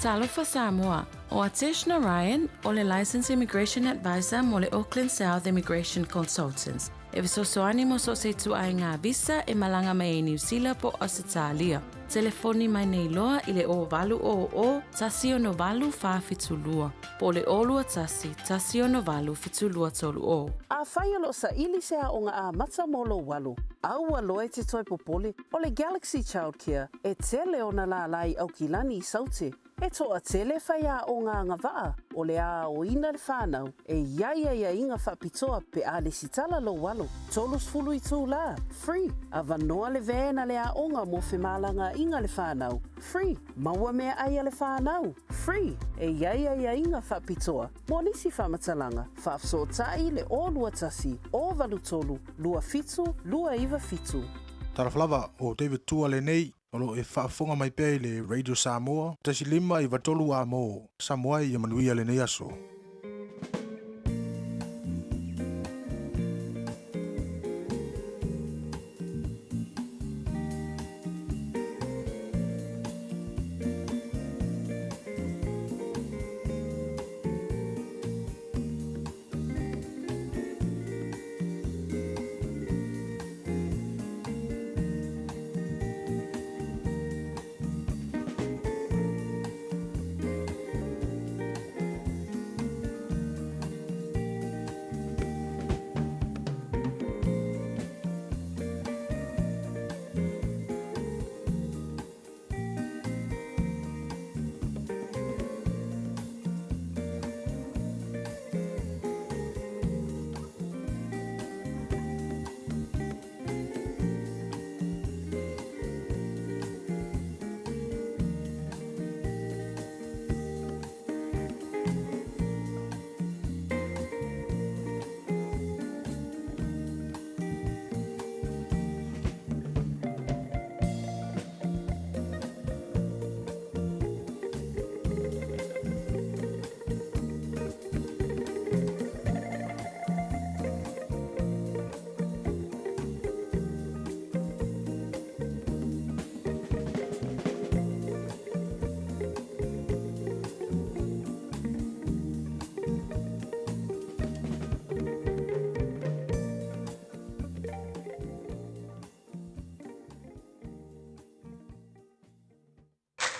Talofa Samoa, o Atishna Ryan, o le Licensed Immigration Advisor mo le Auckland South Immigration Consultants. E visosoani mo so se tu ai ngā visa e malanga mai e New Zealand po Australia. Telefoni mai nei loa i le o valu o tasi o no valu wha fitulua. Po le olua tasi o no valu fitulua tolu o. A whai alo sa ili se a o ngā a mata molo walu. Au aloe te toi popole o le Galaxy Childcare e tele o na la lai au kilani i saute. E toa tele whai a o ngā ngawaa o le a o ina le whanau e ia inga whapitoa pe a le sitala lo walu. Tolus fulu i tū la, free. A vanoa le vēna le a onga mo whemalanga inga le whanau, free. Maua mea aia le whanau, free. E ia inga whapitoa. Mo nisi whamatalanga, whafso tai le o lua tasi, o valu tolu, lua fitu, lua iwa fitu. Taraflava o David Tua le nei, olo e whaafonga mai pei le Radio Samoa, tasi lima i watolu a mo, Samoa i manuia le nei aso.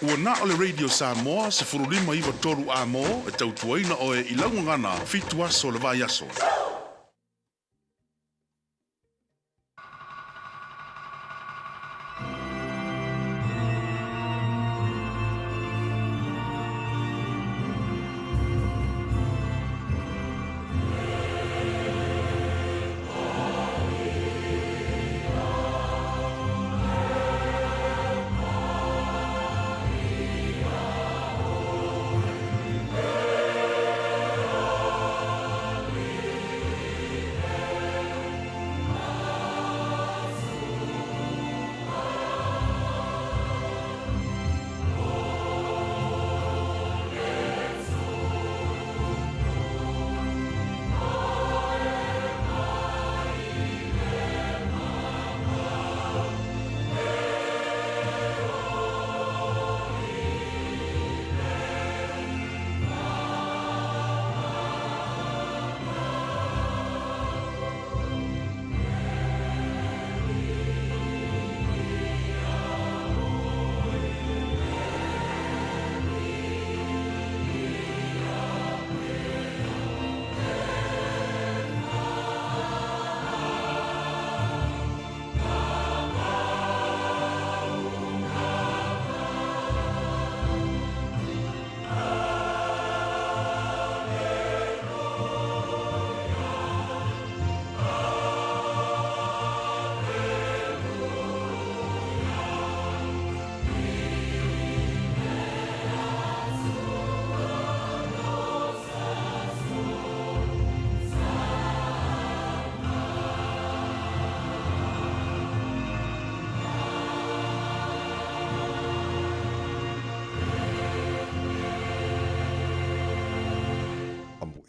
Ua na o le Radio Samoa se furulima iwa toru a mo e tautuaina o e ilaungangana fitu aso le vai aso.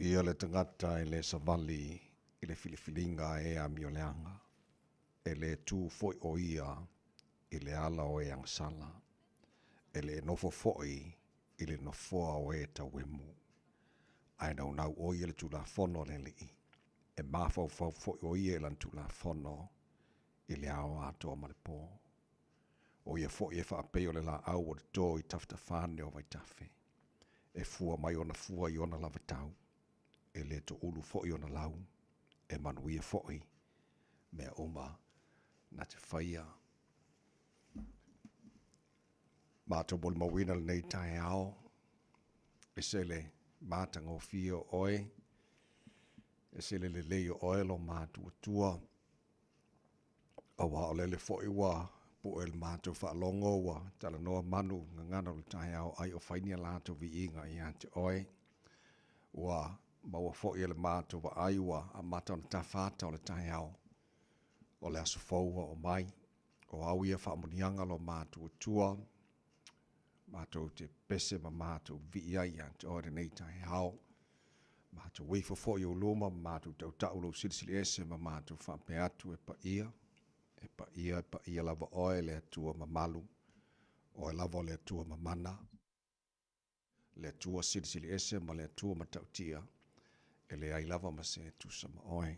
Ia le tangata e le savali i le filifilinga e a mioleanga. E le tū foi o ia i le ala o e angsala. E le nofo foi i le nofoa o e ta wemu. Ai nau nau o i le tula fono le li. E mafau fau fo o i e lan tula fono i le ao ato ma le po. O ia fo i e wha peo le la au o le tō i tafta whāne o vai tawhi. E fua mai ona fua i ona lava tau. E le to ulu fo i ona lau. E manuia fo i. Mea oma na te whaia. Mātou bol mawina le nei tae ao. E sele mātanga o fio oe. E sele le leo oe lo mātou tua. Awa o lele fo i wa. Po el mātou whaalongo wa. Tala noa manu ngangana le tae ao. Ai o whainia lātou vi inga i ante oe. Wa maua fo i le mātou wa aiwa. A mātou na tawhata o le tae ao. O le aso faua o mai. O au ia whaamunianga lo mātou tua. Mātou te pese ma mātou viia i ante oe nei tae hao. Mātou weifo fo i o loma, mātou tau tau lo silisili ese ma mātou whape atu e pa ia. E pa ia lava oe le atua ma malu. Oe lava le atua ma mana. Le atua silisili ese ma le atua ma tautia. E le ai lava ma se tusa ma oe.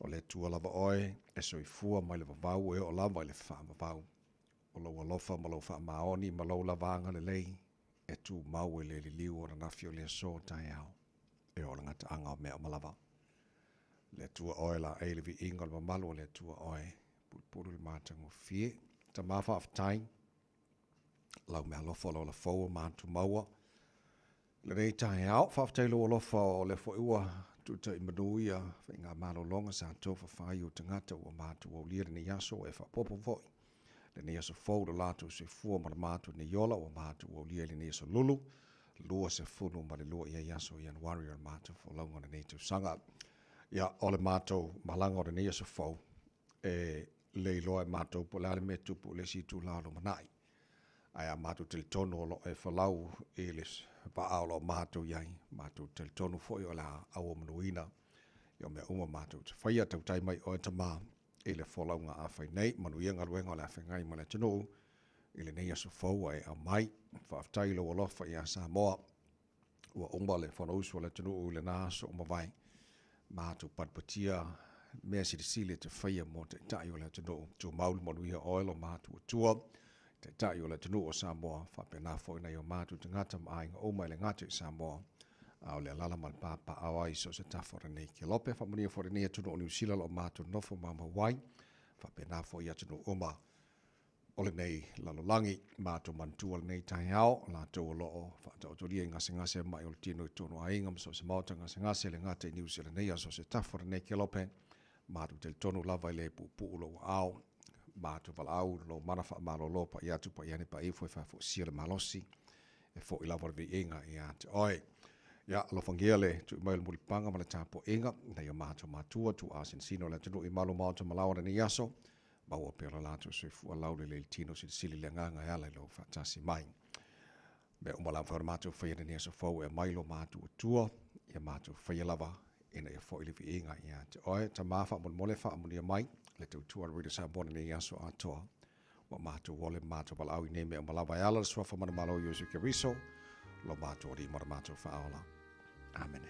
O le atua lava oe, e soifua mai le vavau e o lava i le wha vavau. O lau alofa ma lau wha maoni ma lau lavanga le lei. E tu mau e le liu o na nafio le so tai au. E o ngata anga o mea malava. Le tua oe la e le vi inga le mamalu o le tua oe. Pulu le mātango fie. Ta mawha af tai. Lau mea lofa lau la fau mātu maua. Le rei tai au. Whaftailo o lofa o le fo ua. Tuta i manuia. Whainga malo longa sa tofa whai o tangata o mātu o lira ni yaso e whapopo foi. Le ni aso fau le lato se fua ma le mātu ni yola o mātu o lira ni aso lulu. Lua se funu ma le lua ia yaso i anuari o mātu fo launga na neitu sanga. Ia o le mātu malanga o le ni aso fau. E le iloa e mātu po le ale me tupu le si tu lalo manai. Ai a mātu tel tonu o lo e whalau e le pa ao lo mātu iai. Mātu tel tonu fo i o la au o manuina. Ia mea uma mātu te whaia tau tai mai o e tamā. E le wholaunga a whai nei, manu ia ngaruenga le a whengai ma le tunu, e le nei aso fau e a mai, whaaftailo o lofa i a Samoa, ua umba le whanausu le tunu le nāso o mawai, mātu padpatia, mea sirisile te whaia mo te tai o le tunu, tu maulu manu ia oilo mātu o tua, te tai o le tunu o Samoa, whapena fo ina i o mātu te ngata mai ngā oma le ngata i Samoa, au le alala mal papa awa i so se tafora nei ke lope whamunia fore nei atunu o New Zealand o mātu nofo mama wai whapena fo i atunu oma ole nei lalolangi mātu mantua nei tai hao lātou o loo whaata o toria i ngase mai o le tino i tono a inga so se mauta ngase le ngata i New Zealand nei so se tafora nei ke lope mātu tel tonu lava i le pupu ulo au mātu val au lo manafa malo lopa i atu pa i ane pa i fo sia le malosi e fo i lava vi inga i ate oi. Ya lo fangiele tu mai mo panga ma le tapo inga na yo mato matua tu asin sino le tu i malo mato malawa ni yaso ba o pela lato se fu ala le tino si sili le nganga ya le lo fatasi mai be o mala formato fa ni yaso fo e mai lo mato tua ya mato fa lava ina e fo ile vi inga ya te oi ta mafa mo mole fa mo ni mai le tu tu already sa bon ni yaso ato wa mato wole mato bala au ne me malawa ya la so fa mo malo yo se ke riso lo mato di mo mato fa ala. Amen.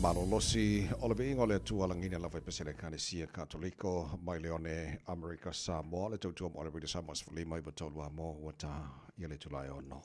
Malolosi Olive Ole Tualangina Lava Pesele Canisia Catolico, Maileone, America Samoa, le Totum Olive de Samos for Lima, but Tolwa Mo, what Yele Tulai or no.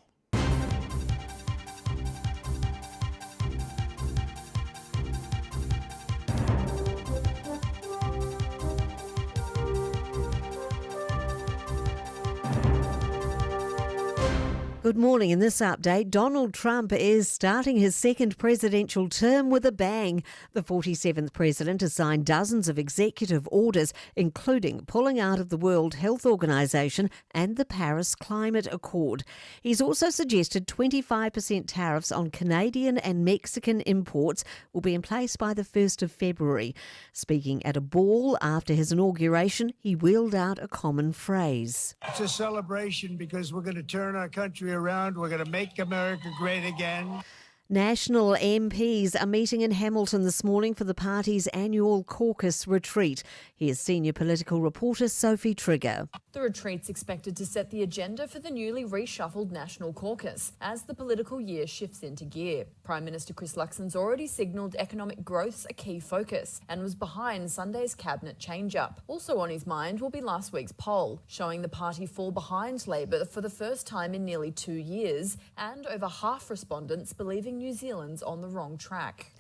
Good morning. In this update, Donald Trump is starting his second presidential term with a bang. The 47th president has signed dozens of executive orders, including pulling out of the World Health Organization and the Paris Climate Accord. He's also suggested 25% tariffs on Canadian and Mexican imports will be in place by the 1st of February. Speaking at a ball after his inauguration, he wheeled out a common phrase. It's a celebration because we're going to turn our country around. We're going to make America great again. National MPs are meeting in Hamilton this morning for the party's annual caucus retreat. Here's senior political reporter Sophie Trigger. The retreat's expected to set the agenda for the newly reshuffled National Caucus as the political year shifts into gear. Prime Minister Chris Luxon's already signalled economic growth's a key focus and was behind Sunday's cabinet change-up. Also on his mind will be last week's poll, showing the party fall behind Labor for the first time in nearly 2 years, and over half respondents believing New Zealand's on the wrong track.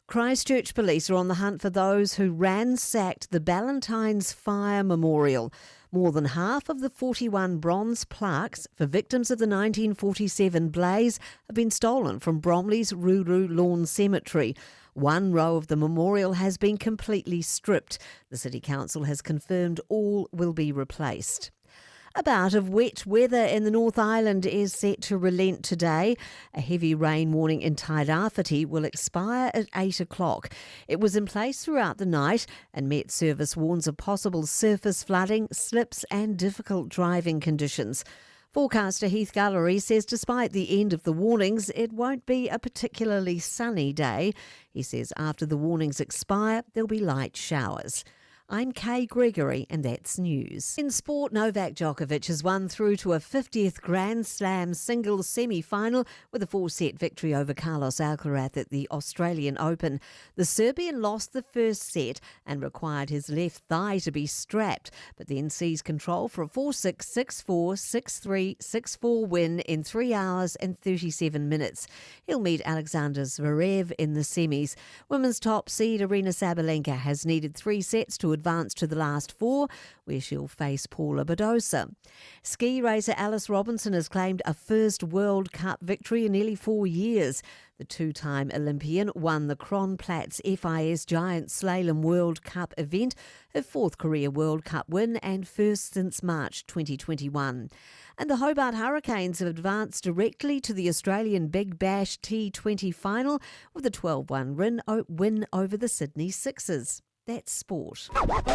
Christchurch police are on the hunt for those who ransacked the Ballantyne's Fire Memorial. More than half of the 41 bronze plaques for victims of the 1947 blaze have been stolen from Bromley's Ruru Lawn Cemetery. One row of the memorial has been completely stripped. The City Council has confirmed all will be replaced. A bout of wet weather in the North Island is set to relent today. A heavy rain warning in Tairāwhiti will expire at 8 o'clock. It was in place throughout the night, and Met Service warns of possible surface flooding, slips and difficult driving conditions. Forecaster Heath Gullery says despite the end of the warnings, it won't be a particularly sunny day. He says after the warnings expire, there'll be light showers. I'm Kay Gregory and that's news. In sport, Novak Djokovic has won through to a 50th Grand Slam singles semi-final with a 4-set victory over Carlos Alcaraz at the Australian Open. The Serbian lost the first set and required his left thigh to be strapped, but then seized control for a 4-6, 6-4, 6-3, 6-4 win in 3 hours and 37 minutes. He'll meet Alexander Zverev in the semis. Women's top seed Aryna Sabalenka has needed 3 sets to advance to the last 4, where she'll face Paula Badosa. Ski racer Alice Robinson has claimed a first World Cup victory in nearly 4 years. The 2-time Olympian won the Kronplatz FIS Giant Slalom World Cup event, her 4th career World Cup win and first since March 2021. And the Hobart Hurricanes have advanced directly to the Australian Big Bash T20 final with a 12-1 win over the Sydney Sixers. That's sport.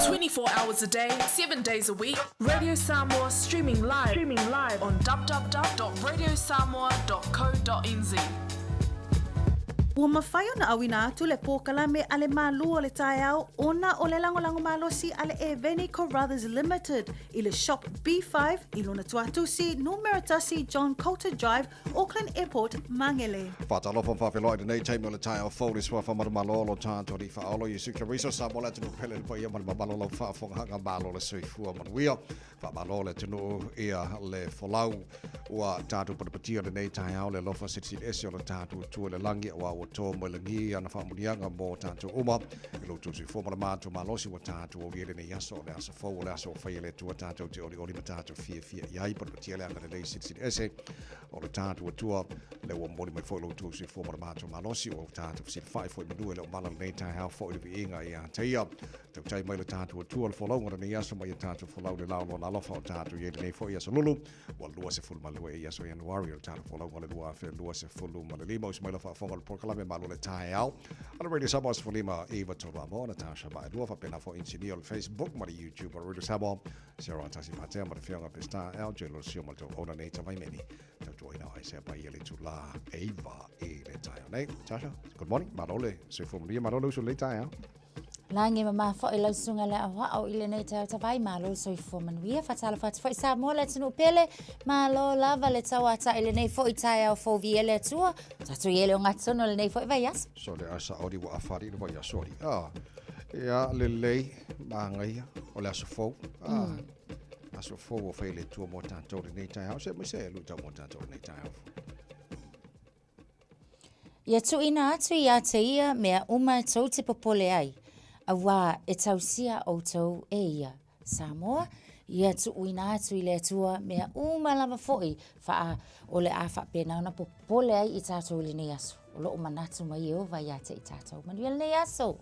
24 hours a day, 7 days a week. Radio Samoa streaming live on www.radiosamoa.co.nz. Ua mawhai ona awina atu le pōkala me ale mālua le tae au, ona o le langolango malosi ale e Veni Carruthers Limited, i le Shop B5, i lona tuatusi, Numeratasi, John Coulter Drive, Auckland Airport, Mangele. Whatalofo whawheloi de nei teimi o le tae au whauris wa whamarumalo tātori whaolo i suka riso sa mola tunu pele le paia marumalo lau whawhongahanga malo le sui fua manuia. Whamalo le tunu ia le wholau ua tātu patapatia le nei tae au le lofa sitsi ese o le tātu tua le langi wa o tō mo le ngi ana whamurianga mō tātu uma. I lo tūsi fōmara mātu malosi wa tātu o iere ne yaso le asa fōu le asa o whaia le tua tātu te ori ma tātu fia iai patapatia le anga le nei sitsi ese o le tātu o tua le ua mori mai fōi lo tūsi fōmara mātu malosi o tātu fisi whai fōi manua le o mala le nei tae hao fōi le vi inga i a teia. Tau tai mai le tātu o tua le wholaunga ne yaso mai tātu wholau le lao la lofa o tātu iere nei fōi yaso lulu wa lua se fulu malua e yaso Januari o tātu wholaunga le lua fe lua se fulu ma le lima o smaila whafonga le porkalame malu le tae au. Ala Radio Samoa se fulima Eva Toramo na Tasha ba lua fa pena fo insinio le Facebook ma le YouTube o Radio Samoa Sarah Tasi Patea ma le whianga pesta au jelo sio ma le ona nei tamai meni tau tuaina ai se pa iele tu la Eva e le tae au nei. Tasha, good morning, marole se fumulia marole su le tae au. Langi mama fo ila sunga le awa au ile nei tau tawai malo so I fo manuia fatala fat fo isa mo le tunu pele malo lava le tawa ta ile nei fo itai au fo viele tua tatu yele o ngatsono le nei fo vai as So le asa ori wa afari le vai asori. Ya le lei mangai o le aso fo. Aso fo o fai le tua mo tanto le nei tai au se mo se lu tau mo tanto le nei tai au. Ia tu ina atu ia te ia mea uma tau te popole ai. A wā e tausia o tau e ia Samoa. Ia tu uina atu I le atua mea uma lava foi faa o le a faa pena ona popole ai I tātou le nei aso. O loo manatu mai o vai ate I tātou manuia le nei aso.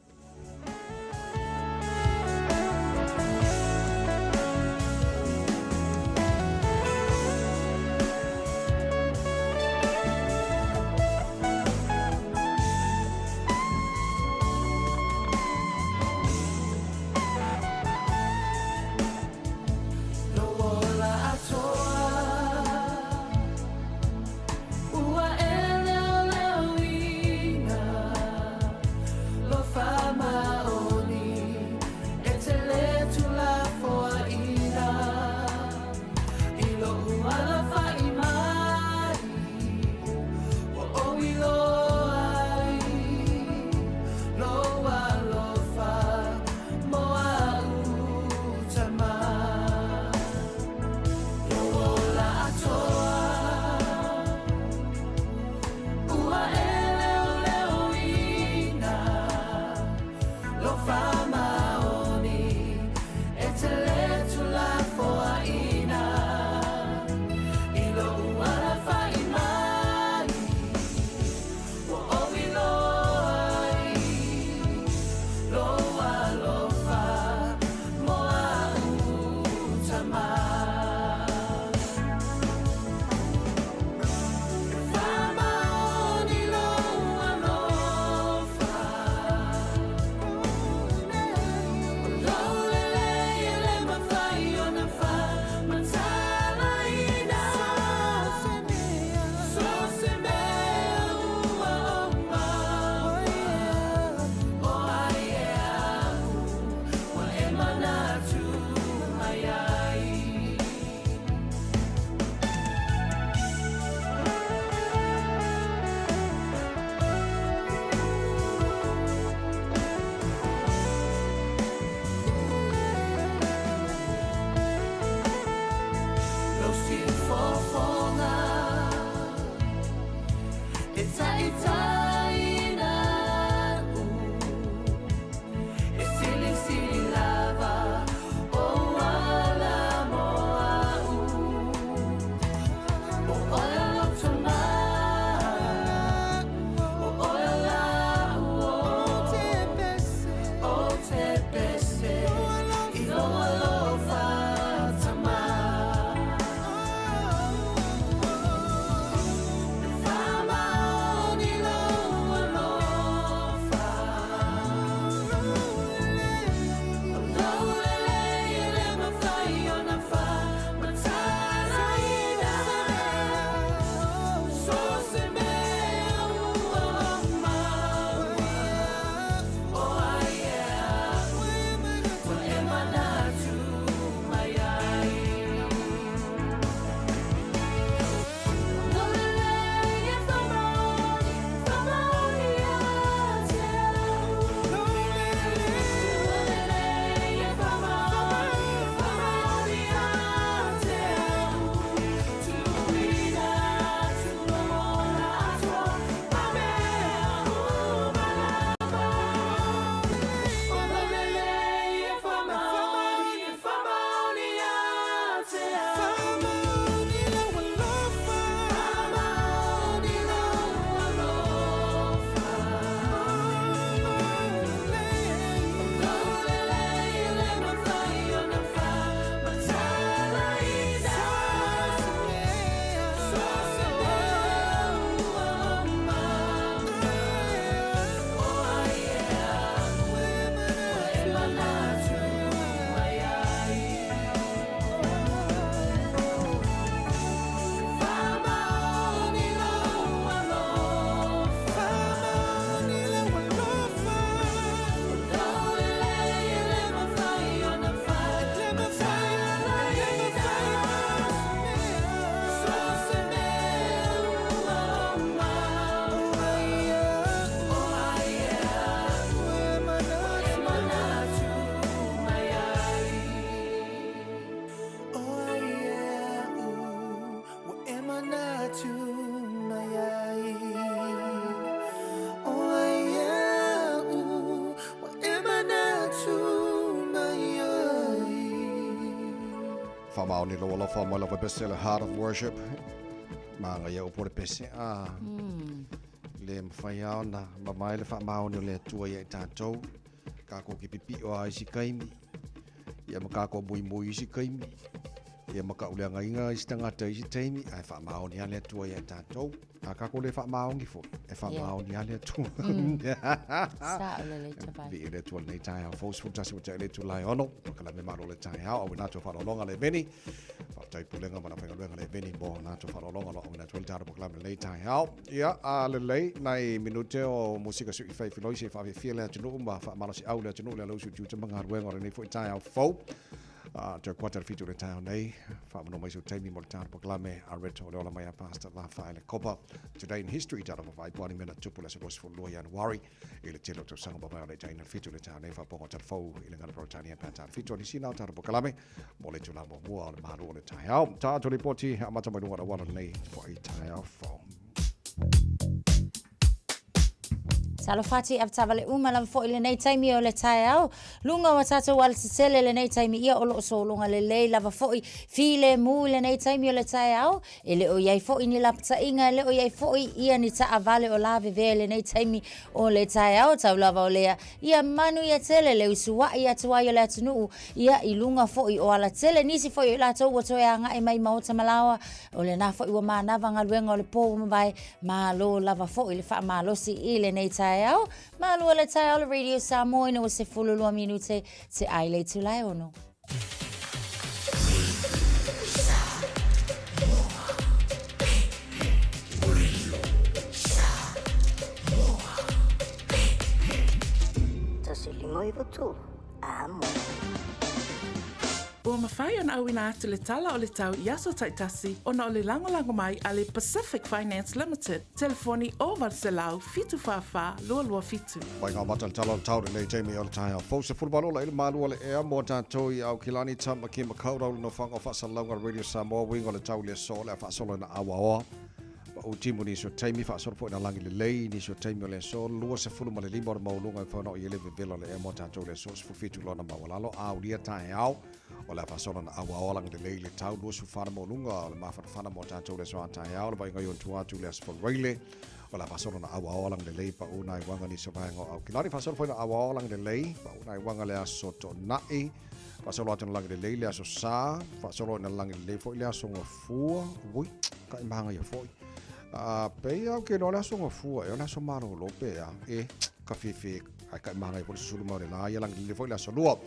Whamao ni loa loa whamau lawa bestseller Heart of Worship. Mga ia upore pese le mwhai au na mamai le whamao ni le tua ia i tātou. Kako ki pipi o a isi kaimi. Ia makako mui mui isi kaimi. Ia maka uleanga inga isi tangata isi teimi. Ai whamao ni ale tua ia i tātou. A kako le whamao ngi fo. E whamao ni ale tua. Sa o le tapai. Vi le tua nei tai au. Fos futasi o le tua lai ono. Kala me maro le tai au. Au nato whanolonga le veni. Tai pulenga mana whainga le veni mo nato whanolonga lo. Au nato le tara poklame le tai au. Ia a le lei nai minute o musika su i whai filoi se whawe fia le atunu umba. Whamano si au le atunu le lausu tiuta mga ruenga le nei fo i tai au fau. Te kuata fitu le tai au nei. Whamano mai su teimi mo le tara poklame. A reto le ola mai a pastor la whae le kopa. Today in history tara mo vai puani mena tupu le se rosi fu lua Januari. I le tilo to sanga ba mai o le tai na fitu le tai au nei whaponga tara fau. I le ngana protania pa tara fitu ni sina o tara poklame. Mo le tula mo mua o le maru o le tai au. Ta to ripoti a mata mai lunga wana nei fo i tai au fau. Salofati av tavale umala fo ile nei taimi o le tai au. Lunga wa tata wala sele le nei taimi ia o lo so lunga le lei lava fo i file mu le nei taimi o le tai au. Ele o iai fo i ni lapta inga ele o iai fo i ia ni ta avale o lave ve le nei taimi o le tai au. Tau lava o lea ia manu ia tele le usua ia tua i le atunu ia i lunga fo i o ala tele nisi fo i la tau wa toi anga e mai maota malawa o le na fo i wa manava ngaluenga o le po mabai ma lo lava fo i le fa ma lo si i le nei tai au. Malua le tai au le Radio Samoa ina o se fululua minute te aile tu lai ono. Tasi limoi votu, amo. Ua mawhai ona au ina atu le tala o le tau i aso taitasi ona o le langolango mai a le Pacific Finance Limited. Telefoni o Valselau fitu whawha lua lua fitu. Wai ngā mata le tala o tau le nei teimi o le tai au. Fau se fulbalo la ile malua le ea mo tātou i au kilani tama ki makaurau le no whanga o whasalaunga Radio Samoa wingo le tau le so le whasolo na awa oa. O timu ni so taimi whaasoro po ina langi le lei ni so taimi o le so lua se fulu ma le lima o le maulunga i whanau i ele vevelo le ea mo tātou le so se fufitu lona mawalalo au lia tai au. O le whaasoro na awa oa langi le lei le tau lua su whana maulunga o le mawhana mo tātou le so a tai au. Le bai ngai on tuatu le asfo reile. O le whaasoro na awa oa langi le lei pa unai wanga ni so vaenga au. Kilani whaasoro po ina awa oa langi le lei pa unai wanga le aso to nai. Whaasoro atu na langi le lei le aso saa. Whaasoro ina langi le lei fo le aso ngā fua. Ui, kai mahanga ia fo. Pei au ke no le aso ngafua e o le aso maro lo pe a e ka fifi ai kai mahanga i pole susulu mau le la ia langi le foi le aso lua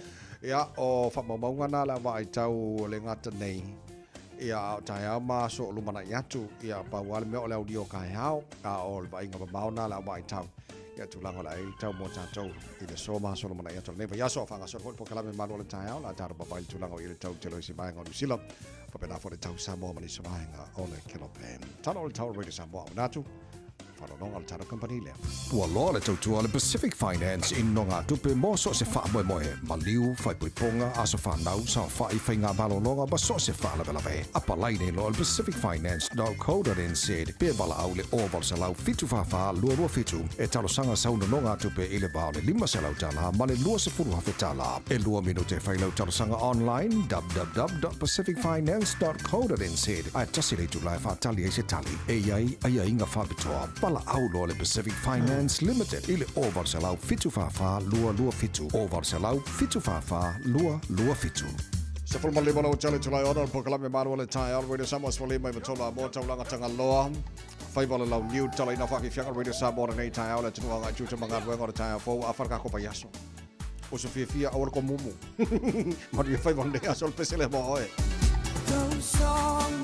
ia o whamamaunga na la wa ai tau le ngata nei ia tai au ma so lumana i atu ia pa wale me o le audio kai hao a o le vai ngapa mauna la wa ai tau ia tu langa la i tau mo tātou i le so ma so lumana i atu le neva ia so whanga so po kalame manu le tai au la tāra papai tu langa i le tau telo isi vaenga o New Zealand Pena for the tau Samoa mani samahenga o le kelopen. Tana o le tau Radio Samoa o natu. Whanonga le tano company lea. Ua loa le tautua le Pacific Finance in no ngā tupe mo so se wha moe moe. Maliu, whai puiponga, aso whanau, sa whai whai ngā malonga, ba so se wha lawe. Apa lai nei loa le Pacific Finance.co.nz. Pe wala au le oval sa lau fitu whawha, lua fitu. E talo sanga sauna no ngā tupe i le bao le 5 se lau tala, ma le lua se furu hawhi tala. E lua minute whai lau talo sanga online, www.pacificfinance.co.nz. Ai tasi le tu lai whatali e se tali. E iai, ai inga whabitoa. Pala au loa le Pacific Finance Limited. Ile oval se lau fitu whawha, lua fitu. Oval se lau fitu whawha, lua fitu. Se fulma lima lau tele tulai ona, pokalame manu le tai al Radio Samoa sfalima i matola mo taulanga tanga loa. Whaibala lau niu tala ina whaki whianga Radio Samoa nei tai au le tunua ngai tuta mga ruenga o le tai au fau a wharka ko payaso. O se fia awar ko mumu. Mari whaibala nei asol pesele mo oe. Don't song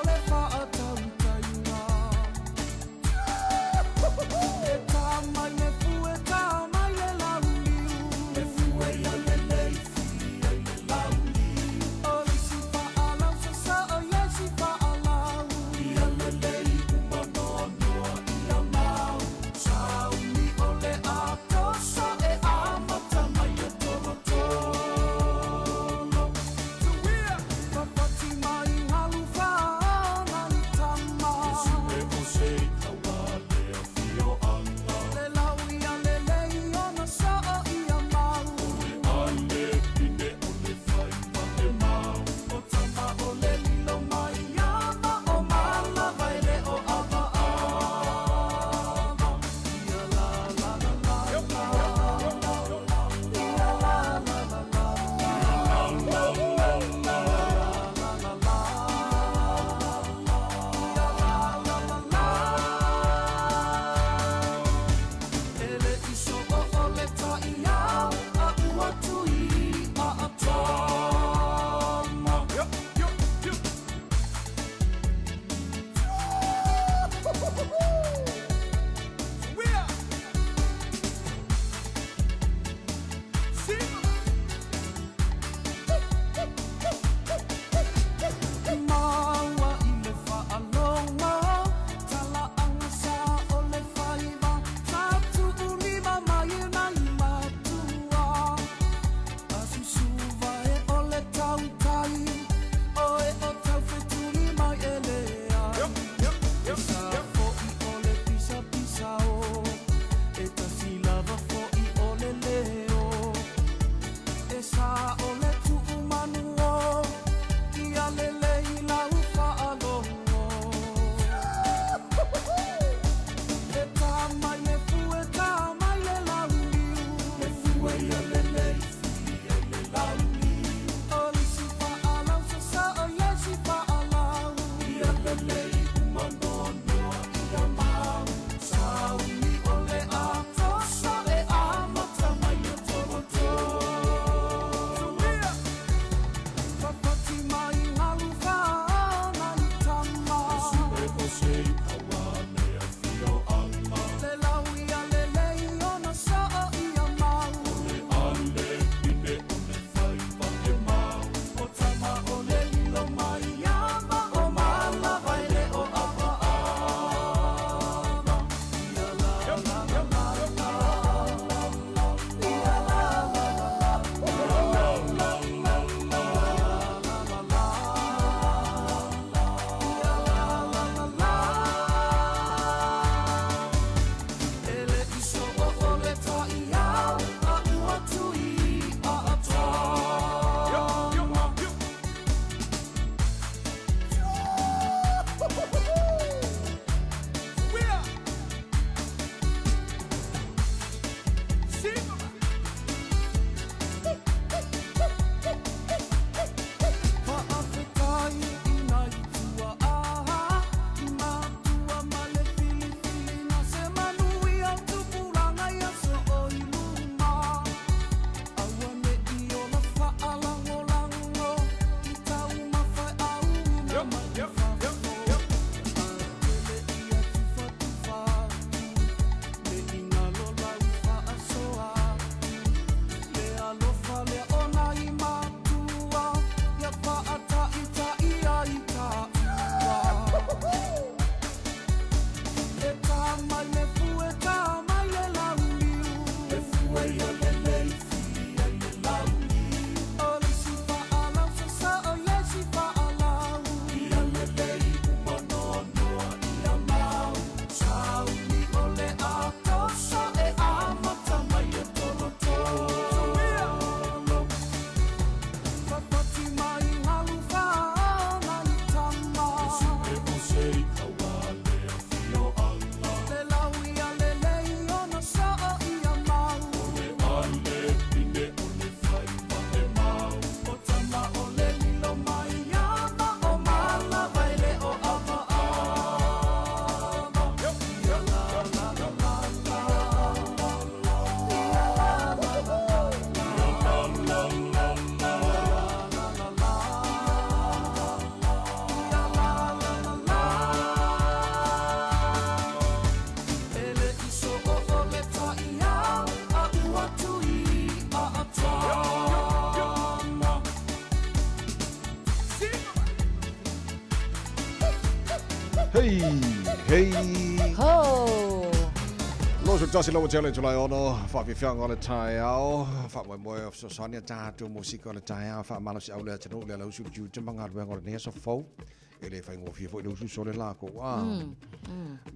le Hey. Ho. Lo so tasi lo tele tulai ono fa fi fiang ole tai ao fa mo of so sonia ta tu musika ole tai ao fa malo si aule tenu le lo su ju jembang ar bang ole ne so fo ele fa ngo fi fo lo su so le la ko wa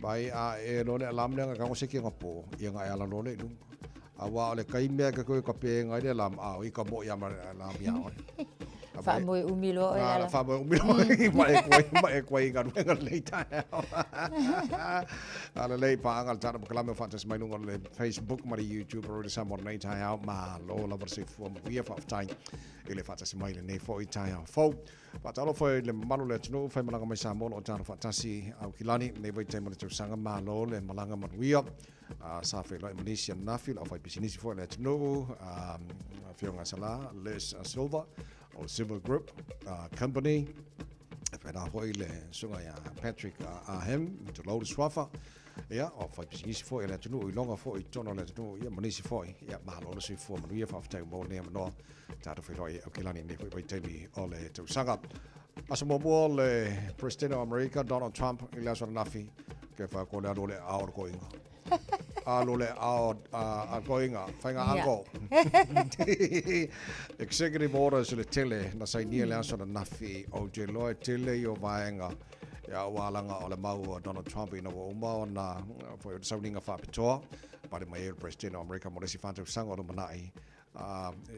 bai a e lo le lam le ka ngo se ki ngapo ia nga ala lo le lu awa ole kai me ka ko pe ngai le lam a i ka mo ya ma lam ya Fa mo umilo ala. Fa mo umilo ma e kwai ga ngal le tai ala le pa ngal ta ba kala me fa tas mai ngal le Facebook ma YouTube ro sa mo nei tai out ma lo la versi fu mo ia fa time ele fa tas mai le nei fo i tai out fo pa ta lo fo le malu le tno fa malanga mai sa mo lo ta fa tasi au kilani nei vai te mo te sanga ma lo le malanga ma wia sa fe lo Malaysia na fil of business fo le tno fionga sala les silver or Silver Group company. Pena hoi le sunga ya Patrick Ahem to Lourdes Swafa. Ya, o fai business fo ele tunu i longa fo i tono le tunu ia manisi fo ia malo le si fo manu ia fa fa mo ne no ta to foi o kilani ne foi temi ole to sanga. Asa mo le President of America Donald Trump ila so nafi ke fa ko le ole aur ko inga. Alole out going up, fanga ango. Executive orders le tele na sai ni le aso na nafi o je lo tele yo vaenga ya walanga ole mau Donald Trump ina wo uma na for sounding of apito but my president of America mo si fanto sango no manai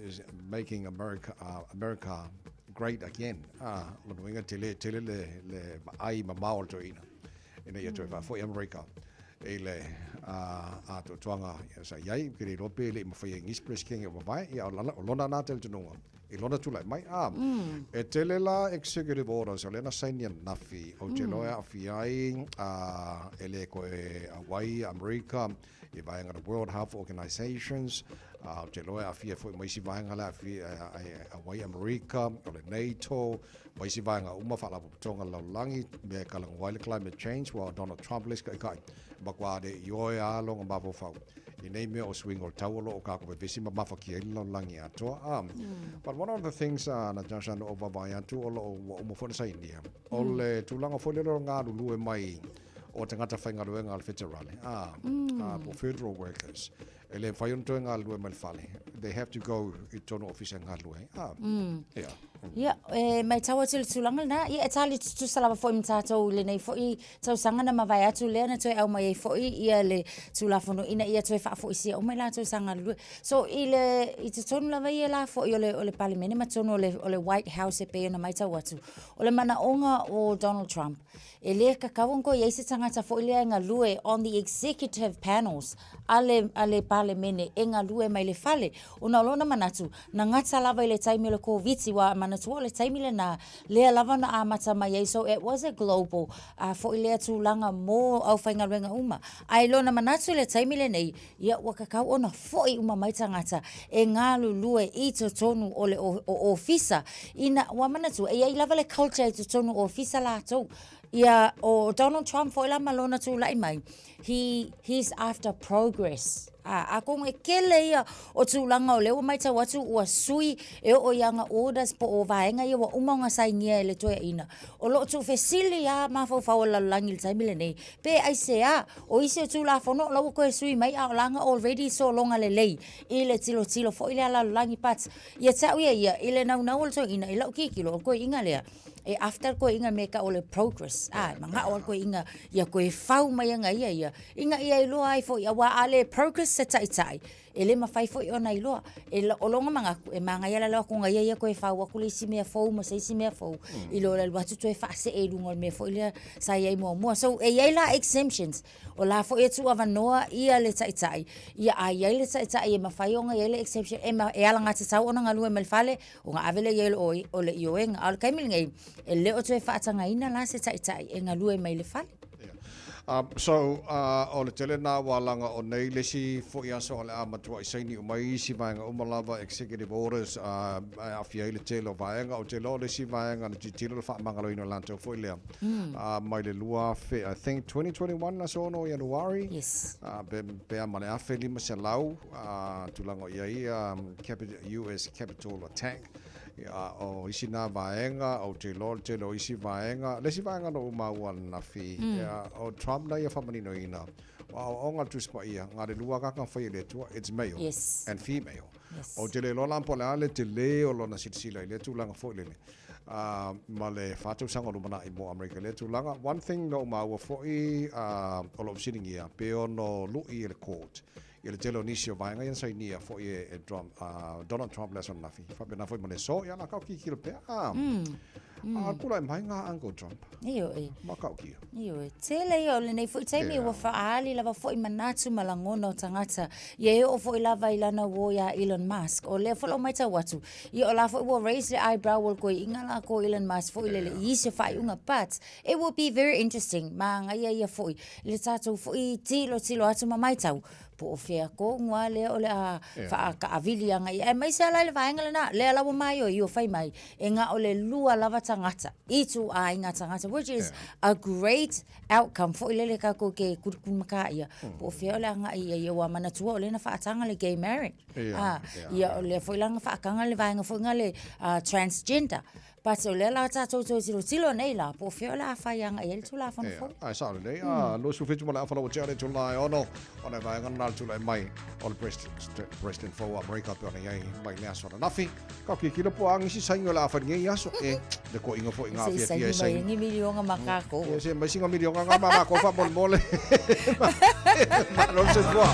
is making America great again. Lo winga tele le ai mamao to ina ya to for America. Ele a to tuanga sa yai kiri rope le mafai ngis press king e vai ya lona na tel tununga e lona tu lai mai e tele la executive orders le na sainian nafi o jelo ya fiai ele ko e Hawaii America e vai ngara World Health Organizations jelo ya fia foi mai si vai ngala fi Hawaii America o le NATO mai si vai nga uma fala tonga la langi me kalang wile climate change wa Donald Trump les kai bakwa de yoya long babo fa i nei me o swing o taulo o ka ko visi ma mafaki e lo langi ato but one of the things na junction over by atu o mo fo sa India o le tulanga fo le nga lu e mai o tangata fa ngalo ngal federal for federal workers ele fa yon to ngal lu e fale they have to go itono office ngal lu yeah mai tawa til tulanga na ia etali tu salava fo imtato le nei fo I tau sanga na mavai atu le na toi au mai fo ia le tulafono ina ia toi fa fo isi o mai la toi sanga lu so ile I te tonu lava ia la fo ole palimene ma tonu ole White House e pe na mai tawa tu ole mana onga o Donald Trump ele ka kawongo ia se tangata fo ile nga lue on the executive panels ale palimene enga lue mai le fale ona lona manatu na ngata lava ile taimi le COVID wa manatu le taimi le na le lava na amata mai so it was a global fo ile tu langa mo au fainga renga uma ai lona manatu le taimi le nei ia wakakau ona fo I uma mai tangata e ngalu lue I to tonu ole o ofisa ina wa manatu e ia lava le culture to tonu ofisa la to ia o Donald Trump fo ila malona tu lai mai he's after progress a kong e kele ia o tūlanga o leo mai tau atu ua sui e o ianga orders po o vaenga ia wa umaunga saingia e le toia ina o lo tu fesili a mafau la langi le taimile nei pe ai se a o isi o tūla fono lau koe sui mai a o langa already so longa le lei I le tilo fo ile ala langi pat ia tau ia ile nau le toia ina I lau kikilo o koe inga lea e after ko inga meka ole progress manga o ko inga ia ko e fau mai nga ia inga ia I loa ai fo ia wa ale progress se tai ele ma fai fo ona I loa e olonga manga ia la ko nga ia ko e fau ko le si me fo mo se si me fo I lo le watu to e fa se e lungo me fo ile sa ia mo so e ia la exemptions o la fo e tu ava noa ia le tai ia ia le tai e ma fai onga ia le exception e ma e ala nga tsa ona nga lu e malfale o nga avele ia o le ioenga al kaimil ngai e leo toe whaatanga ina la se tai e ngā lue mai le whale. So o le tele nā wālanga o nei lesi fo I aso o le amatua I saini o mai isi vaenga umalava executive orders a fia le tele o vaenga o te lo lesi vaenga na titilo le whaamangalo ino lanto fo I lea. Mai le lua fe, I think 2021 na so no Januari. Yes. Pea male a fe lima se lau tulango iai US Capitol attack. o isi nā vaenga, o te lo isi vaenga. Lesi vaenga no umaua na fi. O Trump na ia whamanino ina. O ngā tuspa ia, ngā re lua kaka whai le tua, it's male and female. O te le lola mpo le ale te leo lona sitisila i le tūlanga fo i lele. Ma le whātou sanga lumana i mo Amerika le tūlanga. One thing no maua fo i o lo sitting ia, peo no lui i le court. I le telo nisi o vaenga i ansai nia fo i Donald Trump le son nafi. Whape na fo i mone so, ia na kau ki kilo pea. Kula i mai ngā Uncle Trump. Iyo e. Ma kau ki. Iyo e. Tele i o le nei fo i taimi ua whaali lava fo i manatu malangono tangata. Ie o fo i lava i lana wo ya Elon Musk. O lea folo mai tau watu. I o la fo i wo raise the eyebrow wal koe ingala ko Elon Musk fo i lele i isi whai unga. But it will be very interesting. Ma ngai ia fo i. Le tātou fo i tilo atu ma mai tau. Po o fea ko ngua lea o le a ka avili anga i. E mai se ala le vaenga le na. Lea lawa mai o i o whai mai. E ngā o le lua lava tangata. I tu a inga tangata. Which is a great outcome. Fo i lele ka ko ke kurukumaka ia. Po o fea o le anga i a wa manatua o le na whaatanga le gay marriage. Ia o le fo i langa whaakanga le vaenga fo i ngā le transgender. But o le la tātou tilo nei la. Po o fea o le a whaianga i ele tu la whana fo. Ai sa nei. Lo su fitu mo le a whana o tia le tu lai ono. O le vaenga nal tu lai mai. O le president fo Amerika pe ona iai mai lea sona nafi. Ka ki kilo po angi si saingo la whani ngai aso. De ko inga fo inga fia fia saingo. Ngi milionga makako. Se mai singa milionga ngā mama ko wha mole. Ma non se fua.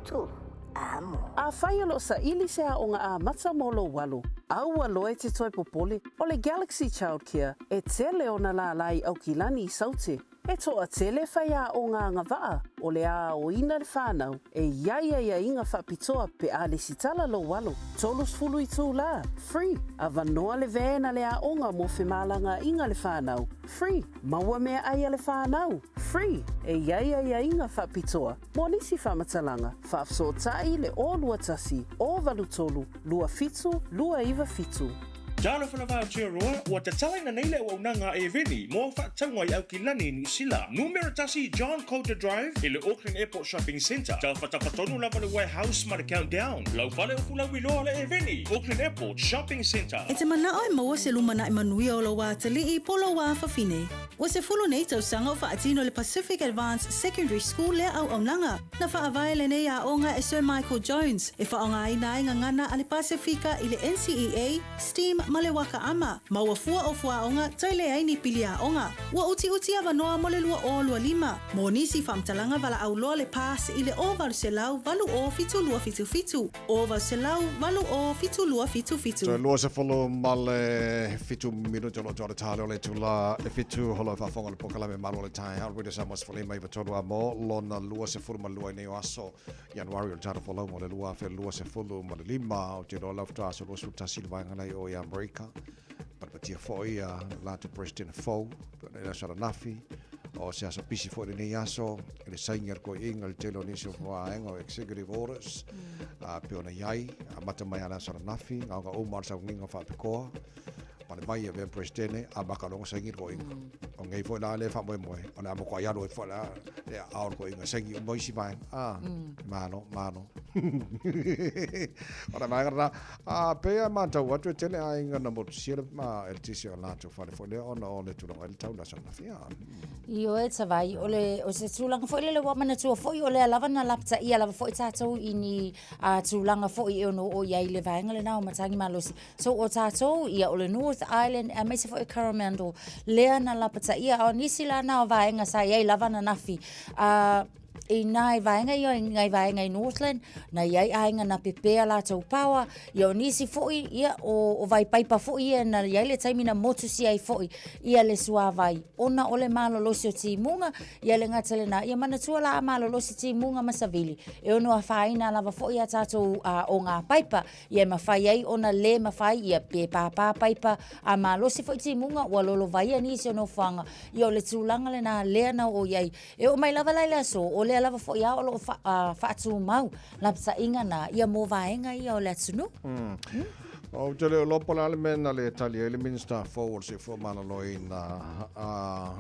tu. Amo. A whai alo sa ili sea o ngā a matsa molo walu. Aua loe te toi popole o le Galaxy Childcare e tele o na la lai au kilani I saute. E toa tele whai a o ngā ngawaa o le a o ina le whānau e ia inga whapitoa pe a le sitala lo walu. Tolus fulu I tū la. Free. A vanoa le vēna le a onga mo whemalanga inga le whānau. Free. Maua mea aia le whānau. Free. E ia inga whapitoa. Mo nisi whamatalanga. Whafso tai le o lua tasi. O valu tolu. Lua fitu. Lua iwa fitu. Jalo fana va tio roa o te tala na nei le o nanga e veni mo fa tangwa I au kilani New Zealand. Numero tasi John Coulter Drive I le Auckland Airport Shopping Centre. Tau whatapatonu lava le warehouse ma le countdown. Lau vale o kula wiloa le e veni. Auckland Airport Shopping Centre. E te mana oi maua se lumana I manui o lo wā tali I polo wā whawhine. O se fulu nei tau sanga o whaatino le Pacific Advanced Secondary School le au nanga. Na whaavai le nei a onga e Sir Michael Jones. E whaonga ina inga ngana ale Pasifika I le NCEA, STEAM, ma le waka ama. Maua fua o fuaonga, tai le aini pili a onga. Ua uti ava noa mo le lua o lua lima. Mo nisi whamtalanga wala au loa le pass I le o valu se lau, valu o fitu lua fitu fitu. O valu se lau, valu o fitu lua fitu fitu. So lua se folo ma le fitu minuto lo jora tale o le tula le fitu holo whafonga le pokala me malo le tai. Hau rida samos fole mai vatoru a mo lona lua se fulu ma lua neo aso. Januari o tara folo mo le lua fe lua se fulu ma le lima o te lo lafta so lo sutasi le vanga nei o Amerika. Patia foi a lato president fo na sara nafi o se asa pisi foi nei aso le sainga ko ingal telo ni so wa engo executive orders a peona yai a mata mai ala sara nafi nga o mar sa nginga fa ko pale mai e president a bakalonga sainga ko inga o ngai foi la le fa mo ona mo ko ya lo foi la e a ko inga sainga mo si mai mano ora mai gara a pe a mata wa tu tele a inga na mo sira ma el tisi la tu fa foi le ona o le tu el tau na sa nafi Io e tawai, o se tūlanga fo le wamana tua fo I o le alavana lapta I alava fo I tātou I ni tūlanga fo I ono o iai le vaenga le nao matangi malosi. So o tātou ia o le North Island a meise fo I Coromandel lea na lapata ia o nisi la nao vaenga sa iai lavana nafi. I nai vaenga I o ngai vaenga I Northland na iai ainga na pepea la tau pawa ia o nisi foi ia o vai paipa foi ia na iai le taimina motu si ai foi ia le sua vai ona ole malo losi o timunga ia le ngatele na ia mana tua la malo losi timunga masavili e ono a faina lava foi a tatou o ngā paipa ia mawhai ai ona le mawhai ia pe papa paipa a malo si foi timunga ua lolo vai a nisi ono whanga ia o le tūlanga le na lea na o iai e o mai lava laila so o le lava fo ia o lo faatu mau la sa inga na ia mo vaenga ia o le tsunu o te le lopo la le mena le tali ele minister forward se fo mana loina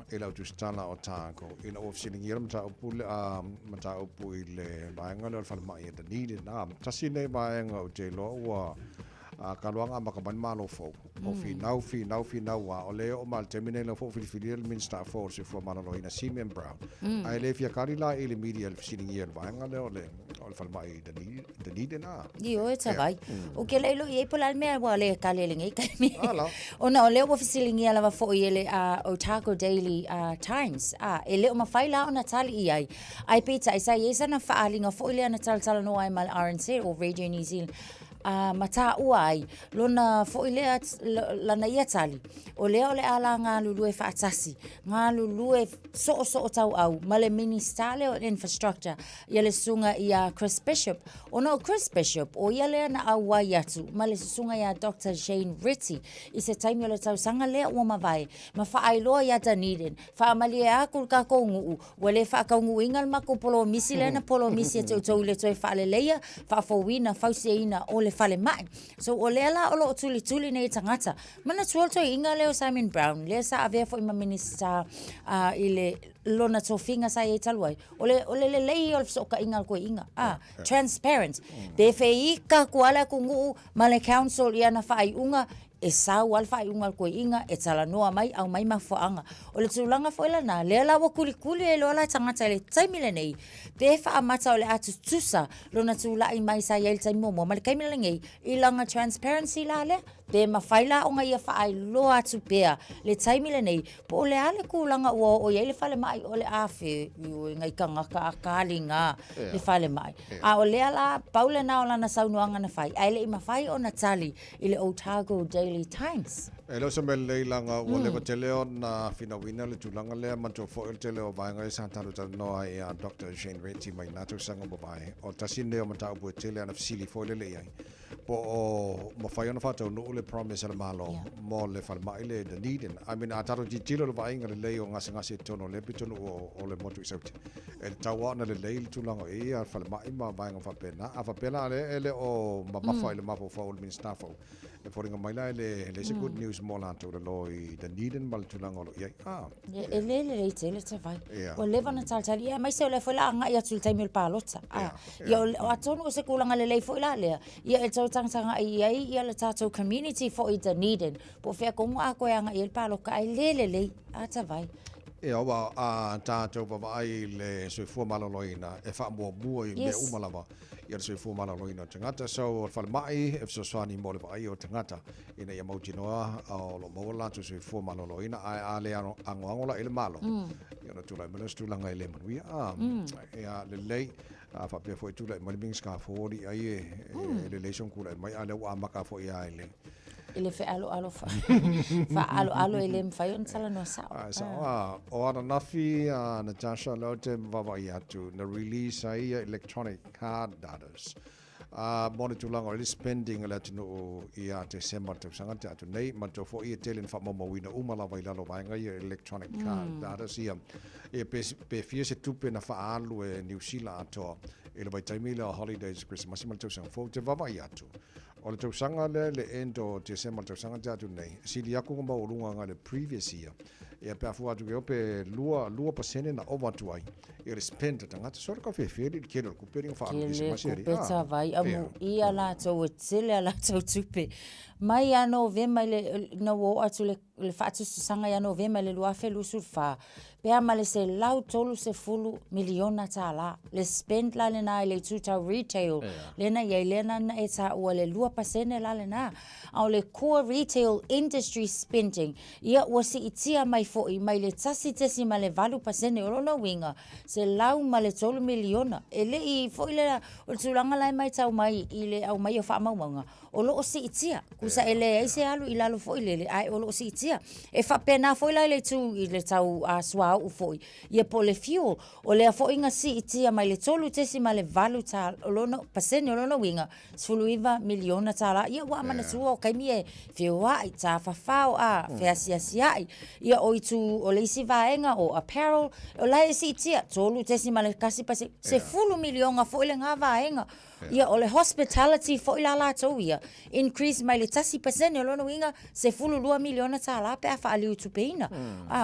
e la tustana o tako in of sitting here mata upu le vaenga le fa mai de need na tasine vaenga o te lo wa kaluanga makaban malo fo o finau wa ole o mal termine lo fo fili minister for se fo malo ina Simeon Brown ai le fia karila ile media sitting here vanga le ole fa mai de need na io e tavai o ke le lo e pola me wa le kalelingi kai ona ole o fisilingi ala fo ile Otago Daily Times ele o mafaila ona tali ai pita isa yesa na faalinga fo ile na tala no ai mal RNC o Radio New Zealand mata uai lona fo ile lana ia tali o le ala nga lulu e faatasi nga lulu e so tau au male ministale o infrastructure ile sunga ia Chris Bishop ono Chris Bishop o ile na awai atu male sunga ia Dr. Jane Ritty i se time ile tau sanga le o mavai ma fa ai lo ia Dunedin fa mali a kul ka kongu wele fa ka ngu ingal makopolo misile na polo misi to ile to fa le leia fa fo wina fa seina o le fale mai so o lela o lo tuli nei tangata mana tuolto inga leo Simon Brown le sa ave fo ima minister ile lona tofinga sa e talwai ole le o so ka inga ko inga transparent be fe ka kuala kungu male council ia na fai unga e sau alfa i ungal ko inga e tala noa mai au mai mafoanga o le tulanga foi lana le la wa kuli e lo la tanga tele taimile nei te fa amata o le atu tusa lo na tula i mai sa yel taimo mo mal kaimile nei i langa transparency la le te mafaila o ngai fa ai lo atu pea le taimile nei po le ale kulanga o yele fale mai o le afe i ngai kanga ka akalinga le fale mai a o le ala paule na o lana saunoanga na fai ai le i mafai o na tali i le Otago Daily Times. Lo sa mel leilanga o le teleo na finawina le tulanga le manto fo el teleo vai ngai Santa Luta no ai Dr. Shane Reti mai nato sanga babai o tasine o mata bu tele ana fsili fo le le ai po o mo fai ona fato no le promise ala malo mo le fal mai le the need I mean ataro di tilo le vai ngai le o ngasa ngasi tono le pitono o le motu sauti el tawa na le leil tulanga e al fal mai ma vai nga fa pena a fa pena le o ma fai le ma fo min staffo e for nga mai le good news mo la to lo i the need mal tulanga lo ia le tele te vai o le vana tal ia mai se le foi la nga ia tul taimil palota ia o atono se kulanga le foi la le ia e tau tanga ia le tato community for the need po fe ko mo a ko nga il palo ka le ata vai e awa a tato vai le so fu maloloina e fa mo i me umalava ia se fu maloloina tangata so fa mai e so swani mo le vai o tangata ina ia mo tinoa o lo mo la so fu maloloina a le angoangola il malo ia no tula meles tula ngai le manuia ia le lei a fa pe foi tula mo living scar for ai relation kula mai ale wa maka fo ia ele ele fe alo fa alo ele mfai on sala no sa o ana nafi Natasha Lote vava yatu na release ai electronic card datas monitor lang or spending latino ia December to sangata to nei manto fo ia telen fa mo wina umala vai lalo vai ngai electronic card datas ia e pe fie se tupe na fa alu e New Zealand to ele vai taimila holidays Christmas manto sang fo te vava yatu o le tausanga le endo December tausanga tatu nei sili aku ngā urunga ngā le previous year e pe afu atu ke ope lua pasene na ovatu ai e le spend tangata sora ka feferi ke le kupering fa alu kisi maseri kupeta vai amu ia la tau e tele la tau tupe mai a novema le no o atu le fatu sanga ya novema le lua fe lusu fa pe amale se lau tolu se fulu miliona tala le spend la le na le tuta retail le na ye le na e ta o le lua pasene la le na au le core retail industry spending ia o si itia mai fo i mai le tasi tesi ma le valu pasene o no winga se lau ma le tolu miliona ele i fo ile o tulanga lai mai tau mai ile au mai o fa maunga o lo si itia kusa ele ai se alu ilalo fo ile ai o lo si itia e fa pena fo ile tu ile tau a swa u fo ia po le fuel o le fo inga si itia mai le tolu tesi ma le valu ta o no pasene o no winga sfuluiva miliona tala ia wa mana tu o kai mie fiwa i ta fa fa a fe asia ia o itu o le si vaenga o apparel o la si itia tolu tesi ma le kasi pase se fulu miliona fo ile nga vaenga ia o le hospitality fo ila la to ia increase mai le tasi pasene lo no winga se fulu 2 miliona tala pe fa ali tu peina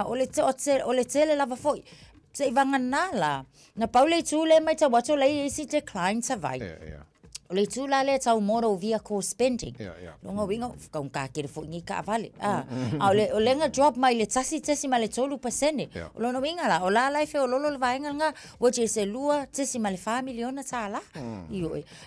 o le tele lava fo se vanga nala na paule tu le mai ta wato le si decline sa vai o le tu la le tau motor vehicle spending longa winga ka ka ke fo ni ka vale o le nga drop mai le tasi mai le tolu pasene lo no winga la o la life o lo vai nga which is e lua tasi mai le 5 miliona tala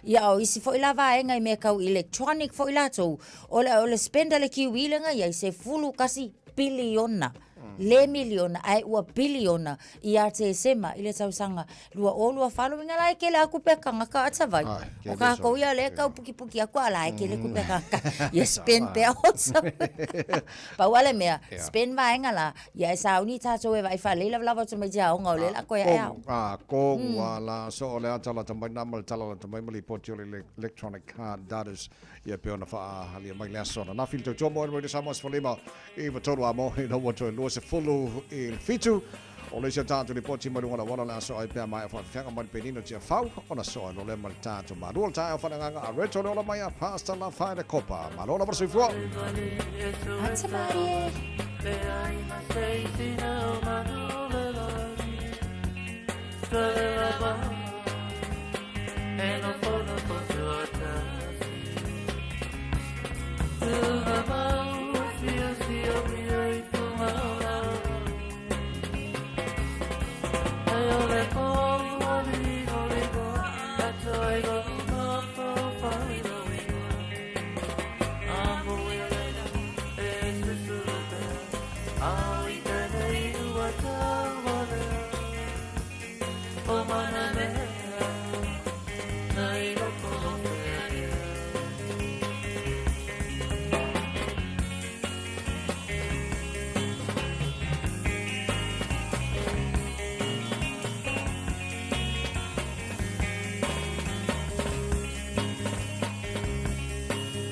ia o isi fo ila vai nga me ka electronic fo ila to o le spend le ki wilenga ia se fulu kasi biliona le miliona ai ua biliona ia te sema ile tausanga lua o lua following ala ke la ku peka ngaka atavai o ka ko ia le ka puki aku ala ke le ku peka ia spend pe otsa pa wale mea spend vai ngala ia sa uni ta so e vai fa le lava to me ja o ngole la ko ia ko wala so le atala tamai namal tala tamai mali potio electronic card datas ia pe ona fa ali mai le sona na filto jomo e samos folima e toro amo no wato lo se follow il fitu o le tanto ni poti ma wala wala la so ai pe mai fa fanga mal penino tia fau ona so no le mal tanto ma ro ta fa nga a retro no mai pasta la fa de copa ma lo verso fu Anzi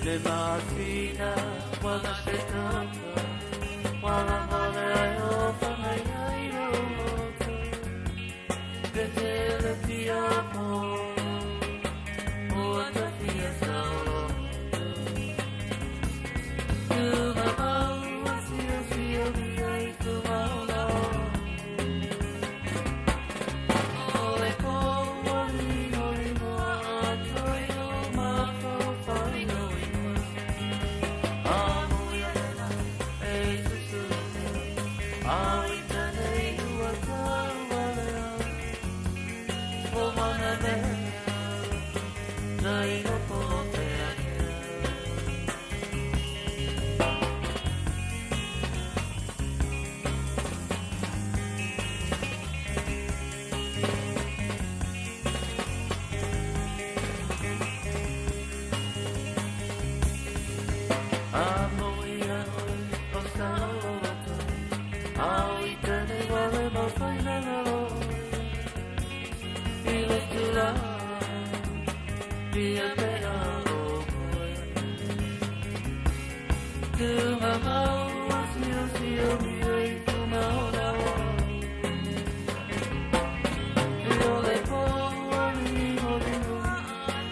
Le mafina wala fetaka wala mole o fanai ai o Petele piamo o atafia sao Tu mamau asio sio ai tu maula Ole ko wali oi moa atoi o mafo fai oi Amu yana e susu Awi tanei ua tawalea O mana mea Nai no potea Amo ia oi o saoata Awi tane wale ma whaina ngalo Ile tula Pia pena o koe Tu mamau asio sio mia I tu maona Ole po ali morino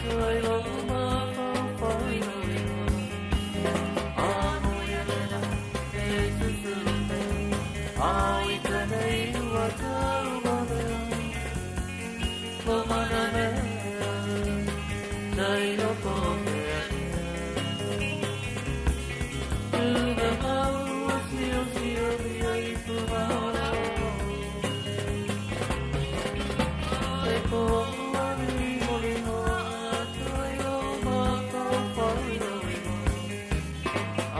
Toi lo ma fa whaina Amo yana e susu Awi tanei ua taumalea O mana mea Nai no potea Tu na mau asio sio mia I tu maona E po ali morino Toi o mata whaina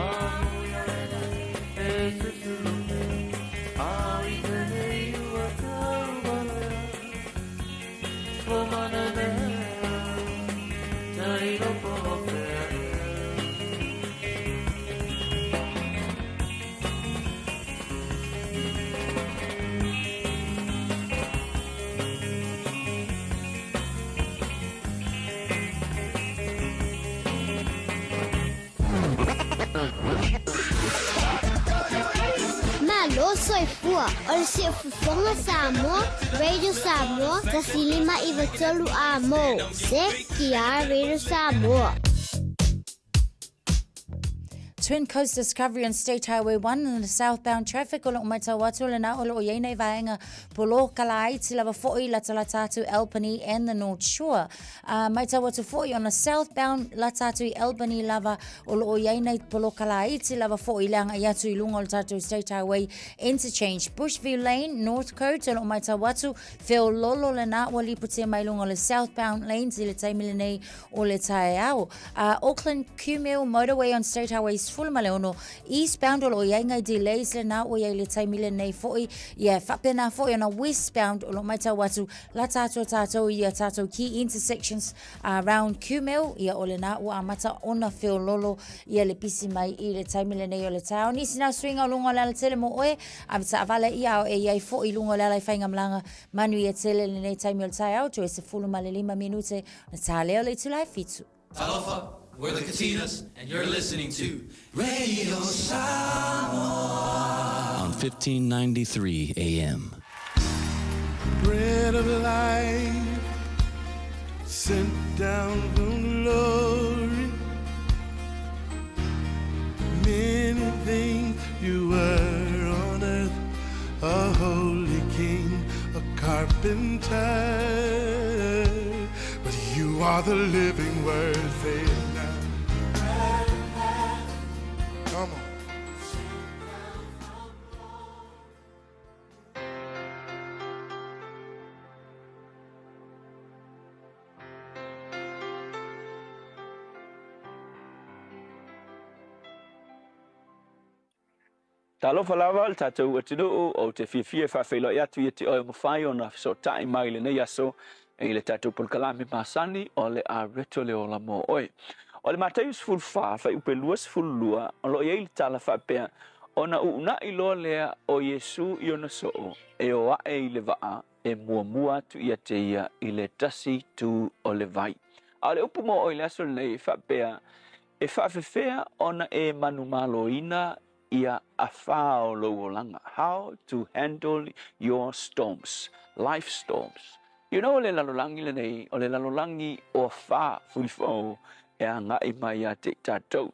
Amo yana e susu Awi tanei ua taumalea O mana mea Nai no potea Malo soy fua. Ol si fufonga Samoa, Radio Samoa, tasilima ivatolu amo. Se kia Radio Samoa. Twin Coast Discovery on State Highway 1 and the southbound traffic o lo mai tawatu le na o lo yene vaenga polo kalai ti lava fo'i Latalatu Albany and the North Shore. Mai tawatu fo'i on the southbound Latatu Albany lava o lo yene polo kalai ti lava fo'i langa yatu I lunga o Tatu State Highway interchange. Bushview Lane, Northcote o lo mai tawatu feo lolo le na o li putia mai lunga le southbound lane ti le taimile nei o le tae au. Auckland Cumule Motorway on State Highways full maleono eastbound o lo yainga delays le na o ye le taimile nei foi ia fapena foi on a westbound o lo mai tawatu la tato ia tato key intersections around Cumule ia o le na o amata ona feo lolo ia le pisi mai I le taimile nei o le town isi na swinga o lunga le tele mo oe amata avala ia o e ia foi lunga le fainga mlanga manu ia tele le nei taimile tau to e se fulu male 5 minute na tale o le tulai fitu Talofa, we're the Katinas, and you're listening to Radio Samoa on 1593 AM. Bread of life sent down from glory. Many things you were on earth, a holy king, a carpenter. But you are the living word, say it now. Come on. Talo falava al tatou atino o te fia fa felo ya tu yeti o mo fai ona so tai mai le nei aso e le tatou pol kalami masani o le a reto le ola mo oi o le Mateus full fa fa upe luas full lua o lo ye tala fa pe ona una I lo le o Yesu I ona so e o a e le va e mua tu ia te ia I le tasi tu o le vai a le upu mo o le aso nei fa pe E whaafewhea ona e manu maloina ia a whao langa. How to handle your storms, life storms. You know le lalolangi le nei, o le lalolangi o wha fulifo e a ngai mai a te tātou.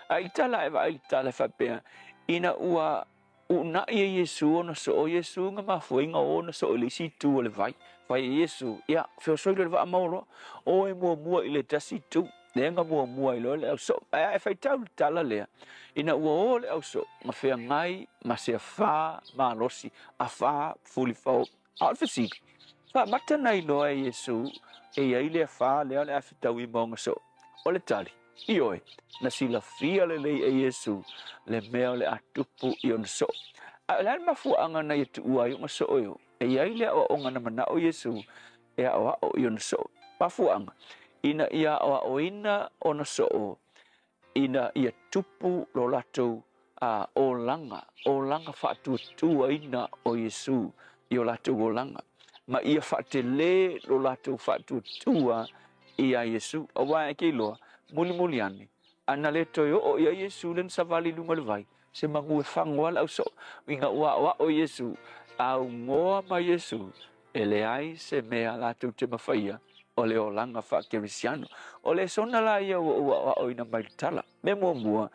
Ai tala e vai tala whapea, ina ua una ia Yesu ona so o Yesu nga mafuinga ona so o le situ o le vai. Vai Yesu, ia, whio soilo le wa amauro, o e mua i le tasi tu. Nenga mua i lo le au so. E whai tau tala lea. Ina ua o le au so. Ma whea ngai, ma se a wha, ma losi, a wha, fulifo. Au whasiki. Wha mata nei loa e Yesu, e ai le a wha, lea le a whitau I maunga so. O le tali, I oe, na sila fia le lei e Yesu, le mea le atupu I on so. A le mafu anga na yetu ua I unga so oyo, e ai le a onga na mana o Yesu, e a oa o I on so. Mafu anga, ina ia oa o ina ona so o, ina ia tupu lo lato o langa whaatua tua ina o Yesu, I o lato o langa. Ma ia whaate le lo lato whaatua tua I a Yesu, a wai ke loa, muli ane. Ana le toi o ia Yesu len sa vali lunga le vai, se mangu e whangoa lau so, inga ua o Yesu, au ngoa ma Yesu, e le ai se mea lato te mawhaia, o le o langa wha kerisiano, o le sona la ia ua o ina mai tala, me mua,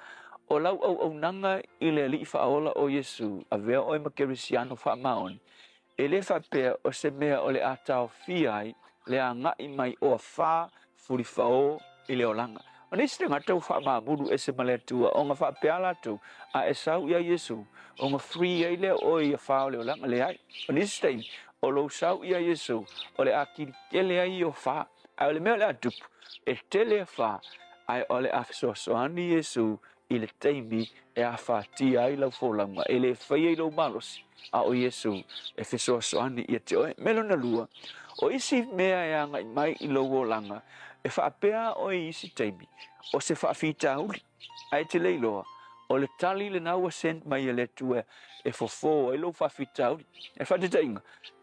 o lau au nanga I le li whaola o Yesu, a vea o ima kerisiano wha maoni, e le whapea o se mea o le atao fiai, le a ngai mai o a wha furi whao I le o langa. O nisi te ngatau wha maamuru e se male tua, o ngā wha pea latu, a e sau ia Yesu, o ngā free ai le o I a wha o le o langa le ai. O nisi te o lo sau ia Yesu, o le a kiri kele ai o wha, a o le mea le a tupu, e tele a wha, ai o le a fisoasoani Yesu, I le teimi e a wha ti ai lau fōlanga, e le whai ai lau malosi, a o Yesu, e fisoasoani I a te oe, melo na lua, o isi mea e anga I mai I lau o langa, e whaapea o isi teimi, o se whaafita uli, ai te leiloa, o le tali le naua sent mai e le tue, e fofo, e lau whaafita uli, e whaatita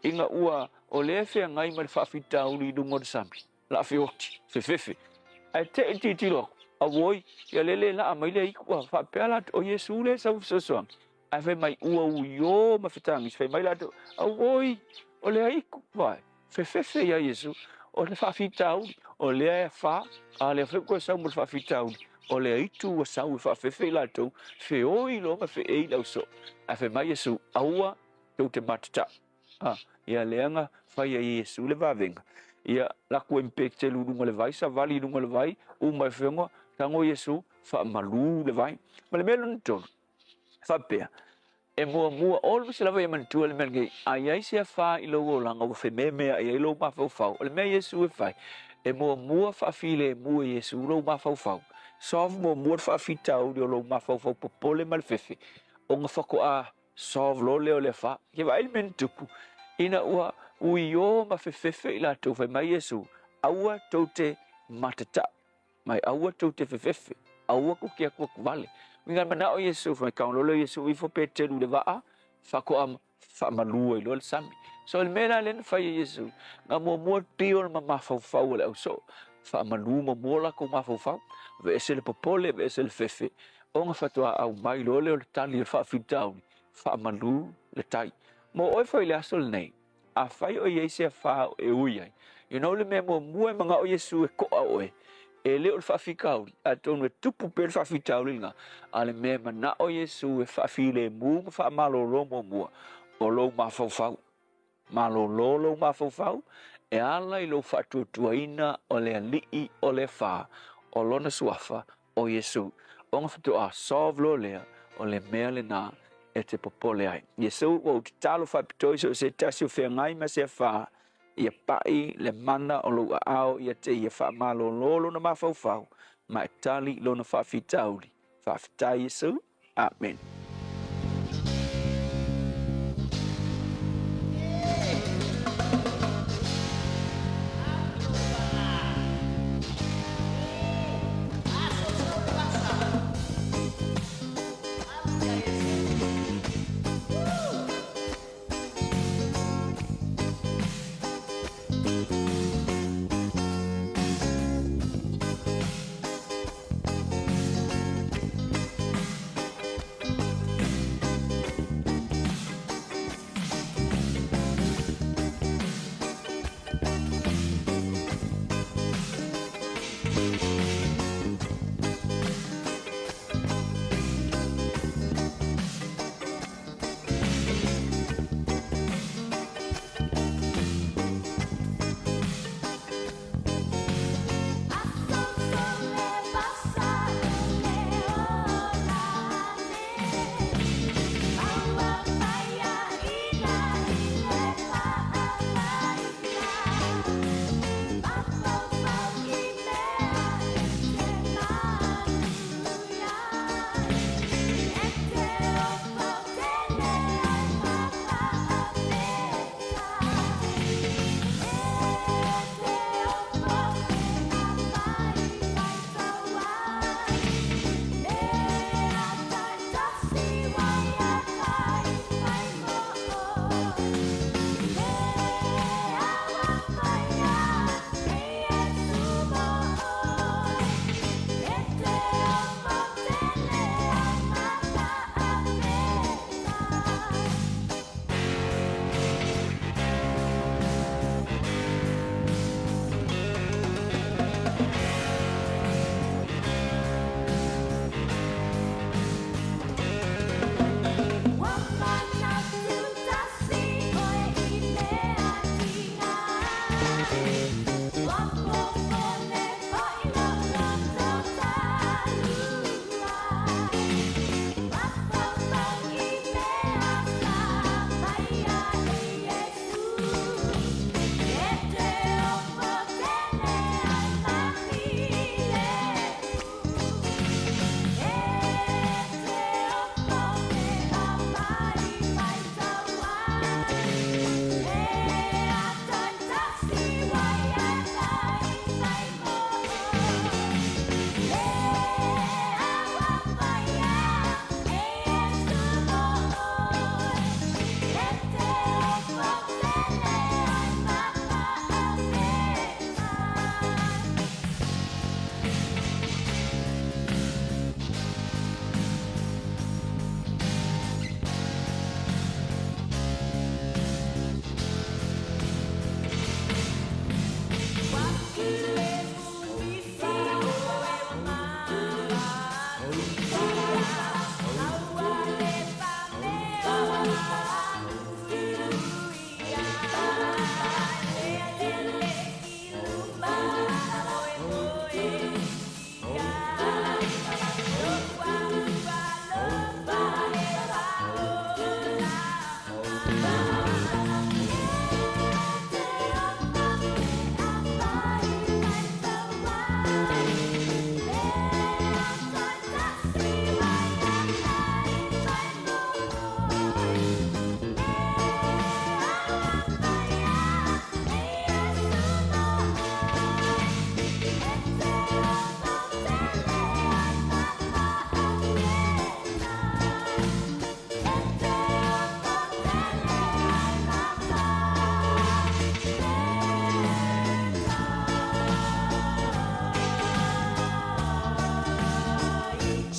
inga ua, o le efe ngai ma le whaafita uli I dungo de sambi, la whioti, whewhewe, ai te titilo, a woi, ia lele la a mai le ikua, whaapea la o Yesu le sau fisosoang, ai whai mai ua uio ma whitangis, whai mai la a woi, o le aiku, vai, whewhewe ia Yesu, o le whaafita uli, o le e wha, a le whekua sau mo le whaafita uli, o le aitu wa sau I whaafefe la tau, whioi lo ma whiei lau so, a whai mai Yesu, aua, tau te matata, ia leanga, whai a Yesu le wavenga, ia laku empe te lunga le vai, sa vali lunga le vai, umai whenga, tango Yesu, wha malu le vai, ma le melo nitonu, whapea, e mua, olu se lava mantua le mele ai se fa I lo langa o fe mea ai lo ma fau, le mea Yesu e fai, e mua fa file mua Yesu lo ma fau, sov mua fa fita o lo ma fau popole mal fefe, o nga fako a sov lo le o le fa, ke vai men tupu, ina ua uio ma fefe ila to fe mai Yesu, aua tote matata, mai aua tote fefe, aua ko kia ko vale. Mingan mana o Yesu fa kaun lo Yesu I fo pete lu le va fa ko am fa malu I lo le sami so le mena len fa Yesu nga mo piol ma fa le so fa malu mo la ko ma fa ve se le popole ve se le fefe o nga fa to au mai lo le tali fa fitau fa malu le tai mo o fa le asol nei a fa o Yesu fa e uia you know le me mo manga o Yesu e ko o e leo le whaafikau, a tonu e tupu pe le whaafitau linga, a le mea mana o Yesu e whaafile mu, ma whaamalolo mua, o lou mawhauwhau. Malolo lou mawhauwhau, e ala I lou whaatuatuaina o le alii o le wha, o lona suafa o Yesu. O ngā whatua sov lo lea, o le mea le nā, e te popole ai. Yesu, o te talo whaapitoi so se tasi o whea ngai ma se wha, ia pai le mana o lo ao ia te ia wha malo lolo na mawhauwhau, ma e tali lo na whaafitauli. Whaafitai Yesu. Amen.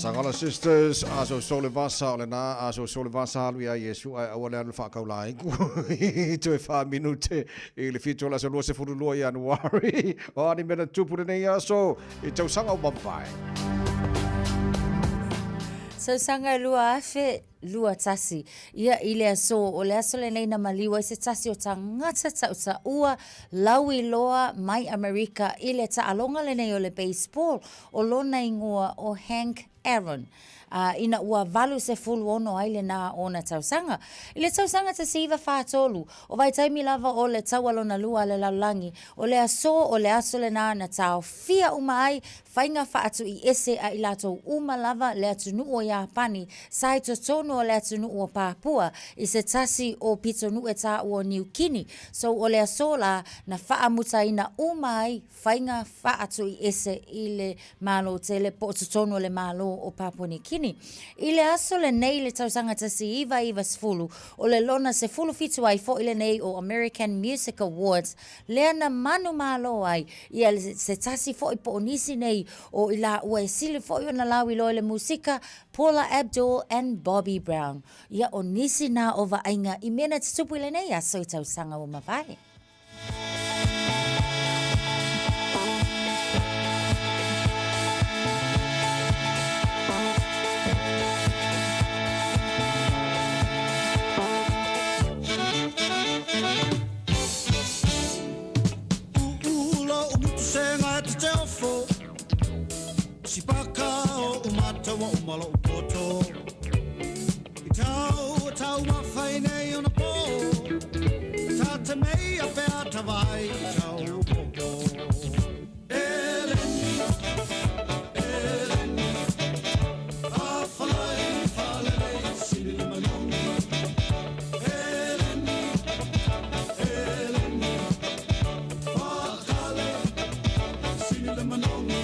Sangala sisters, aso sole vasa ole na, aso sole vasa halu ia Yesu ai awale anu whakaulai. Tue wha minute i le fitu la se lua se furu lua i Anuari. O ani mena tupure nei aso, i tau sanga o mawhai. So sanga lua afe, lua tasi. Ia i le aso, o le aso le nei na maliwa i se tasi o ta ngata ta o ta ua lawi loa mai Amerika i le ta alonga le nei o le baseball o lona ingoa o Hank Aaron. Ina ua valu se fulu ono aile na ona tausanga. I le tausanga ta siva whātolu. O vai taimi lava o le tawalona lua le laulangi. O le aso o le aso le na tau fia uma ai. Whainga whaatu i ese a ilato uma lava le atunu o Japani. Sai to tono o le atunu o Papua. I se tasi o pitonu e ta o New Guinea. So o le aso la na whaamuta ina uma ai. Whainga whaatu i ese i le malo tele po tono le malo o Papua New Guinea. I le aso le nei le tausanga tasi iwa sfulu o le lona se fulu fitu ai fo ile nei o American Music Awards lea na manu malo ai ia se tasi fo i po onisi nei o ila ua e sili fo i ona lawi lo le musika Paula Abdul and Bobby Brown ia onisi na o vainga i mena tutupu ile nei aso i tausanga o mawai. Si paka o umata wa umalo upoto I tau mawhai nei ona po Tata mei a pēr tawai I tau popo Eleni, Eleni Awhai whalelei sini manongi Eleni, Eleni Whakale sini manongi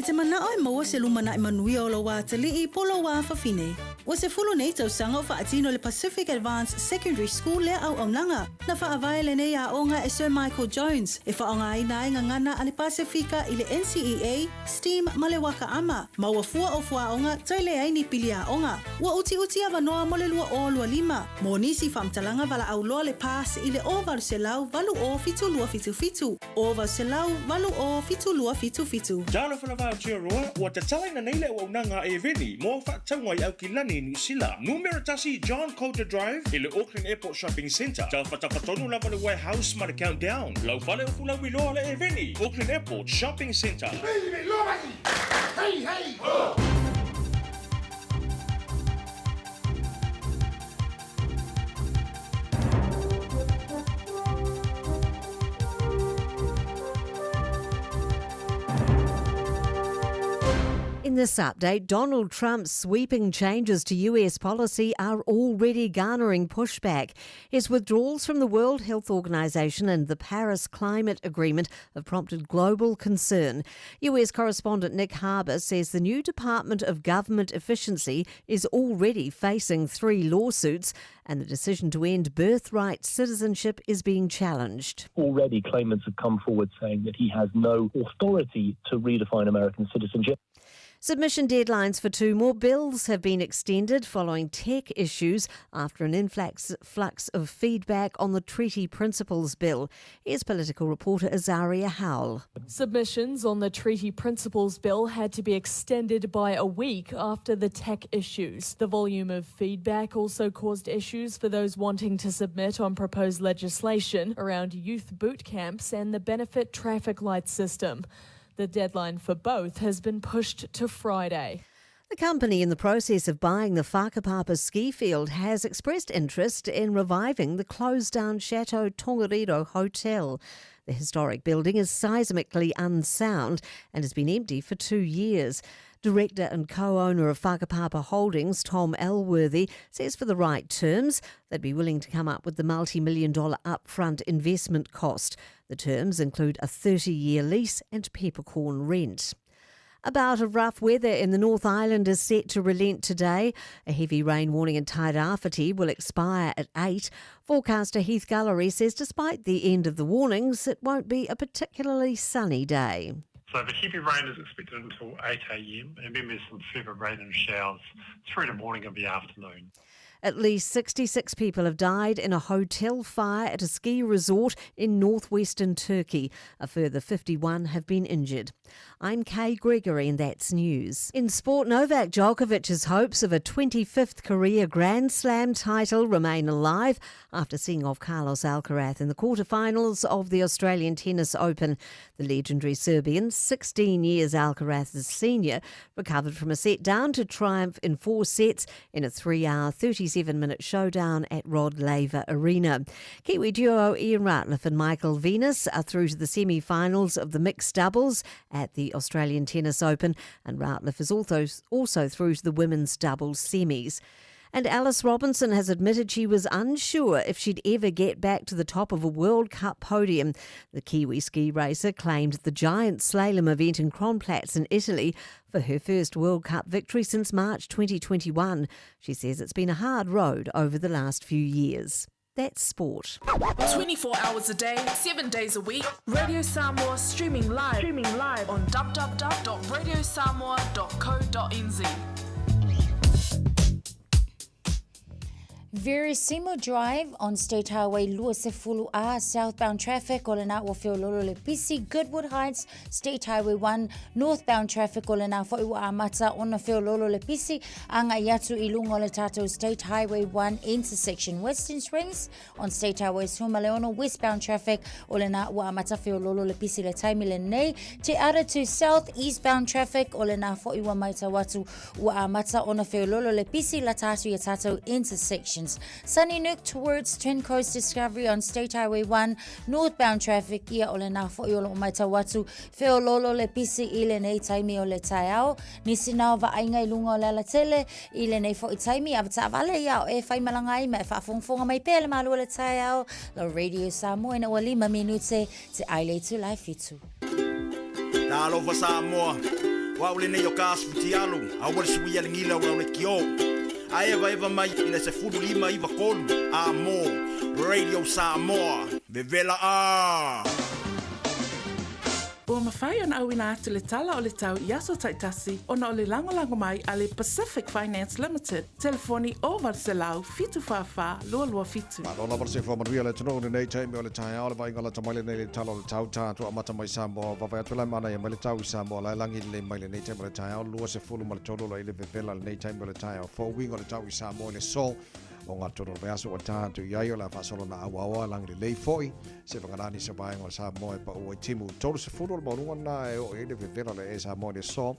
E te mana o maua se lumana I manui o lo wā tali I polo wā whawhine. Wa se fulu nei tau sanga o whaatino le Pacific Advanced Secondary School le au nanga. Na whaawai le nei a onga e Sir Michael Jones. E whaonga ina inga ngana ale Pasifika I le NCEA, STEAM ma le waka ama. Maua fua o fuaonga tai le aini pili a onga. Wa uti ava noa mo le lua o lua lima. Mo nisi whamtalanga wala au loa le pas I le o valu se lau valu o fitu lua fitu fitu. O valu se lau valu o fitu lua fitu fitu. Jalo whanawao tia roa, wa te talaina nei le o nanga e veni, mo whaatangwa I au ki lani New Sila. Numero tasi John Coulter Drive, I le Auckland Airport Shopping Centre. Tau whatapatonu lava le warehouse ma le countdown. Lau whale o fula wiloa le e veni, Auckland Airport Shopping Centre. Hey, hey! In this update, Donald Trump's sweeping changes to US policy are already garnering pushback. His withdrawals from the World Health Organization and the Paris Climate Agreement have prompted global concern. US correspondent Nick Harbour says the new Department of Government Efficiency is already facing 3 lawsuits, and the decision to end birthright citizenship is being challenged. Already claimants have come forward saying that he has no authority to redefine American citizenship. Submission deadlines for 2 more bills have been extended following tech issues after an influx of feedback on the Treaty Principles Bill. Here's political reporter Azaria Howell. Submissions on the Treaty Principles Bill had to be extended by a week after the tech issues. The volume of feedback also caused issues for those wanting to submit on proposed legislation around youth boot camps and the benefit traffic light system. The deadline for both has been pushed to Friday. The company in the process of buying the Whakapapa ski field has expressed interest in reviving the closed-down Chateau Tongariro Hotel. The historic building is seismically unsound and has been empty for 2 years. Director and co-owner of Whakapapa Holdings, Tom Elworthy, says for the right terms, they'd be willing to come up with the multi-million-dollar upfront investment cost. The terms include a 30-year lease and peppercorn rent. A bout of rough weather in the North Island is set to relent today. A heavy rain warning in Tairāwhiti will expire at 8. Forecaster Heath Gullery says despite the end of the warnings, it won't be a particularly sunny day. So the heavy rain is expected until 8 a.m. and then there's some further rain and showers through the morning and the afternoon. At least 66 people have died in a hotel fire at a ski resort in northwestern Turkey. A further 51 have been injured. I'm Kay Gregory and that's news. In sport, Novak Djokovic's hopes of a 25th career Grand Slam title remain alive after seeing off Carlos Alcaraz in the quarterfinals of the Australian Tennis Open. The legendary Serbian, 16 years Alcaraz's senior, recovered from a set down to triumph in 4 sets in a 3-hour, 37-minute showdown at Rod Laver Arena. Kiwi duo Ian Ratliff and Michael Venus are through to the semi-finals of the mixed doubles at the Australian Tennis Open, and Ratliff is also through to the women's doubles semis. And Alice Robinson has admitted she was unsure if she'd ever get back to the top of a World Cup podium. The Kiwi ski racer claimed the giant slalom event in Kronplatz in Italy for her first World Cup victory since March 2021. She says it's been a hard road over the last few years. That's sport. 24 hours a day, 7 days a week. Radio Samoa streaming live on www.radiosamoa.co.nz. Verisimo Drive on State Highway Luasefulu southbound traffic o le na ua whiololo le pisi. Goodwood Heights State Highway 1 northbound traffic o le na fo iwa amata ona whiololo le pisi anga iatu ilungo le tato State Highway 1 intersection. Western Springs on State Highway Humaleono westbound traffic o le na ua amata whiololo le pisi le taimi le nei. Te ara to south eastbound traffic o le na fo iwa maita watu ua amata ona whiololo le pisi la tato ia tato intersection. Sunny Nook towards Twin Coast Discovery on State Highway 1 northbound traffic ia o le na fo iolo mai tawatu feololo le pisi ile nei taimi o le taiao nisi nao va ainga ilunga o le ala tele ile nei fo i taimi avata vale ia o e whai malangai me fa fongfonga mai pele malu o le taiao la Radio Samoa ina ua 5 minute te aile tu lai fitu. Talo fa Samoa Wa ule nei o ka asputi alu, a wale sui ale ngila ura ule kio. A eva mai ina se furu lima iwa kolu. A mo, Radio Samoa, Vevela a. Ua mawhai ona au ina atu le tala o le tau i aso taitasi ona o le lango mai a le Pacific Finance Limited. Telefoni o Varselau, fitu whawha, lua fitu. Malona Varsefo Maria le tano nei taimi o le tai ao le vai ngala tamale nei le talo le tau tātua amata mai Samoa. Vavai atu lai mana ia mai le tau i Samoa lai langi le mai le nei taimi o le tai ao. Lua se fulu ma le tolo la ile vevela le nei taimi o le tai ao. Fo wingo le tau i Samoa le so. O ngā toro le aso o tātu i aio la whasolo na awawa langi le lei foi. Se whangarani sa vaenga o Samoa pa ua timu. Toro se fulu le maurunga na e o ile vevela le e Samoa le so.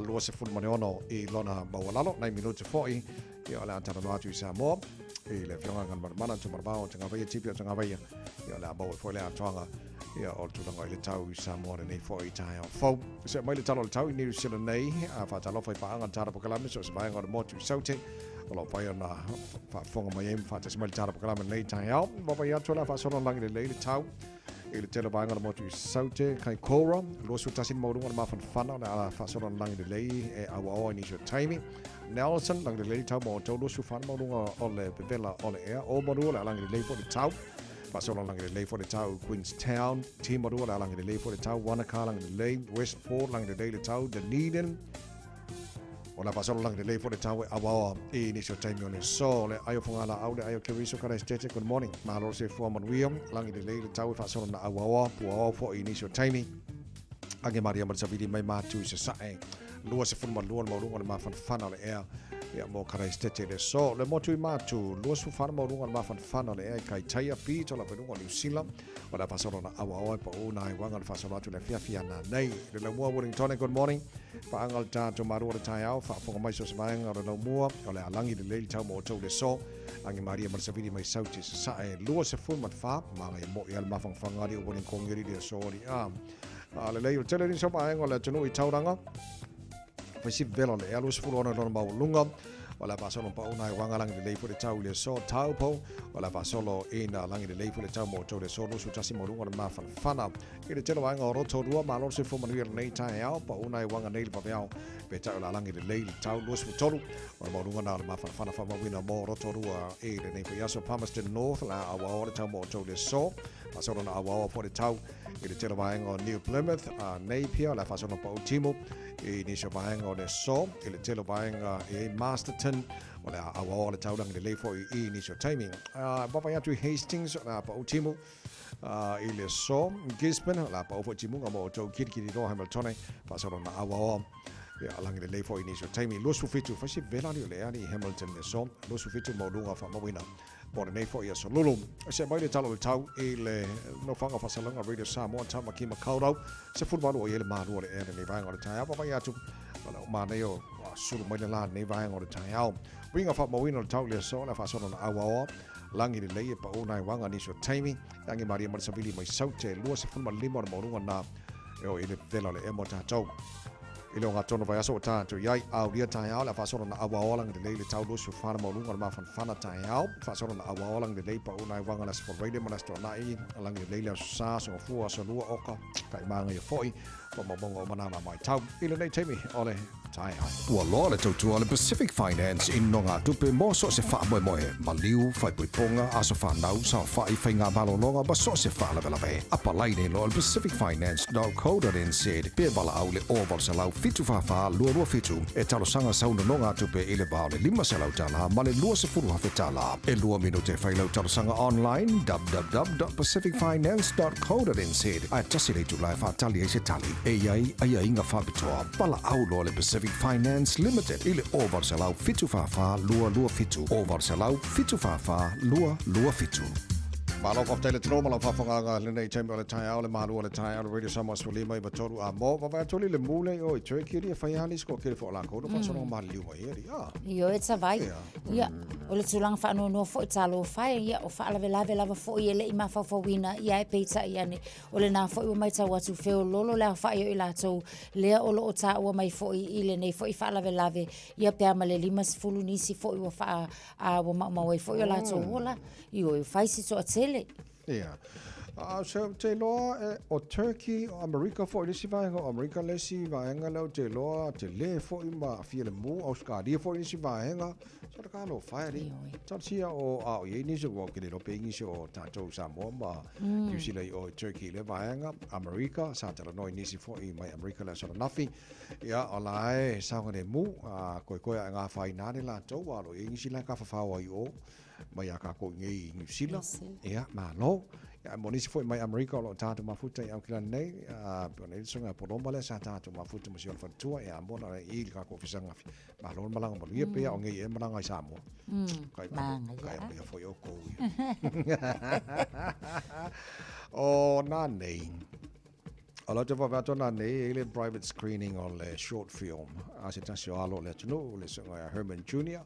Lua se fulu mane ono i lona mawalalo, 9 minuti foi. I o le antara no atu i Samoa. I le whionga ngan mana tu marabao, tanga vaia tipi o tanga vaia. I o le abau e foi le atuanga. I o tulanga i le tau i Samoa le nei foi i tae o fau. Se mai le talo le tau i New Zealand nei. Whatalofa i paanga tara pokalame, so se vaenga o le motu i saute. Kalau paya na fonga mai em fata semai tara programa nei tai ao ba paya tola fa solo langi le le tau ele tele banga mo tu saute kai kora lo su tasin mo runga ma fana na fa solo langi le e awa ni jo timing Nelson langi le tau mo to lo su fana mo runga ole bevela ole air o mo runga langi le for the tau fa solo langi le for the tau Queenstown team mo runga langi le for the tau Wanaka langi le Westport langi le tau Dunedin. Ona pasalo lang delay for the tower awa initial time on the so le ayo fungala aude ayo keriso kana state good morning malo se forman wiam lang delay the tower pasalo na awa puao for initial timing age maria mar savidi mai matu se sae lua se forman lua mo runga ma fan le air ya mo kana state le so le motu matu lua su fan mo runga ma fan le air kai taia pi to la pedunga New Zealand ona pasalo na awa pa una i wanga pasalo atu le fia na nei le mo Wellington good morning pa angal ta to maru tai au fa fonga mai so smaeng o no mua o le alangi le le tau mo to le so angi maria marsavidi mai sauti sa e lua se fun mat fa ma ngai mo yal ma fang fanga ri o bonin kongeri de so ri le le o tele ni so pa angal tunu i tauranga fa si velo le alus fu ona no ma lunga wala pa solo pa una wanga langi le fu le tau le so tau po wala pa solo ina langi le fu le tau mo to le so lu su tasi mo lunga ma fan fana i le tele wanga ro to rua ma lo se fu manuel nei tai au pa una wanga nei pa beau pe tau la langi le tau lu su to wala mo lunga na ma fan fana fa ma wina mo ro to rua e le nei fa so Palmerston North la awa le tau mo to le so pa solo na awa po le tau i le tele wanga New Plymouth Napier la fa solo pa Timo i ni so wanga le so i le tele wanga e Masterton wala awa le tau lang le fo i ni so timing ba ya tu Hastings la pa Timo i le so Gisborne la pa fo Timo mo to kiri ro Hamilton pa solo na awa ya lang le fo i ni so timing lo su fitu fa si vela le ani Hamilton le so lo su fitu mo lunga fa mo wina por nei fo ia so lulu se mai le talo le tau i le no fanga fa salanga Radio Samoa tama ki makaurau se futbol o ile maru le ene nei vai ngore tai pa ya tu wala ma nei o suru mai la nei vai ngore tai au winga fa mo wina le tau le so la fa so na awa langi le le pa ona wanga ni so timing angi maria mar savili mai saute lua se fulma limo mo runga na o ile vela le emota tau ile nga tono vai aso tanto yai au dia tai au la fa so na awa lang le le tau lo su fa mo runga ma fana tai au fa so na awa lang le pa ona wanga la sport radio ma sto na i lang le le sa so fu so lua oka kai manga ye foi pa mo bongo mana mai tau ile nei temi ole tai au ua loa le tautua le Pacific Finance i nonga tupe mo so se wha moe ma liu whai puiponga a so whanau sa whai whainga malononga ba so se wha lawe apa laine lo le Pacific Finance.co.nz pe bala au le oval sa lau fitu whawha lua fitu e talo sanga sauna nonga tupe i le bao le 5 se lau tala ma le lua se furu hafe tala e lua minute whai lau talo sanga online www.pacificfinance.co.nz a tasi le tu lai whatali e se tali e iai ai inga whabitoa bala au lo le Pacific Finance Limited ile over salau fitu fafa lua fitu over salau fitu fafa lua fitu malo fa tele tro malo fa fanga le nei tempo le tai au le malu le tai au Radio Samoa suli mai batoru a mo va toli le mule o i tre kiri fa yani sko kiri fo la ko fa sono ma liu mai eri io e vai ya o le tulang fa no fo talo fa ya o fa lava fo i le ima fa wina ya e pizza yani o le na fo o mai ta watu fe o lolo la fa i la to le o lo ta o mai fo i le nei fo i fa lava ya pe ma le lima fulu nisi fo o fa a o ma o fo i la to ola io e fa si so tele yeah So te loa o Turkey o America fo i si vaenga o America le si vaenga leo te loa te le fo i ma fia le mu au Australia fo i si vaenga so ka lo fai sia o a o ye ni so wo ke le lo pe ngi so tatou Samoa ma New Zealand o Turkey le vaenga America sa te no ni si fo i mai America le so nafi ya olai sa ngone mu ko nga fai na ni la to wa lo ngi si la ka fa wa i o mai ka ko ngi New Zealand ya ma lo ya monisi foi mai America lo tatu mafuta ya kila nei pone songa polomba le sa tatu mafuta mo sia fatua ya mona i ka ko fisanga ma lo malanga mo ye pe o ngi e malanga i Samoa kai ya foi o ko o na nei a lot of vato na nei ele private screening on le short film asitasio alo le tunu le songa Herman Jr.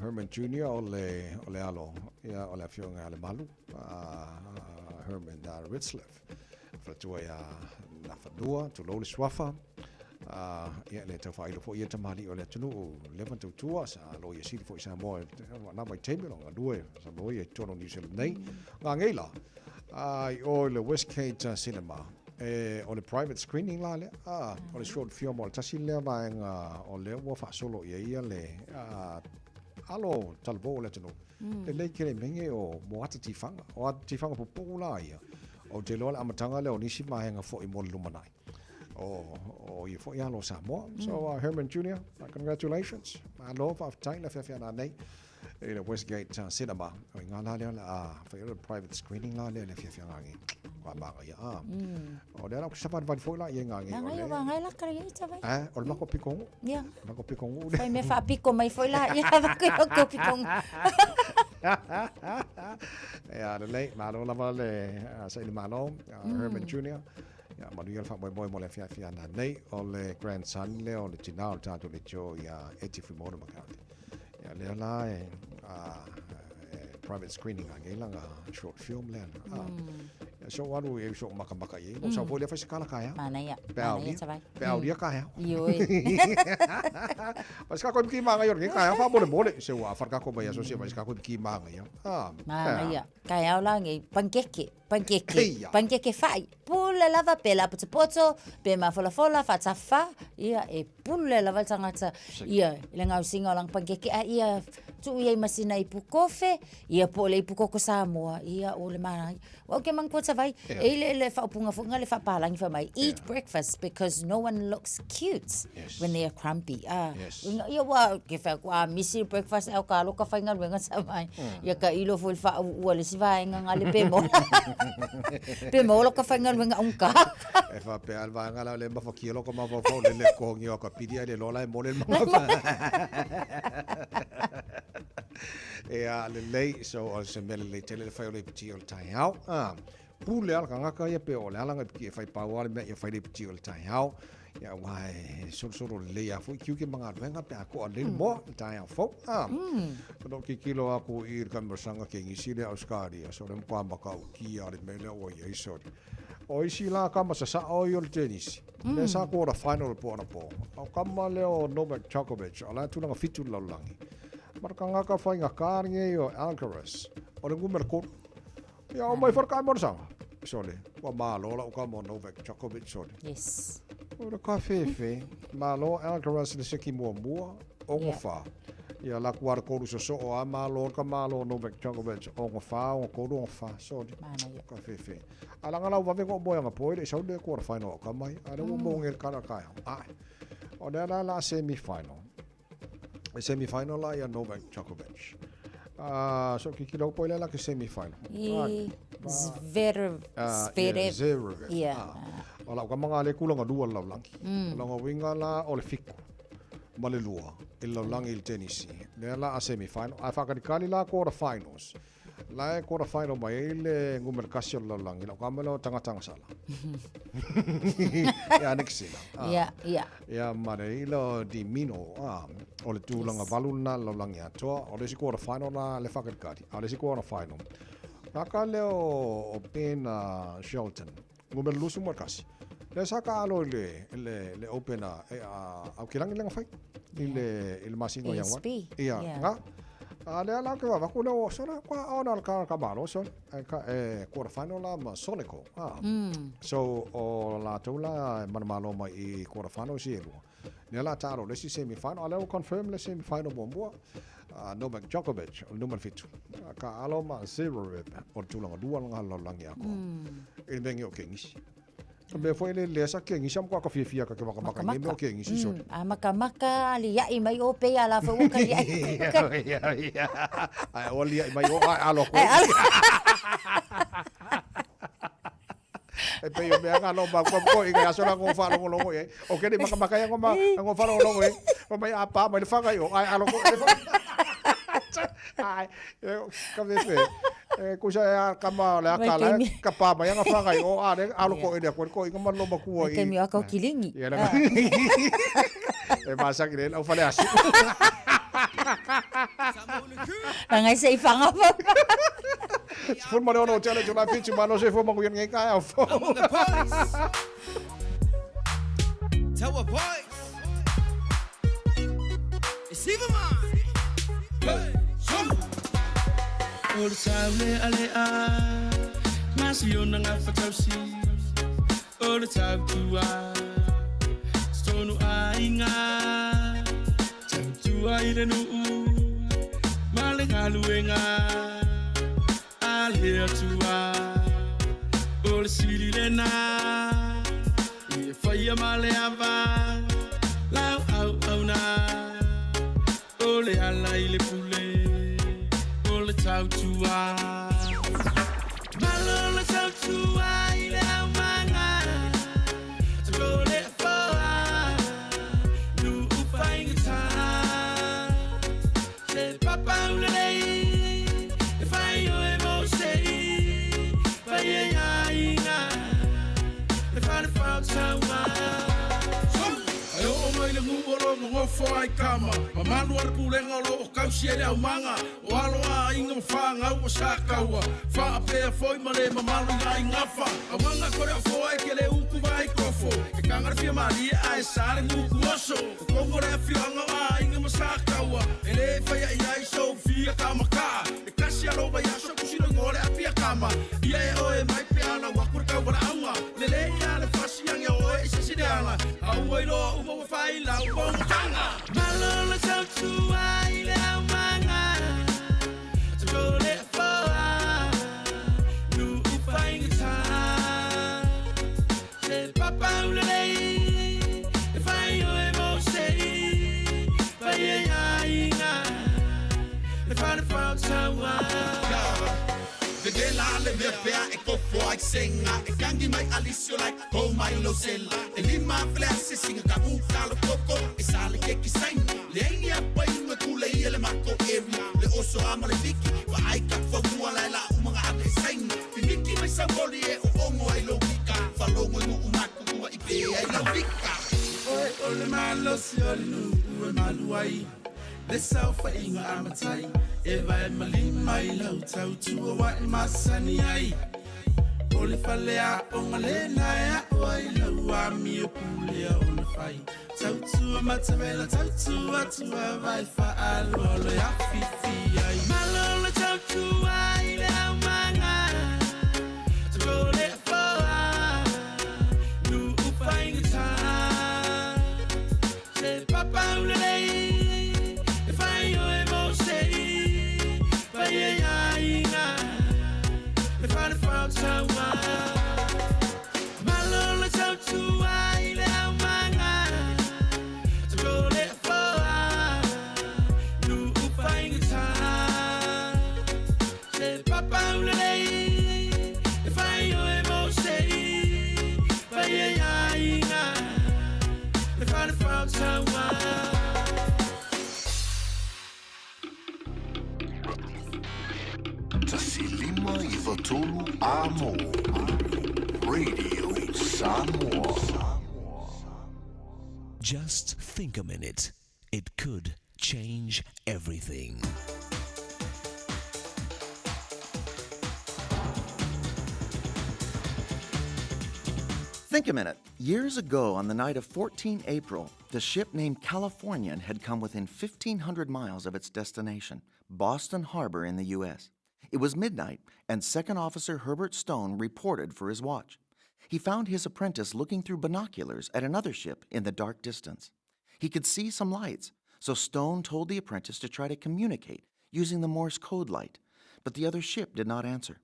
Herman Jr. ole alo ya ole fionga ale malu Herman Ritzliff fatua ya na fadua tu lo le swafa ya le tawha ilo fo ia tamali ole tunu levan tu tua sa lo ia sili fo isa mo na mai table nga due sa lo ia tono New Zealand nei nga ngela o le Westgate Cinema o le private screening la le o le short film o le tasi le vaenga o le wa fa solo ia le alo talvo le tunu le kele menge o moata tifanga o tifanga popula ia o te lola amatanga le o nisi mahenga fo i mol lumanai o i fo ia lo Samoa so Herman Jr. Congratulations I love of time fe na nei le Westgate Cinema o ngala le fa i private screening la le fe ngangi wa ma ia o le ko sapan vai foi la ia ngangi o ngai la kare ia vai o le mako pikongu ia mako pikongu fai me fa piko mai foi la ia va ko pikongu ya le malo la vale sa il malo Herman Jr. ya Manuel fa boy mo le fia na nei o le grandson le o le tinal tanto le jo ya etifimono makati ya le la private screening angela short film len so waru e so maka ye o sa volia fa skala kaya mana ya pau dia kaya yo mas ka ko ki manga yo kaya fa mo le se wa farka ko ba ya so se mas ka ko ki manga ya mana ya kaya la ngi pancake fai pulle lava pela poto pe ma fola fa tafa ia e pulle lava tangata ia le ngau singa lang pancake ia tu ia masina ipu kofe ia pole ipu koko Samoa ia o le mana o ke mang pota vai ele fa punga le fa palang fa mai eat breakfast because no one looks cute when they are crumpy ia wa ke fa kwa misi breakfast au ka lo ka fa ngal wenga sa mai ia ka ilo fol fa o le siva ngale pe mo pe mo lo ka fa ngal wenga unka e fa pe alva ngala le ma fa ki lo ko ma fa le ko ngi o ka pidia le lola e mo le ma le lei so o se mele le tele fai o le piti o le tai hau pule ala ngaka ia pe o le ala ngai fai pau ale me ia fai le piti o le tai hau ia wai so le ia fu ki ke manga venga pe ko le mo tai hau fo no ki kilo aku ir kambersanga ke ngi sile Australia so le kwa maka ki ale mele o ia so o isi la kama sa o yo le tennis le sa ko la final po na po o kama le o Novak Djokovic ala tu nga fitu la langi marka ngaka fai nga karnge yo Alcaraz o le ngumer ko ya o mai forka mo sanga sole wa malo la o kama Novak Djokovic sole yes o le kafe malo Alcaraz le seki mo o ngofa ia la kuar ko so o malo ka malo Novak Djokovic o ngofa o ko do fa sole kafe ala ngala wa ve ko boya nga poile so le quarter final ka mai ala mo ngel kana ka o la semi final semi final la ya Novak Djokovic so ki kilo poile la ke semi final Zverev ala ka mga le kulanga dua la langi la winga la o le fiku male lua il langi il tennis le la semi final a fa ka kali la quarter finals la quarter final mai le ngumer kasio la langi la kamelo tanga sala ya nexila ya mare ilo di mino o le tulanga valuna la langi ato o le quarter final la le fa ka kali o le quarter final ka le o pen Shelton ngumer lusu markasi le saka alo le open au kilang lang fai ile masingo yang wa nga Le ala ke wa ku no so na kwa ona ka malo so quarter final la ma Sonico. So o la tola man malo mai I quarter final si elu. Ne la taro le si semi final ale confirm le semi final bombo. Novak Djokovic numero 5. Ka alo ma 0 o tulanga dua ngalo langi ako. Il bengi o kengis. Me foi le sa kengis am kwa ka fia ka maka ni mo kengis so. Maka ali ya I mai o pe ala fa o ka ya. Ai o li mai o alo ko. E pe yo me anga no ba ko I ga so la ko fa lo ngo e. O ke ni maka ya ngo fa lo ngo e. O mai apa mai fa ga yo ai alo ko. Ai, ka vese. Kusa kama le akala kapa mai nga fa ga yo ale alo ko ide ko I ngama lo ba ku I. Ke mi ako kilingi. E masa ki le au fa le asu. Ngai sei fanga pa. Fun mo no tele jona fichi ma no se fo mo ngai ka au fo. Tell a boy. It's even mine. Hey, Ol saule ale a masio nanga fatausi ol tau tua stonu ainga tau tua ile nu male galuenga ale tua ol sililena e faya male ava lau au na ole ala ile pule tau tua Malolo tau tua ile manga Tole foa Nu ufaingita Se papa ulei E fai o e mo sei Fai e inga E fai fau taua Ai o mai le ngubolo ngofo ai kama Mamalu ar pulenga lo kausi ele au manga O alo a inga mawhanga ua sakaua Wha a pea foi male mamalu nga I ngafa A wanga kore a foa e kele uku vai kofo E kangara fia maria a e sare nguku oso O kongore a whianga a inga masakaua E le whaia I ai so fia kamaka E kasi alo vai aso kusino ngore a pia kama Ia e oe mai pea ala wakura kaubara aunga Le le ia le fasi ange oe I saside ala Au oi lo uma wa whai lau bonga tanga Malolo tau tua I le au manga Tole foa Nu ufaingita Se papa ulei E fai o e mo sei Fai e inga E fai fau taua The gela le me pea e kofo ai senga E kangi mai alisio like ko mai lo sela E lima flase singa ka uka lo koko E sale ke kisain Le aingi apa inga kule I ele mako area Le oso ama le viki Wa ai ka whamua lai la umanga ane sain Te miki mai sa boli e o ongo ai lo wika Whalongo I mo umaku kua I pe ai lo wika Oe ole malo si ole nu ue malu ai Le sau fa inga amatai E vai malima I lau tau tua wa I masani ai Ole falea o malena ea o ai lau a mi o pulea o le fai Tau tua matavela tau tua tua vai fa alo ole a fifi ai Malolo tau tua I le au manga Tole foa Nu ufaingita Se papa ulei E fai o e mo sei Fai e inga E fai fau taua Malolo tau tua I le au manga Tole foa Nu ufaingita Se papa ulei E fai o e mo sei Fai e inga E fai fau taua Tasilima I Watolu Amo Radio Samoa. Just think a minute. It could change everything. Think a minute. Years ago, on the night of 14 April, the ship named Californian had come within 1,500 miles of its destination. Boston Harbor in the U.S. It was midnight, and Second Officer Herbert Stone reported for his watch. He found his apprentice looking through binoculars at another ship in the dark distance. He could see some lights, so Stone told the apprentice to try to communicate using the Morse code light, but the other ship did not answer.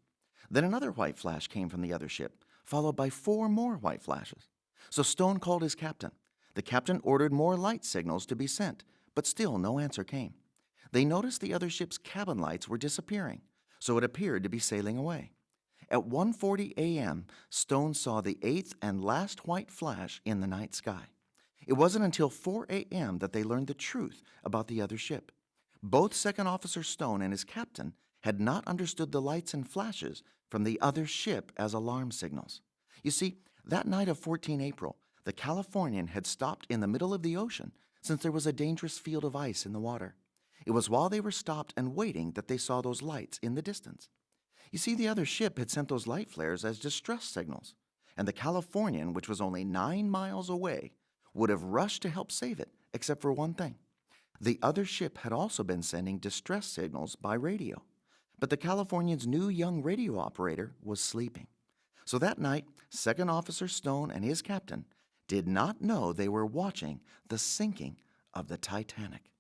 Then another white flash came from the other ship, followed by 4 more white flashes. So Stone called his captain. The captain ordered more light signals to be sent, but still no answer came. They noticed the other ship's cabin lights were disappearing, so it appeared to be sailing away. At 1:40 a.m., Stone saw the 8th and last white flash in the night sky. It wasn't until 4 a.m. that they learned the truth about the other ship. Both Second Officer Stone and his captain had not understood the lights and flashes from the other ship as alarm signals. You see, that night of 14 April, the Californian had stopped in the middle of the ocean since there was a dangerous field of ice in the water. It was while they were stopped and waiting that they saw those lights in the distance. You see, the other ship had sent those light flares as distress signals, and the Californian, which was only 9 miles away, would have rushed to help save it, except for one thing. The other ship had also been sending distress signals by radio, but the Californian's new young radio operator was sleeping. So that night, Second Officer Stone and his captain did not know they were watching the sinking of the Titanic.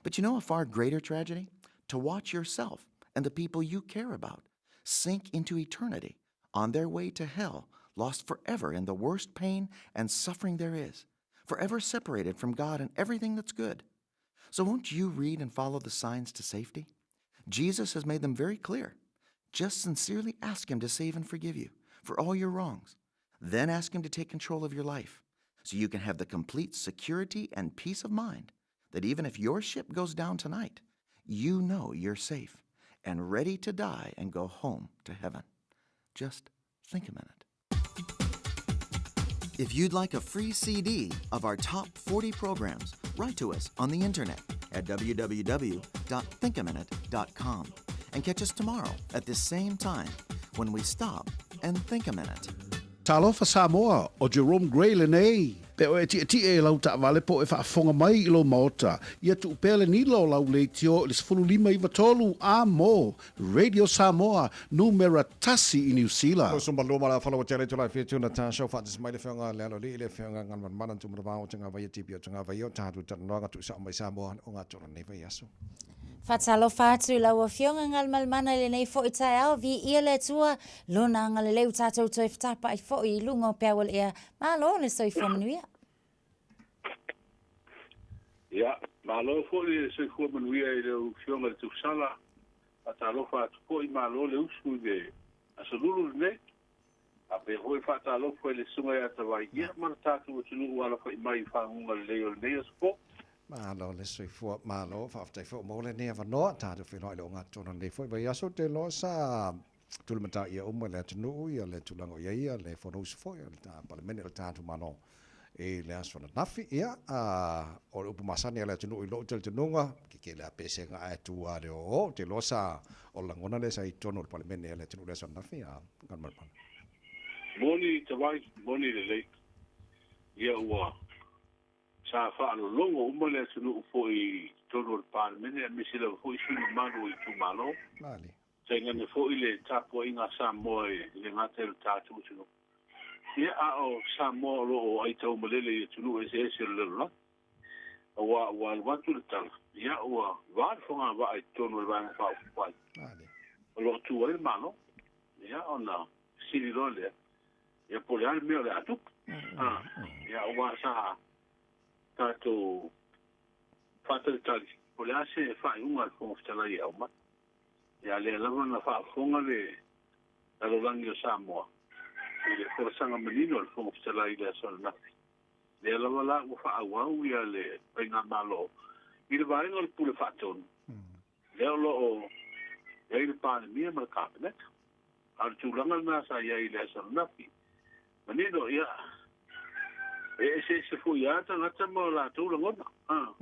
But you know a far greater tragedy? To watch yourself and the people you care about sink into eternity on their way to hell, lost forever in the worst pain and suffering there is, forever separated from God and everything that's good. So won't you read and follow the signs to safety? Jesus has made them very clear. Just sincerely ask Him to save and forgive you for all your wrongs. Then ask Him to take control of your life so you can have the complete security and peace of mind that even if your ship goes down tonight, you know you're safe and ready to die and go home to heaven. Just think a minute. If you'd like a free CD of our top 40 programs, write to us on the internet at www.thinkaminute.com and catch us tomorrow at this same time when we stop and think a minute. Talofa Samoa o Jerome Gray le nei. Pe o eti e lau ta vale po e whaafonga mai I lo maota. Ia tu pele ni lo lau le tio le 15 a mo. Radio Samoa, numera tasi I New Zealand. O sumba loma la whalawa tere tula whia tuna tā show whaatis mai le whianga le alo li le whianga ngan mana tumura wāo tanga vai tipi o tanga vai o tātu tanoanga tu sa mai Samoa o ngā tōra nei vai aso. Fatalo fatu la wa fionga ngal malmana le nei fo itai au vi ia le tua lona ngal le utato to iftapa I fo I lungo pewal ia malo le soi fo manuia. Ja, malo fo le soi fo manuia I le fionga tu sala. Fatalo fatu fo I malo le usu de asolulu ne. Ape hoi fatalo fo le sunga ya tawai ia martatu tunu wala fo I mai fa ngal le o ne spo. Malo le soi fua malo whaftai fua mo le nea wanoa tātu whenoi le o ngā tōna nei fua vai aso te loa sa tulimata ia uma le atunu ia le tulango ia le whanousi fua ia le tā palamene le tātu mano e le aso na nafi ia o le upumasani le atunu I lo te tununga ke le apese ngā atu a le o te loa sa o langona le sa I tono le palamene le atunu le aso na nafi a ngan marapana. Moni tawai, moni le lei ia ua sa whaano longo umale tunu fo I tono le palamene a misila fo I sunu manu I tumalo. Lali. Sa ngane fo I le tapo I ngā Samoa le ngate le tātu tunu. Ia o Samoa lo o ai tau malele I tunu e se le la. Wa watu le tala. Ia wa wad fo ngā wa ai tono le wanga wha upai. Lali. Lo tu e malo. Ia ona siri lo le. Ia pole ale mea le atuk. Ia wa sa tato fatal tali pole ase fa unga ko ftala ia uma ya le lava na fa fonga le alo langi o Samoa le forsanga menino le fonga ftala ia so na le lava la ko fa au ia le penga malo I le vai no le pule faton le lo o le pa mia ma kapenet al tu langa na sa ia ile so na menino ia se fu ia ta ngata mo la tu ngona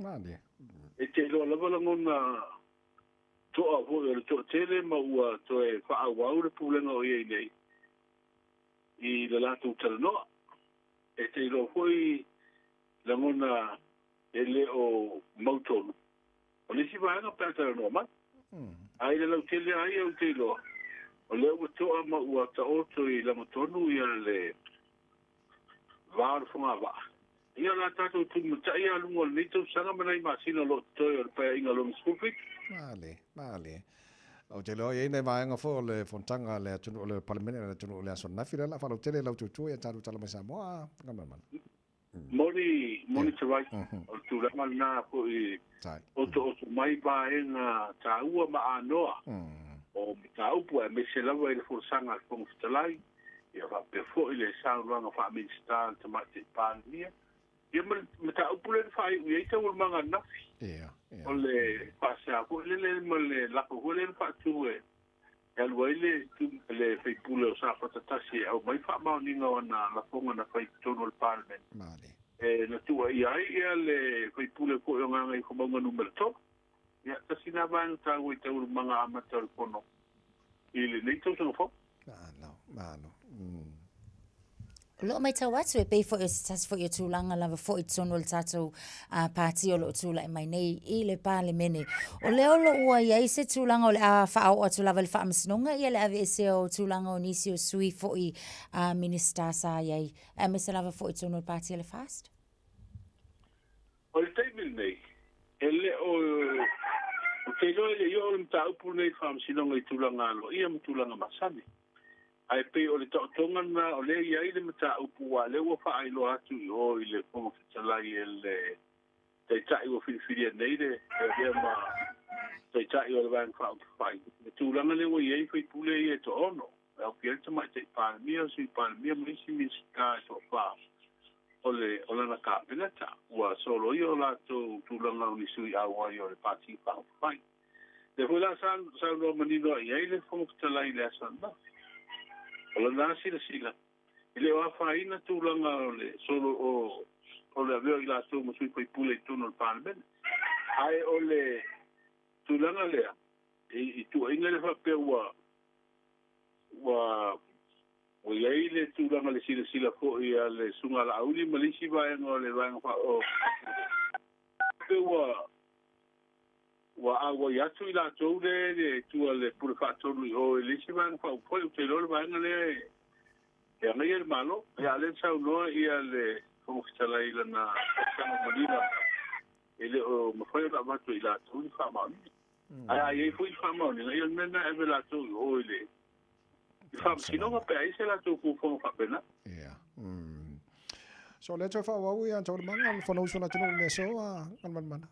Mali. E te lo lava ngona to a vo to tele ma ua to e fa au le pulenga o ia nei I le la tu no e te lo foi la ngona ele o mauton o le si va no peta no ma ai le lau tele ai au te loa o le ua toa ma ua ta oto i lama tonu ia le vāru whunga wā ia la tātou tu mutai a lungo le nitau sanga manai masina lo toi o le paya inga lo mskufik Male. O te loa nei vaenga fo le fontanga le tunu le parlamento le tunu le aso nafi la fa lo tele la tutu e taru tala mai Samoa ngama. Moni te rai o tu la mana ko i o to mai vaenga ta ua ma anoa o ta upu e me se lava i fo sanga ko mstalai ia va pe fo ile sa luanga fa minister te mate pania ia me ta upu le fa i te ul manga nafi o le pasa ko le male la ko le fa tu e el wele tu le fe pule o sa pata tasi au mai fa ma ni ngona la fonga na fa tono el parliament na tu ia le fe pule ko nga ngai ko manga numero to ia tasi na van ta we te ul manga amateur kono ile nei to so fo Mano. Lo mai tau atu e pei fo e tas fo i tūlanga lava fo i tonu le tātou pāti o lo tūla e mai nei i le pāle mene. O leo lo ua iai se tūlanga o le a whaau atu lava le whaamasnonga i le ave ese o tūlanga o nisi o sui fo i minister sa iai. E me se lava fo i tonu le pāti le fast? O le teimil nei, ele o te loe le i o le mta upu nei whaamasnonga i tūlanga alo, ia mtūlanga masani. Ai pe o le totonga na o le ia i le mata upu wa le ua wha ailo atu i o i le ponga fitalai e le te tai o whiriwhiri nei le e ma te tai o le vang wha upu whai. Me tūlanga le ua iei whai pule i e to ono. Au ki alta mai te pānemia, sui pānemia maisi minsi kā e to wha. O lana ka penata. Ua solo i o la tūlanga o ni sui awa i o le pāti wha upu whai. Le hula sa no manino iei le ponga fitalai le asan na. Ola na sila. Ile wa faina tūlanga o le solo o le aveo i la tō masui pai pule i tūno le parliament. Ai o le tūlanga lea. I tu inga le whapea wa iei le tūlanga le sila fo i a le sunga la auli malisi vaenga o le vaenga wha o. Wa awa yatu i la tau le tua le pura whaatonu i o lisi vanga wha upoi o te lore vanga le e angai e le malo e a le sau noa i a le whamukitala i lana sanga manila e le o mawhai o la matu i la tau i whaamaoni a iei fui i whaamaoni ngai al mena e me la tau i o i le i whaamasinonga pe a ise la tau kufonga whapena So le tau whawau i an tau le manga al whanau suna tunu le so a an mana.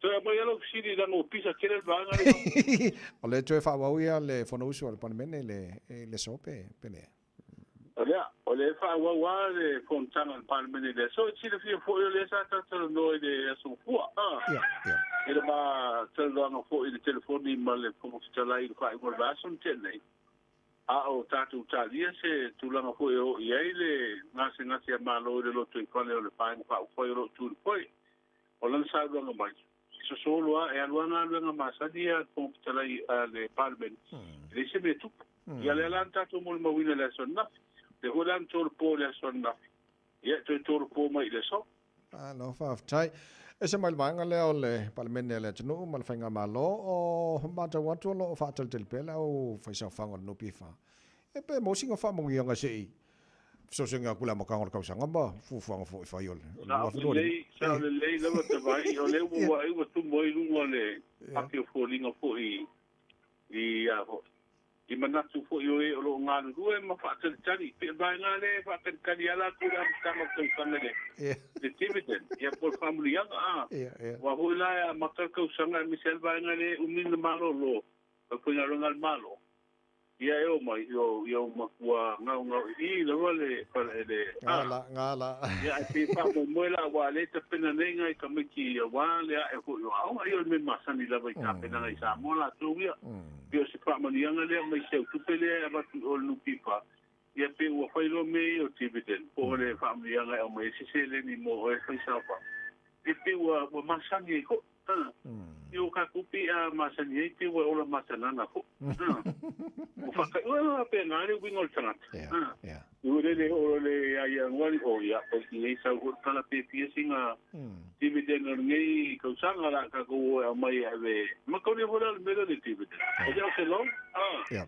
So mai alo sini da no pisa kere vanga o le tue fa ia le fonosu al panemene le sope pele o le fa wa le fontana al panemene le so ci le fio fo le sa ta no de so fu ele ma telo no fo il telefoni ma le fo stala il fa il vason tenne o tatu talia se tu la no fo o ile ngase ma lo le lo tu ko le fa fa fo lo tu poi o lan sa do no mai solo e aluanga masadia con le parliament le se metu ya le lanta to mo mawina le sonna de holan tor po le sonna ya tor po mai le so no fa tai ese mal vanga le o le parliament le tnu mal fanga malo o mata watu lo fa tel pela o fa sa fanga no pifa e pe mo singa fa mo nga sei so senga kula mo kangor kausa ngamba fufuanga fo faiol sa le lava te vai o le wa i wa tu moi lunga le apio fo linga fo i manatu fo i o lo nga lu e ma fa tani pe vai nga le fa tani ala ku da kama tu sanele the dividend ya por family ya wa ho la ma ka kausa nga misel vai nga le umin malo lo ko nga lo ngal malo ia eu mai eu wa nga I le vale para ele ngala ia te pa mo la wa le te pena nenga I kamiki wa le e ko au ai me masani la vai ka pena I sa mo la tu ia bio se pa mani nga le mai se tu pele ba tu ol nu pipa ia pe wa fai lo me o dividend po le family nga o mai se le ni mo e fai sa pa e pe wa masani ko eu ka kupi a masani te wa ola masana na ko o fa ka o pe na le wingol tanga Ure o le ai ngoni o ia o ni sa ko kala pe singa dividend o ngai ko sanga la ka ko mai ave ma ko ni vola me lo dividend o ya se lo Yeah.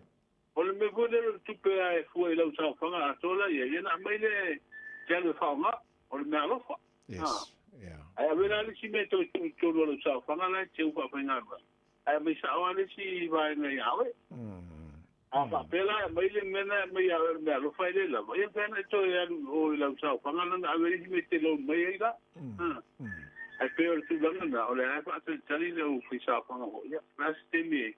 o le me vola tu pe ai fu e lo sa fanga tola ia na mai le ya le fa ma o le me alo fa Yes. Yeah. ai ave na le si me to lo sa fanga la che u pa nga ai me sa o le si va ngai ave apa pela mai le mena mai a me lo fai le la mai pena to ya o la usao fanga na a ver si me te lo mai ida ai pero tu langa na o le ai pa te tali le u fisa fanga ho ya mas te mi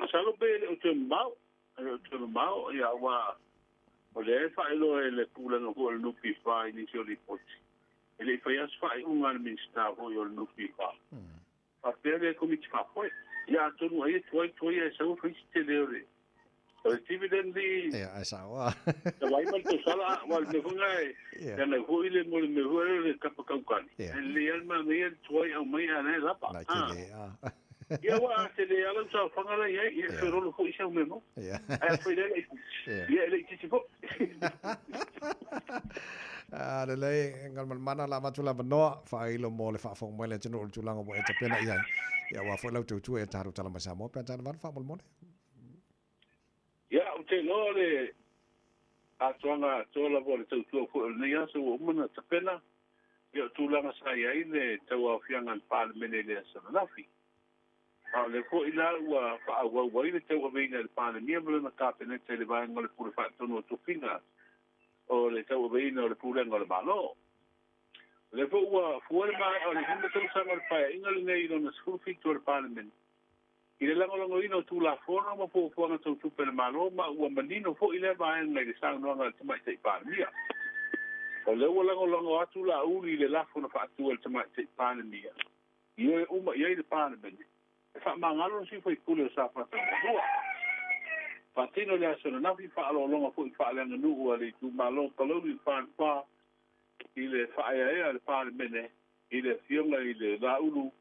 sa lo pe o te mau ya wa o le fa lo le pula no ko no pi fa ni si o li poti ele fa ya fa un al minsta o yo no pi fa pa pele come ti fa poi ya to no ai to ya sa o fi te le o dividend di Ja, sawa. da vai mal to sala wal me fungai ya na ho ile mo me ho le kapa kaukan le alma me toi au mai ana la pa ya wa te le ala sa fangala ya se ro lo fo isa me mo ya ai foi le ya le ti fo le ngal mana la matula bano fa ilo mo le fa fong mo le tino tulanga mo e te pena ia ya wa fo la tu e taru tala masa mo pe tan van fa mo ya o te no le a tonga tola vo le tu fo le ya so o mana te pena ya tulanga sa ia ile te wa fianga al parliament le sa na fi a le fo ila wa fa wa ile te wa venga al parliament mo na ka pena te le va ngol pur fa tono tu finga o le tau veina o le pulenga o le malo. Le fua le mai o le hinde tau sanga le pai inga le nei no na school fitu o le parliament. I le lango ino tu la fona ma po fuanga tau tupe le malo ma ua manino fo i le vai ngai le sanga noanga le tamai tei parlimia. O le ua lango atu la uri le lafo na fa atu le tamai tei parlimia. Io e uma iei le parliament. E fa mangalo si fo i kule o sa pata mua. Patino le aso na nafi fa alo longa fo i fa le nganu ua le tu malo palo i fa pa i le fa ea le parliament i le fionga i le la ulu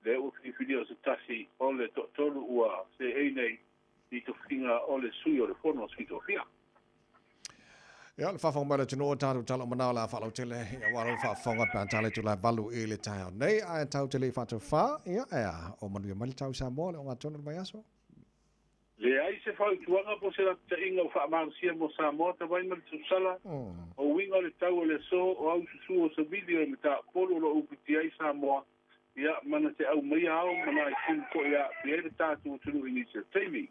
le o fidio se tasi o le tolu ua se einei i to finga o le sui o le fono sito fia. Ya le fafong mara tino taru talo mana la fa lo tele ya waro fa fonga pa tale tu la valu e le tai nei a tau tele fa to fa ya ya o manu mal tau sa mo le o ngatono mai aso. Le ai se fa tuanga po se la inga o fa marsia mo sa mo ta vai mal tu sala o winga le tau le so o au su o se video me ta polo lo upiti ai sa mo ya mana te au mai au mana i kin ko ya le tatu tu ni se temi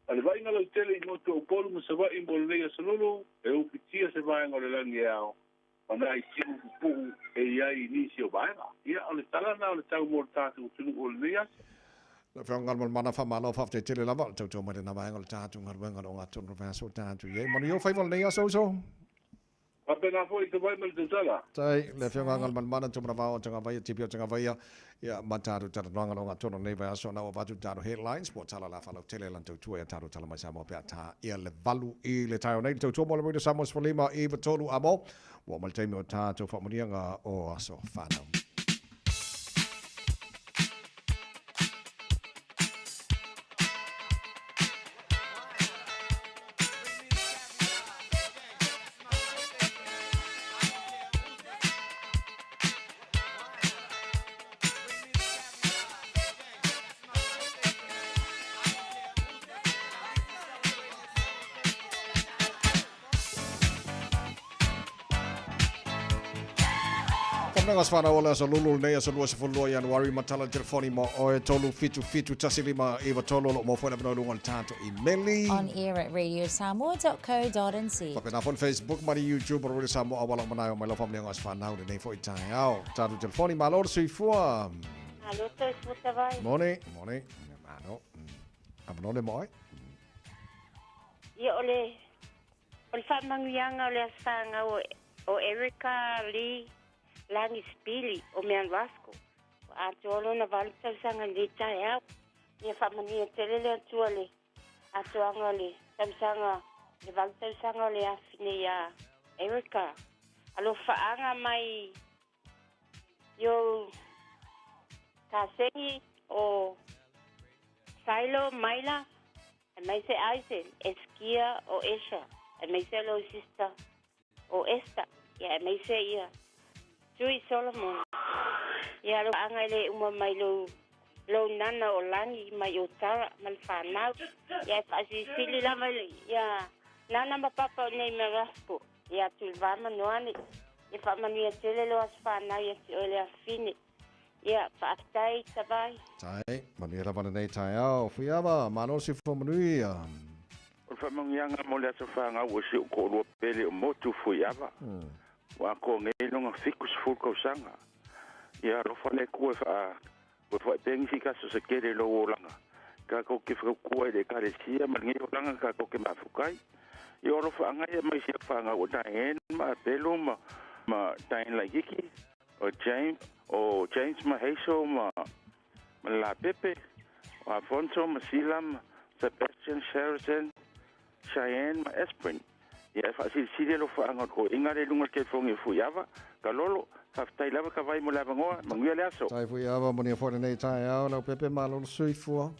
ale vai ngalo tele no to polo mo se va in bolne ya solo e u pitia se va ngalo la ngi au mana i kin pu e ya inicio vai ya ale tala na ale tau mo tatu tu ni ya le fionga mal mana fa malo fa te tele la va to mo na va ngalo tatu ngar wenga o ngatono va so tatu ye mo yo fa vol ne ya so Apena foi te vai mal te sala. Tai le fionga ngal man mana tumra va tanga vai tipio tanga vai ya mataru tara nanga nga tono nei vai so na o batu taru headlines po tala la falo tele lan tu e taru tala mai samo pe ta ia le valu I le tai nei tu mo le samos folima e tolu amo wa mal taimi o ta to fa monia o aso fano. Nangas whana ola sa lulu nei sa lua se fulua Januari matala telefoni mo o tolu fitu tasi lima iwa tolu mo fwena bino lungan tato I meli. On air at radiosamoa.co.nz. Papena fon Facebook mani YouTube o Radio Samoa awala manayo mai lofa mni ngas whana ule nei fo itai au. Tato telefoni malor sui fua. Alo, toi futa vai. Mone. Mano. Abnole moi. Ia ole whamangianga ole asanga o Erica Lee Langi Spili o Mean Vasco. A tuolo na vali tausanga ni tai au. Ni whamani e telele atua le. A tuanga le tausanga. Le vali tausanga le afine ya Erica. Alo whaanga mai yo kasengi o Silo Maila. E mai se aise eskia o Esha. E mai se lo sister o esta. Ia mai se ia. Tui Solomon. Ia lo angale uma mai lo nana o langi mai o tara mal whanau. Ia whaasisili la mai ia nana ma papa o nei meraspo. Ia tulvama noani. Ia whaamanuia tele lo as whanau ia te ole a fine. Ia whaatai tabai. Tai, mani la vana nei tai au. Fuiava, mano si fumanui. O whamangianga mo lea tawhanga ua si o korua pele o motu fuiava. Wa ko ngai longa fikus fulko sanga. Ia rofa le kua wha pengi fika so se kere lo o langa. Ka ko ke kua le kare sia ma ngai o langa ka ko ke mafukai. Ia rofa angai mai si whanga o taen ma pelo ma taen la yiki. O James ma Heiso ma La Pepe. O Afonso ma Silam, Sebastian Sheridan, Cheyenne ma Esprin. Ia whaasiri lo whaanga ko inga le lunga ke whongi fuiava. Ka lolo, haftai lava ka vai mo lava ngoa, manguia le aso. Tai fuiava, mani a whore nei tai au, lau pepe malolo sui fua.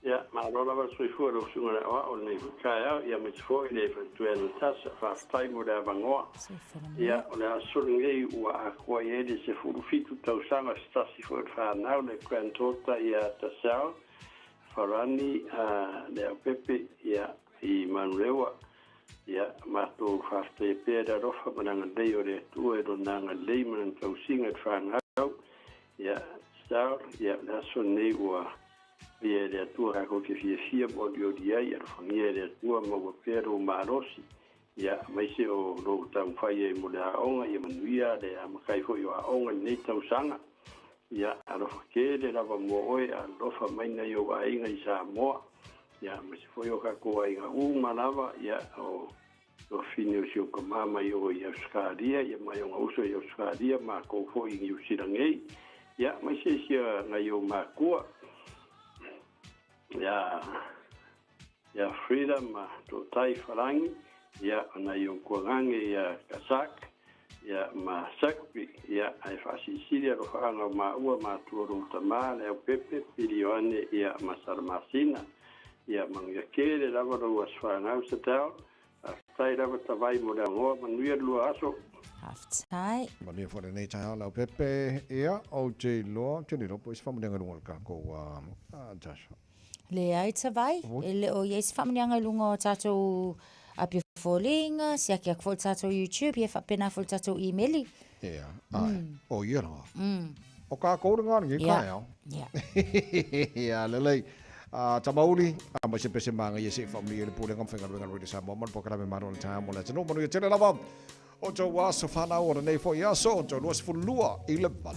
Ia, malolo lava sui fua lo sunga le oa, o nei kai au, ia me tifo i le whantuena tasa, haftai mo lava ngoa. Ia, o le asolingei ua a kua i ede se furu fitu tau sanga stasi fua whanau le Grantota ia tasau. Farani, le au pepe, ia i manurewa. Ia mato fafte pera rofa mananga dei ore tu e nanga lei mananga tausinga whanau. Ia star ia la sonne ua ia le tu ha ko ke fia mo dio dia ia fangia le tu mo pero marosi. Ia mai se o ro tau fai e mo la onga ia manuia le amakai fo yo onga nei tau sanga. Ia aro ke le lava mo oi a rofa mai na yo wa inga i sa mo. Ia me se foi o ka ko ai nga malava ia o fine o sio mama yo ia skadia ia mai o uso ia skadia ma ko fo i usirangei ia mai se sia nga yo ma ko ia freedom ma to tai farangi ia na yo ko ngange ia kasak ia ma sakpi ia ai fasisilia ro fanga ma ua ma tuoro tamale o pepe pilioane ia masarmasina. Ia mangia kere lava ro aswanga sa tau. Tai lava tavai mo da ngoa manuia lua aso. Haftai. Mani fo nei tai au lau pepe ia o te lo tini ro pois famunga lunga ka ko tasha. Le ai tavai ele o yes famunga lunga tato api folinga sia kia fol tato YouTube ia fa pena fol tato email. Ia. O ia no. O ka ko nga ngi kai au. Ia. Ia lelei. Tamauli, ama se pese manga ye se family le pule ngam fenga ngam rede sa moment pokala me maro ta mo la tino mo ye tele lava o to wa so fana o nei fo ya so to los fulua ile bal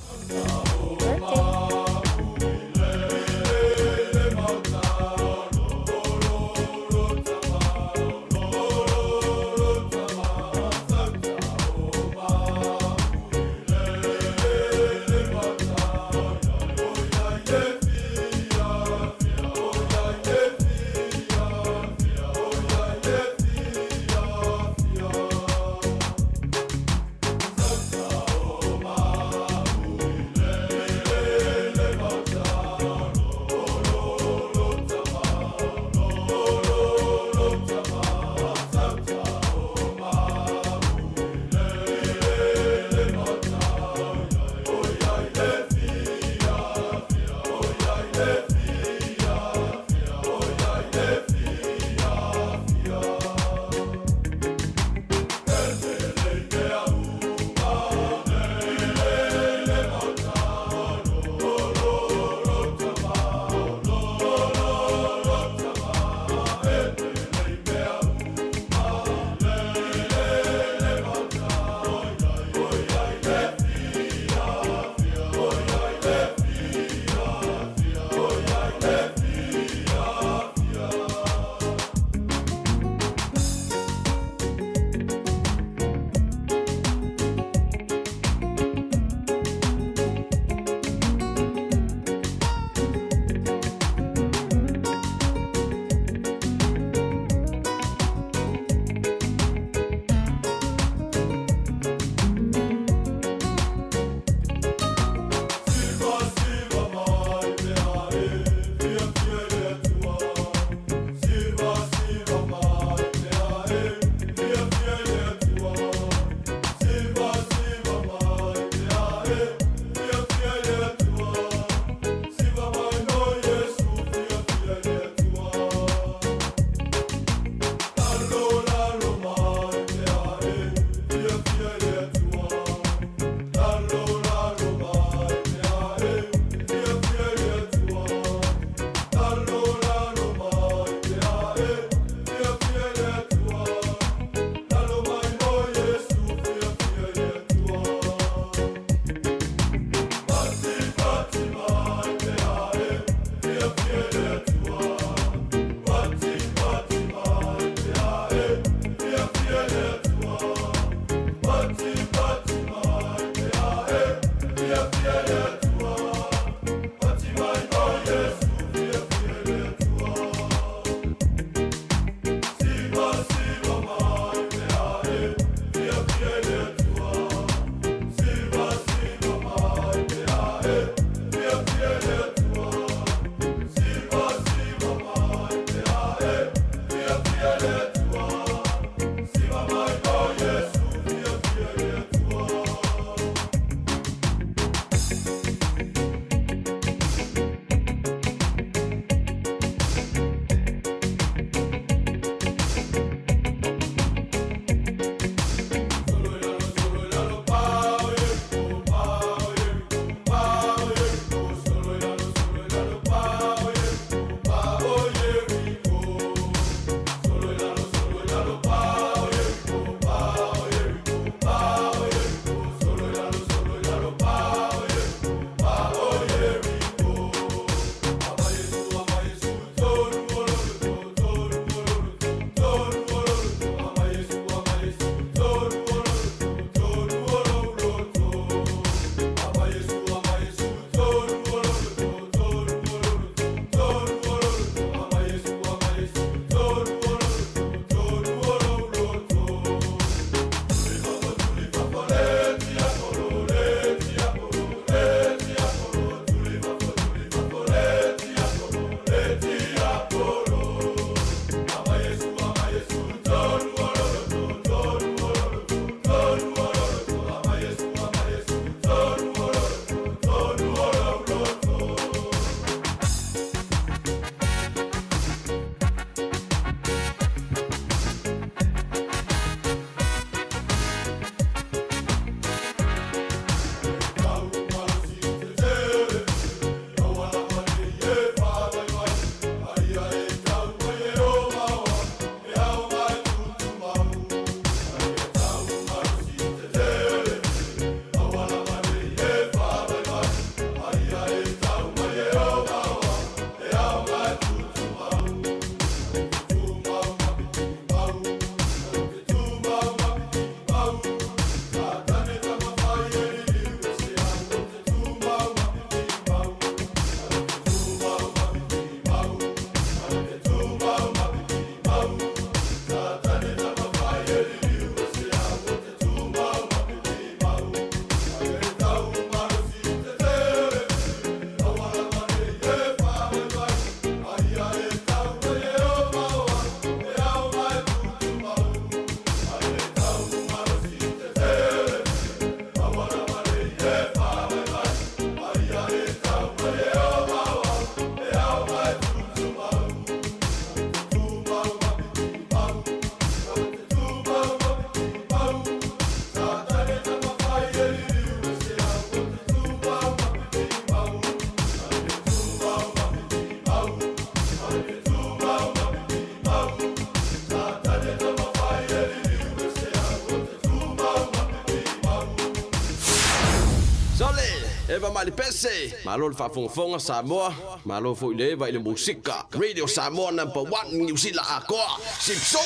Sole, eva mali pese. Malo fa fonga Samoa. Malo fo ile va ile musika. Radio Samoa #1 New Zealand akoa. Sipso.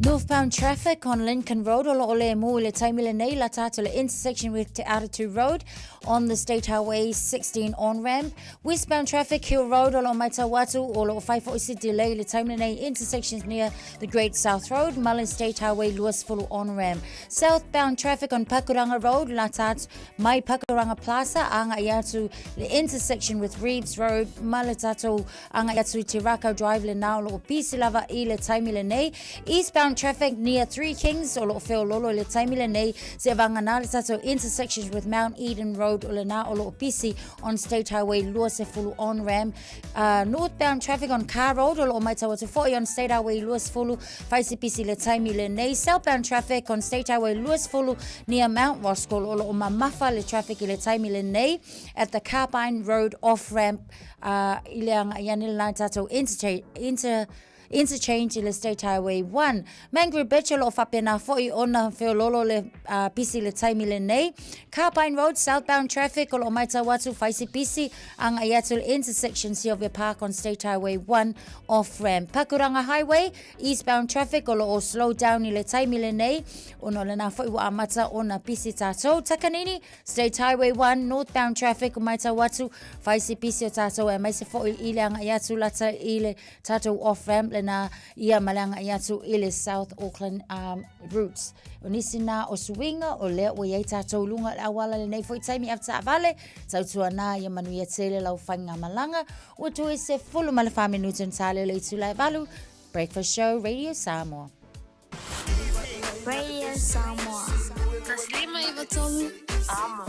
Northbound traffic on Lincoln Road, ole mo le taimile nei la tato le intersection with Te Aratu Road on the State Highway 16 on-ramp. Westbound traffic, Hill Road, olo Maitawatu, olo 546 delay le taimile nei intersections near the Great South Road, Mullen State Highway, Louisville on-ramp. Southbound traffic on Pakuranga Road, la tato mai Pakuranga Plaza, anga iatu le intersection with Reeves Road, Malatato, anga iatu Tirako Drive le nao lo pisilava I le taimile nei. Eastbound traffic near Three Kings, olo Feololo le taimile nei, se vangana tato intersections with Mount Eden Road, Olena olo Opisi on State Highway, Louisville on-ramp. Northbound traffic on Car Road, olo Maitawatu 40 on State Highway, Louisville, Faisipisi le taimile nei. Southbound traffic on State Highway, Louisville near Mount Roscoe, olo Mamafa le traffic le taimile nei at the Carbine Road off-ramp, ileang yanil tato interchange le State Highway 1. Mangri Bechelo Fapena foi ona feololo le pisi le taimile nei. Carbine Road southbound traffic olo Maitawatu faisi pisi ang ayatul intersection Sylvia Park on State Highway 1 off ramp. Pakuranga Highway eastbound traffic olo slow down le taimile nei. Ono le na foi wa amata ona pisi tato. Takanini State Highway 1 northbound traffic Maitawatu faisi pisi tato e maise foi ile ang ayatul lata ile tato off ramp na ia malanga iatu ile South Auckland routes. Onisina o suinga o lea o iei tātou lunga awala le nei foi taimi afta avale, tautua na ia manuia tele lau whainga malanga, o tue se fulu male whamenutan tale le tulai valu. Breakfast Show, Radio Samoa. Radio Samoa. Taslima iwatolu. Amo.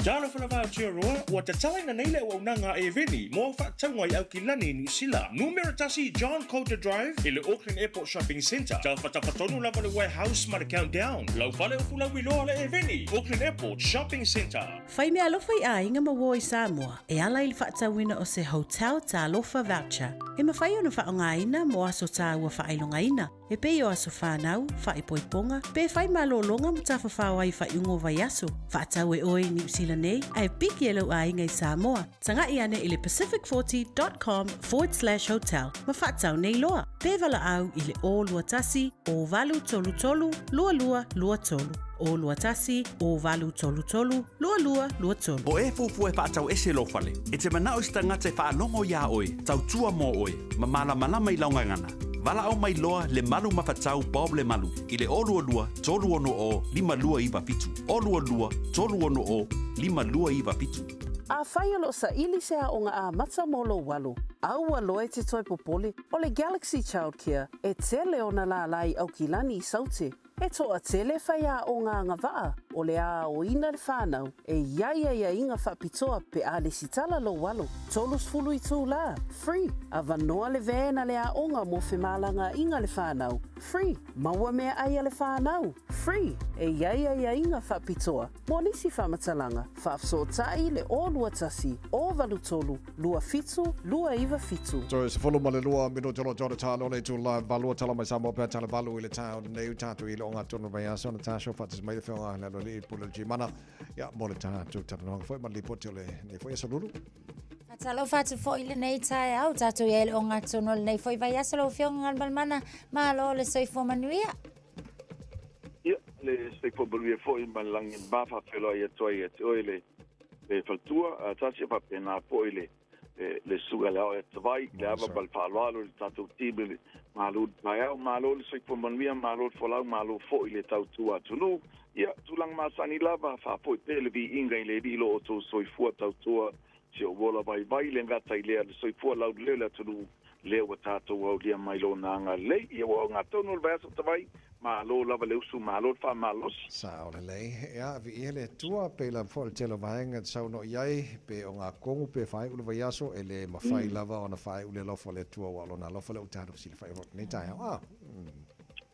Jalo whanawau tia roa, ua te talaina nei leo au nanga e veni, mo whaatangwa I au ki lani New Zealand. Numera tasi John Coulter Drive, I le Auckland Airport Shopping Centre. Tau whatawhatonu lava le warehouse ma le countdown. Lau whale o fula wiloa le e veni, Auckland Airport Shopping Centre. Whai mea alofa I a inga mawo I Samoa, e ala I whaatawina o se hotel ta alofa voucher. E mawhai ona whaongaina mo aso ta ua whailongaina. E pe o aso whanau, whaipoiponga, pe whai malolonga mo ta whawhawai whaiungo vai aso. Whaatau e oe New Zealand nei, ai piki e lau a inga I Samoa. Tanga I ane I le pacific40.com/hotel. Ma whaatau nei loa. Pe wala au I le o lua tasi, o valu tolu tolu, lua lua lua tolu. O lua tasi, o valu tolu tolu, lua lua lua tolu. O e fufu e whaatau ese lo fale. E te manao I stangata e whaanongo ia oe, tau tua mo oe, ma malama I launga ngana. Vala au mai loa le malu mawhatau Bob le malu. I le olua lua, tolu ono o, lima lua iwa pitu. Olua lua, tolu ono o, lima lua iwa pitu. A whai alo sa ili se a onga a mata molo walo. Au alo e te toi popole, o le Galaxy Childcare, e tele ona la lai au kilani I saute. E toa tele whai a o ngā ngawaa, o le a o ina le whānau, e ia inga whapitoa pe a le sitala lo walo. Tolus fulu I tū la, free. A vanoa le vēna le a onga mo whemalanga inga le whānau, free. Maua mea aia le whānau, free. E ia inga whapitoa, mo nisi whamatalanga, whafsotai le o lua tasi, o valu tolu, lua fitu, lua iwa fitu. So se follow male lua mino jolo jolo talo le tu la valua tala mai Samoa pe tala valu ile town nei tatu ile onga tonu vai aso na tasho fatis mai le whenga le le pula jimana ya mo le tatu tatu no foi mali potio le nei foi esa lulu. Talo fatu fo ile nei tai au tatu ile onga tonu nei foi vai aso lo fionga balmana ma lo le soi fo manuia. Ia le soi fo manuia fo I malangi bafa felo ia toi e le faltua tasi pa pena po ile le suga lao e tawai le ava bal paloalo le tatu tibe malu mai malo le soi fo manuia malo fo lau malo fo ile tau tua tunu ia tulang masani lava fa po pele vi inga ile dilo o to soi fo tau tua se o vola vai le ngata ile le soi fo lau le tunu le o tatu o dia mai lo nanga le ia o ngato no vai so tawai malo lava le usu malo fa malos sa ole le ja vi ele tua pe la fol telo vaenga sa no iai pe o nga kongu pe fai ule vai aso ele ma fai lava ona fai ule lo fole tua wa lo na lo fole utado sil fai ne tai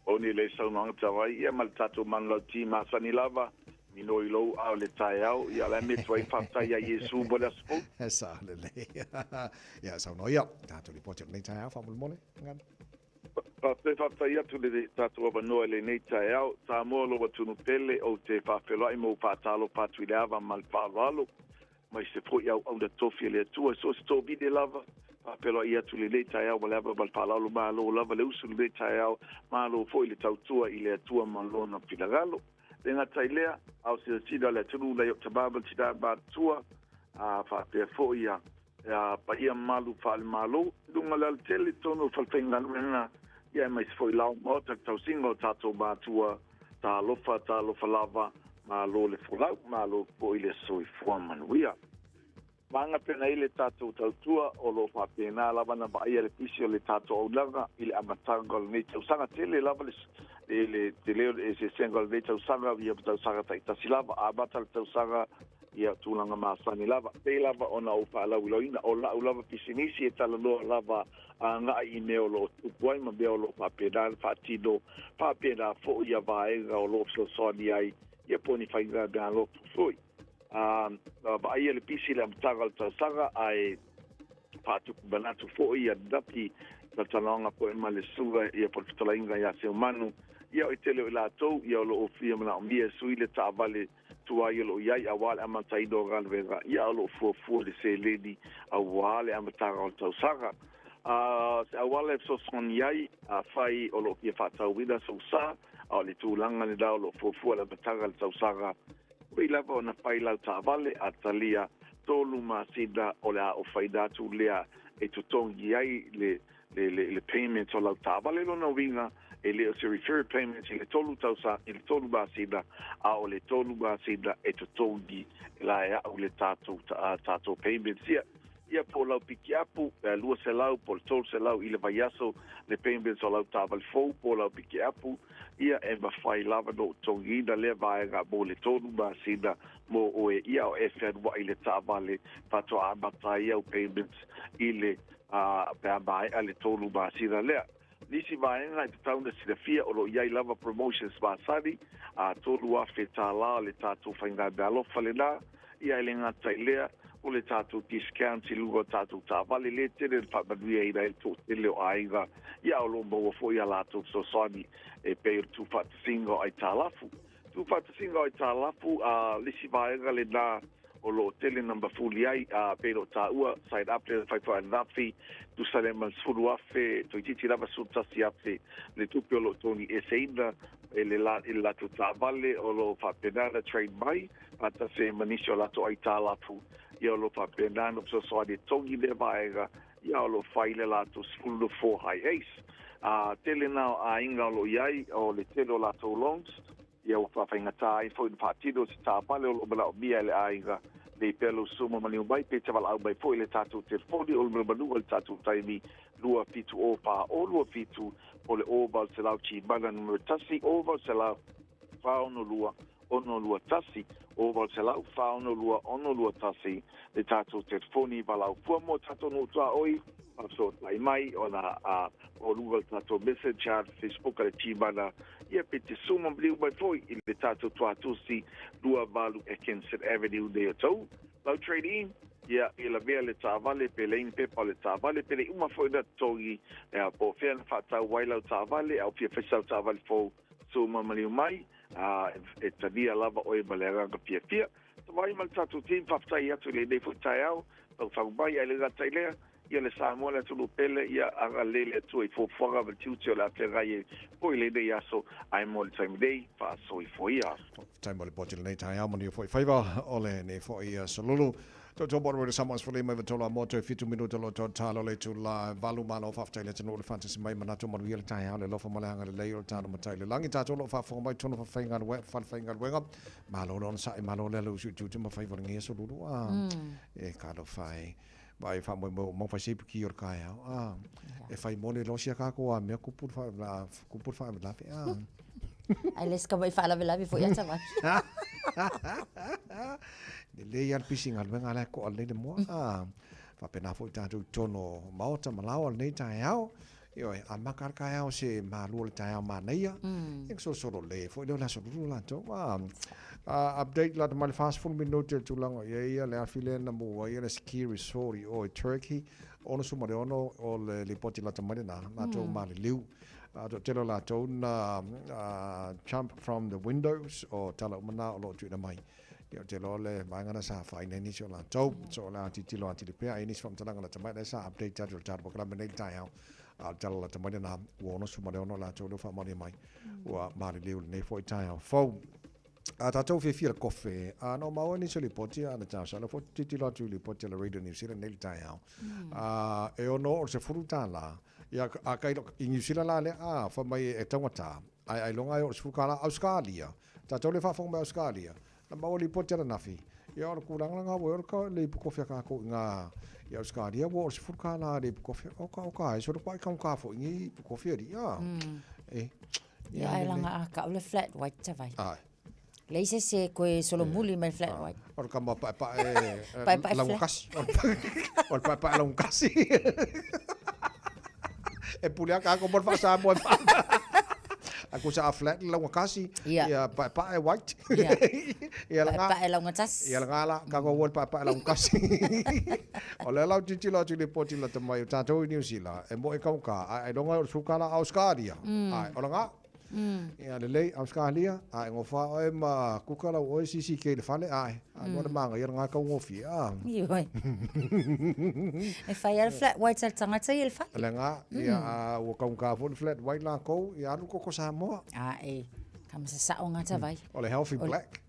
oni le sa no tawai ia mal tatu man lo ti ma sani lava mino I lo au le tai au ia la me toi fa tai ia Yesu bola spo sa le ya sa no ia tatu li pote ne tai au fa mol mole ngan Te whaptai atu le tātua wanoa le nei tae au, tā mua lo watunu pele o te whawhelai mo pātalo pātui le awa mal pāwalo, mai se poi au au da tofi le atua, so se tō bide lava, whawhelai atu le nei tae au, mal awa mal pālalo mālo lava le usu le nei tae au, mālo foi le tautua i le atua malona pilagalo. Le ngatai lea, au se tida le atunu le o tababa tida bātua, whapea foi a pa ia malu whaale malo, dunga le tele tono whalwhengan wena, ia mai se foi lau mo tau singo tato mātua tā lofa lava ma lo le fulau ma lo po ile soi fua manuia manga pena ile tato tautua o lo fa pena lava na ba ia le pisio le tato o lava ile amatanga le tau sanga tele lava le tele ese single le tau sanga ia tau sanga ta silava abata tau sanga ia tulanga masani lava pe lava ona o fa lau loina o la lava pisinisi e tala lo lava nga i meo lo tupuai ma beo lo papeda fatido papeda fo ia vaenga o lo so ni ai ia poni fainga da lo foi ba ia le pisi le mtagal tsaga ai patu banatu fo ia dapi na talanga po ma le suga ia por tolainga ia se humano ia o tele la to ia lo ofia na mia suile tavale tua ia lo iai awale amatai do galvega ia lo fu le se lady awale amatagal tsaga se awale so son iai fai o lo kia fatau vida so sa o le tulanga le dao lo fu la batagal tsaga we lava ona fai la tavale atalia tolu masida o la o faida tu lea e tutongi iai le payment o la tavale lo no vinga e le se refer payments le tolu tausa il tolu basida o le tolu basida e tutongi la ya o le tato payments ia po lau pikiapu lua se lau po tol se lau i le vaiaso le payments o lau taval fou po lau pikiapu ia e mawhai lava no tongina le vaenga mo le tolu basida mo oe ia o FNY i le tavale pato amatai au payments i le pea mai a le tolu basida lea nisi vaenga i te tauna silafia o lo iai lava promotions basari tolu afe tāla le tātou whainga bealofa le nā ia le ngatai lea o le tātou discount i lugo tātou tāwale le tere whamanuia i rei tō tele o aiga ia o lo maua fōi a lātou sosani e pei o tūwhatasingo ai tālafu. Tūwhatasingo ai tālafu lisi vaenga le nā o lo tele number fuli ai pei o tāua side up le whaifua nafi tu sare man suru afe to ititi lava sutasi afe le tupi o lo toni e seina e le lato tāwale o lo whapenana trade mai pata se manisio lato ai tālafu ia lo papenano so so de tongi le vaega ia lo faile lato sfulu for high ace tele now inga lo iai o le tele lato longs ia o fainga tai foi partido se tapale o bla bia le aiga de pelo sumo mani bai pe chaval au bai foi le tatu telefoni o le manu o tatu taimi lua fitu o pa o lua fitu o le oval se lau chi bana numero tasi oval se lau fauno lua ono lua tasi oval se lau fauno lua ono lua tasi le tatu telefoni balau fuamo tatu no tua oi so lai mai ona o Google tatu message chat Facebook le chibana ia pete sumo bliu bai foi le tatu tua tusi lua valu e Kensett Avenue de to lau trading ia ila vea le tāwale pe lein pepa le tāwale pe le uma foi da togi po whiana whatau wailau tāwale au pia whaisau tāwale fo suma maniu mai e tania lava oe maleranga pia pia tawai mal tatu tim whaftai atu le nei futai au tau whangbai ai le gatai lea ia le Samoa le tulu pele ia anga lele atu i fōwhanga ma tiutio le aterai e poi le nei aso ai mo le time day wha so i fōi a time le pochi le nei tai au mani o fōi whaiva o le nei fōi a solulu to bora le samas for le mai tola moto e fitu minuto lo talo le tu la valu malo faftai le tano le fantasy mai manato mo le tai au le lo fa malanga le leio tano matai le langi tato lo fa fo mai tono fa fainga we fa fainga wenga malo non sa malo le lo su tu ma fai volngi so lulu e kado fai vai fa mo fa se ki or kai e fai mo le lo sia ka ko a me ku pur fa la fe ai les ka vai fa la vela fo ya tama le ia pising al venga la ko al le mo fa pena fo tatu tono maota malao nei tai au io a makar kai au se malu le tai au mania ek so le fo le so la to update la mal fast food minuto tu lango ia le afile na mo ia le ski resort o Turkey ono sumare ono o le poti la tamare na to mali liu telo la tau na jump from the windows o tala umana o lo tui na mai. Ia te lo le maingana sa whaine ni so la tau, so la ti tilo anti le pea, inis from talanga la tamai, sa update tatu tatu pakala menei tai hau. Tala la tamai na wono sumare ono la tau le wha mani mai, ua maari leo le nei fo i tai hau. Fau, tātou whiwhia kofe, no maua ni so li poti, ana tāu sa, le fo titilo atu li poti la Radio New Zealand nei tai hau. E ono o se furu tā la, ia a kai i New Zealand la le, wha mai e tangata, ai longa o se furu ka la Australia, tātou le whawhong mai Australia, na maua li poti ana nafi, ia ora kuranga wo ora ka le kofe ka ko nga, ia Australia wo se furu ka la le kofe, oka, so ro pai ka fo ngi kofe ri, ia ai langa a ka le flat white ta vai. Leise se koe solo muli mai flat white. Ora ka ma pa la kasi. Ora pa la kasi. E pulia ka ko por fa sa mo. Aku sa flat la kasi. Ia pa white. Ia la pa la ngatas. Ia la ka ko wol pa la kasi. Ola la titi la tili poti la tamai tato New Zealand. E mo e ka ai donga su kala Australia. Ai ola nga ia le lei Australia ai ngofa o ma kukala o sisi ke le fale ai mo le manga ia nga ka ngofi ioi e fai al flat white al tangata il fa le nga ia o ka fo flat white la ko ia lu ko sa mo ai kam sa o ngata vai o le healthy black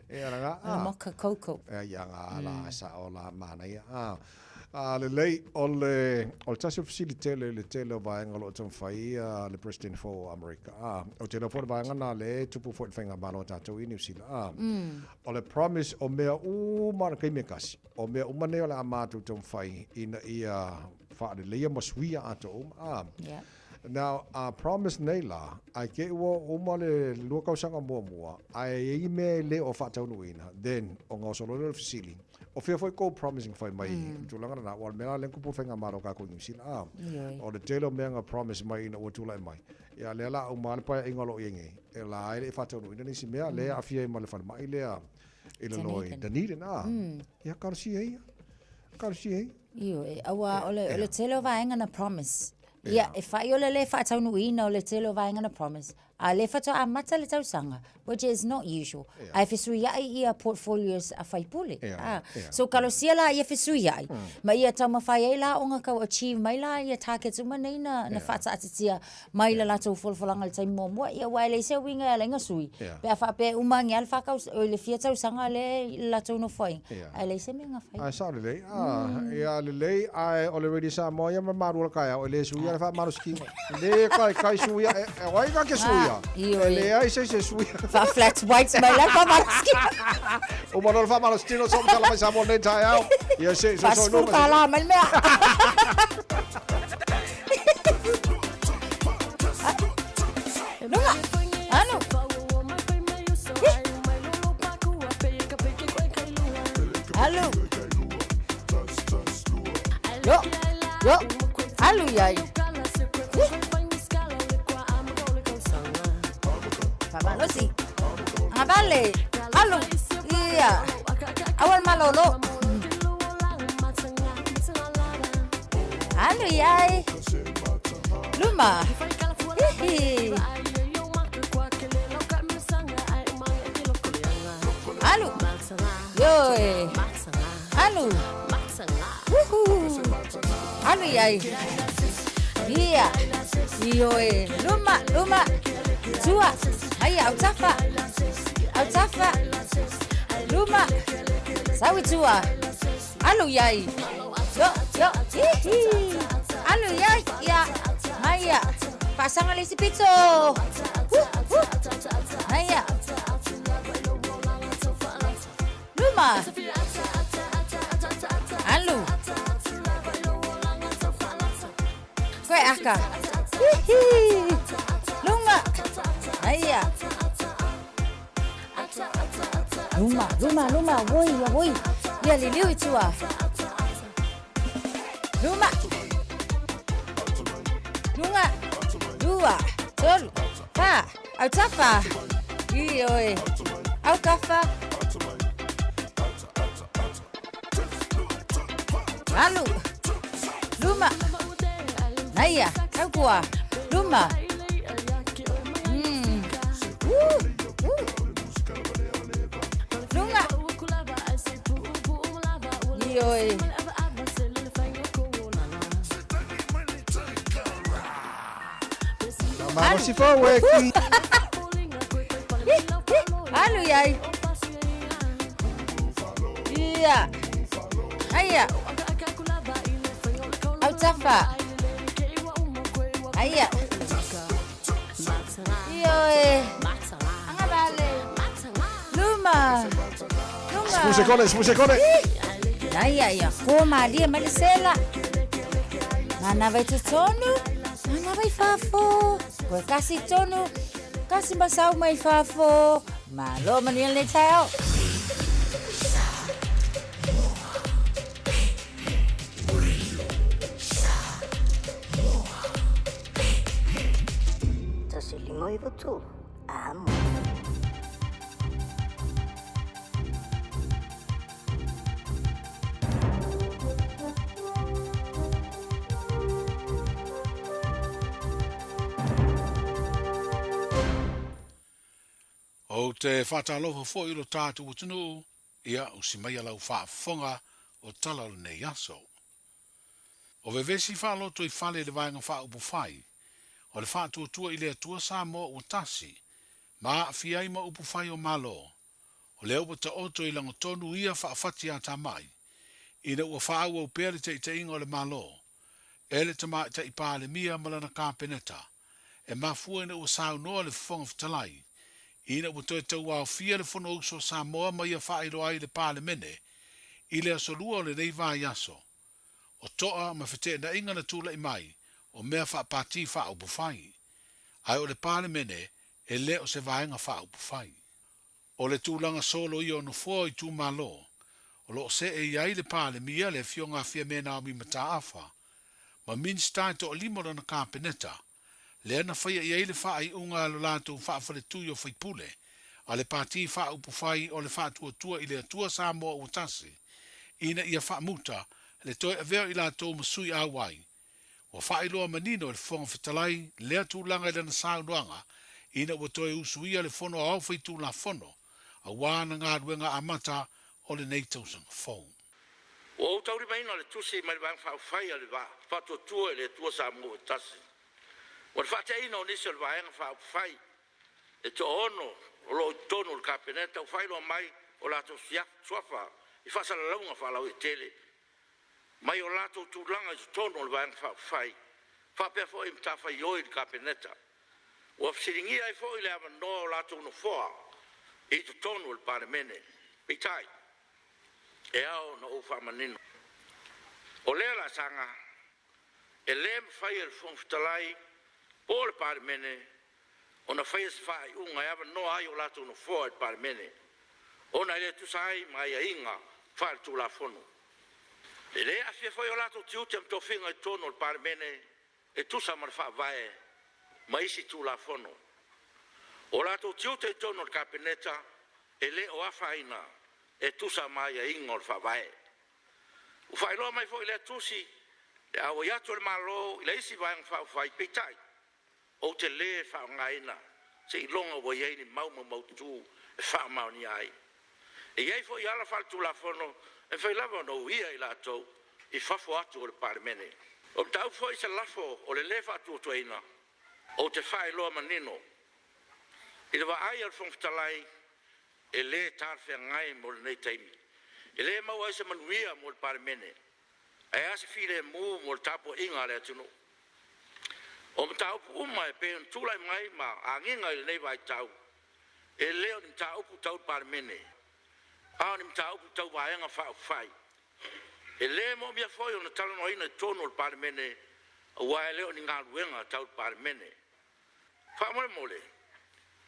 ia nga mocha cocoa ia nga la sa o la mana ia le lei o le tasi facility le tele vaenga lo tong fai le president for America o te for vaenga na le tupu for whainga malo tatou i New Zealand o le promise o mea umara kai mekasi o mea umane o le amatu tong fai ina ia wha le leia masuia ato now promise nei la ai ke ua uma le lua kausanga mua ai i me le o whatau nuina then o ngā solo le facility o fia foi ko promising foi mai tulanga na wal mena len kupu fenga maro ka ko nyusin o de telo menga promise mai na o tula mai ya le la o mal pa ingolo yenge e la ai fa to ni si mea le afia mai le fa mai le ile loi de ni na ya karsi ai io e awa ole telo va na promise ia e fa yo le fa tau nui no le telo va na promise a le fa to a mata le tau sanga which is not usual ai fesuia ia portfolios a fai pule so kalo sia la ia fesuia ma ia tama fai la onga ka achieve mai la ia targets uma nei na fa ta atia mai la to folfolanga le tai mo ia wai le se winga le nga sui pe fa pe uma ngal fa ka le fia tau sanga le la to no fai ai le se me nga fai ai sa le ia le ai already sa mo ia ma ru ka ia le suia fa maruski le kai suia e wai ka ke suia le ai se suia fa flat white mai la fa maruski o mo fa maruski no so tala mai sa mo nei tai au ia se so no fa la mal me Allo. Yo. Allo yai. Pamalo si. Vale. Allo. Iya. Awal malolo. Allo yai. Luma. Hihi. Allo. Yo. Allo. Allo yai. Iya. Yo. Luma. Tua. Ai autafa. Luma. Sawi tua. Allo yai. Yo. Hihi. Allo yai. Ya. Maya. Pasang ali si pizzo. Maya. Luma. Allo. Kue aka. Hihi. Luma. Maya. Luma. Woi. Ya liliu tua. Luma. 2, 3, 4, autafa. Oi. Autafa. Allo. Luma. Haya, kakua. Luma. Lunga. Yoi. Mama si faweki. Alu yai. Iya. Haya. Autafa. Haya. Yoi. Angabale. Luma. Lunga. Spuse kone. Haya ya. Koma dia malisela. Nana vai tonu. Nana vai fafo. Koe kasi tonu. Kasi basau mai fafo. Malo maniel ne tau. Limoi betul. Amo. O te whatalofa fo ilo tātu utunu, ia o si mai alau whaafonga o tala o nei aso. O vevesi whaaloto I whale le vaenga whaupu whai, o le whātua tua I le atua sa mo o tasi, ma fiai ma upu whai o malo, o le upa ta oto I lango tonu ia whaafati a ta mai, ina ua whaau au pere te ita ingo le malo, ele ta maa ta ipa le mia malana kāpeneta, e mafua ina ua sau noa le whonga whatalai, ina ua toi tau au fia le whono uso sa moa ma ia whaero ai le pāle mene, I le asolua o le reiva I aso, o toa ma whete na inga na tūla I mai, o mea whaapati whaupu whai. Ai o le pāle mene, e le o se vaenga whaupu whai. O le tūlanga solo I o no fua I tū malo, o lo se e iai le pāle mia le fionga fia mena o mi mata afa, ma minstai to o limora na kāpeneta, le ana whaia iai le wha I unga alo lātou whaafale tui o whaipule, a le pāti whaupu whai o le whaatua tua I le atua sa moa o tasi, ina ia whaamuta, le toi aveo I lātou masui awai, wa whailoa manino le whonga whitalai, lea tūlanga I lana saunuanga, ina ua toi usuia le whono au whaitu la whono, a wāna ngā ruenga amata o le nei tausanga whong. O tauri maina le tusi mai bang fa fai le va fa to tu le tu sa mo tasi o fa te ino ni se va en fa fai e to ono lo tono il capeneta o fai lo mai o la to sia sofa I fa sa la lunga fa la tele mai o la to tu langa tono il va en fa fai fa pe fo im ta fa yo il capeneta o siringi ai fo ile ava no la to no fo e to tono il parmene pitai e ao no fa manino o le la sanga e le fai il fonftalai por parmene ona fai fai unga ava no ai o la to no fo il parmene ona le tu sai mai inga fa tu la fono e le a fia foi o la to tiu tem to finga tono il parmene e tu sa mar fa vai mai si tu la fono o la to tiu te tono il capeneta e le o afaina e tu sa mai inga fa vai o fai lo mai foi le tu si e a o ya to malo le si vai fa fai pitai o te le fa ngaina se longa wo ye ni mau tu e fa mau ni ai e ye foi ala fa tu la fono e foi lava no ia I lato I fa fo atu o parmene o tau foi se lafo o le fa tu toina o te fai lo manino I va ai al fonftalai e le tar fe ngai mo nei taimi e le mau ai se manuia mo parmene e as file mo tapo inga le tunu o tau uma e pe tula mai ma anginga I nei vai tau e leo ni tau pu tau parmene a ni tau pu tau vai nga fa fai e le mo mia foi ona talo no ina tono il parmene wa leo ni nga luenga tau parmene fa mole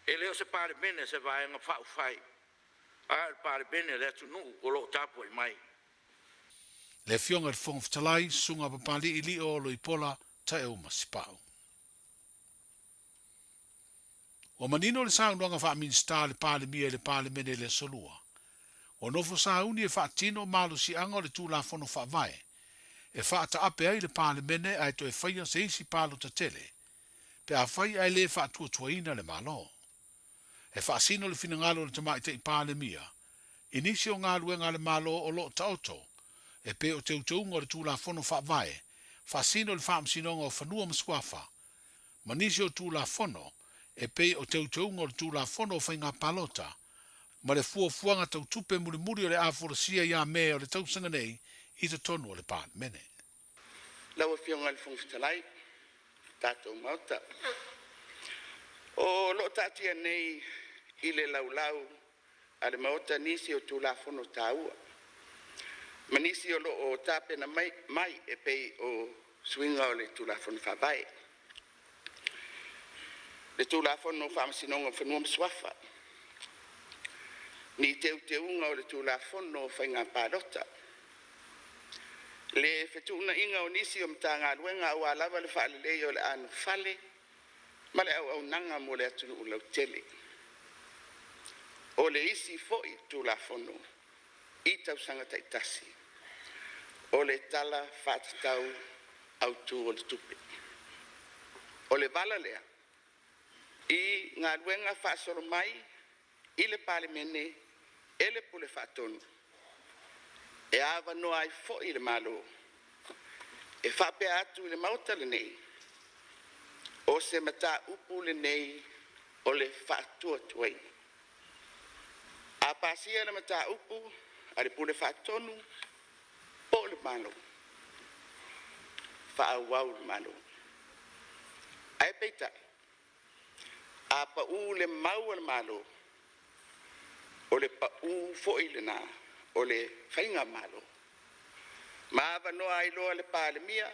e leo se parmene se vai nga fa fai a parmene le tunu o lo tapo I mai Le fionga le fonftalai sunga papali ili o lo ipola tae o masipau. O manino le saunuanga wha minsta le pale mia le pale mene le solua. O nofo sauni e wha tino malu si anga le tūla fono wha vai. e whaata ape ai le pāle mene ai to e whaia se isi pālo ta tele. Pe a whai ai le whaatua tuaina le malo. E whaasino le fina ngalo le tamai te i pāle mia. Inisio ngā luenga le malo o lo tauto. E pe o te utunga le tūla fono whaavae. Whaasino le whaamsinonga o whanua mskuafa. Manisio tūla fono. E pe o te utunga le tūla fono o whainga palota. Ma le fuafuanga tau tupe muri o le āwhorasia ia mea o le tausanga nei i te tonu o le pāle mene. Lau e whionga le whungwhitalai, tātou mauta. O lo tātia nei i le laulau a le mauta nisi o tūla whono tāua. Ma nisi o lo o tāpena mai e pei o swinga o le tūla whono whawae. Le tūla whono whamasinonga whanua mswafa. Ni te unga o le tūla whono whainga pādota. Le whetuna inga o nisi o mtanga luenga o alawa le whaale lei o le anu whale, ma le au nanga mo le atunu o lau tele. O le isi foi tūla whono, i tau sanga taitasi. O le tala whātatau au tū o le tupe. O le vala lea, i ngā luenga whaasoro mai, i le pāle mene, e le pule whaatonu. E awa no ai fo i le malo. E whape atu i le mauta le nei. O se mata upu le nei o le whaatua tuai. A pasia le mata upu a le pule whaatonu po le malo. Whaawau le malo. Ai peita. A pa u le mau le malo. O le pa u fo i le nā. O le whainga malo. Maawa noa ai loa le pāle mia.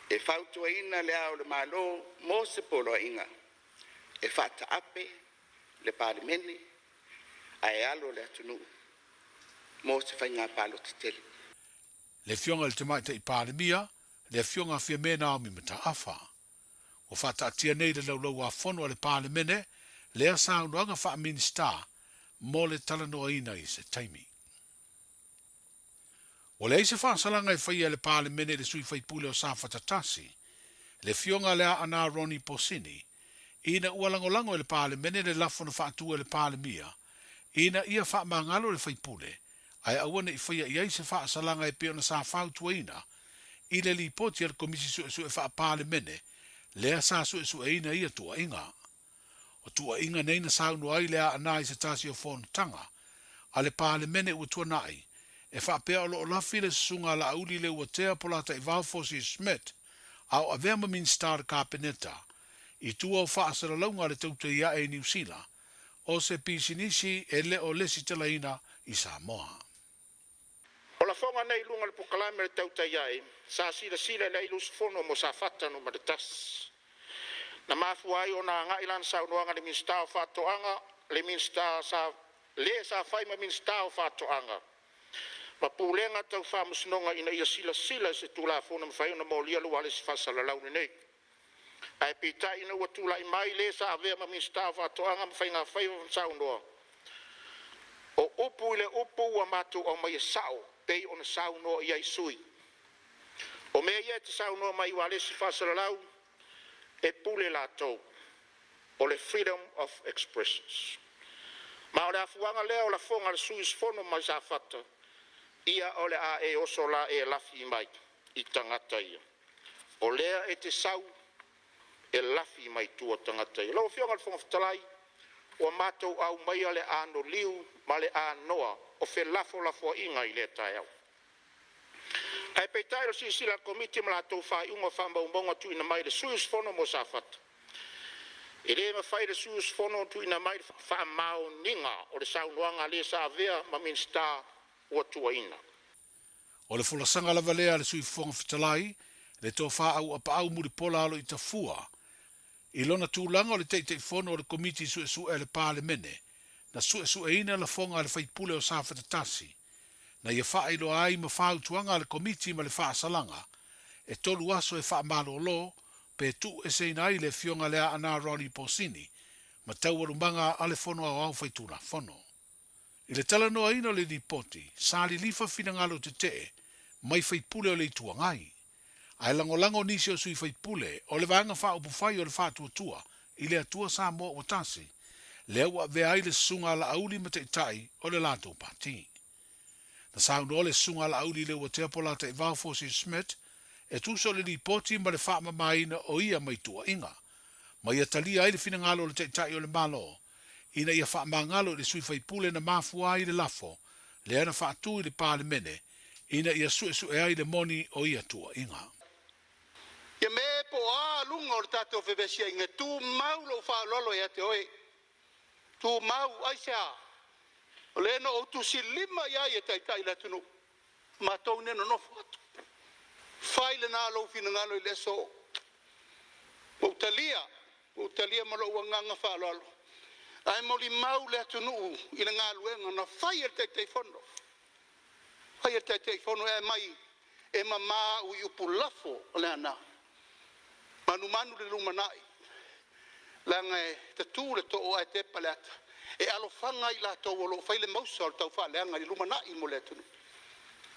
E whautua ina le au le malo mō se polo inga. E whata ape le pāle mene. Ai alo le atunu. Mō se whainga pālo te tele. Le fionga le temaita i pāle mia. Le fionga fia mena o mi mata awha. O whata atia nei le laulau a whono le pāle mene. Le asa unuanga wha minsta. Mō le talanoa ina i se taimi. O le eise whaasalanga e whaia le pāle mene le sui whaipule o sa whatatasi, le fionga lea ana Ronnie Posini, ina ualangolango e le pāle mene le lafono whaatua le pāle mia, ina ia whaamangalo le whaipule, ai awane i whaia i eise whaasalanga e peona sa whautua ina, i le li poti al komisi su e wha pāle mene, lea sa su e ina ia tua inga. O tua inga neina saunu ai lea ana i se tasi o whonutanga, a le pāle mene ua tua nai, e whapea o lo lafi le sunga la auli le ua tea polata i Valfosi Smet, au a vema min star kāpeneta, i tua o whaasara launga le tauta ia e New Zealand, o se pisinisi e le o lesi talaina i Samoa. O la whonga nei lunga le pukalame le tauta ia e, sa sila le ilus fono mo sa whatano ma le tas. Na mafua ai o na ngailan sa unuanga le minsta o whatoanga, le minsta sa le sa whaima minsta o whatoanga. Ma pulenga tau whamusnonga ina ia sila se tula fona mwhai ona mōlia lua le si whasala laune nei. Ai pita ina ua tula i mai le sa avea ma minsta o whatoanga mwhai ngā whai o whansau noa. O upu ile upu ua matu o mai e sao, pei ona sau noa ia i sui. O mea ia te sau noa mai ua le si whasala lau, e pule la tau, o le freedom of expressions. Ma o le afuanga lea o la fonga le suis fono mai sa whata, ia o le a e oso la e lafi mai, i tangata ia. O lea e te sau, e lafi mai tua tangata ia. Lau fionga le fonga whatalai, o mātou au mai ale ano liu, ma le a noa, o fe lafo inga i le tai au. Ai peitai lo si sila komiti ma la tau whai unga whamba umbonga tu ina mai le suis fono mo sa whata. E le ma whai le suis fono tu ina mai wha mao ninga o le saunuanga le sa vea ma minsta ua tua ina. O le fulasanga lava lea le sui fonga fitalai, le tō wha au apa au muri pola alo i ta fua. I lona tūlanga o le teitei fono o le komiti su e le pāle mene, na su e ina la fonga le whaipule o sa whatatasi. Na ia wha ilo ai ma whau tuanga le komiti ma le wha asalanga, e tolu aso e wha malo lo, pe tu e seina ai le fionga lea ana Ronnie Posini, ma tau arumanga ale fono au whaitula fono. I le tala noa ino le nipoti, sāli lifa finangalo te te, mai faipule o le itua ngai. Ai lango nisi o sui faipule o le vanga wha upu whai o le wha tua i le atua Samoa o tasi. Lea ua vea ai le sunga la auli ma te itai o le lato pati. Na sound o le sunga la auli le ua te apola te Val Fosi Smith e tuso le ripoti ma le wha mamaina o ia mai tua inga. Ma ia talia ai le fina ngalo le te itai o le malo. Ina ia wha mangalo le sui faipule na mafua ai le lafo. Lea na wha atu i le pāle mene. Ina ia sue ai le moni o ia tua inga. Ia me po a lunga o le tātou whewhesia inga tū mau lo wha lolo ia te oe. Tū mau ai sea. O le no o tu si lima ia ia tai la tunu. Ma tau neno no whatu. Whai le nā lo fina ngalo i le so. Utalia ma lo wanganga wha lolo. Ai moli mau le tunu ina ngā luenga na whai e te fono. Whai e te fono e mai e mama u upu lafo o le ana. Manu le lumanai. Langa e te tūre to o ai te paleta. E alofanga i la tau olo whai le mausa o tau wha leanga i lumanai mo le tunu.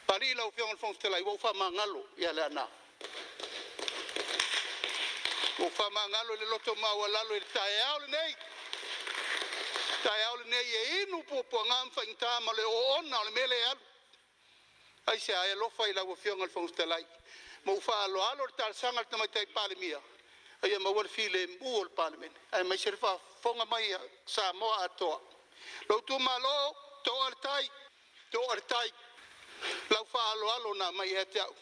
Pari lau whionga whong stela i wau wha mangalo i a le ana. Wau wha mangalo le loto maua lalo i le tae au le nei. Tai au le nei e inu po ngam fa inta ma le o ona le mele alu. Ai se ai lo fa ila wo fianga le fongstelai. Mo fa alo le tal sanga te mai tai pale mia. Ai ma wor file mbuol pale men. Ai mai serfa fonga mai sa mo ato. Lo tu malo to artai. Lau fa alo na mai e te au.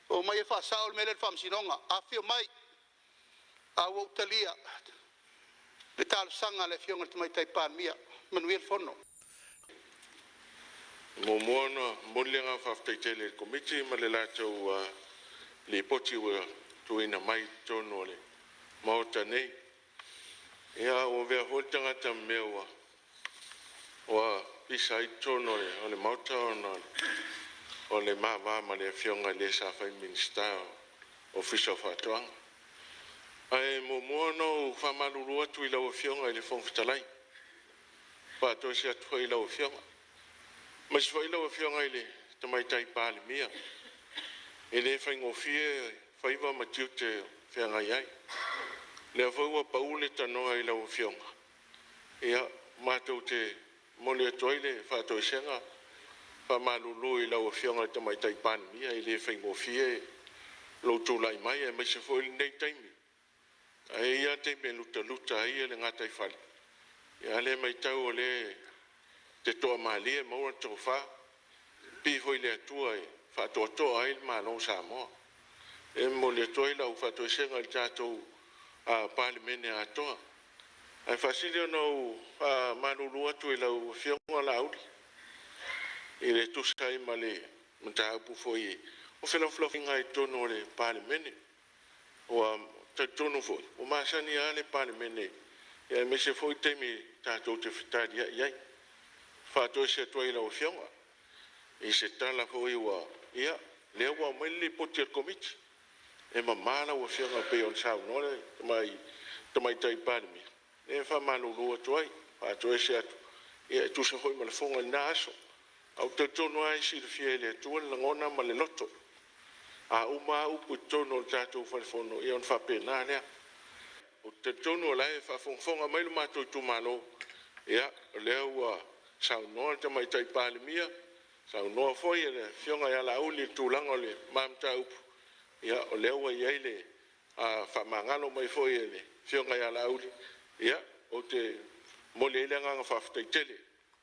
O mai fa saul mele fam sinonga. A fio mai. A wo talia. Le tal sanga le fionga te mai tai pa mia manuel fono mo mono molenga fa tele komiti ma le lato le poti wa to ina mai tono le mauta nei ia o ve holtanga ta mewa wa isai tono le mauta o le mava ma le fionga le sa fa minister official fa toanga ai mo mono fa malulu atu i lau fionga i le fongfitalai. Pa to si atu i lau fionga. Ma si fa i lau fionga i le tamaitai pāle mia. E le fa ingofie fa iwa matiu te whianga iai. Le a faua paule tanoa i lau fionga. Ia mātou te moni atu i le fa to senga. Fa malulu i lau fionga i tamaitai pāle mia. E le fa ingofie lo tūlai mai e mai se fo i nei taimi. Ai ia te me luta ai le ngata i fali. Ia le mai tau o le te toa mali e maura tau wha. Pi hoi le atua e wha toa ai le mālo Samoa. E mo le atua i lau wha toa senga i tātou a pāle mene a toa. Ai whasiri anau manulu atu i lau whionga la auri. I le tusai ma le mta upu foi e. O whelawhilawhinga i tono le pāle mene. O tono foi. O masani ale pāle mene. Ia me se foi temi tātou te whitari iai. Whātou se atua i lau whionga. I se tala foi wa ia. Lea wa maili poti al komiti. E mamala wa whionga pe on sao nore. Tamai tai pāle mi. E wha manulu atuai. Whātou se atu. Ia tu se hoi malafonga na aso. Au te tono ai si le fiele atua langona ma le loto. A uma upu tono tātou whalefono i on whapena lea. O te tono lai whafonga mai lo mātou tu malo. Ia, lea ua sau noa te mai tai pāle mia. Sau noa foi e le fionga ia la uli tūlanga le mamta upu. Ia, o lea ua iai le whamangalo mai foi e le fionga ia la uli. Ia, o te mole ele nganga whaftai tele.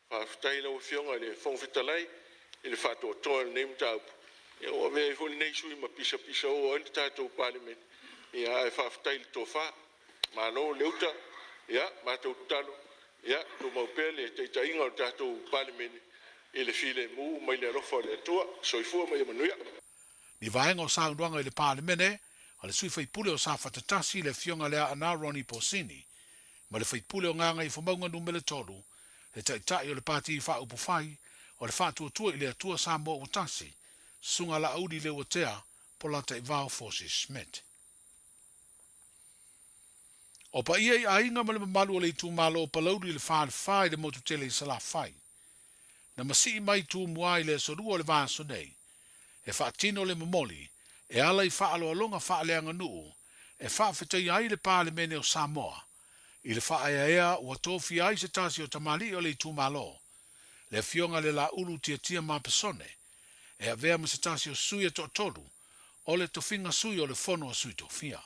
Whaftai lau fionga le whongwhitalai i le whātua toa le neimta upu. Ia o vea i holi nei sui ma pisa o ali tātou pālemen. Ia e whaftai le tofa. Mano leuta. Ia mātou talo. Ia tu maupea le teita inga o tātou pālemen. I le file mu mai le rofa le atua. Soifua mai manuia. Ni vaenga o saunduanga i le pālemene. A le sui whaipule o sa whatatasi le fionga lea ana Ronnie Posini. Ma le whaipule o nganga i whamaunga numele tolu. Le taitai o le pāti i wha upu whai. O le whātua i le atua Samoa o tasi. Sunga la audi le watea po la te Val Fosi Smith. O pa ia i ainga ma le mamalu o le tu malo o palaudi le whai le motu tele i sala whai. Na masi i mai tu muai le sorua o le vaso nei. e whaatino le mamoli, e ala I whaaloalonga whaaleanga nuu, e whaafetai ai le Palemene o Samoa, I le whaeaea ua tofi ai se tasi o tamali o le tūmalo, le fionga le la ulu tia ma pesone, e avea ma se tasi o sui e tolu, o le tofinga sui o le fono o sui tofia.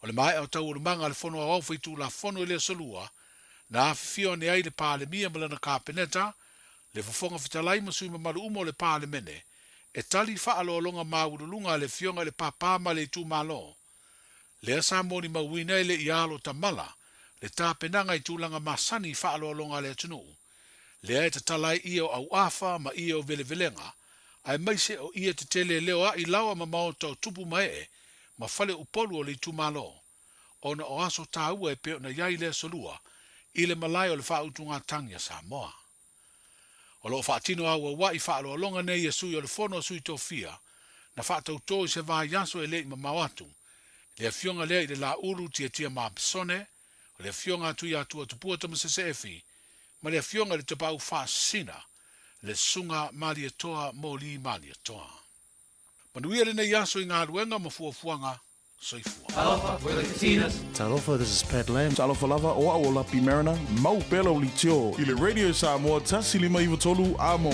O le mai au tau urumanga le fono a ofu I tu la fono I le solua, na afifio ne ai le Palemia malana kapeneta, le fofonga fitalai ma sui mamalu umo le Palemene, e tali whaaloalonga maurulunga le fionga le papama le tūmalo, le asa moni mawina le ialo tamala, le tāpenanga I tūlanga masani whaaloalonga le tunu, le ai tatalai io au afa ma io velevelenga, ai maise o ia te tele leo a I lawa ma maota o tupu mae, ma fale upolu o le tūmalo, ona o aso tāua e peo na iai le solua, I le malai o le whautunga tangia Samoa. O lo whaatino aua wai whaaloalonga nei e sui o le fono sui tofia, na whaatauto I se vai yaso e le I mamawatu, le fionga lea I le la uru tia ma pesone, o le fionga atu I atua tupua tamasese efi, ma le fionga le tapau whaasina, le sunga mali toa mo li mali toa. Manuia le nei yaso I ngā ruenga ma fuafuanga, soifua. Talofa, this is Pat Lamb. Talofa lava o a Lapi Mariner. Mau pelo li tio. I le Radio Samoa tasi lima iwa tolu amo.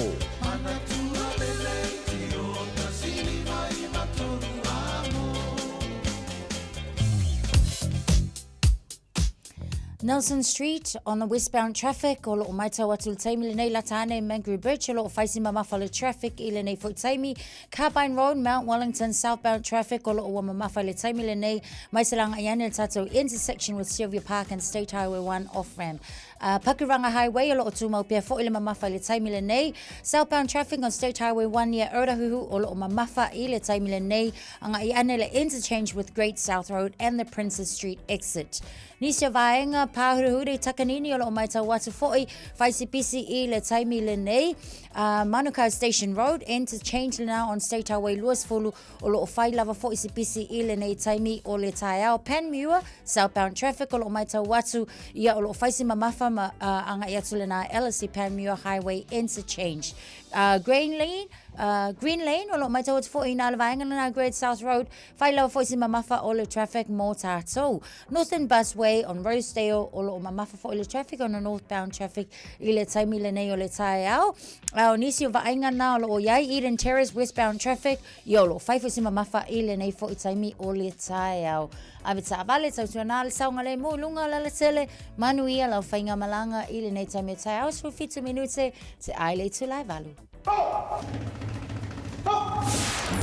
Nelson Street on the westbound traffic o loo mai tau atu le taimi le nei latane Mangrove Bridge o loo faisi mamafa le traffic I le nei fo taimi Carbine Road Mount Wellington southbound traffic o loo wa mamafa le taimi le nei mai salanga iane le tatou intersection with Sylvia Park and State Highway 1 off ramp. Pakiranga Highway o loo tūmau pia fo I le mamafa le taimi le nei southbound traffic on State Highway 1 near Urahuhu o loo mamafa I le taimi le nei anga iane le interchange with Great South Road and the Princess Street exit. Nisia vaenga pāhuruhure takanini o loo mai tau watu fo'i faisi PCE le taimi le nei Manukau Station Road interchange le now on State Highway Luasfulu o loo fai lava fo'i si PCE le nei taimi o le taiao Panmure southbound traffic o loo mai tau watu ia o loo faisi mamafa anga iatu le na LSC Panmure Highway interchange. Green Lane o loo mai tau watu fo'i na lavaenga le na Great South Road fai lava fo'i si mamafa o le traffic mo tātou. Northern Busway on Rosedale o loo mamafa fo'i le traffic on the northbound traffic I le taimi le nei o le taiao. Au nisi o vaenga na o loo iai Eden Terrace westbound traffic I o loo fai fo'i si mamafa I le nei fo'i taimi o le taiao. Avita vale tau tuana le saunga le mo lunga la tele manuia lau whainga malanga I le nei taimi o taiao so fitu minute te ai le tu lai valu.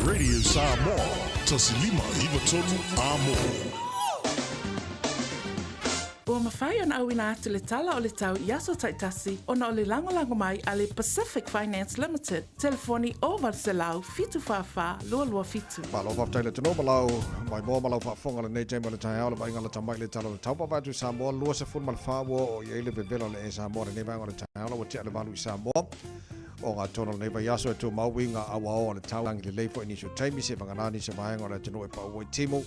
Radio Samoa, tasilima iwa tolu amo. Ua mawhai ona au ina atu le tala o le tau I aso taitasi ona o le langolango mai a le Pacific Finance Limited. Telefoni o Valselau fitu whawha lua lua fitu. Malo whaftai le tino malau, mai mō malau whaafonga le nei teima le taihao le vainga le tamai le tala le taupa vatu Samoa, lua se fun mal whawo o i eile bevela le e Samoa le nei vainga le taihao wa tia le valu I Samoa. O ngā tono le vai yaso e tu maui ngā awa o le taulangi le leifo inisio taimi se vanganani se vaenga o le tino e pa ua timu.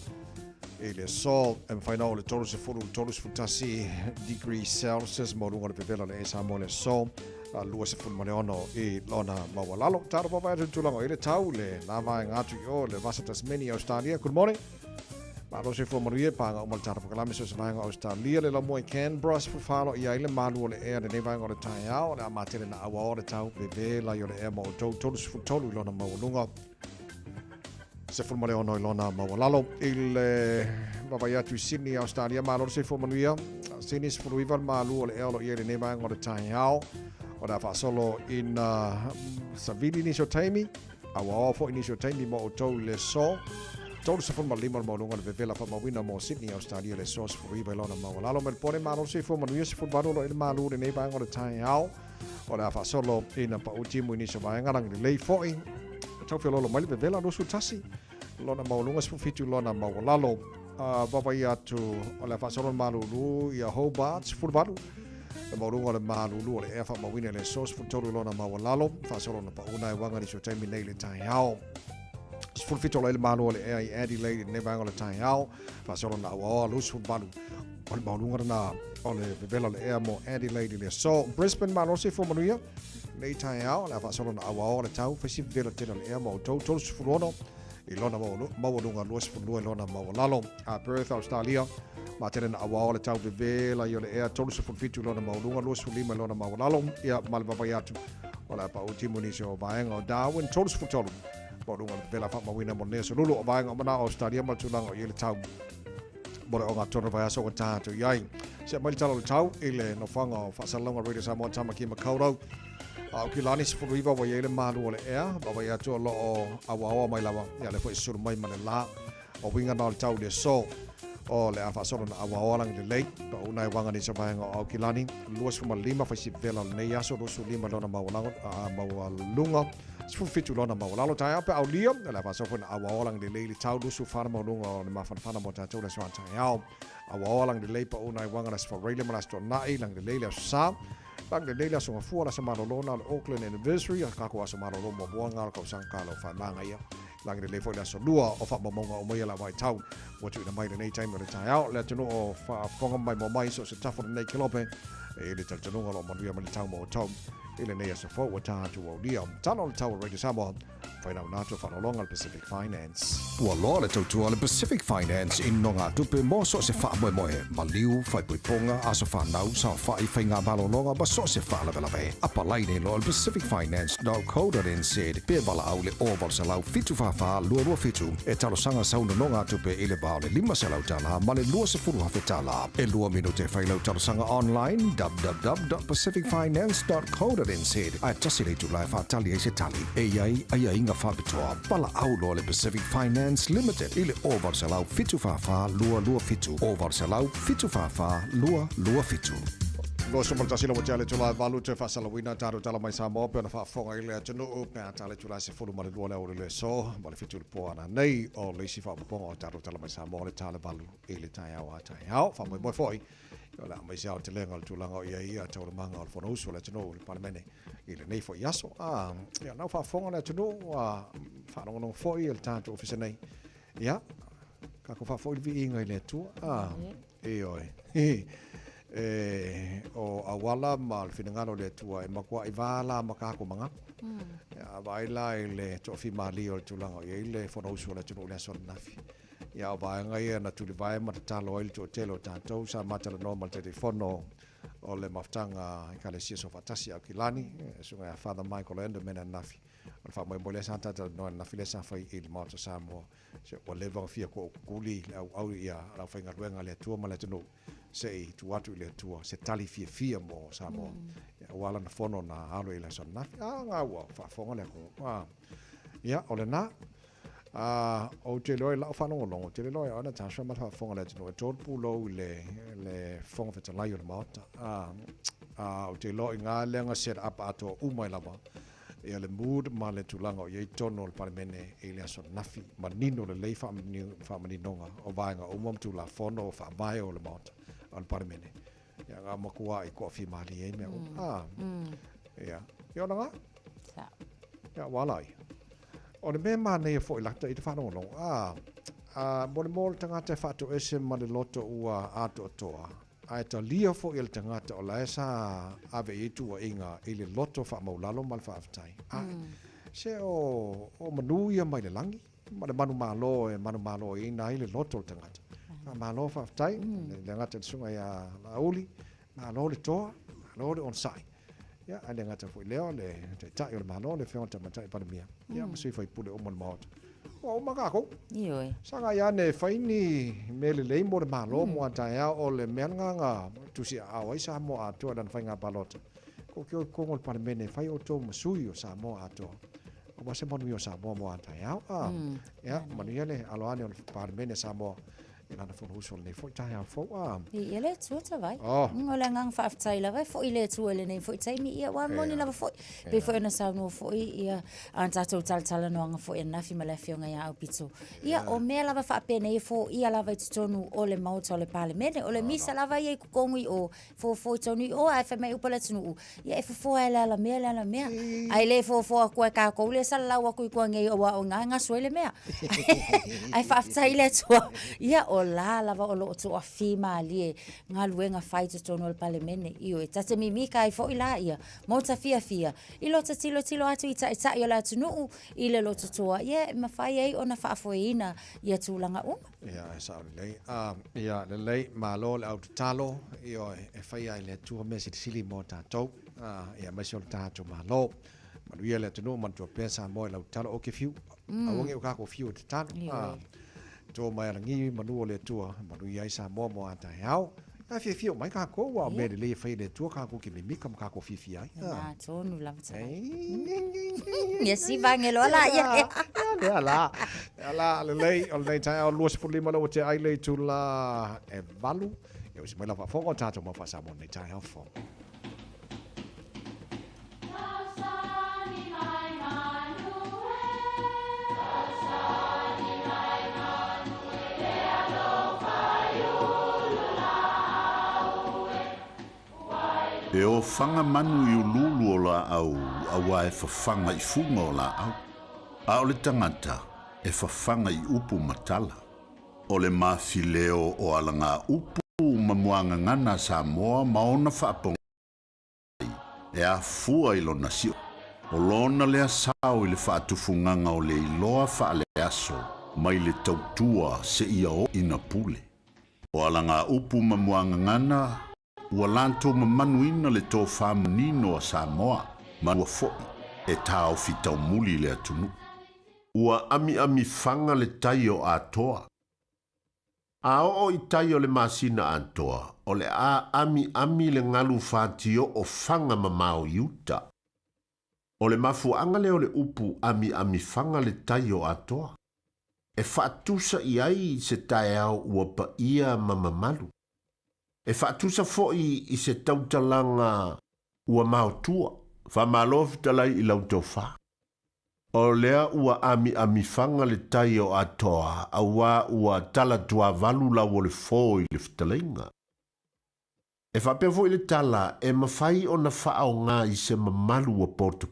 E le sol e whainau le tolu se futasi degrees Celsius mo runga le pevela le e Samoa le sol. Lua se fun mane ono I lona mawalalo. Tāra papa e tulango e le tau le nāwai ngātu I o le Vasa Tasmania Australia. Good morning. Malo se fumanuie panga o maltara pakalame so se vaenga Australia le lamoa I Canberra se fufalo I aile malu o le ea le ne vaenga o le taiao le amatele na awa o le tau bevela I o le ea mo o tolu se futolu I lona mawalunga. Se fulmare ono I lona mawalalo. I le vavaiatu I Sydney Australia malo se fumanuia. Sydney se fumanuiva malu o le ea o le ea le ne vaenga o le taiao. O le awhaasolo in Savili nisio taimi. Awa o fo inisio taimi mo o tolu le so. Tolu se forma lima mo lunga le vevela fa mawina mo Sydney Australia le sos for iba lona mo lalo Melbourne malo se forma nuia se forma lo il malu le nei banga le taiao o le fa solo ina pa ultimo inizio banga nang le lei foi tau fe lo mai vevela no su tasi lona mo lunga se fitu lona mo lalo baba ia tu o le fa solo malu lu ia Hobart se forma le mo lunga le malu lu le fa mawina le sos for tolu lona mo lalo fa solo na pa una wanga ni so taimi nei le taiao fulfito le malo le ai Adelaide ne bang le tai au fa solo na wa lu su balu o le maulunga na o le vela le air mo Adelaide le so Brisbane malo se fo manuia nei tai au la fa solo na wa le tau fa si vela te le air mo to su fulono i lona mo lunga lu su lu lona mo lalo a Perth Australia ma tena na awa le tau vela yo le air to su fulfito lona mo lunga lu su lima lona mo lalo ia mal baba yatu ola pa o timoni so vaenga o Darwin to su fulfito mo lunga vela fa mo wina mo ne so lulu o vaenga mana Australia ma tulanga o ile tau bora o ngatono vai aso ta to yai se mai talo tau ile no fanga o fa salonga radio Samoa tama ki makauro au ki lani se fu iwa wa ile malu ole ea ba wa ya to lo o awa mai lava ya le foi sur mai mana la o winga no tau le so o le afa solo na awa lang le lei ba una wanga ni se vai au ki lani luas fu malima fa si vela ne ya so su lima lona mawala mawalunga fu fitu lona mawala tai apa au lia le afa so na awa lang le lei tau su fana mawlunga o le mafana mo ta le so ta ya awa lang le lei pa una wanga na fa rele mana sto na i lang le lei le sa lang le leila so fu la semana lona le Auckland anniversary ka ko semana lo mo buanga ka sang ka lo fa manga ia lang le fo la so lua o fa monga o mai la vai tau o tu na mai le nei time le tai out le tunu o fa fonga mai mo mai so se tafo nei kilope e le tunu lo mo ria mai tau mo tau ile nei so fo ta tu o dia tano le tau radio Samoa fai na nato fa longa al Pacific Finance wa lo le tau al Pacific Finance in nonga tupe mo so se fa mo maliu fai ponga aso fa nau sa fa I fai nga balo longa ba so se fa la ve apa lai nei lo al Pacific Finance .co.nz pe bala au le over sa lau fitu fa lu fitu e talo sanga sa no nonga tupe ile ba le lima sa lau tala ma le lu se fulu ha fetala e lu minute fai lau talo sanga online www.pacificfinance.co.nz ai tasile tu lai fa tali se tali e ai inga fa bitoa pala au lo le Pacific Finance Limited ile over sa lau fitu fa lu fitu over sa lau fitu fa lu fitu lo so malta sila mo tale tula valu te fa sala wina taro tala mai sa mo pe na fa fonga ile tunu o pe tale tula se fulu male lo le so male fitu po ana nei o le si fa po o taro tala mai sa mo le tale valu ile tai au fa mo foi yo la mai sa te lenga tu langa ia tau le manga o fono so le tunu le parlemene ile nei foi yaso ya na fa fonga le tunu fa no foi il tanto office nei ya ka ko fa foi vi inga ile tu e oi o awala mal finangalo le tua e makua ivala makako manga ya baila ile tofi mali o tulanga ile fono so le tunu le so nafi ya ba ngai na tuli vai matalo il to telo tanto sa matalo normal telefono o le maftanga kale sia so fatasi akilani sunga Father Michael Enderman nafi o fa mo bole santa no na file sa fai il moto samo se o le va fia ko kuli au ia la fa ngalwenga le tua mala tunu se tu watu ile tua se tali fia mo samo wala na fono na alo ile so nafi ngawa fa fonga le ko ya o le na o te loi la fa no longo te loi ana ta sha ma fa fonga le tunu to pulo le fonga fa la yo mota o te loi nga lenga set up ato umai lava e le mood ma le tulanga o ye tono le parlemene e le so nafi ma nino le lei fa maninonga o vainga o mom tu la fono fa vai o le mota al parlemene ya nga makua I ko fi mali e me ya yo nga ya walai o le me ma ne fo la te fa no lo mo le mol tanga te fa to ese ma le loto ua ato toa ai ta lia fo il tangata o la esa ave I tu inga ile loto fa maulalo mal fa aftai se o manuia mai le langi ma le manu malo I na ile loto tangata malo fa aftai le ngata sunga ya lauli malo le toa malo le on sai ya ale ngata fo leo le ta yo malo le fe mata pa mia ya mo se fa pule o mon maut o magako ioi sanga ya ne faini mele le mo malo mo ata ya o le menga tu si a o sa mo ato dan fainga balot ko ko ngol par mene fai o to masui o sa mo ato o ba se mo sa mo ata ya ya maniele alo ane par mene sa mo lana fo huso nei fo tai a fo Ia le tua ta vai. Oh. Ngola ngang whaafitai la vai, fo i le tua le nei fo i taimi ia wa moni lava fo. Pe fo ina sa no fo ia an tatou tala no anga fo ina nafi ma le fionga ia au pito. Ia o mea lava whaapene e fo ia lava i tutonu o le mauta o le pale mene, o le misa lava ia i kukongui o fo tonu o ai fa mai upala tunu. Ia e fo ai la mea. Ai le fo ko ka ko le sala wa ku ngai o wa o nga soile mea. Ai whaafitai le tua. Ia o la lava o lo tu a fima ali nga luenga fai tutonu o le pale mene. Io e tate mimi kai fo i la ia. Mota fia. I lo ta tilo atu i ta i o la tunu i le lo tutua. Ia ma fai ei ona whaafoeina ia tūlanga uma. Ia e sa lei. Ia le lei ma lo le au talo io e fai ai le tua mesi sili mo tātou. Ia mai se o tātou ma lo. Manu ia le tunu man tua pesa mo le au talo o ke fiu. Awangi o kako fiu te talo. Tō mai arangi manu o le tua. Manu ia isa mo ata heau. Ka fia mai ka ko wa me le fai le tua ka ko ki me mika ka ko fia ai. Na tonu lava ta. Ia si vangelo la ia. Ala le lei o le tai o luas fu lima lo te ai le tu la e valu. Eu se mai lava fogo tato ma fa sa mo nei tai au fo. E o whanga manu i ululu o la au, awa e whawhanga i funga o la au. A o le tangata, e whawhanga i upu matala. O le mawhileo o alanga upu mamuanga ngana sa moa maona whaaponga. E a fua i lona sio. O lona lea sao i le whaatufunganga o le iloa whaale aso, mai le tautua se ia o ina pule. O alanga upu mamuanga ngana, ua lanto mamanuina le tō whamanino a Samoa, ma ua fo'i e tāo fitau muli le atunu. Ua ami whanga le tai o atoa. A o i tai o le masina atoa, o le a ami le ngalu whātio o whanga mamao iuta. O le mafuanga le o le upu ami whanga le tai o atoa. E whaatusa i ai se tai au ua pa ia mamamalu. E whaatusa fo'i i se tautalanga ua maotua, whamalofi talai i lau tau wha. O lea ua ami whanga le tai o atoa, a ua tala tua valu lau o le fō i le fitalainga. E whapea fo'i le tala e mawhai o na whao ngā i se mamalu a poto.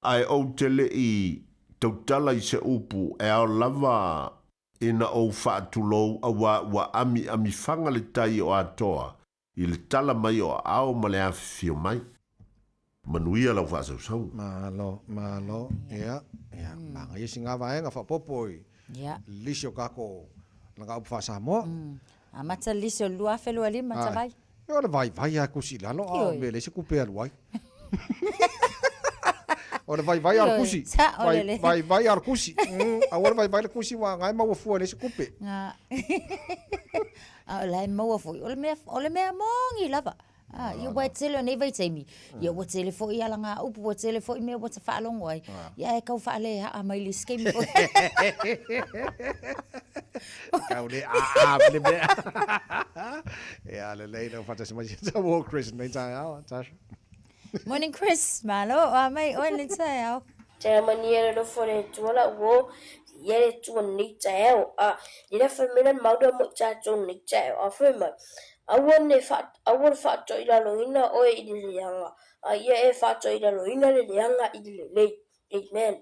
Ai au tele i tautala i se upu e au lava ina o whaatulou a ua ami whanga le tai o atoa i le tala mai o au ma le awhio mai. Manuia lau whaasau. Malo, ia. Manga isi ngā vaenga whapopoi. Ia. Lisi o kako langa upu whaasa moa. A mata lisi o lua whelua lima ta vai. Ia le vai a kusi lalo. Me le se kupea luai. Ora vai ar kusi. Vai ar kusi. Agora vai ar kusi wa ngai mau fu le se kupe. Nga. A lai mau fu. Ole mea mongi lava. Ia wa tele nei vai taimi. Ia wa tele fo ia langa upu wa tele fo me wa ta fa longo ai. Ia e kau fa le a mai le skemi fo. Kau le le be. Ia le le no fantasy mai ta wo Chris nei tai au Tasha. Morning, Chris. Malo, mai only tell. Germany no for it to la wo. Yet to a neat tail. You left a minute mother much at on the tail of him. I won't fat to la loina or it is younger. Yeah, fat to la loina, the younger is late. Amen.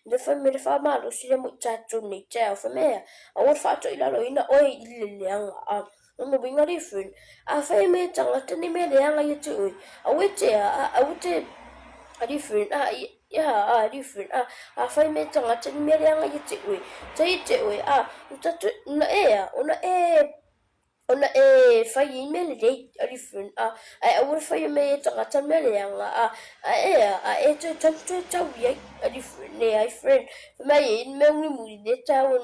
The family farmer who see them much at on the tail for me. I won't fat to la loina or it is younger. I'm moving a different. I find me tongue at any man younger you too. I would say a different. Yeah, different. I find me tongue at any man younger you too. Say it way. On the air, on the fire melody, a different. I would fire me tongue at a million. I ate a different. I friend. My memory mood, the town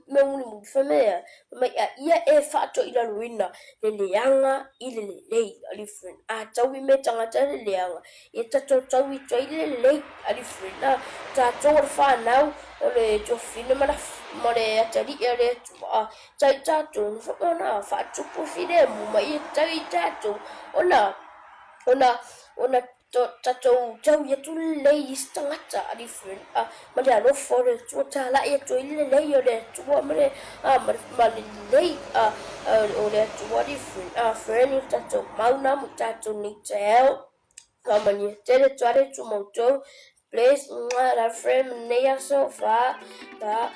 memory mood for me. My fat to the ruina, the younger, either late, a different. After we met on a young, it's a total we trade late, a different. That's all fun now, or to film ma le atari le tua tai tatu ona fa tupu fide mu mai tai tatu ona tatou tau ia tu lei stangata a different ma le alo fore tu ta la ia tu ile lei o le tu ma le ma le lei o le tu different friend tatou mauna mu tatou ni tell kamani tele tuare tu moto place la friend ne ya so fa ba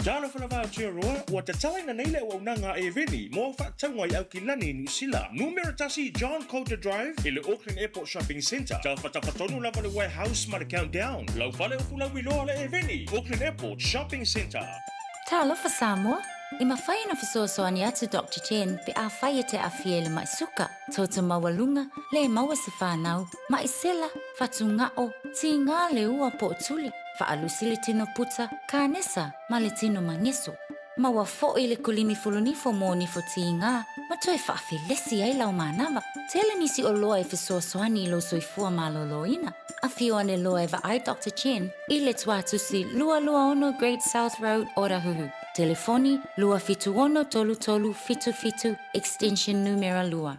Jana fana va chia roa wa te tala na nei le wa unanga e veni mo fa tangwai au ki lani New Zealand. Numero tasi John Coulter Drive i le Auckland Airport Shopping Centre. Ta whatawhatonu lava le warehouse ma le countdown. Lau fale o kula wiloa le e veni. Auckland Airport Shopping Centre. Ta alofa Samoa. I mawhai na fisosoani atu Dr. Chen pe a whai te a fiele mai suka. Tōta mawalunga le maua se whanau. Ma i sela, whatu ngao, ti ngā le ua po tuli. Whaalusi le tino puta, ka nesa, ma le tino mangeso. Ma wa fo'i le kulimi fulunifo mo ni fotinga. Ma toi whaafilesi ai lau manawa. Tele nisi o loa e fesoasoani lo soifua maloloina. A fio ane loa eva ai Dr. Chen. I le tuatusi lua ono Great South Road, Orahuhu. Telefoni lua fitu ono tolu tolu fitu fitu extension numero lua.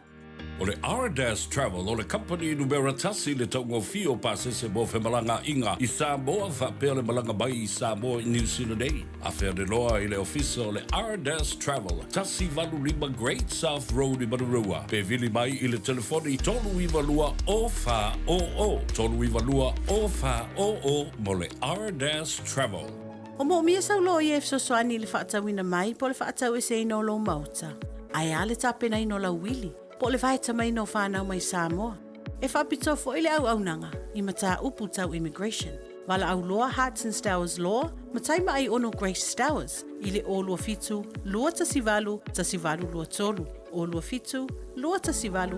O le Ardas Travel, o le company numero tasi le taungo fio pasese mo malanga inga i Samoa whapea le malanga mai i Samoa i New Zealand ei. A whea de loa i le ofisa o le Ardas Travel, tasi valu lima Great South Road i Marurua. Pe vili mai i le telefoni tolu iwa lua o fa o o. Tolu iwa lua o fa o o mo le Ardas Travel. O mo mia sau lo i e fsoswani le whaatawina mai po le whaatau e se ino lo mauta. Ai ale tapena ino la wili. Po le vai tamai no whanau mai Samoa. E whapito fo ile au nanga i mata upu tau immigration. Wala au loa Hearts and Stowers law, matai mai ono Grace Stowers. Ile o lua fitu, lua tasivalu lua tolu. O lua fitu, lua tasivalu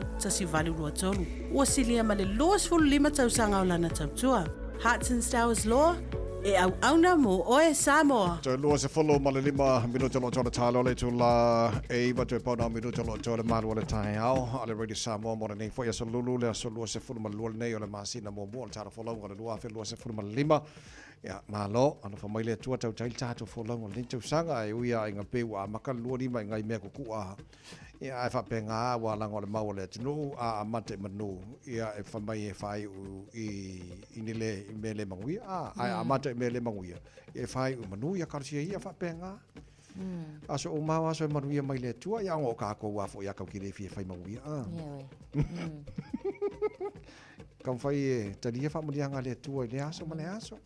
lua tolu. Ua silia ma le loas fulu lima tau sanga o lana tau tua. Hearts and Stowers law, e au auna mo oe Samoa. Toi lua se follow ma le 5 minuto lo tōna tālo le tū la e iwa toi pāna minuto lo tōna māru le tāhe au. Ale Radio Samoa mo nei fo ia so lulu le so lua se follow ma lua nei o le masina mo mo le tāra follow o le lua fe lua se follow ma 5. Ya malo ana fa mai le tua tau tail tātou follow o le tau sanga e uia inga pe wa maka lua ni mai ngai mea kukua. Ia e whapenga wa langa o le mau le tinu a mate manu. Ia e whamai e whai u i nile i mele manguia. A mate mele manguia. Ia e whai u manu ia karsia ia whapenga. Aso o mau aso e manuia mai le tua. Ia ngō kako wafo ia kau kire fie whai manguia. Kam whai e taria whamunianga le tua i le aso mane aso.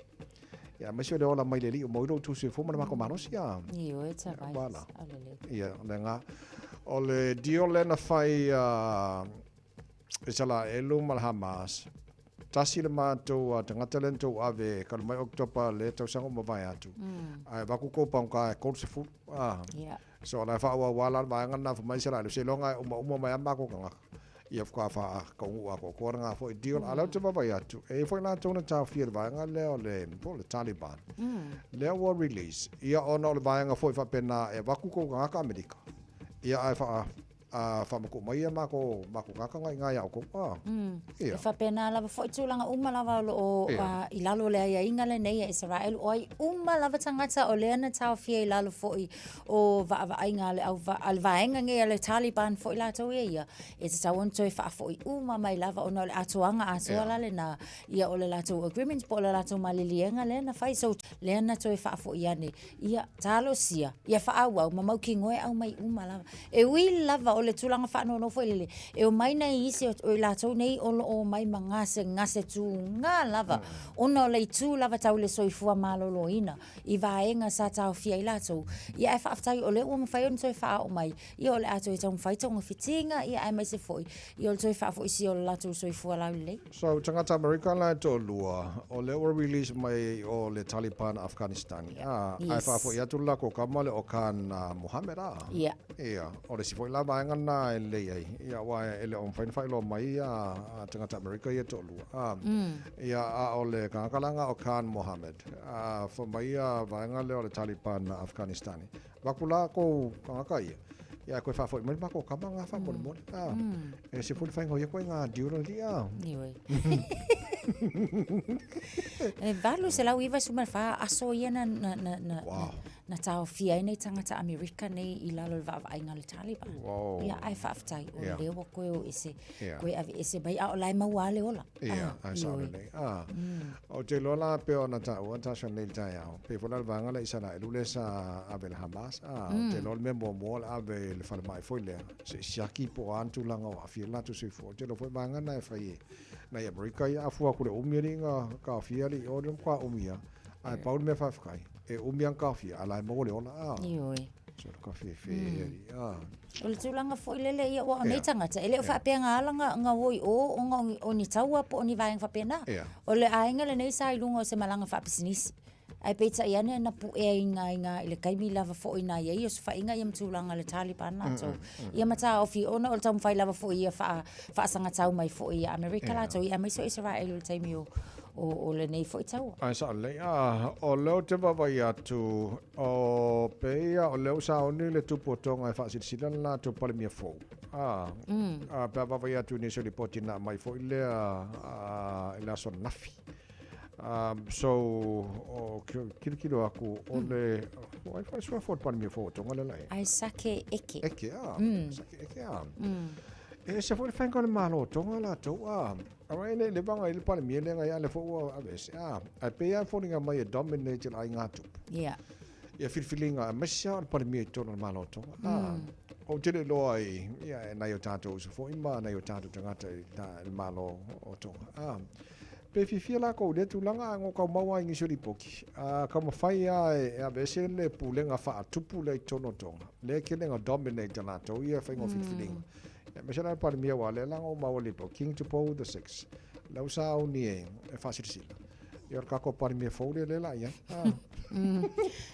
Ia mesio le ola mai le li o moiro tu se fuma na mako manos ia. Ia e ta vai. Ia le ngā. O le dio lena whai e sala e luma Hamas. Tasi le mātou tangata len tau ave ka mai oktopa le tau sango mawai atu. Ai waku ko paunga e kol se fu. So la wha wala wanga na mai sala le se longa uma mai amako kanga. Ia wha wha ka ua ko koranga fo dio ala te mawai atu. E fo na tona tau fia wanga le o le Taliban. Le o release. Ia ono le wanga fo fa pena e waku ko kanga ka Amerika. Ia ai fa mako mai mako ngaka ngai au ko. Ia fa pena lava foi tulanga uma lava o I lalo le ia inga le nei Israel oi uma lava tangata o le na tau fia I lalo foi o va inga le au al vaenga nge le Taliban foi la tau ia. E te tau onto fa foi uma mai lava o no le atuanga atuala le na ia o le lato agreements po le lato malilienga le na fai so le na toi fa foi ia ne ia talo sia ia fa au mamau ki ngoe au mai uma lava. E ui lava o le tulanga whanau no foi lele. E o mai nei isi o la tau nei o mai ngase tu ngā lava. Ono le tu lava tau le soifua malolo ina. I vaenga sa tau fia I la tau. Ia e whaafatai o le ua mawhai on toi wha o mai. Ia o le ato e tau mwhai tau fitinga. Ia e mai se foi. Ia o le toi wha foi si o le la tau soifua lau lei. So tangata Amerika la to lua. O le ua release mai o le Taliban Afghanistan. Ai wha foi atu la ko kamale o kan Mohammed Ia. Ia. O le si foi la vaenga na ele ai ia wa ele on fine lo mai a tangata America ia to lua ia a ole kalanga o Khan Mohammed fo mai a vanga le o le Taliban na Afghanistan wakula ko kanga ia ko fa fo mai ko kamanga fa mo e se fu fa ngo ko nga diuro dia e valu se la wiva suma fa aso ia na na tau fia nei tangata Amerika nei I lalo va ainga le Taliban. Ia ai whaftai o leo o koe o ese. Koe ave ese bai a o lai mawale ola. Ia, ai saore nei. O te lola peo na tau, ta shan nei tai au. Pe fola vanga la isana e lule sa ave le Hamas. Te lol me mo ave le fal mai foi le. Se siaki po antu langa o afia la tu se fo. Te lo foi vanga na fai. Na Amerika ia afua kule umiringa ka fia li o dum kwa umia. Ai paul me fa fai. E umian kafi ala mo le ona Ioi. So kafi fe O le tulanga foi lele ia o nei tangata. Ele o fa penga alanga nga woi o ni taua po ni vaeng fa pena. O le ainga le nei sai lunga o se malanga fa pisinisi. Ai peita ia na pu e inga ile kaimi lava foi na ia o fa inga ia mtulanga le Taliban na so. Ia mata o fi ona o tam fai lava foi ia fa sanga tau mai foi ia Amerika la to ia mai so Israel le taimi o le nei fo i tau. Ai sa le o leo te wawai atu o peia o leo sa oni le tupu tonga e whaasirisilan la tu pale mia fou. Pea wawai atu ni se li poti na mai fo i le son nafi. So o kirikiro aku o le o ai fai sua fo pale mia fou tonga le lai. Ai sake eke. Eke sake eke E se fo le whainga le malo tonga la tau Arai le banga ile pale mia le ngai ale fo avese ai pea fo ninga mai dominate ai ngatu. Yeah. Ia filfilinga masha pale mia tona malo tonga. O tele lo ai ia na yo tato so fo ima na yo tato tangata il malo o tonga. Pe fifia ko de tulanga ngo ka mawa ngi suri poki. Ka ma fai ai avese le pulenga fa tupu le tono tonga. Le kelenga dominate na to ia fa ngo filfilinga. Masana pale mia wale lang o mawali po King Tupo the 6 lau sa o ni e whasirisila i or kako pale mia fōre le la ia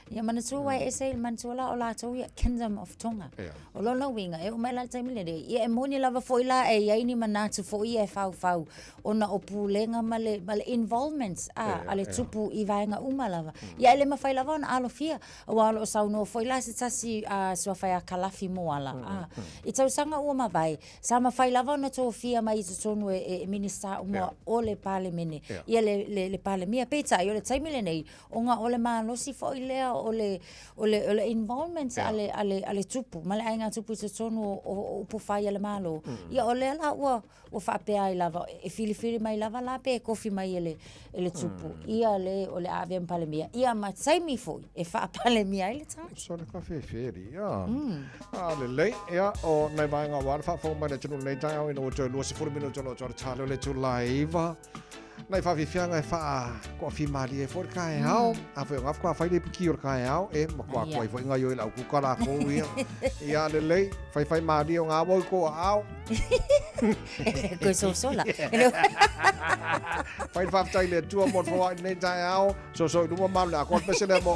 Ia mana tua wai ese il man tua la o la tau ia Kingdom of Tonga o lo winga e o mai la taimile de ia e moni lava fo ila e ia ini manatu fo ia e fau ona o pulenga male involvements ale tupu i vaenga uma lava ia ele mawhai lava ona alo fia o alo o sauno fo ila se tasi sua whai a kalafi mo ala i tau sanga ua mawai sa mawhai lava ona tō fia mai i tonu e minista uma o le pale mene ia le pale mia peta i o le taimile nei o nga o le malosi fo i lea o le involvements ale tupu male ainga tupu i tonu o upufai ale malo ia o le la ua o whaapea i lava e filifiri mai lava la pe kofi mai ele tupu ia le o le avian palemia ia ma taimi foi e whaapale mia ele tau so le kafe feri ia le lei ia o nei mai ngā wāra whaafo mai na tunu nei tai au ina o tō lua se 40 minuto lo tōra tālo le tū laiva Nei whawhiwhianga e wha kua whimari e fōr kai au. A whai ngaf kua whaile piki or kai au. E ma kua kua i whai ngai oi lau kukara kou ia. Ia le lei, whai mari o ngā woi ko au. Koe sola. Whai whaftai le tua mon whawai nei tai au. So i luma malu a kua pesele mo.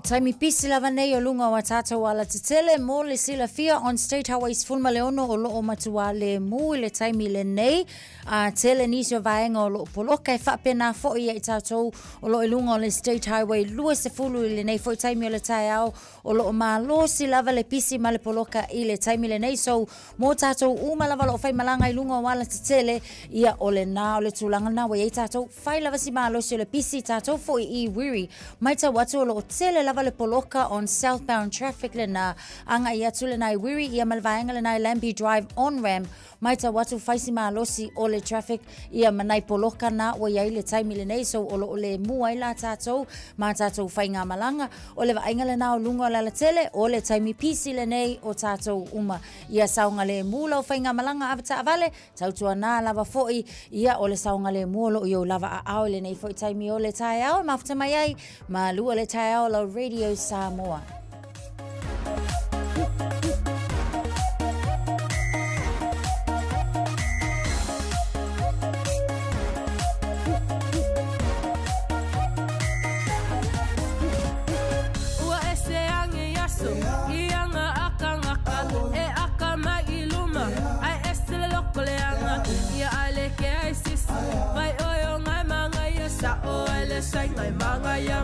taimi pisi lava nei o lunga wa tātou ala te tele mo le sila fia on State Highways fulma leono o loo matua le mu le taimi le nei a tele nisi o vaenga o loo poloka e whapena fo i e tātou o loo lunga o le State Highway lua se fulu i le nei fo i taimi o le tai au o loo maa losi lava le pisi ma le poloka i le taimi le nei so mo tātou uma lava loo fai malanga i lunga o ala te tele ia o le na o le tūlanga na wa i tātou fai lava si maa losi o le pisi tātou fo i wiri mai ta watu o loo tele lava le poloka on southbound traffic le na anga ia tule nai wiri ia malvaenga le nai Lambie Drive on ram mai ta watu faisi maa losi o le traffic ia manai poloka na wa iai le taimi le nei so o le mua ila tātou ma tātou fai ngā malanga o le vaenga le na o lunga la tele o le taimi pisi le nei o tātou uma ia saunga le mula o fai ngā malanga avata avale tautua na lava foi ia o le saunga le muolo i o lava a au le nei foi taimi o le tai au mafuta mai ai ma lua le tai au la Radio Samoa.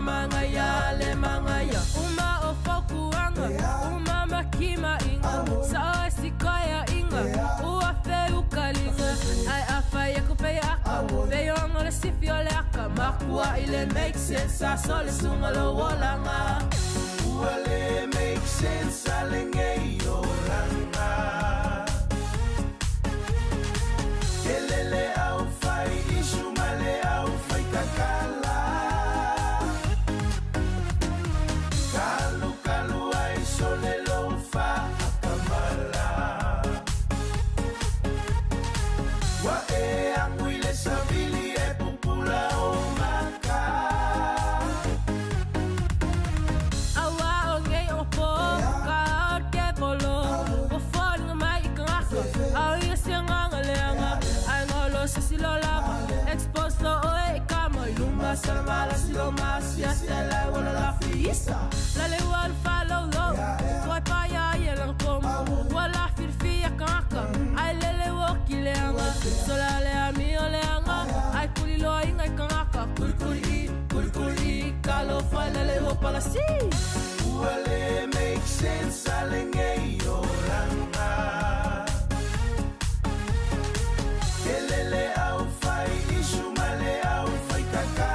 Mangaya le mangaya uma o fokuanga uma makima inga sa sikoya inga ua feu kalinga ai afaya kupei aka veio ngore sifiole aka makua ile make sense a sole sunga lo wolanga ua make sense alenge olanga kelele au fai ishumale au fai kakala Salva la silomasia stella wala la fiesta la le wal follow low toi pa ya yelang kom wala firfia kaka ai le wokilenga sola le ami olenga ai kulilo inga kaka kulkuli kalo fala le wo pala si wale make sense alenge olanga kelele au fai ishumale au fai kaka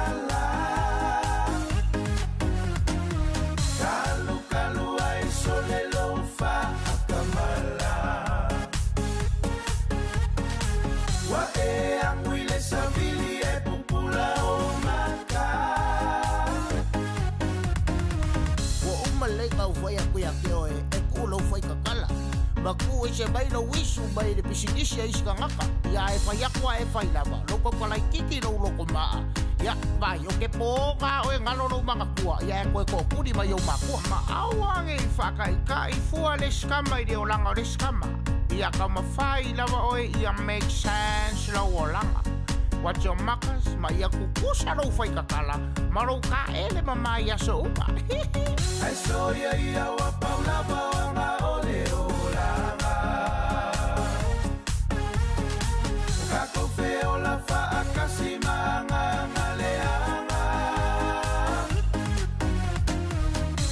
Baku e se bailo wisu bai le pisikisi iska ngaka ya e fai akwa e fai lava loko palai kiki no loko maa ya vai o ke poga o ngalo no manga kua ya e koe ko kudi mai o makua ma awange i whakai ka i fua le skama i de o langa le skama ya ka mawhai lava oe ia make sense la o langa Wat your makas ma ia kukusa no fai kakala maro ka ele mama ia so upa ai so ia wa paula ba ole o Kako feo la fa akasi manga ngaleanga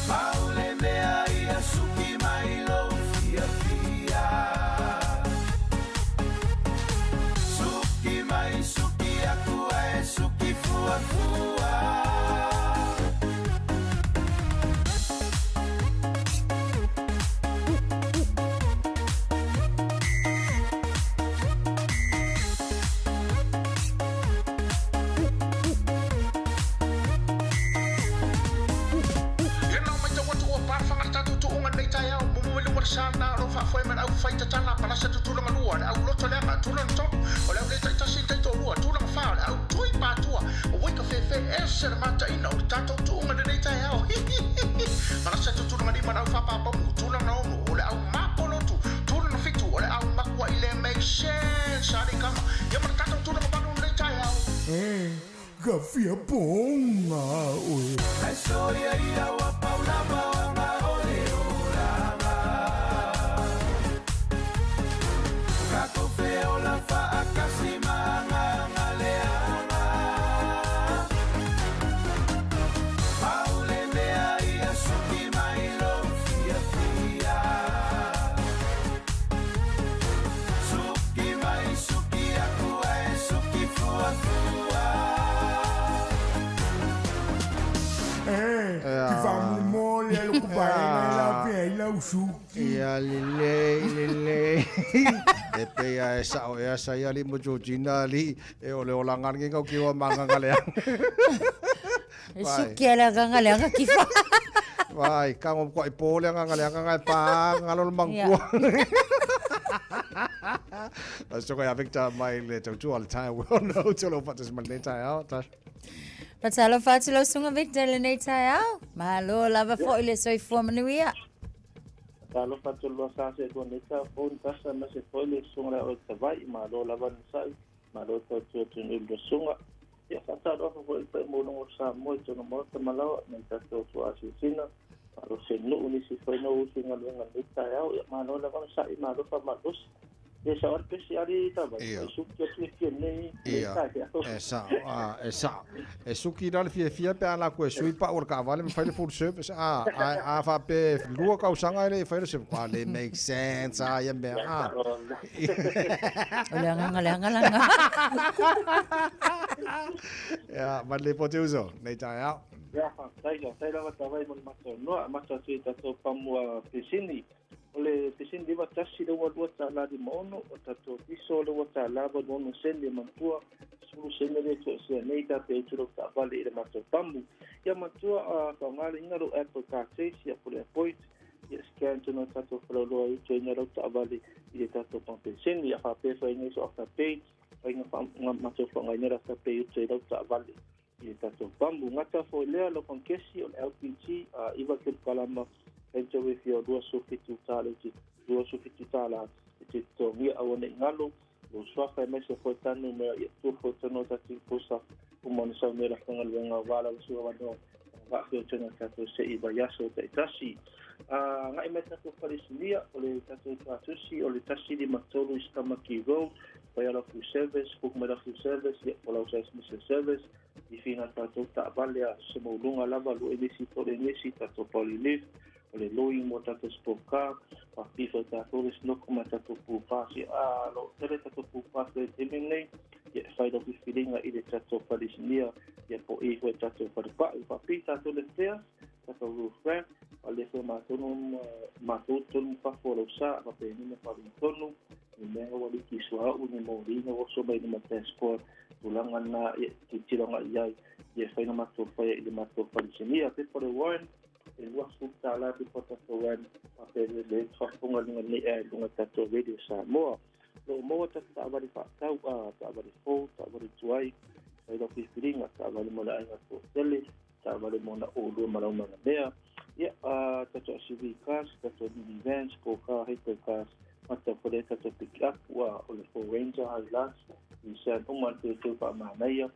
Paule mea ia suki mai lo fia fia Suki mai suki aku e suki fua fua sana ro fa foi man au fai tana para se tu tula malua au lo tole ma tula no o le ta ta sin ta to lua tula fa au tui pa tua o we ka fe e ser mata ina o tato tu uma de nei tai au para se tu tula mani ma au fa pa pa tula no o le au ma polo tu tula no fitu o le au ma kwa ile make sense ari kama ya ma tato tula ma no nei tai au Gafia bonga oi ai so ia wa paula Vai la usu. Ia lele. E pea e sao e asa ia li mo Georgina li e ole o langan ki ngau ki o manga ngale. E suki ala ngale nga kifa. Vai, kango ko i pole ngale ngai pa ngalo mangkua. So ko ya Victor mai le tu all the time. We all know to lo fatas mal le tai out. Patalo fatilo sunga Victor le nei tai au. Malo lava fo ile soi fo manuia. Talo fatilo sa se ko nei ta fo tasa na se fo ile sunga o te vai malo lava sai. Malo to tu ni le sunga. Ya fatalo fo ile mo no sa mo to no mo te malo nei ta to asisina. Malo se no ni se fo no sunga le nei tai au malo lava sai malo fa malos. E sa or pesiari ta ba. Suki suki nei. E suki dal fia pe ala ko sui pa or ka vale me fai full service a fa pe lua ka usanga ile fai se quale make sense ya me Langa. Ya, ma le pote uso nei ta ya. Ya, sai la ta vai mo mato si ta to pamua pisini. Ole pisin di wata si le wata la di mono o tato piso le wata la ba mono sende mantua sulu sende le to se nei ta pe tu ta vale ile mato pambu ya mantua ka ngale ngalo apple ka se si apple point ya scan to no tato pro lo i to ngalo ta vale ile tato pambu sende ya fa pe fa ni so ta page fa ni fa mato fa ngai ra ta pe tu ile ta vale ile tato pambu ngata fo le lo con kesi o LPG iva ke kalama Enjo with your dua sufitu tala ti to mi awone ngalo lo swafa mese fo tanu me tu fo tano ta ti posa umon sa me la ngal nga wala su wa no va fo tano ta to se iba yaso ta tasi nga imeta to palisilia ole ta to tasi ole tasi di matolo istama ki go pa la fu service fu me la fu service ya ola usa service di fina ta to ta valia se mo lunga lava lo edisi to le nesi ta to polilive ole loing mo tato spoka pa piso tato ris no kuma tato pupa si lo tere tato pupa se temene ye fai do feeling ile tato palisilia ye po e ko tato pa pita to le tea tato rufre ale se matono pa folo sa pa pe ni pa tono ni me wali kiswa uni mo ri no so mai ni matesco tulangan na ye tilonga ye fai no mato fai ile mato palisilia pe por one e wa futa la di pota wan ape le tfafunga ni lunga tato radio sa mo mo ta ba di fa ta ba di fo ta ba di tuai sai do firinga ta ba mo la to tele ta ba mo na o do ma na bea ya tato CV cars tato di events ko ka hito cars mata pole tato pick up wa o le for ranger highlands ni sa o man te pa ma ya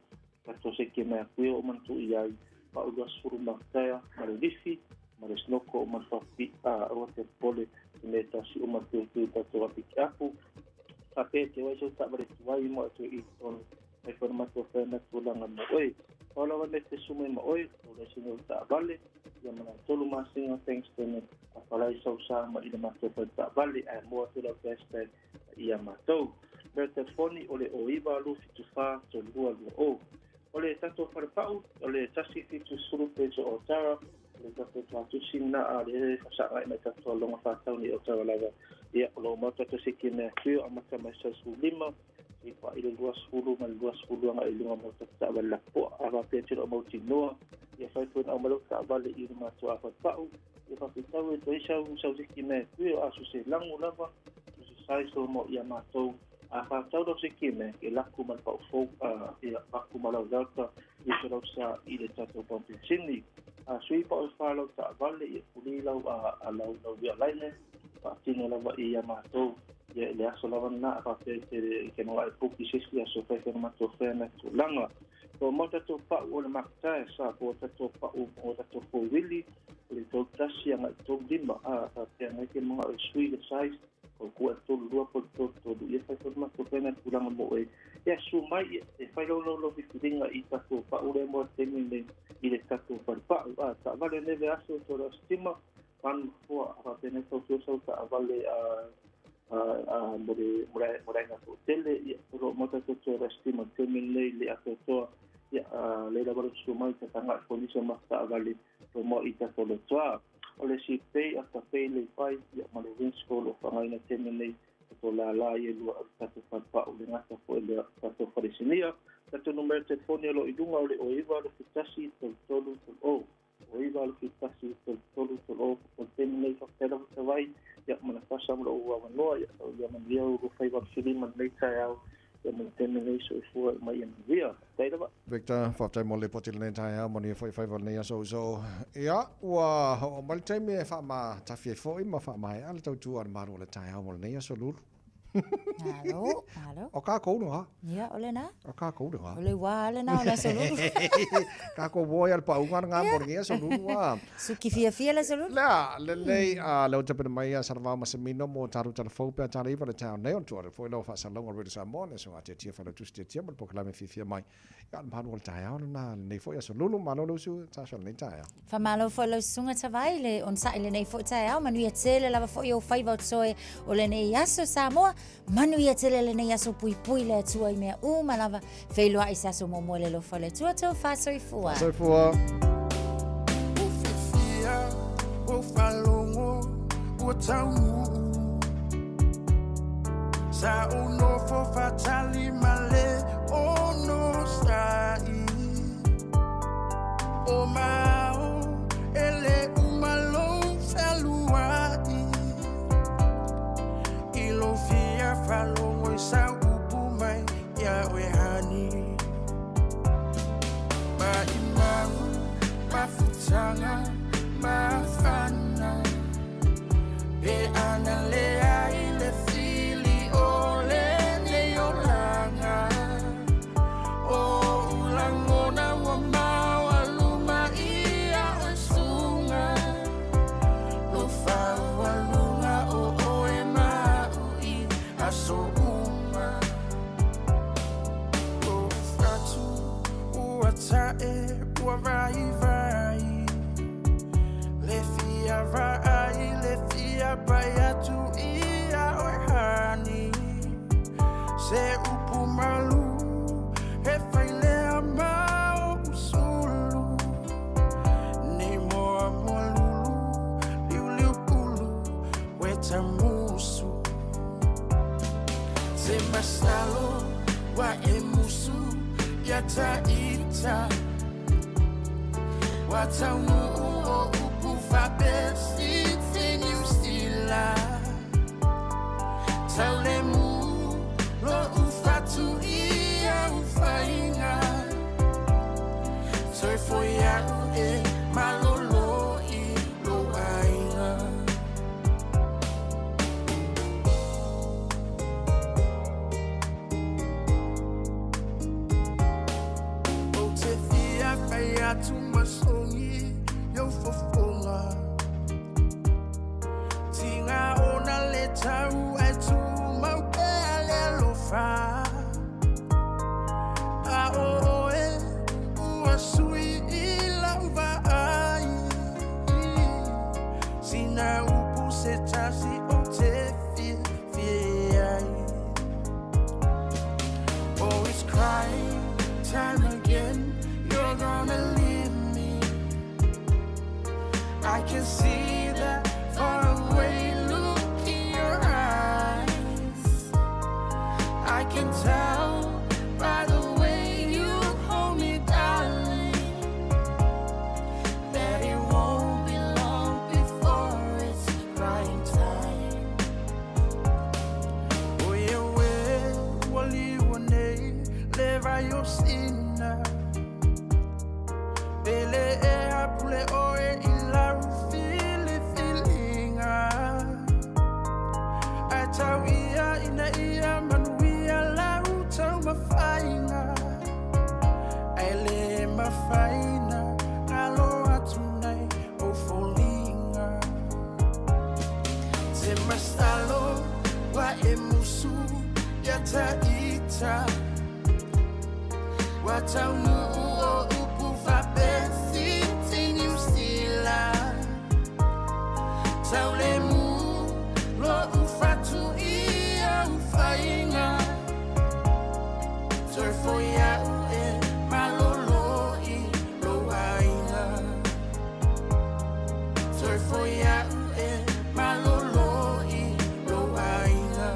tato se ke me ku o man tu ia pa o do suru makaya maldifi maresnoko mafapi o te pole me ta si o mate te to apiapu ape te wa so ta bare tuai mo to i ton e formato fena tulanga mo oi ola wa te sume mo oi o le sino ta vale ya mana tolu masinga thanks to me apalai so sa ma ina mato ta vale e mo to la best ia mato per telefoni o le oiva lu fitu fa to lua o ole tato farpau ole tasi fitu suru pe o tara le tato tato sinna a le sa ai me tato longa fa tau ni o tara lava ia lo mo tato sikine ku amata mai sa su lima i pa ile luas fulu mal luas fulu nga ilunga mo tato wala po ava pe tiro mo tinoa ia fa tu na mo ta vale i ma to farpau ia fa pitau e toisa u sa sikine ku a su se langu lava su sai so mo ia ma to a fa tau do sikime e la kuma pa fo e a kuma la dalta e so sa i le tato pompe sini a sui pa o fa lo ta vale e puli la a la via line pa tino la i ma to ye le aso la na pa te ke no ai puki sisi a so fa ke ma to fe na to langa to mo tato pa o le makta sa po tato pa o tato fo willi le to tasi nga to dimba a te nga ke mo sui le size o ku to lua po to ia fa forma to pena tulanga mo e ya su mai e fa lo vi dinga i ta to pa ure mo temine i le ta to pa ta vale ne ve aso to la stima pan po a pena to so ta vale more na to tele ro mo ta to la stima temine le a to ya le la vale su mai ta nga condition ma ta vale mo i ta to lo o le si pei a ka pei le pai ia ma le windscroll o whangaina teme nei to la la e lua o tato whanpa o le ngata po e le tato wharesinia. Tato numero telefoni alo i dunga o le o iwa lo ki tasi tolu o. O iwa lo ki tasi tolu o o teme nei whakera o tawai ia mana pasa mula ua wanoa ia manvia o whai wa filima nei tai au ia mana teme nei so i fua mai ia manvia. Tairawa. Victor, whaftai mo le poti le nei tai au moni e whai wa nei aso so. Ia, ua o mali taimi e wha tafi e fōi ma wha mai ale tau tua maru le tai au mo le nei aso lulu. Halo. O ka kou no ha? Ia, ole na. O ka kou no ha? Ole wā ale na, ole so lulu. Ka kou woi al pa unga ngā mori ngea so lulu wa. Suki fia le so lulu. Lea, lelei leo tapena mai a sarava masamino mo taru telefou pe a tara iwa le tau neo tuare. Foi lau wha salonga redu sa mone so ngā tia wha tu tia mo po kalame fifia mai. Ia maru o le tai au na nei foi a so lulu malo lo su ta so nei tai au. Fa malo fo lo sunga tawai le on sa ile nei foi tai au manu ia tele lava foi o fai va tsoe o le nei aso Samoa. Manu ia tele le nei aso pui le tua I mea malava feilua I saso mo le lo fale tua tau fa soifua. Soifua. Ufifia, ufalongo, utamu. Sa uno fo fatali male ono sai. O mao ele umalo saluai. Ilo fia falongo sa upumai ya wehani. Ma imau, ma futanga, ma fana. Be analea ile fili ole ne olanga. O ulangona wa mawa luma ia osunga. Lufa wa lunga o oe maui aso uma. O fratu uatae ua vai. Le fia vai, le fia baiatu ia oihani. Se upu malu, he failea mau usulu. Ni moa lulu, liu pulu, weta musu. Se masalo, wa emusu, yata ita. Wata o upu fabesi, tinu stila. Taulemu, lo ufatu ia ufainga. Soy foia e malolo I lo ainga. O te fia fai tu masongi yo fofonga. Tinga ona le tau ai tu mau pele lo fa. A o e ua sui I lauva ai. Sina upu se tasi o te fia ai. Always crying time again. You're gonna leave me. I can see that far away look in your eyes. I can tell by the way you hold me, darling, that it won't be long before it's crying time. Oye we wali wane leva yo sina. Bele e apule oe ila fili filinga. Atawia ina ia manuia lau tau mafainga. Aile mafaina ngalo atunai o folinga. Te masalo wa emusu yata ita. Watau o upu fabesi tinu stila. Taulemu lo ufatu ia ufainga. Soy foia e malolo I lo ainga. Soy foi a e malolo I lo ainga.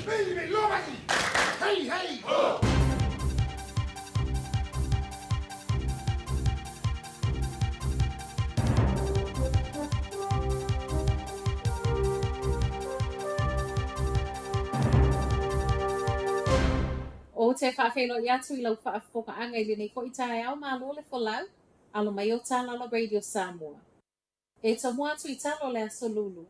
Baby, lo aí! Hey, hey! O te whawhelo i atu I lau whaafokaanga I lenei ko I tae au malo le whalau, alo mai o tālala Radio Samoa. E tomo atu I talo le aso lulu.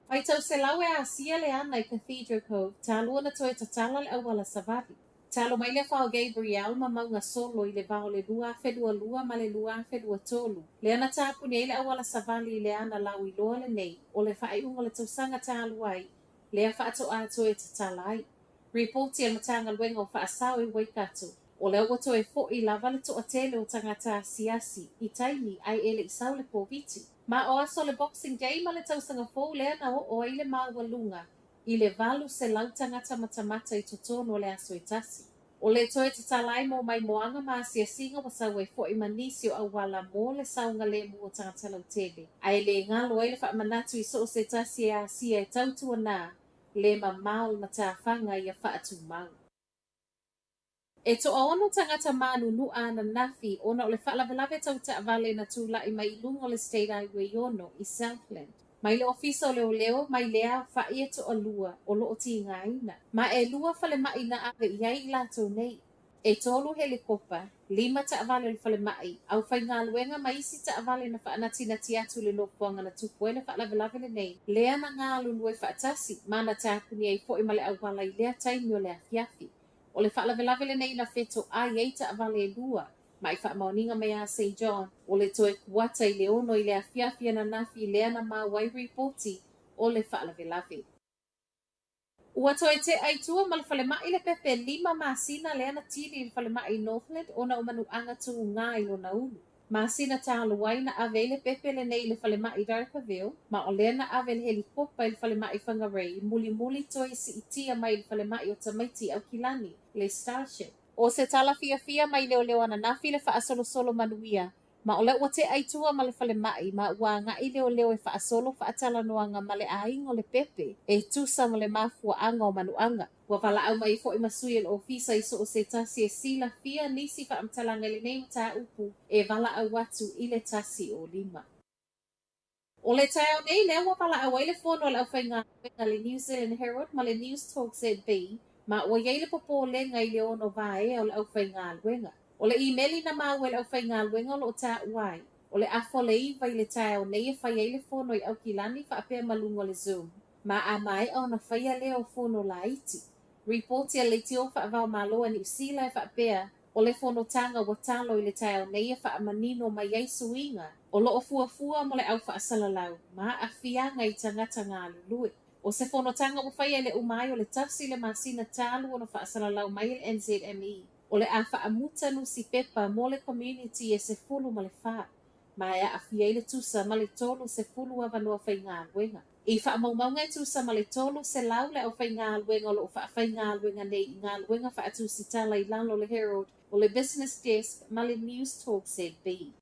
Ai tau se lau e asia le ana I Cathedral Cove, tālua na toe tatala le awala savali. Talo mai le whao Gabriel ma maunga solo I le vao le lua whedua lua ma le lua whedua tolu. Le ana tāpuni e le awala savali I le ana lau I loa le nei, o le whaeunga le tausanga tāluai, le a whaato ato e tatala ai. Reporti e matanga luenga o whaasau I Waikato. O leo wato e fo I lava le toa tele o tangata siasi I taimi ai ele I sau le poviti. Ma o aso le Boxing Day ma le tausanga fo lea na o ile maua lunga. I le valu se lau tangata matamata I totono le aso I tasi. O le toe te talai mo mai moanga ma siasinga wa sau e fo I manisio au wala mo le saunga le mua tangata lau tele. Ai le ngalo e le wha manatu I so se tasi e asia e tautua na. Le mamau na tāwhanga I a whaatu mau. E to ono tangata manu nu ana nafi ona o le whaalawelawe tau ta avale na tūla I mai lunga o le State Highway ono I Southland. Mai le ofisa o leo leo mai lea whaia to a lua o loo ti ngā ina. Ma e lua whale mai na ave iai lato nei. E tolu helikopa, 5 ta avale le whale mai, au whai ngā luenga mai isi ta avale na whaanatina ti atu le lopuanga na tupu e le whaalawelawe le nei. Lea na ngā lunu e whaatasi, mana tāpuni ai fo I male au wala I lea taimi o le afiafi. O le whaalawelawe le nei na wheto ai ei ta avale e lua, mai whaamaoninga mai a St. John, o le toe kuata I le ono I le afiafi ana nafi I lea na mawai reporti o le whaalawelawe. Ua toe te aitua ma le whale mai le pepe 5 masina le ana tili le whale mai Northland ona o manu anga tu ngā I lona ulu. Masina tāluai na ave le pepe le nei le whale mai Darkaville, ma o lea na ave le helikopa I le whale mai Whangarei, muli toe si itia mai le whale mai o tamaiti au kilani, le Starship. O se tala fia mai leo ana nafi le whaasolo manuia, ma o le ua te aitua ma le whale mai, ma ua ngai leo e whaasolo whaatala noanga ma le aingo le pepe, e tusa ma le mafua anga o manuanga. Ua wala au mai fo I masui le ofisa I so o se tasi e sila fia nisi whaamtalanga le nei ta upu, e wala au watu I le tasi o 5. O le tae nei lea ua wala au le fono le au whainga le New Zealand Herald ma le News Talk ZB, ma ua yei le popo le ngai le ono vae o le au whainga luenga. O le emaili na maua le au whainga luenga o lo ta uai. O le afo le iwa I le tae o nei e whai le fono I au kilani whaapea malungo le Zoom. Ma a mai au na whaia le o fono la iti. Reporti a le tio whaavao maloa ni usila e whaapea o le fono tanga wa talo I le tae o nei e whaamanino mai ei suinga. O lo o fuafua mo le au whaasalalau. Ma a fianga I tangata ngā lulue. O se fono tanga wa whaia le umai o le tafsi le masina talu o na whaasalalau mai le NZME. O le a whaamuta nu si pepa mo le community e se fulu ma le wha. Ma e a fia le tusa ma le tolu se fulu a vanua whai ngā luenga. I whaamaumaunga e tusa ma le tolu se lau le au whai ngā luenga o lo whai ngā luenga nei I ngā luenga whaatu si tala I lalo le Herald o le Business Desk ma le News Talk ZB.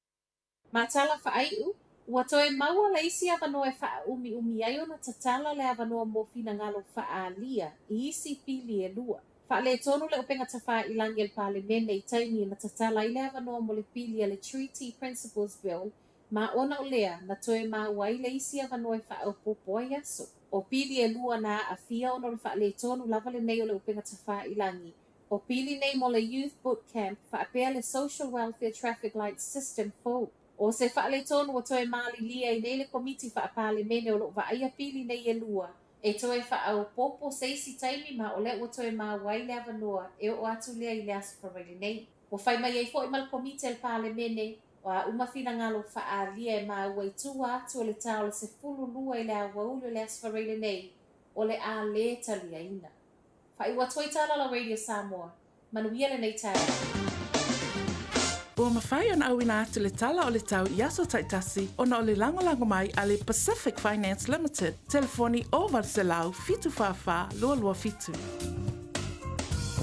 Ma tala whaaiu, ua toe maua le isi a vanua e wha umi ai o na tatala le a vanua mo fina ngalo wha alia I isi pili e lua. Wha le tonu le upenga tawha I langi el parlemene I taimi na tatala I le avanoa mo le pili a le Treaty Principles Bill, ma ona o lea na toe mawai le isi avanoa wha au popo ai aso. O pili e lua na a fia ono le wha le tonu lava le nei o le upenga tawha I langi. O pili nei mo le Youth Boot Camp wha apea le Social Welfare Traffic Light System fo. O se wha le tonu o toe mali lia I nei le komiti wha a parlemene o lo wa aia pili nei e lua. E toe wha au popo seisi taimi ma o le ua toe ma wai le avanoa e o atu lea I le aso whareile nei. O whai mai ei fo I mal komite le parlemene o a umawhina ngalo wha a lia e ma ua I tua atu o le tau le se fulu lua I le a waulu le aso whareile nei o le a le talia ina. Whai ua toi tala la Radio Samoa, manuia le nei tau. Ua mawhai ana au ina atu le tala o le tau I aso taitasi o na o le langolango mai a le Pacific Finance Limited. Telefoni o Valselau fitu whawha lua fitu.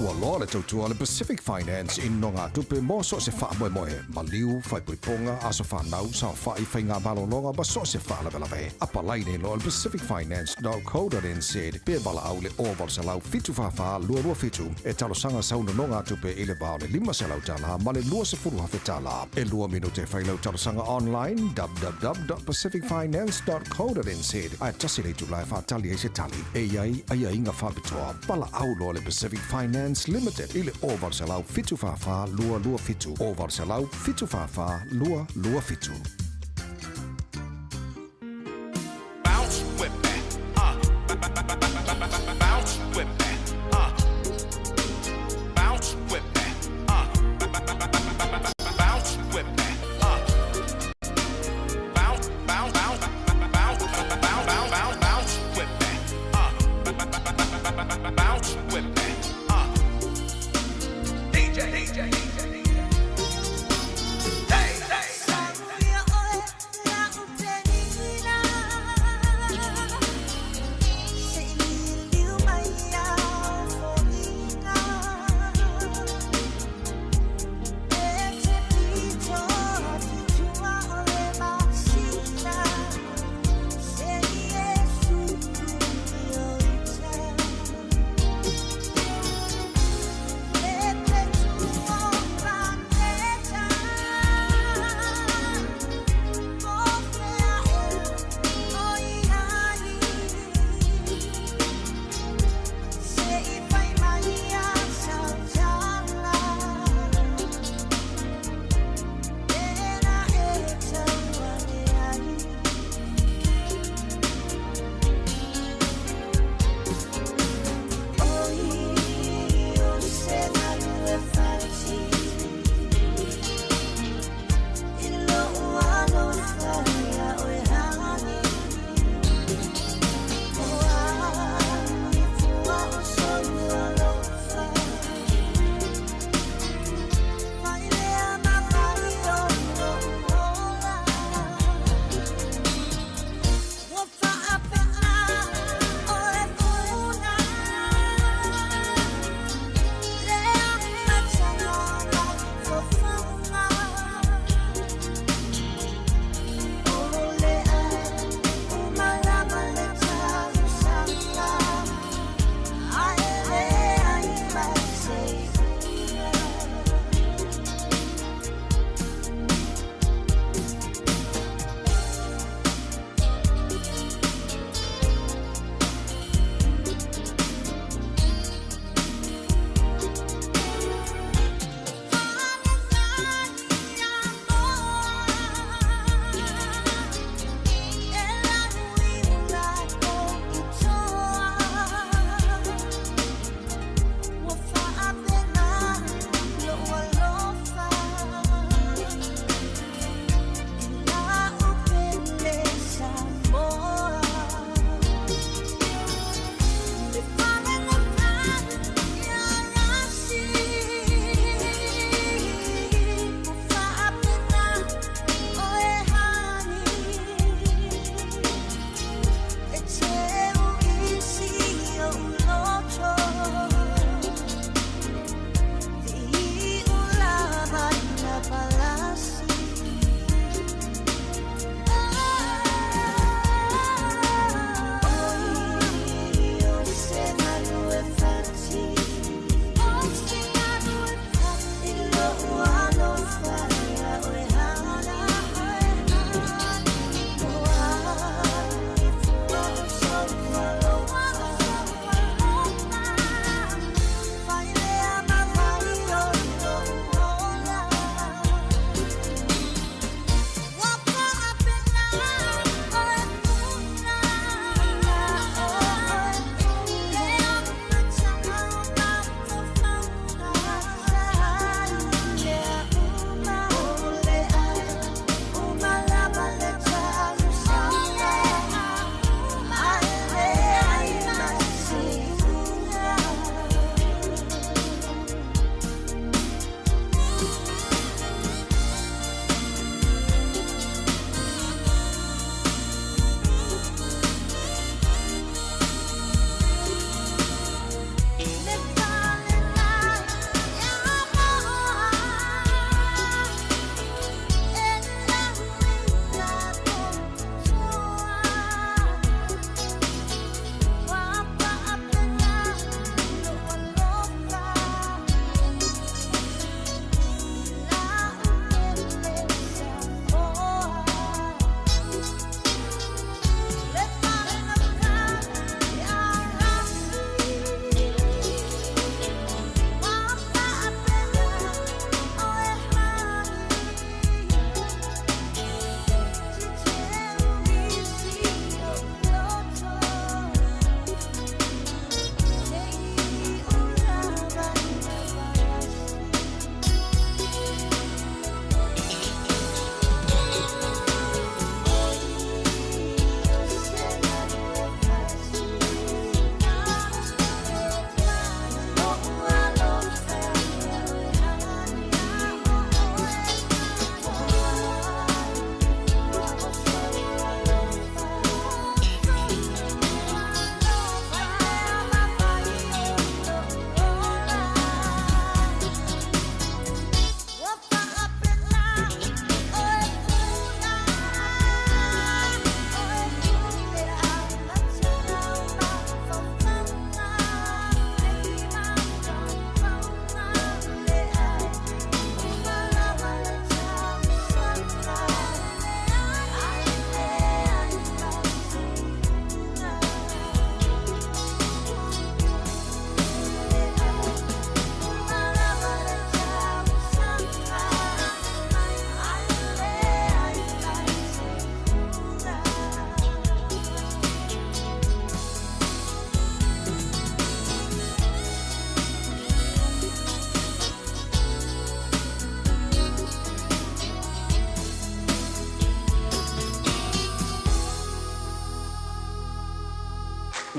Ua loa le tautua le Pacific Finance in no ngā tupe mō so se wha moe moe. Ma liu, whai puiponga, aso whanau, sa whai whai ngā malolonga, ba so se wha lawe. Apa laine lo le pacificfinance.co.nz. Pe bala au le oval sa lau fitu whawha, lua fitu. E talo sanga sauna no ngā tupe ile bao le 5 se lau tala, ma le lua se furu hawhi tala. E lua minute whai lau talo sanga online, www.pacificfinance.co.nz. Ai tasi le tu lai whatali e se tali. E iai, ai inga whabitoa. Bala au lo le Pacific Finance Limited. Ile oval sa lau fitu whawha, lua fitu. Oval sa lau fitu whawha, lua fitu. Bounce with me, bounce with me, bounce with me, bounce with me, bounce with me, bounce with me, DJ. Hey.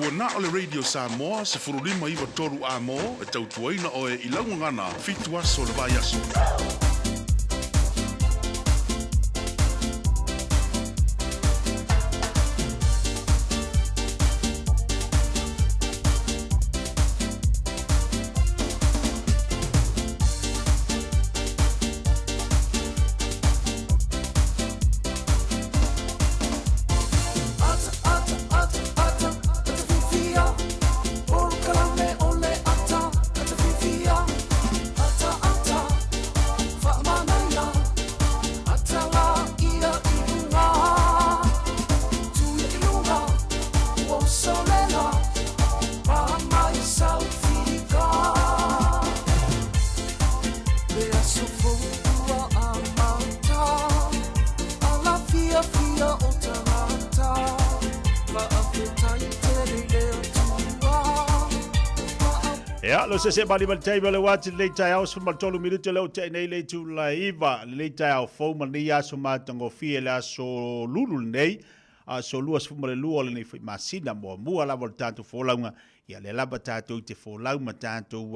ua na o le Radio Samoa se furulima iwa toru a mo e tautuaina o e ilangu ngana fitu aso le vai aso. Lo se bali mal tai le wat le tai aus mal tolu minuto le te nei le tu la iva le tai au fo mal ni aso matango fie la so lulu nei a so luas fu mal lu ole nei fi masina mo mua la voltato fo launga ia le laba tato te fo launga tato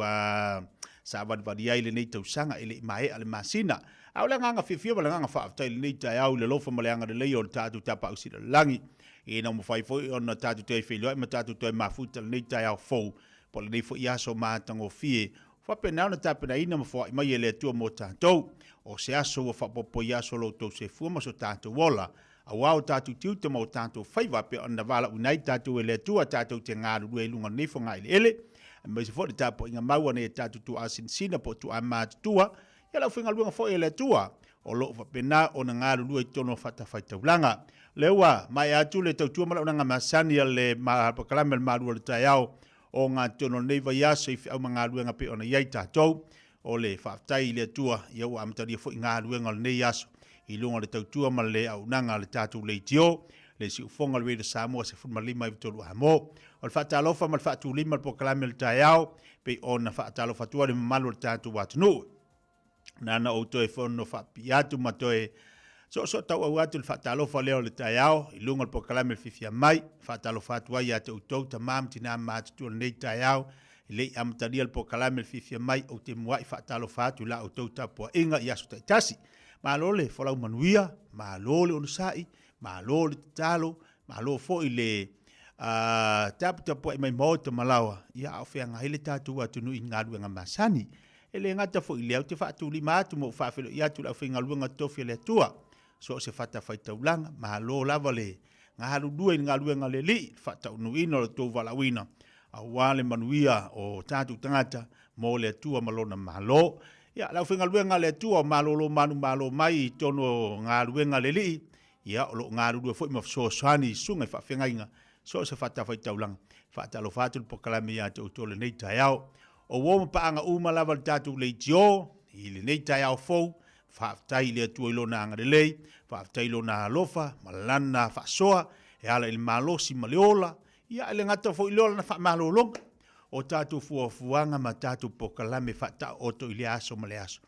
sa vad vadia ile nei tau sanga ile mai ale masina au la nganga fi wala nganga fa tai nei tai au le lofa mal anga le o tato tapa usi langi e no mo fai fo ona tato te fi lo ma tato te mafuta nei tai au fo po le fo ia so matango fie fa pena na tapena ina mo fo mai ele tu mo tanto o se aso fa popo ia so lo to se fu mo so tanto wola a wao tatu tiu te mo tanto fai va pe ona vala unai tatu ele tu tatu te ngaru e lunga ni fo ngai ele me se fo de tapo inga maua ne tatu tu asin sina po tu ama tua ia la finga lunga fo ele tua o lo fa pena ona ngaru lu e tono fata fai taulanga lewa mai atu le tau tu mala ona masani le ma pakalame maru le taiao o ngā tono nei vai asa i whiau ma ngā ruenga pe ona iei tātou o le whaftai le tua i au amataria fo i ngā ruenga le nei aso i lunga le tautua ma le au nanga le tātou le tio le si ufonga le weda Samoa se fun malima i vitolu hamo o le whaatalofa ma le whaatu lima le pokalame le tai au pe ona whaatalofa tua le mamalu le tātou watunu nana o toe whono whaapi atu ma toe so tau au atu le whaatalofa leo le tai au i lunga le pokalame le fifia mai whaatalofa atu ai ate utou ta mam tina mātutua le nei tai au i lei amataria le pokalame le fifia mai o te mua i whaatalofa atu la utou ta pua inga i asu taitasi malo le folau manuia malo le onusai malo le talo malo fo i le tapu pua i mai mota malawa ia au whianga hele tātou atu nui ngā ruenga masani ele ngata fo i leo te whaatu lima atu mo whaafelo i atu la whinga luenga tofi le tua so se fata fai taulanga malo lava le ngā haru dua i ngā luenga le li fata unuina le tau walawina a wale manuia o tātou tangata mo le tua malona malo ia la whinga luenga le tua malo lo manu malo mai tono ngā luenga le li ia o lo ngā rudua fo i mafso sani sunga i whawhengainga so se fata fai taulanga fata lo fatu le pokalame ia te utole nei tai au o woma paanga uma lava le tātou le tio i le nei tai au fou whaaftai le atua ilona anga lei, whaaftai ilona alofa, malana whaasoa, e ala ili malosi maleola, ia ele ngata fo ilola na wha malolonga, o tātou fuafuanga ma tātou pokalame whaata oto ili aso male aso.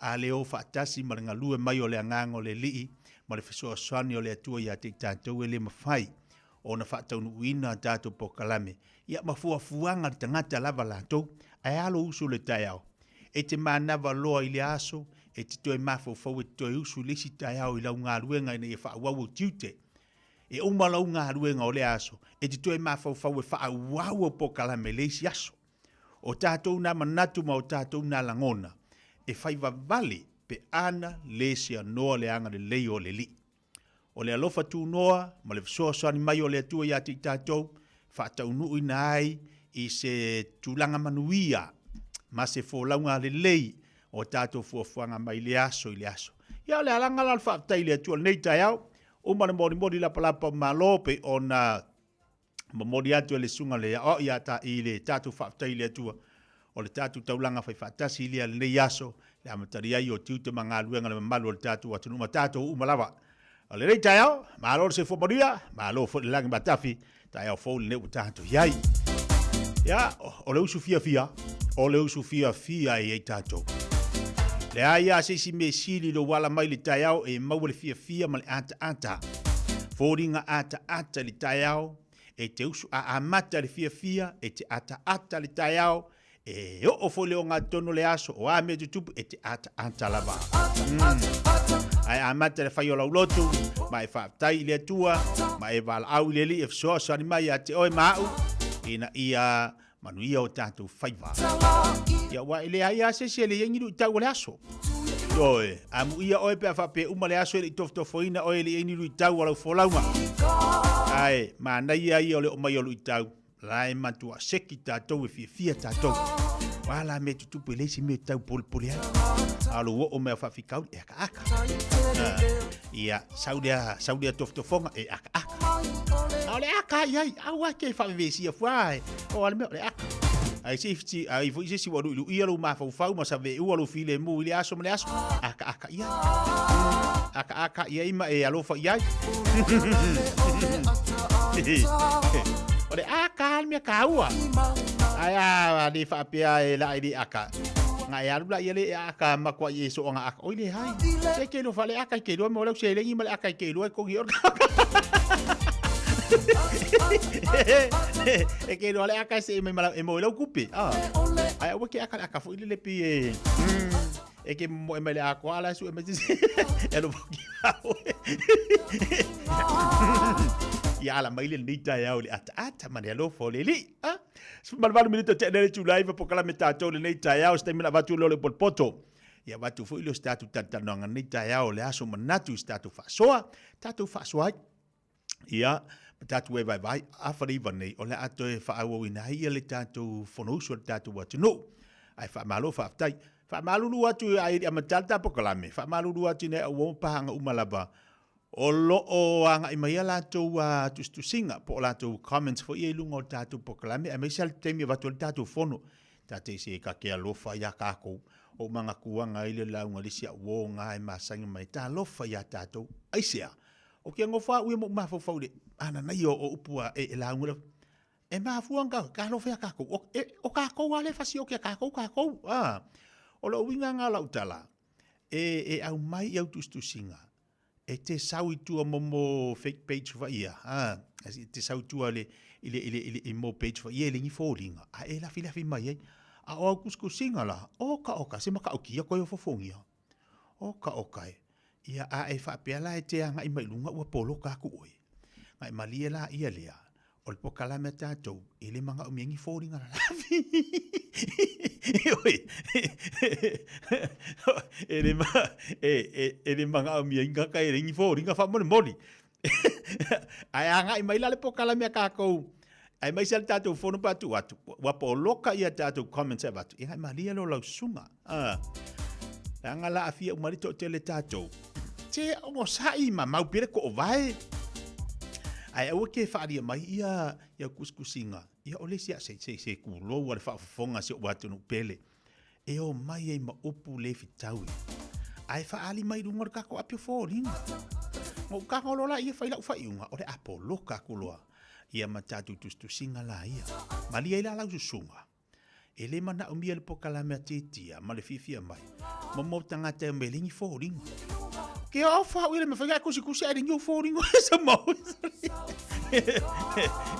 A leo whaatasi ma renga lue mai o le angango le lii, ma le whesoa swani o le atua ia te tātou e le mawhai, o na whaatau nuina tātou pokalame, ia ma fuafuanga le tangata lava lātou, ai alo usu le tai au. E te manawa loa ili aso, e te toi mafau e toi usu lisi tai au i lau ngā ruenga ina e whaawau tiute. E uma lau ngā ruenga o le aso, e te toi mafau e whaawau po kalame leisi aso. O tātou nā manatu ma o tātou nā langona, e whaiva vale pe ana leisi anoa le anga le lei o le li. O le alofa tū noa, ma le wsoa soani mai o le atua ia te tātou, whaatau nui na ai i se tūlanga manuia, ma se fōlaunga le lei, o tātou fuafuanga mai le aso i le aso. Ia le alanga la whaatai le atua nei tai au, o mana mori la palapa malo pe o na mori atu le sunga le o ia ta i le tātou whaatai le atua, o le tātou taulanga whai whaatasi le nei aso, le amatari ai o tiute mga luenga le malu le tātou atu numa tātou umalawa. O le nei tai au, malo se fuamoria, malo fo le langi matafi, tai au fo le neu tātou iai. Ia, o le usu fia, o le usu fia i ei tātou. Le aia se si me sili lo wala mai le tai au e mau le fia ma le ata. Fōringa ata le tai au e te usu a amata le fia e te ata le taiao e o fo le o ngā tono le aso o a me tutupu e te ata lava. Ai amata le whai o lau lotu, mai whaatai le tua, mai wala au le li e fsoa sani mai a te oe mau, ina ia manuia o tātou whaiva. Ia wa ele ai a se le yengiru i tau le aso. Oe, amu ia oe pe a whape uma le aso e le toftofoina oe le yengiru i tau walau wholaunga. Ai, ma nai ai o le o mai olu i tau, lai matua seki tātou e fia tātou. Wala me tutupu e leisi me tau poli ai. Alo o mea whafikau e aka. Ia, saudea toftofonga e aka. Ole aka iai, au ake whawevesi a fuae. O ale mea ole aka. Ai sifti, ai fu isi waru ilu ialu mawhau ma sa ve ualu file mu ili aso mele aso. Aka iai. Aka iai ma e alofa iai. Ole aka almea kaua. Aya, di whaapea e la ili aka. Ngai arula ia le aka makwa i so nga aka. Oile hai. Se ke no fale aka ke do mo lau se lengi male aka ke do ko gi or. E ke no le aka se me mala e mo lau kupi. Ai o ke aka fo ile le pi e ke mo e male aka ala su e me e no ki. Ya la mai le nita ya o le ata mane lo fo le li. Malvalo minuto te nere tu live po kala metato le nei taiao sta mina vatu lo le polpoto. Ia vatu fo ilo statu tantananga nei taiao le aso manatu statu fasoa, tatu fasoa. Ia tatu e vai afari vanei o le ato e faawo ina ia le tatu fonuso tatu watu no. Ai fa malo fa tai. Fa malo lu watu ai amatalta po kala me. Fa malo lu watu ne o pahanga umalaba. O lo o anga i mai ala tau tu singa po la tau comments fo i lungo tatu po kalame a mai sal temi watu tatu fono tate se ka ke alofa ya kako o manga kuanga i le launga lisia wo nga i masangi mai ta alofa ya tatu aisia o ke ngofa ui mo mafo faule ana na yo o upua e launga e mafuanga ka alofa ya kako o kako wale fasi o ke kako o lo winga nga lautala e au mai au tu singa e te sau tua momo fake page fa ia te sau tua le ile mo page fa ia lingi folinga a e la fila fi mai a o kusku singa la oka se maka okia ko yo fofongia oka ia a e fa pela e te anga i mai lunga ua polo ka ku oi ngai malia la ia lea o le pokala me tatou ile manga o miengi folinga la oi ele manga o mienga ka ele ngi folinga fa moni ai anga i mai la le pokala me ka ko ai mai sel tatou fono patu watu wa poloka ia tatou comments about ia malia lo la sunga anga la afia o marito tele tatou te o sai ma mau pere ko vai ai o ke faria mai ia kuskusinga ia ole sia se kulo wa fa fonga se watu no pele e o mai e ma opu le fitau ai fa ali mai dunga ka ko apio folinga mo ka ko la ia fa ila fa iunga ole apolo ka kuloa ia matatu tu singa la ia mali ila la sunga ele mana o miel po kala me titia ma le fifia mai mo tanga te melingi folinga ke o fa wile me fa kusi ai nyo folinga sa mo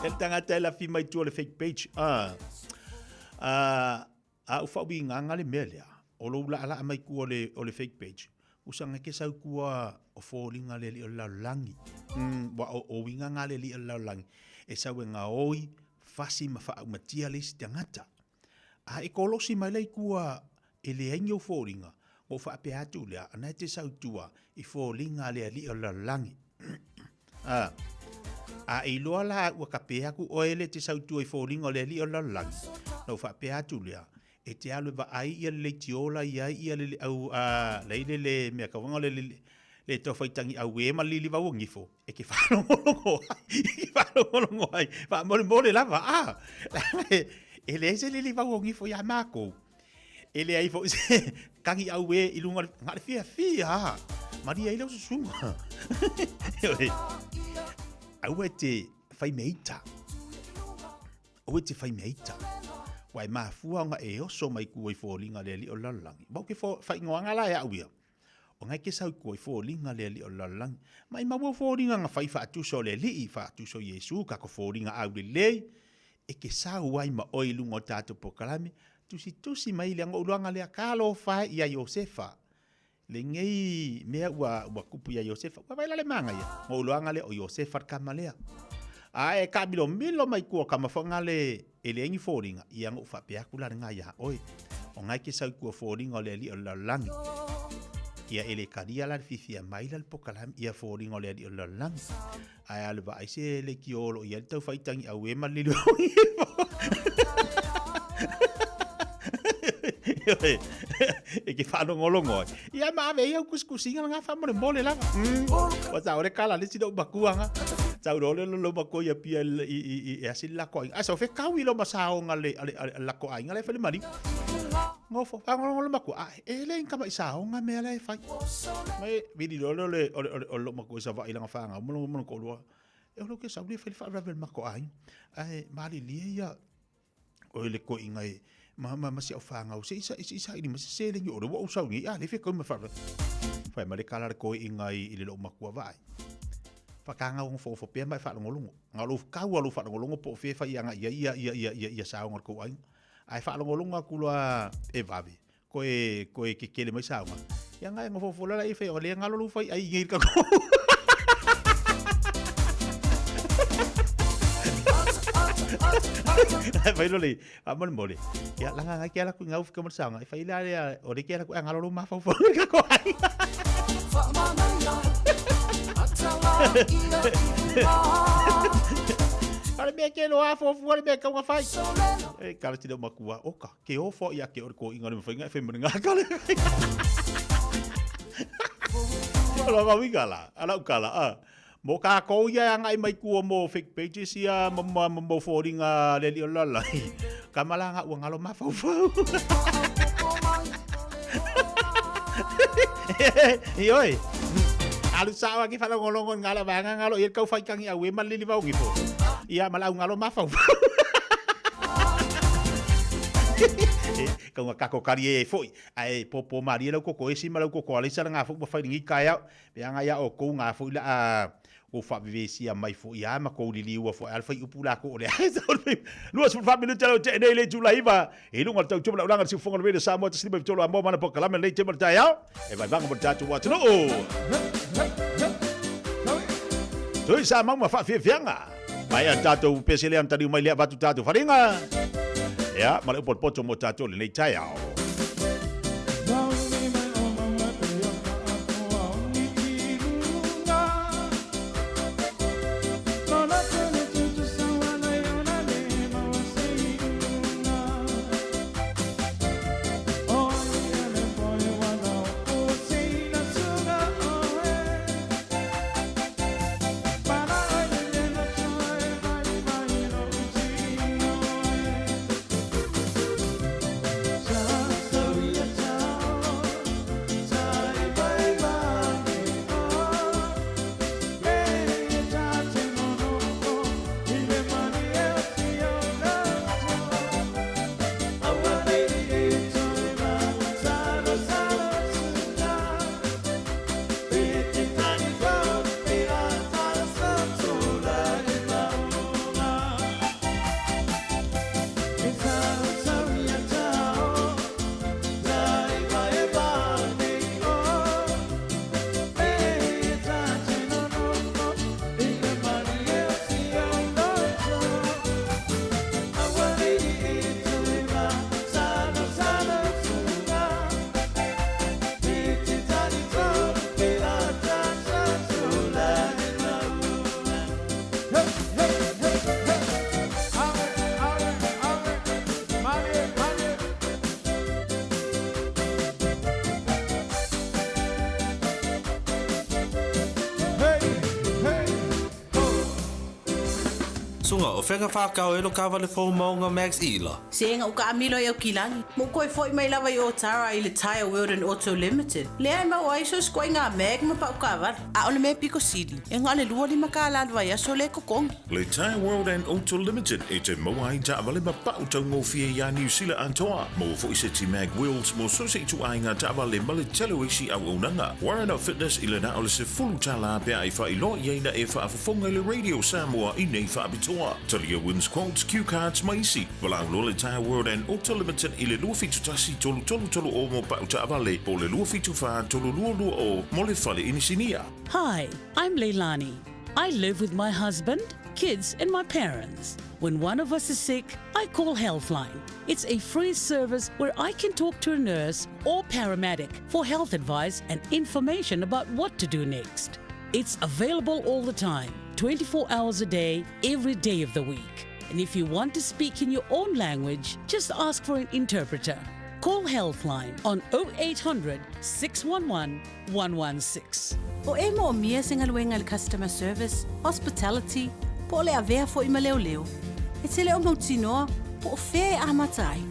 el tanga te la fi mai tu le fake page o fa wi nganga le melia o lo la mai ku o le fake page usanga ke sa ku o folinga le la langi wa o wi nganga le la langi e sa wenga oi fasi ma fa matia le tangata e kolosi mai le ku ele enyo folinga o fa pe atu le ana te sa tua i folinga le la langi i loa la ua ka pe aku o ele te sau tua i folinga le li o la langi. No fa pe atu lea. E te alu va ai ia le tiola ia le au le mea ka wanga le tawhaitangi au e ma lili wa ngifo. E ke whanongolongo ai. Whanongolongo lava e le se lili wa ngifo ia mako. E le ai fo kangi au e ilunga ngare fia. Maria ila susunga. Au e te whai meita. Au e te whai meita. Wai maa fuanga e oso mai kua i fōlinga le li o lalangi. Mau ke whai ngoanga la e au ia. O ngai ke sau kua fōringa le li o lalang. Mai maua fōringa ngā whai whaatuso le li, whaatuso Yesu, ka ko fōringa au le lei. E ke sau ai ma oi lungo tātou pokalame, tusi mai le anga uruanga le akalo whai ia Iosefa. Le ngei mea ua kupu ia Iosefa, ua waila le manga ia, ngo uruanga le o Iosefa kamalea. A e ka milo mai kua kamawhanga le ele engi fōringa, ia ngau whapeaku la renga ia oi. O ngai ke sau kua fōringa le li o lalangi. Ia ele karia la fifia mai la pokalame ia fōringa le li o lalangi. Ai ale ba aise le kiolo ia tau whaitangi au e malilo. E ke whanong olongo. Ia maawe ia kuskusinga ngā whamore mole langa. Wa tau re kala le sida ubakuanga. Tau role lo bako ia pia i asin lako ainga. Asa o fe kawi lo masao nga le lako ainga le whale mari. Ngofo, whangolongo lo mako. Ele inka ma isao nga mea le whai. Mai vidi rolo le o lo mako isa wa ilanga whanga. Mono ko lua. E ono ke sau le whale whale mako ainga. Mali lia ia. O le ko inga e. Masi au whangau. Se isa ini masi se lengi ora. Wa usau ni. Le whekau me whale. Whai mare kala re ko inga i le lo makua vai. Whakanga o fo pia mai whalongolongo. Ngā lo kau alo whalongolongo po whewha i anga ia saonga ko ainga. Ai whalongolongo kulua e wawe. Koe ke kele mai saonga. Ia ngai ngā fofolala i whai o lea ngā lolo whai ai ngir ka ko. Vai lole, amon mole. Ia langa ngai kia laku ngau whika mar saonga. I whai lea o re kia laku ngā lolo ma fofolala ka ko ainga. Kare mea ke no a fofu ale mea kaunga whai. E kare tino makua oka. Ke ofo ia ke ore ko inga ni mwhainga e whemere ngā kare. Ala ngā wingala, ala ukala. Mo ka kou ia ngai mai kua mo fake pages ia mo fōringa le li o lalai. Kamala ngā ua ngalo ma fau. Ioi. Alu sawa ki whanau ngolongon ngala wanga ngalo ia kau whaikangi au e malili wau ngipo. Ia malau ngalo mawhau. Kau ngā kako kari e foi. Ai popo maria lau koko e si malau koko alisa ngā fuk mawhairingi kai au. Pea ngā ia o kou ngā foi la o whawewesi a mai foi. Ia ma kou lili ua foi. Alwhai upu la ko ole. Lua sifur whaminu talo te enei le tula iwa. E lunga tau tuma la ulanga si ufonga rede sa moa te slipa vitolo a moa mana po kalame le te martai au. E vai vanga mo tatu watano o. Tui sa mau ma whawhiawhianga. Mai an tātou pesele am tariu mai lea watu tātou wharinga. Ea, mara upot-poto mo tātou le nei tai au. Sunga o whenga whakao elo kawale fo maunga Max Ila. Senga uka amilo i au kilangi. Mo koe foi mai lava i o Tara i le Tire World and Auto Limited. Lea ma o aiso skoi ngā meg ma pa ukavar. A ole me Pico City. E ngā le lua li makala alwa ia so le kokong. Le Tire World and Auto Limited e te maua i ta avale ma pa utau ngofia ia New Zealand antoa. Mo fo i se ti Mag Wheels mo so se i tu ainga ta avale ma le telo isi au unanga. Warren Fitness i le na ole se fulu tala pia i wha i lo i eina e wha afafonga le Radio Samoa i nei wha abitoa. Talia wins quotes, cue cards maisi. Walau lo le Tire World and Auto Limited i le lua fitu tasi tolu o mo pa uta avale. Po le lua fitu wha tolu lua o mo le fale inisinia. Hi, I'm Leilani. I live with my husband, kids and my parents. When one of us is sick, I call Healthline. It's a free service where I can talk to a nurse or paramedic for health advice and information about what to do next. It's available all the time, 24 hours a day, every day of the week. And if you want to speak in your own language, just ask for an interpreter. Call Healthline on 0800 611 116. O e mo mia singa luenga le customer service, hospitality, po le avea fo ima leo leo. E te leo mautinoa, po o fea amatai.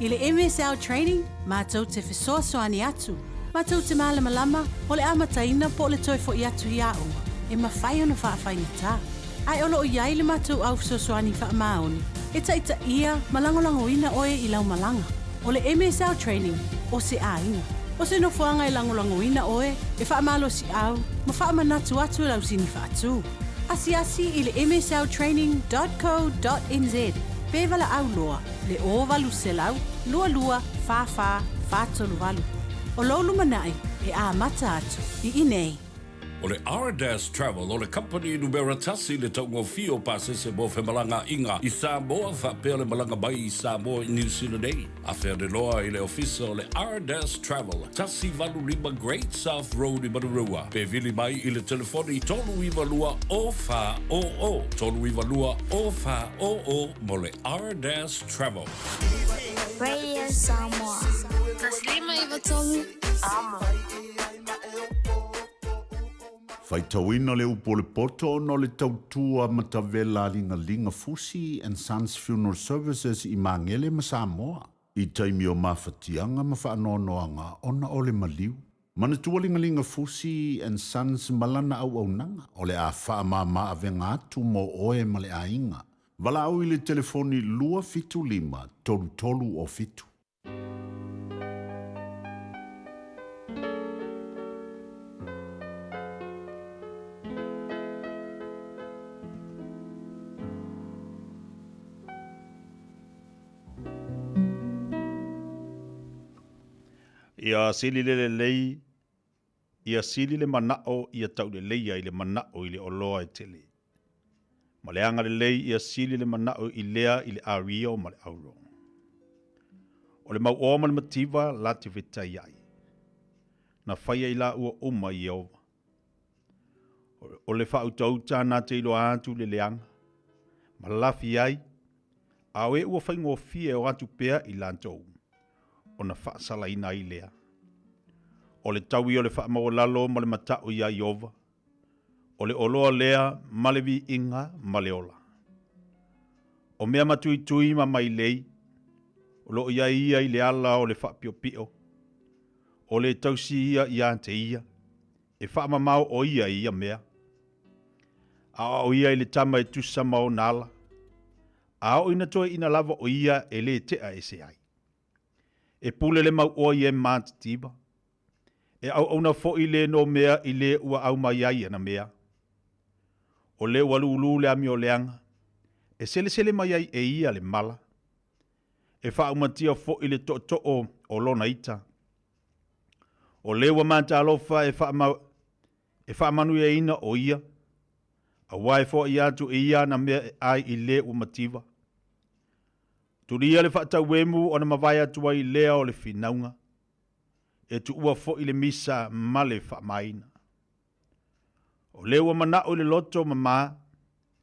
I le MSL training, mātou te whesoa soani atu. Mātou te malama lama, o le amataina po le toi fo i atu i aua. E mawhai ona whaafai ta. Ai olo o iai le mātou au whesoani wha maoni. E taita ia malangolango ina oe i lau malanga. O le MSL training, o se ainga. O se no fuanga i langolango ina oe, e wha malo si au, ma wha manatu atu lau sini wha atu. Asi i le msltraining.co.nz. Pevala au loa, le o valu se lau, lua, fa, tolu valu. O lolu manai, e a mata atu, i inei. O le Aradas Travel, o le company numera tasi le taungo fio pasese mo Whemalanga inga i Samoa whapea le malanga bai i Samoa i New Zealand ei. A whea de loa i le ofisa o le Aradas Travel, tasi valu lima Great South Road i Marurua. Pe vili mai i le telefoni tolu iwa lua o wha o o. Tolu iwa lua o wha o o mo le Aradas Travel. Radio Samoa. Taslima iwa tolu. Amo. Fai tauina le upo le poto no le tautua matavela linga Fusi and Sons Funeral Services i Mangele ma Samoa. I taimi o mawhatianga ma whaanoanoanga ona o le maliu. Mana tua linga Fusi and Sons malana au nanga o le a wha ma avenga atu mo oe ma le ainga. Wala au i le telefoni lua fitu lima tolu o fitu. Ia sili le lei, ia sili le manao, ia tau le leia i le manao i le oloa e tele. Ma le anga le lei, ia sili le manao i lea i le aria o ma le auro. O le mau oma le mativa la te vita iai. Na whaia i la ua uma i ova. O le whautauta na te ilo atu le leanga. Ma lafi ai, au e ua whaingo fie o atu pea i lantou. O na whaasala ina i lea. O le tau i o le whaamawalalo ma le matao ia i ova. O le oloa lea ma le vi inga ma le ola. O mea matui ma mai lei. O lo ia i le ala o le whaapio pio. O le tausi ia te ia. E whaamamau o ia mea. A o ia i le tama e tusama o nala. A o ina toi ina lava o ia e le tea e se ai. E pule le mau oi e mātitiba. E au na fo i le no mea i le ua au mai ai ana mea. O le walu ulu le ami o leanga. E sele mai ai e ia le mala. E wha umatia fo i le to o lona ita. O le ua manta alofa e wha manu e ina o ia. A wai fo i atu e ia na mea ai i le umativa. Turia le whaata wemu o na mawai atua i lea o le whinaunga. E tu ua fo i le misa ma le whaamaina. O le ua mana o le loto mama,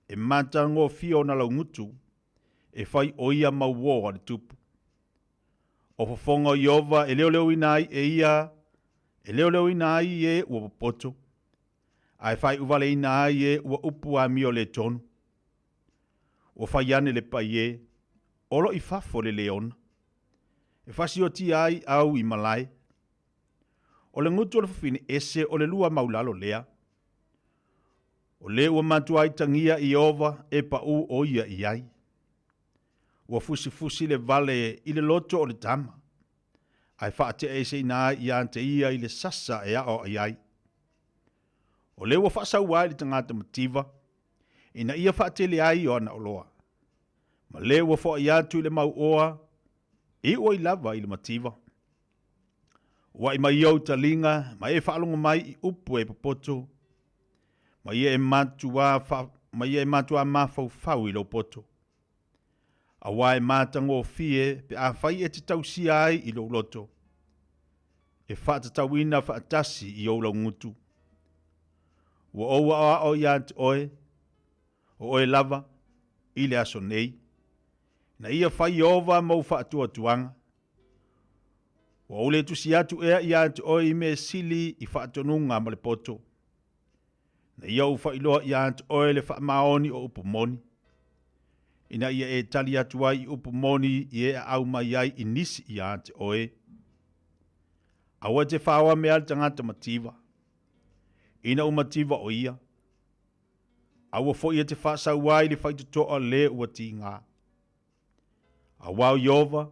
e mata ngō fio na lau ngutu, e whai o ia mauo a le tupu. O whafonga i ova e leo ina ai e ia, e leo ina ai e ua poto. Ai whai uvale ina ai e ua upu a mi o le tonu. o whaiane le paie, olo I fafo le leona. E whasi o ti ai au I malai. O le ngutu o le whawhine ese o le lua maulalo lea. O le ua matua I tangia I ova e pa u o ia I ai. Ua fusi le vale I le loto o le tama. Ai whaate e se ina I ante ia I le sasa e ao ai ai. O le ua whaasau wai le tangata mativa. Ina ia whaate le ai o ana oloa. Ma le ua fo I atu I le mau oa. I ua I lava I le mativa. Ua I mai au talinga, ma e whaalonga mai I upu e papoto. Ma ia e matua mawhau I lo poto. A wai mātango fie pe a whai e te tausia ai I lo loto. E whaata tauina whaatasi I o lau ngutu. Ua oua o ia te oe, o oe lava, I le aso nei. Na ia whai ova mau whaatua tuanga. Ua ole tusi atu ea ia te oe I me sili I whaatonunga ma le poto. Na ia u whailoa ia te oe le whaamaoni o upumoni. Ina ia e tali atu ai I upumoni I e au mai ai I nisi ia te oe. Awa te whaua mea le tangata mativa. Ina umativa o ia. Awa fo ia te whaasa wai le whaitutoa le ua ti ngā. Awao Iova,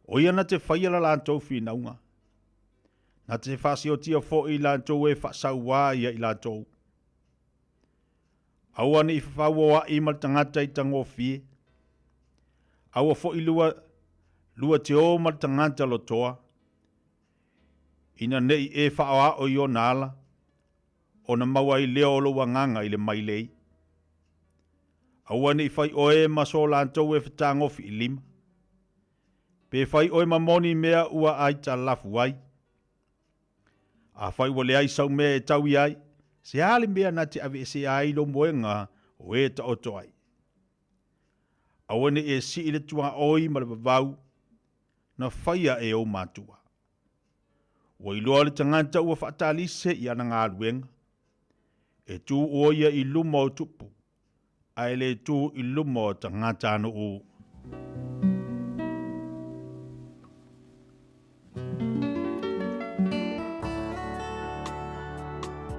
o ia na te whaiala lantou whinaunga. Na te whaasi o tia fo I lantou e whaasa wai ia I lantou. Awa ni whawao wa I maltangata I tango fie. Awa fo I lua te o maltangata lotoa. Ina nei e whaoa o io nala. O na maua I leo lo wanganga I le mailei. Awa ni whai oe maso lantou e whatangofi I lima. Pe whai oe mamoni mea ua ai ta lafu ai. A whai wale ai sau mea e tau I ai. Se hale mea na te ave se ai lo moenga o e ta oto ai. Awa ni e si ile tua oi ma le vavau. Na whaia e o matua. Wa iloa le tanganta ua whaatalise I ana ngā luenga. E tu oia I luma o tupu. Ai le tu I luma o tangata anu u.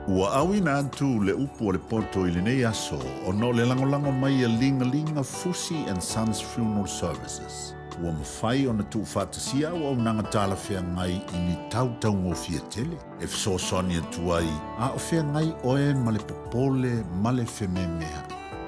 Ua awina atu le upu o le poto I le nei aso o no le langolango mai a linga Fusi and Sons Funeral Services. Ua mawhai o na tu whatasia o au nanga tala whea ngai I ni tau ngofia tele. E fsosoni atu ai, a o whea ngai oe ma le popole ma le whememea.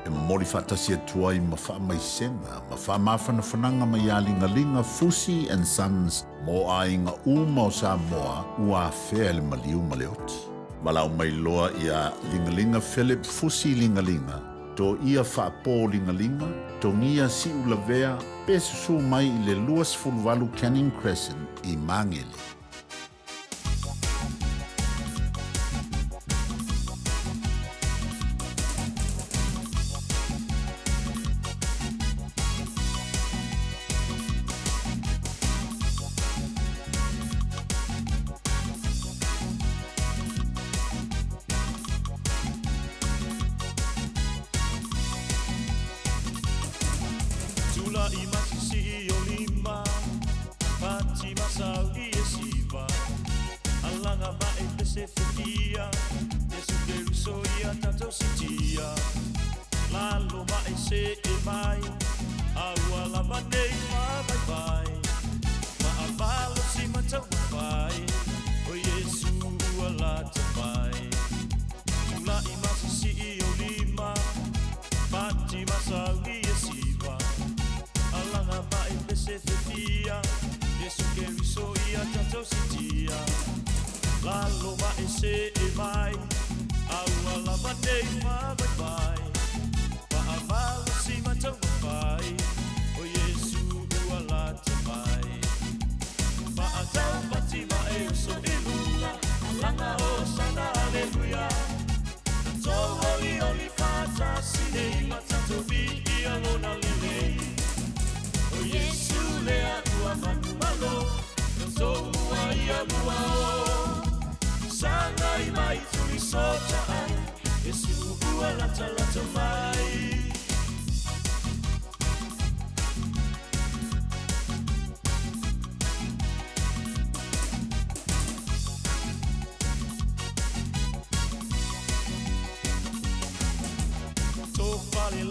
E mori whatasia atu ai ma wha mai senga, ma wha mawhana whananga mai a linga Fusi and Sons mo a inga uma o Samoa ua whea le maliu ma le oti. Malau mai loa ia lingalinga Philip Fusi lingalinga. To ia whaapō lingalinga, to ngia si ulavea, pesu mai I le luas fulwalu Canning Crescent I Mangele.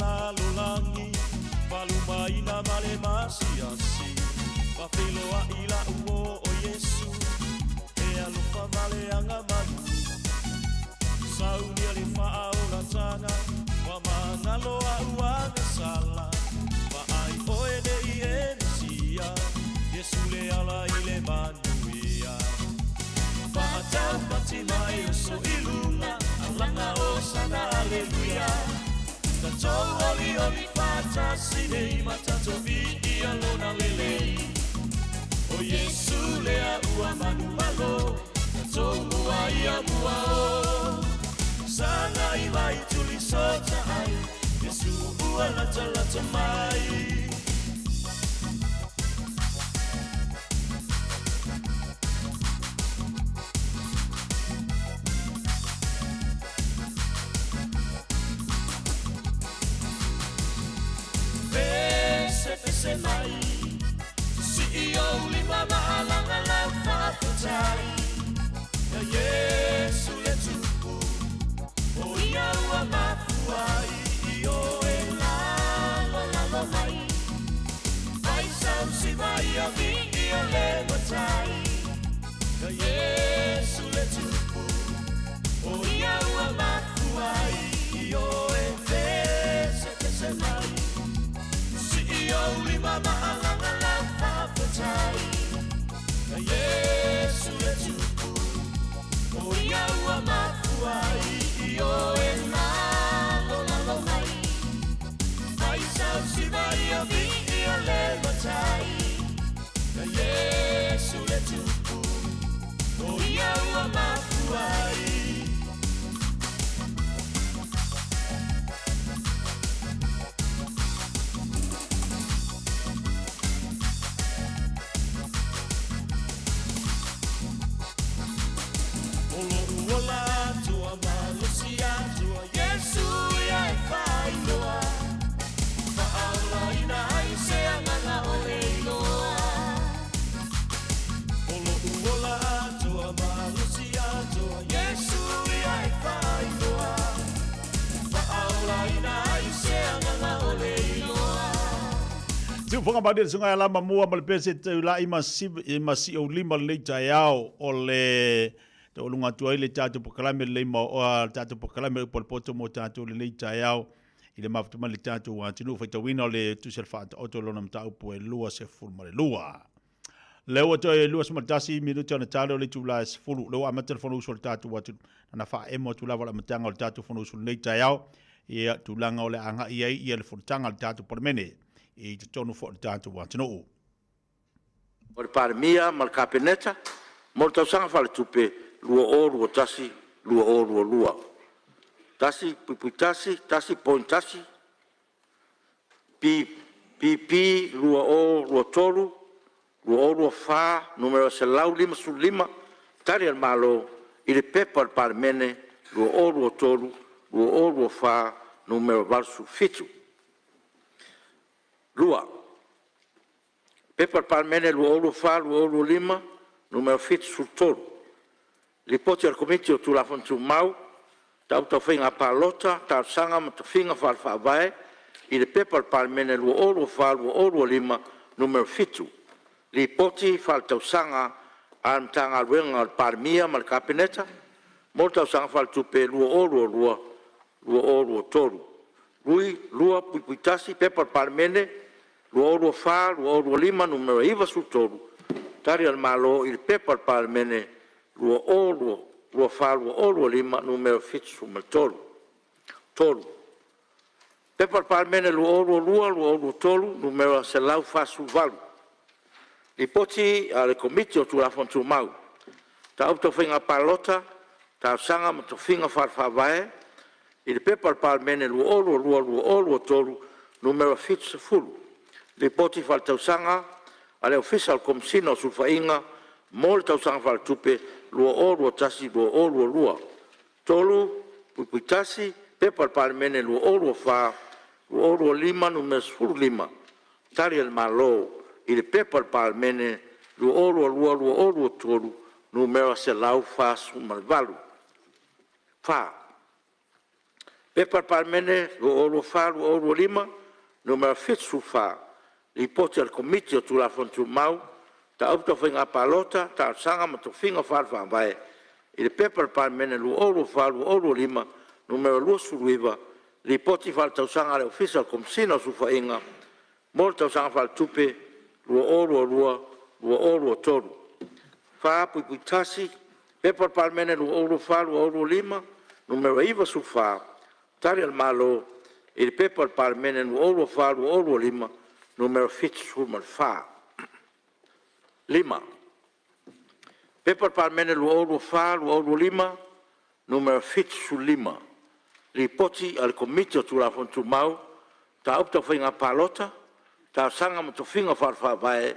lalo langi Palumaina male masiasi Papiloa ila uo o Yesu E alufa male anga manu Sauni ali faa o la tanga Wa manalo a uanga sala Ma ai oe ne i enisia Yesu le ala i le manuia Paatau mati mai o so ilunga Alanga o sana aleluia Tato oli oli pata sinei Matato vi i alona lelei O Yesu le a ua manu malo Tato mua i a mua o Sana i vai tuli sota ai Yesu ua lata lata mai Pese mai Si i o lima maalanga la whakatai Ya Yesu le tupu O ia ua mafuai I o e lalo lalo mai Ai sau si mai a mi I o le watai Ya Yesu le tupu O ia ua mafuai I o e pese mai Yo lima maalanga la whakatai Na Yesu le tupu O ia ua mafuai I o e lalo lalo mai Mai sau si mai a mi I o le matai Na Yesu le tupu O ia ua mafuai Tu fonga ba de sunga la mamua mal pese te la imasi o lima le taiao o le te olunga tu ile tatu pokalame le ma o tatu pokalame por poto mo tatu le taiao ile maftu mal tatu wa tinu fa te wino le tu sel fa o to lona mta po e lua se ful ma le lua le o to e lua se matasi minuto na talo le tu la se fulu le ama telefono so tatu wa na fa e mo tu la wala mtanga o tatu fono so le taiao ia tu langa o le anga ia le fultanga tatu por mene e te tonu fo tatu wa tino o le parmia mal kapeneta mo tau sanga fa le tupe lua tasi lua tasi pupitasi tasi pointasi pi lua tolu lua fa numero selau lima tari al malo i le pepa al parmene lua tolu lua fa numero valsu fitu lua pepa al parmene lua fa lua lima numero fitu sul tolu li poti al komitio tu la fontu mau tau finga palota tau sanga ma finga fa vai i le pepa al parmene lua fa lua lima numero fitu li poti fal tau sanga al tanga luenga al parmia mal kapineta mo tau sanga fal tupe lua tolu lua puitasi pepa al parmene lua fa lua lima numero iva su tolu tari al malo il pepa al parmene lua fa lua lima numero fitu mal tolu pepa al parmene lua tolu numero selau fa su valu i poti ale komitio tu la fontu mau tau to finga palota tau sanga mo to finga fa vai il pepa al parmene lua tolu numero fitu fulu li poti fal tau sanga ale official komsino sul fainga mol tau sanga fal tupe lua tasi lua tolu puitasi pepa al parmene lua fa lua lima numero fulu lima tari al malo il pepa al parmene lua tolu numero selau fa su malvalu fa Pepa Palmene, lo fa, lo lima, numero fit sufa. Ripoti al komiti o tula fontu mau, ta auto finga palota, ta sanga ma to finga farfa vai. Il Pepa Palmene, lo fa, lo lima, numero lo suluiva, ripoti fal tau sanga le official komsino sufa inga, molta usanga fal tupe, lo toru. Fa pui tasi, Pepa Palmene, lo fa, lo lima, numero iva sufa, tari al malo, il Pepa Palmene, lo fa, lo lima, numero fit sul fa. Lima. Pepa Palmene, lo fa, lo lima, numero fit sul lima. Ripoti al komiti tula fontu mau, ta opta finga palota, ta sanga mo to finga farfa vai,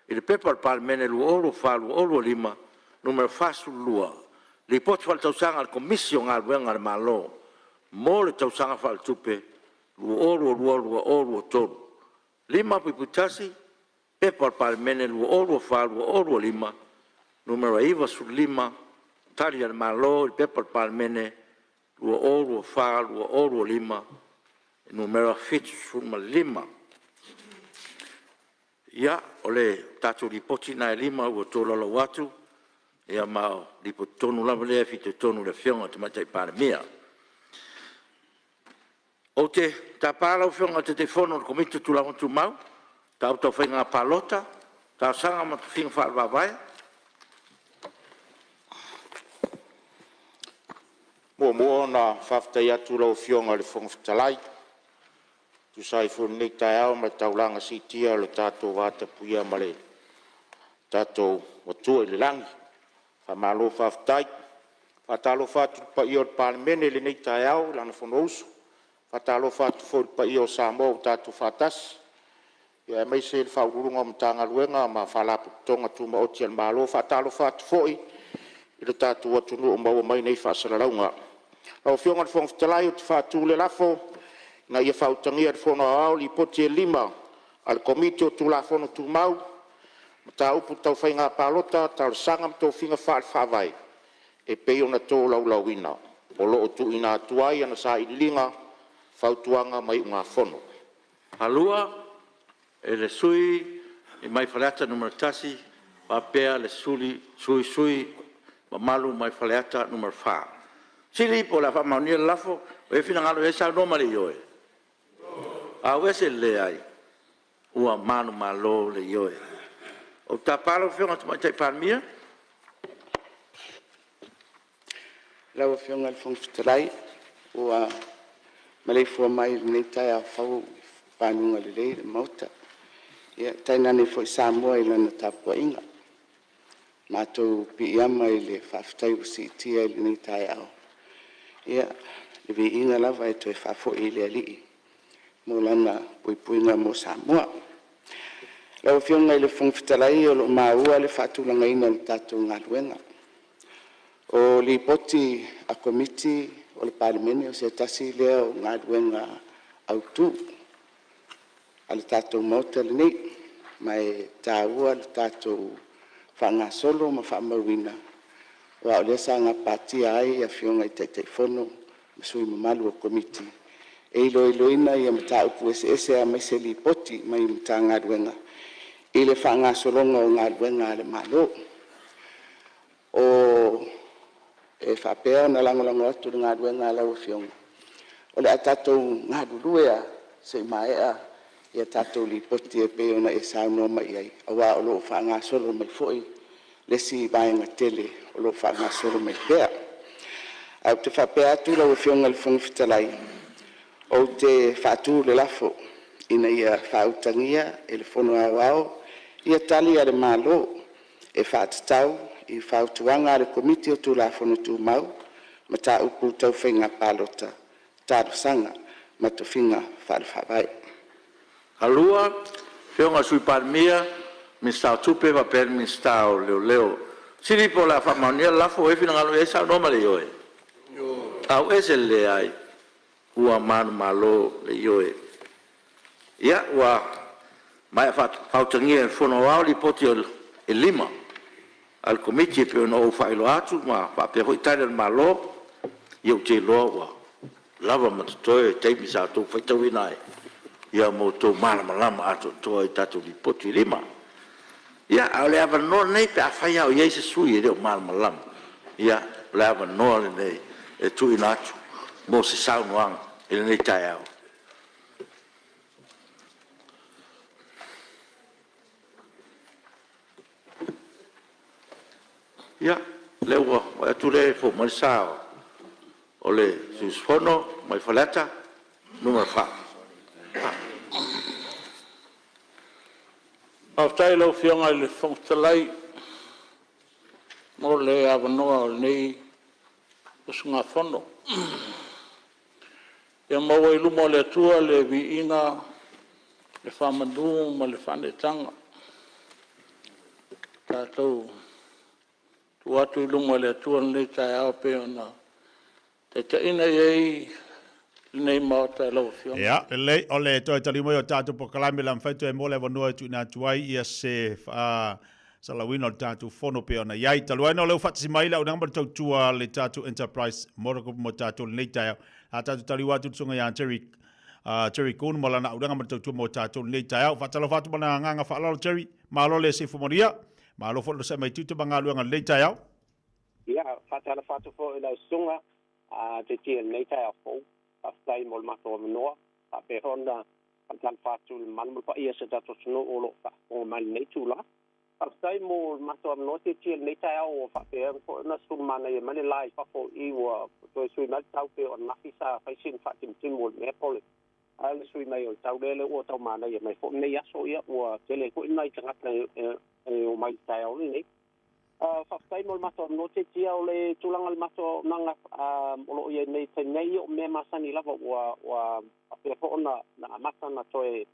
il Pepa Palmene, lo fa, lo lima, numero fa sul lua. Ripoti fal tau sanga al komisio ngal wenga al malo, mole tau sanga fal tupe, lo toru. Lima piputasi, Pepa Palmene, lo fa, lo lima, numero iva sul lima, tali al malo, il Pepa Palmene, lo fa, lo lima, numero fit sul lima. Ia, ole tatu ripoti na lima, o tola lo watu, ia mao, ripotonu lava lea fitu tonu le fionga, te matai paramia. O te tapala o fionga te telefono o komite tula hontu mau, ta auto whainga palota, ta sanga ma te whinga whaarwa vai. Mua na whaftai atu lau fionga le whongwhitalai. Tu sai whunu nei tai au ma taulanga si tia le tātou wāta puia ma le tātou watua i le langi. Whamalo whaftai, whatalo whatu pa i o le Palemene le nei tai au, lana whono usu. Whatalo whatu whori pa i o Samoa tātou whatasi. Ia mai se le whaururunga o mtanga luenga ma whalapu tonga tuma oti al malo. Whatalo whatu whoi i le tātou watunu o maua mai nei whasararaunga. Au fionga le whongwhitalai o te whatu le lafo, na ia whautangia le whono au li poti e lima, al komiti o tula whono tu mau, ma tā upu tau whainga pālota, tau sanga mto whinga whaal whawai, e peo na tō lau ina, o loo tu ina atuai ana sa ilinga, whautuanga mai ngā whono. Halua, e le sui, e mai whaleata numero tasi, wapea le sui, ma malu mai whaleata numero wha. Siri po la whamaunia lafo, o e whina ngalo e sa no mali yoe. A wese le ai, ua manu malo le yoe. O ta palo whionga tu mai tai panmia? Lau whionga le whongwhitalai, ua malefua mai nei tai a whau whanunga le le mauta. Ia, tai nane fo i Samoa i lana tapua inga. Mātou pi iama i le whawhitai o si tia i le nei tai au. Ia, le vi inga lava e toi whafo i le alii. Mo lana puipuinga mo Samoa. Lau whionga i le whongwhitalai o lo maua le whatulanga ina le tātou ngā luenga. O li poti a komiti o le Palemene o se tasi lea o ngā luenga au tū. A le tātou mauta le nei, mai tāua le tātou whanga solo ma whamawina. Wa o le sa ngā pātia ai a whionga i tei whono, ma sui mamalu o komiti. E iloina i a mata upu ese a mai se li poti mai mata ngā ruenga. I le whanga solonga o ngā ruenga le malo. O e whapea na langolango atu ngā ruenga lau whionga. O le a tātou ngā ruluea se mai a i a tātou li poti e peo na e saunoa mai ai. Awa o lo whanga solo mai foi. Lesi vaenga tele o lo whanga solo mai pea. Au te whapea atu lau whionga le whongwhitalai. O te whātū le lafo, ina ia whautangia e le whono au, ia tali a le malo, e whātatau, i whautuanga le komiti o tū la whono tū mau, ma tā upu tau whainga pālota, tāru sanga, ma tu whinga whārwhawai. Halua, whionga sui Palemia, min stau tupe wa per min stau leo. Siri po la whamaunia lafo, e whina ngalo e sa noma le yoe. Au e se le ai. Ua manu malo le yoe. Ia, ua mai whautangia e whono au li poti e lima. Al komiti e peo no whaelo atu, ma whapea hoi taile le malo, iau te loa ua. lava matatoe taimi sa tu faitauina ia mo tu malama atu to tatu di poti lima ia ole ava no nei pe afai au ia se sui le malama ia le ava no nei e tu inatu mo se sau noang ele nei tai au ia le wa tu le fo mal sao ole susfono mai falata numero 5 Aftai lo fionga le fongtalai mo le avanoa nei usunga fono. Ia maua ilu mo le atua le viinga le whamandu ma le whanetanga. Tātou tu atu ilu mo le atua le tai au pe ona te taina iei nei mata lo fionga. Ya, le ole to tali mo tatu po kalame lam faitu e mole vanua tu na tuai ia se salawino tatu fono pe ona yai talu ai no le fatsi mai la namba to tua le tatu enterprise moroko mo tatu le tai a tatu tali watu tsunga ya cherry kun mala na udanga mo to mo tatu le tai fatalo fatu bana nganga fa cherry malo le se fumoria malo fo se mai tutu banga luanga le tai ya fatalo fatu fo ila sunga te tie le tai fo aftai mol mato no a pe honda kan fatu man mo pa ia se tatu no olo fa o mal nei tula aftai mol mato no te tie nei tai o fa pe ko na sun mana ye mani lai fa fo I wa to sui mal tau pe on mafisa fa sin fa tim mol me pole al sui mai o tau le o tau mana ye mai fo nei aso ia o tele ko nai tanga o mai tai o ni Whaftai mo mato no te tia o le tulangal mato nanga o ye nei te nei o me masani lava wa pe fo ona na masa na toe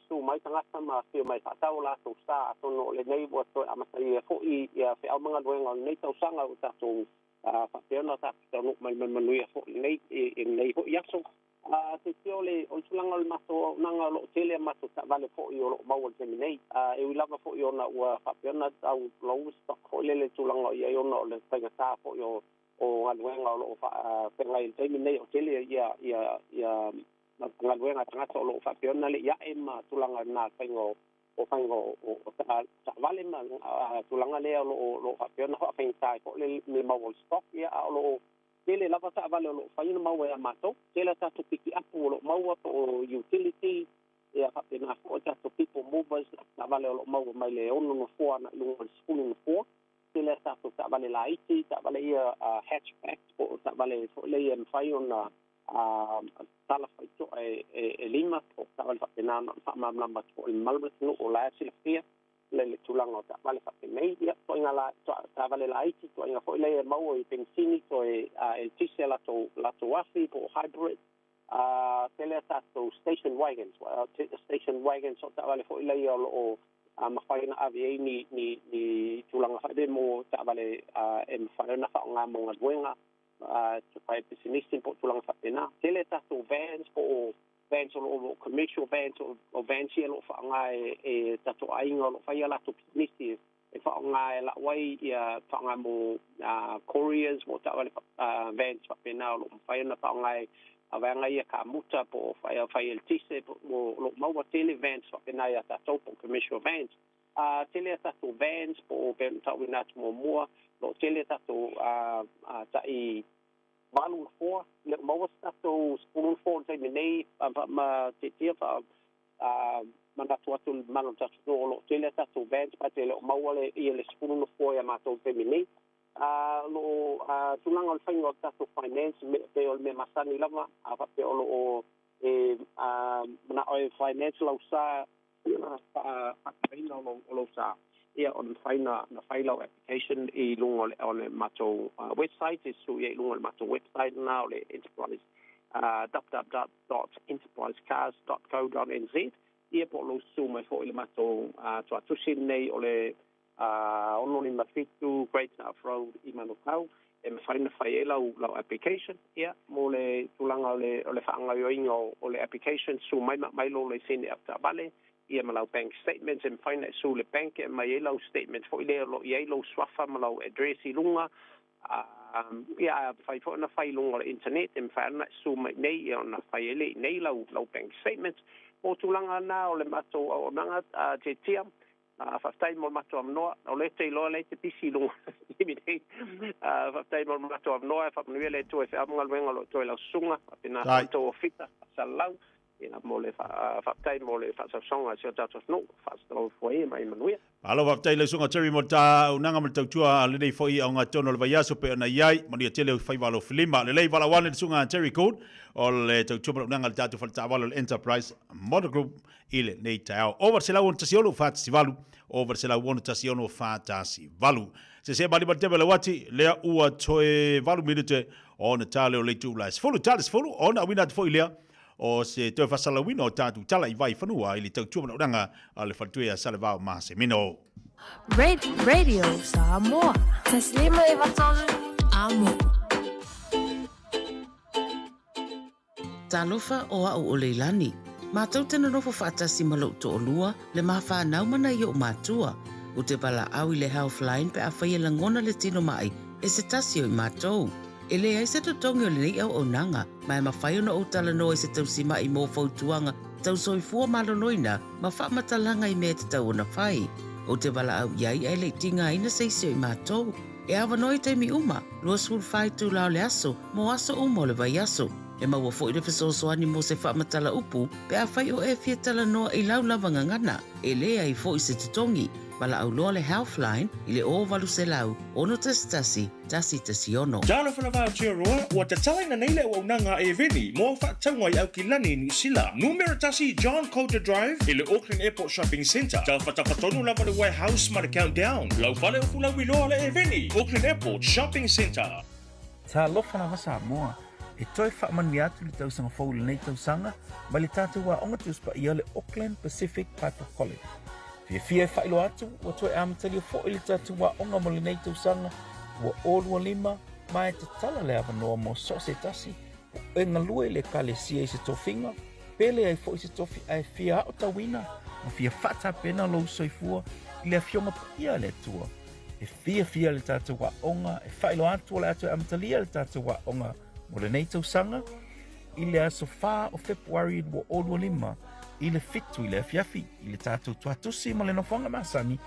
su mai tangata ma fio mai fatau la to sa to no le nei wa to amasa ye fo I ya fe au manga doenga nei tau sanga o ta to fa pe ona ta no mai manui fo nei nei ho yaso te tia o le o tulangal mato nanga lo tele mato ta vale fo I o lo mau te nei e wi lava fo I ona wa fa pe ona au lo ko le tulanga ia ona le tanga ta fo yo o alwenga o fa penga I te nei o tele ia na alwenga tanga to lo fa peona le ia ema tulanga na pengo o fango o ta vale ma tulanga le lo fa peona fa penga ko le mau stock ia lo tele lava ta vale lo fa ina mau ia mato tele ta to piki apu lo mau o utility ia fa pena o ta to people movers ta vale lo mau mai le ono no fo na lo school no fo tele ta to ta vale la IT ta vale ia hatchback o ta vale fo le ia fa ina tala fa to e lima o ta vale fa pena fa mamla ma o malbet no o la silfia le tulanga ta vale fa pena ia to ngala ta vale la IT to nga fo le mau I pensini to e tisela to la to wafi po hybrid tele ta to station wagons so ta vale fo le o mafaina avie ni tulanga fa demo ta vale mafaina fa nga mo ngwenga to pai pesimistic po tulanga fa pena tele ta to vans o commercial vans o vans lo fa nga e ta to ainga lo fa ya la to pesimistic e fa nga la wai ia fa nga mo couriers mo ta vale vans fa pena lo fa na fa nga avanga ia ka muta po fa el tise mo lo mau tele vans fa pena ya ta to commercial vans tele ta to vans po ben ta winat mo lo tele ta to ta I balun for le mau sta to spoon for te nei ma te tia fa mana to to malon ta to lo tele ta to vans pa tele mau le le spoon for ya ma to te nei lo tunanga al faingo ta to finance pe ol me masani lava apa pe olo na o finance lo sa lo sa ia on faina na failo application I lungo on mato website is so ia lungo mato website now le enterprise www.enterprisecars.co.nz ia po lo so mai fo ile mato to nei ole ono ni mafitu Great South Road I Manukau e me faina faila lo application ia mo le tulanga ole faanga yo ingo ole application so mai lo le send up ta vale ia malau bank statements and find that so le bank e mai lo statement fo ile lo ia lo swafa malau address I lunga ia fai fo na fai lungo internet em fa na suma nei ona fai ele nei lau bank statements o tulanga na o le mato o nanga te tia fa stai mo mato am no o le te lo le te pisi lungo mi nei fa stai mo mato am no fa no le to fa mo ngal lo to la sunga pina to fita salau ina mole fa tai mole fa songa se tatos no fa sto foi mai manuia alo va tai le sunga cherry mota unanga mo tua le nei foi o nga tono le vaiaso pe na yai mani tele fai valo filima le lei vala wan sunga cherry code o le tua unanga tatu fa tavalo enterprise motor group ile nei tao over se la won tasiolo fa sivalu over se la won tasiolo fa tasivalu se bali bali tebe le wati le ua toe valu minute o na tale o le tu las fulu tales fulu o na wina foi le o se te fasala wino o tatu tala I vai whanua ili tau tuama uranga a le whantua salevao maa se mino. Radio Samoa. Taslima iwatolu amo. Talofa o au o leilani. Mātou tena nofo whaatasi malau to o lua le maa whanau mana I o mātua. O te pala au I le Healthline pe a whaia langona le tino mai e se tasi o I mātou. E le ai se totongi o le nei au o nanga, mai ma whai ona o tala no e se tausima I mō fautuanga, tau soifua malonoina, ma wha matalanga I mea te tau ona whai. O te wala au iai ai le tinga ina seisio I mātou. E awa noi te mi uma, lua sul whai tu lao le aso, mo aso umo le vai aso. E maua fo I le fesosoani mo se wha matala upu, pe a whai o e fia tala noa I lau lavanga ngana, e le ai fo I se totongi. Bala au loa le Healthline, I le o valu se lau, ono tasi tasi ono. Jalo whanawao tia roa, ua te talaina nei le o nanga e veni, mo whaataunga I au ki lani New Sila. Numero tasi John Coulter Drive, I le Auckland Airport Shopping Centre. Jalo whatawhatonu lava le warehouse ma le countdown. Lau whale o fulau I loa le e veni, Auckland Airport Shopping Centre. Ta lofa na wasa moa, e toi whaamani atu le tausanga whaule nei tausanga, ma le tātou wa onga tuspa I le Auckland Pacific Piper College. Fia whailo atu, wa toi amatali o fo ili tatu wa onga mole nei tausanga, wa olua lima, mai te tala le awanoa mo so se tasi, o enga lue le kale sia I se tofinga, pele ai fo I se tofi ai fia o tawina, ma fia whata pena lo soifua, I le fionga pia le tua. E fia le tatu wa onga, e whailo atu le atu amatalia le tatu wa onga, mole nei tausanga, I le aso wha o February wa olua lima, I le fitu I le afiafi, I le tātou tuatusi ma le nofonga masani,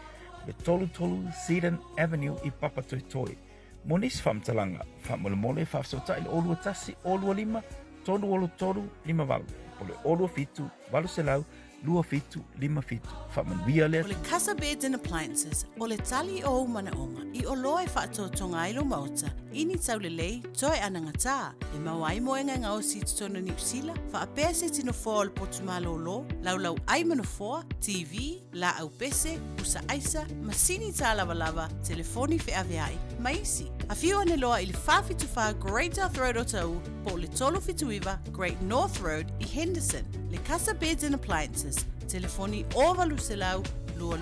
le tolu Sedan Avenue I Papatoetoe. Monis whamtalanga, whamole mole whafsota I le olua tasi, olua lima, tolu olo tolu, lima valu. O le olua fitu, valu se lau, lua fitu, lima fitu. Whamanuia le O le Casa Beds and Appliances, o le tali o mana onga, I o loe whaatotonga ilo mauta, ini tau le lei, toi ananga tā, e mawai moenga ngā o si tutona New Sila, wha apea se tino fōa le potumalo lo, lau ai manafoa, TV, la au pese, usa aisa, masini tā lava, telefoni fe aveai, maisi. A whiu ane loa I le whawhituwha Great North Road o tau, po le tolo fituiva Great North Road I Henderson, le Casa Beds and Appliances, telefoni o valu se lau, lua,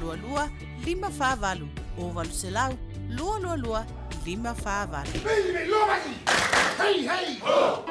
lima wha valu, o valu se lau, lua, lima wha valu. Baby, lomaki! Hey! Oh!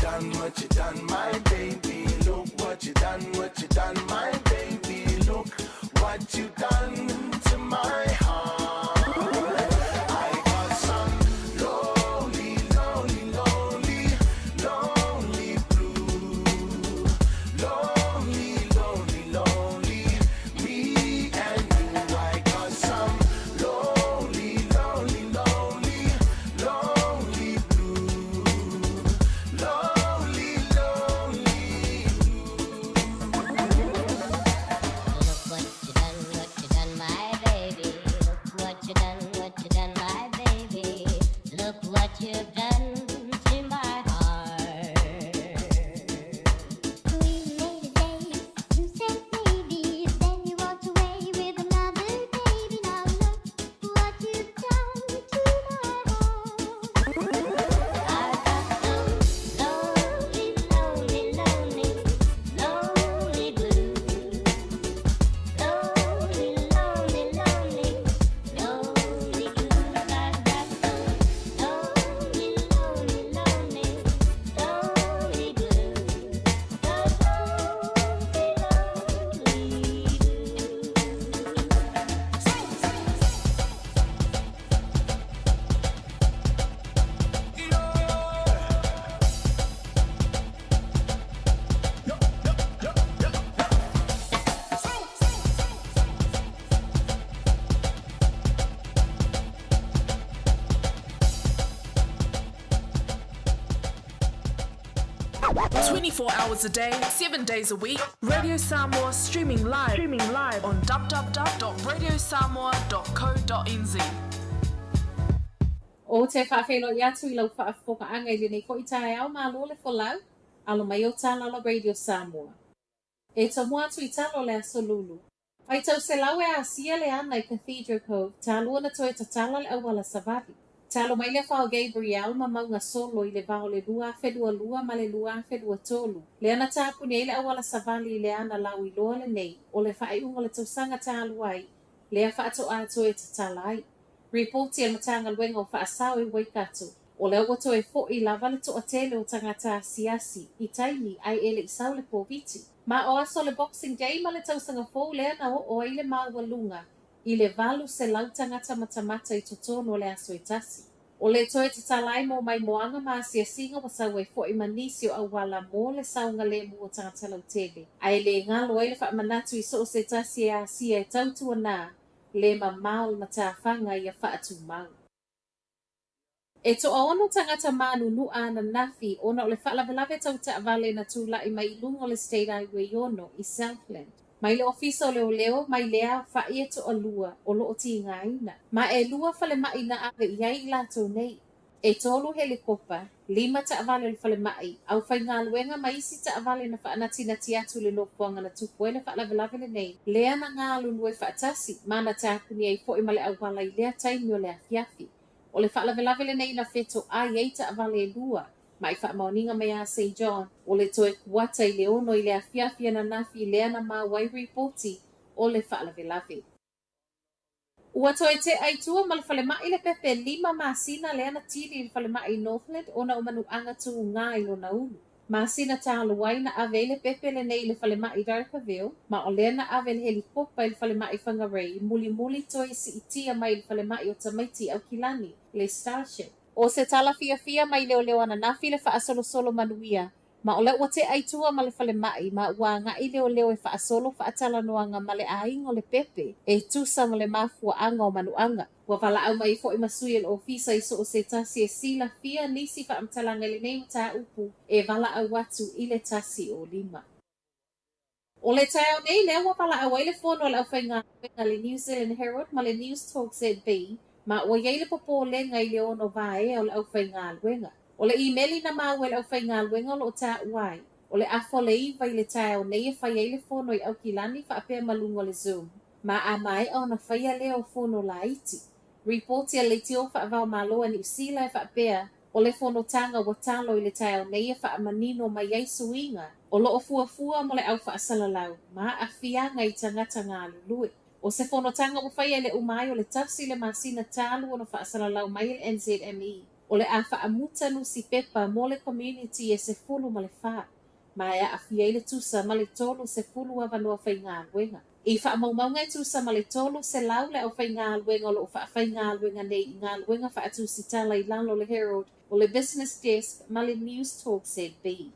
done, what you done, my baby. Look what you done, my baby. Look what you done to my heart. I got some lonely, lonely, lonely, lonely blue. Lonely, lonely, lonely, me and you. I got some lonely, lonely, lonely, lonely blue. Lonely, lonely Look what you done, my baby. Look what you've done to my heart. We made a date, you said maybe, then you walked away with another baby. Now look what you've done to my heart. I got some lonely, lonely, lonely, lonely blues. Lonely, lonely, lonely, lonely blues. I got some lonely, lonely, lonely, lonely blues. Hours a day, 7 days a week. Radio Samoa streaming live on www.radiosamoa.co.nz. O te whaafelo i atu I lau whaafokaanga I lenei ko I tae au malo le folau, alo mai o tālala Radio Samoa. E tamu atu I talo le aso lulu. Ai tau se lau e asia le ana I Cathedral Cove, tālua na toe tatala le awala savali. Talo mai le whao Gabriel ma maunga solo I le vao le lua whedua lua ma le lua whedua tolu. Le ana tāpuni e le awala savali I le ana lau I loa le nei, o le whaeunga le tausanga tālua ai, le a whaato ato e tatala ai. Reporti al matanga luenga o whaasau I Waikato, o le awato e fo I lava le toa tele o tangata siasi, I taimi ai ele I sau le poviti. Ma o aso le Boxing Day ma le tausanga fo le ana o ai le mawalunga, I le valu se lau tangata matamata I totono le aso I tasi. O le toe te talai mo mai moanga ma asia singa wa sau e fo I manisi o awala mo le saunga le mua tangata lau tele. Ai le ngalo e le wha manatu I so se tasi e asia e tautua nā, le mamau na tāwhanga I a whaatu mau. E to ono tangata manu nu ana nafi ona o le whaalawelawe tau ta avale na tūla I mai lungo le State Highway ono I Southland. Mai le ofisa o leo mai lea whaia to o lua o loo ti ngaina. Ma e lua whale mai na ave iai I lato nei. E tolu helikopa, 5 ta avale le whale mai, au whai ngā luenga mai isi ta avale na whaanati na tiatu le nopuanga na tupu e le whaalawelawe le nei. Lea na ngā lunue whaatasi, mana tāpuni ai fo I male au wala I lea taimi o le afiafi. O le whaalawelawe le nei na wheto ai ei ta avale e lua. Mai whaamaoninga mai a St. John, o le toe kuata I le ono I le afiafi na nafi lea na mawai reporti o le whaalawelawe. Ua toe te aitua ma le whalemai le pepe 5 masina lea na tiri le whalemai Northland o na umanuanga tu ngā I lona ulu. Masina tāluai na ave le pepe le nei le whalemai Darkaville, ma o lea na ave le helikopa I le whalemai Whangarei, muli toe si itia mai le whalemai o tamaiti au kilani, le Starship. O se tala fia mai leo ana nafi le whaasolo manuia, ma o le ua te aitua ma le whalemai, ma ua ngai leo e whaasolo whaatala noanga ma le aingo le pepe, e tusa ma le mafua anga o manuanga. Ua wala au mai fo I masui el ofisa I so o se tasi e sila fia nisi whaamtalanga le nei ta upu, e wala au watu I le tasi o 5. O le tae nei lea ua wala au ai le fono le au whainga le New Zealand Herald ma le News Talk ZB, ma ua iei le popo lenga I le ono vae o le au whainga luenga. O le emaili na mau e le au whainga luenga o lo ta uai. O le afo le iwa I le tae o nei e whai ei le fono I au kilani whaapea malungo le Zoom. Ma a mai au na whaia leo fono la iti. Reporti a le tio whaavao maloa ni usila e whaapea o le fono tanga wa talo I le tae o nei e whaamanino mai ei suinga. O lo o fuafua mo le au whaasalalau. Ma a fianga I tangata ngā lului. O se fonotanga o whaia le umai o le tafsi le masina talu o na whaasalalau mai le NZME. O le a whaamuta no si pepa mo le community e se fulu ma le wha. Ma e a fia i le tusa ma le tolu se fulu awa noa whai ngā luenga. I whaamaumaunga e tusa ma le tolu se lau le au whai ngā luenga o lo whai ngā luenga nei i ngā luenga wha atu si tala i lalo le Herald o le Business Desk ma le News Talk said B.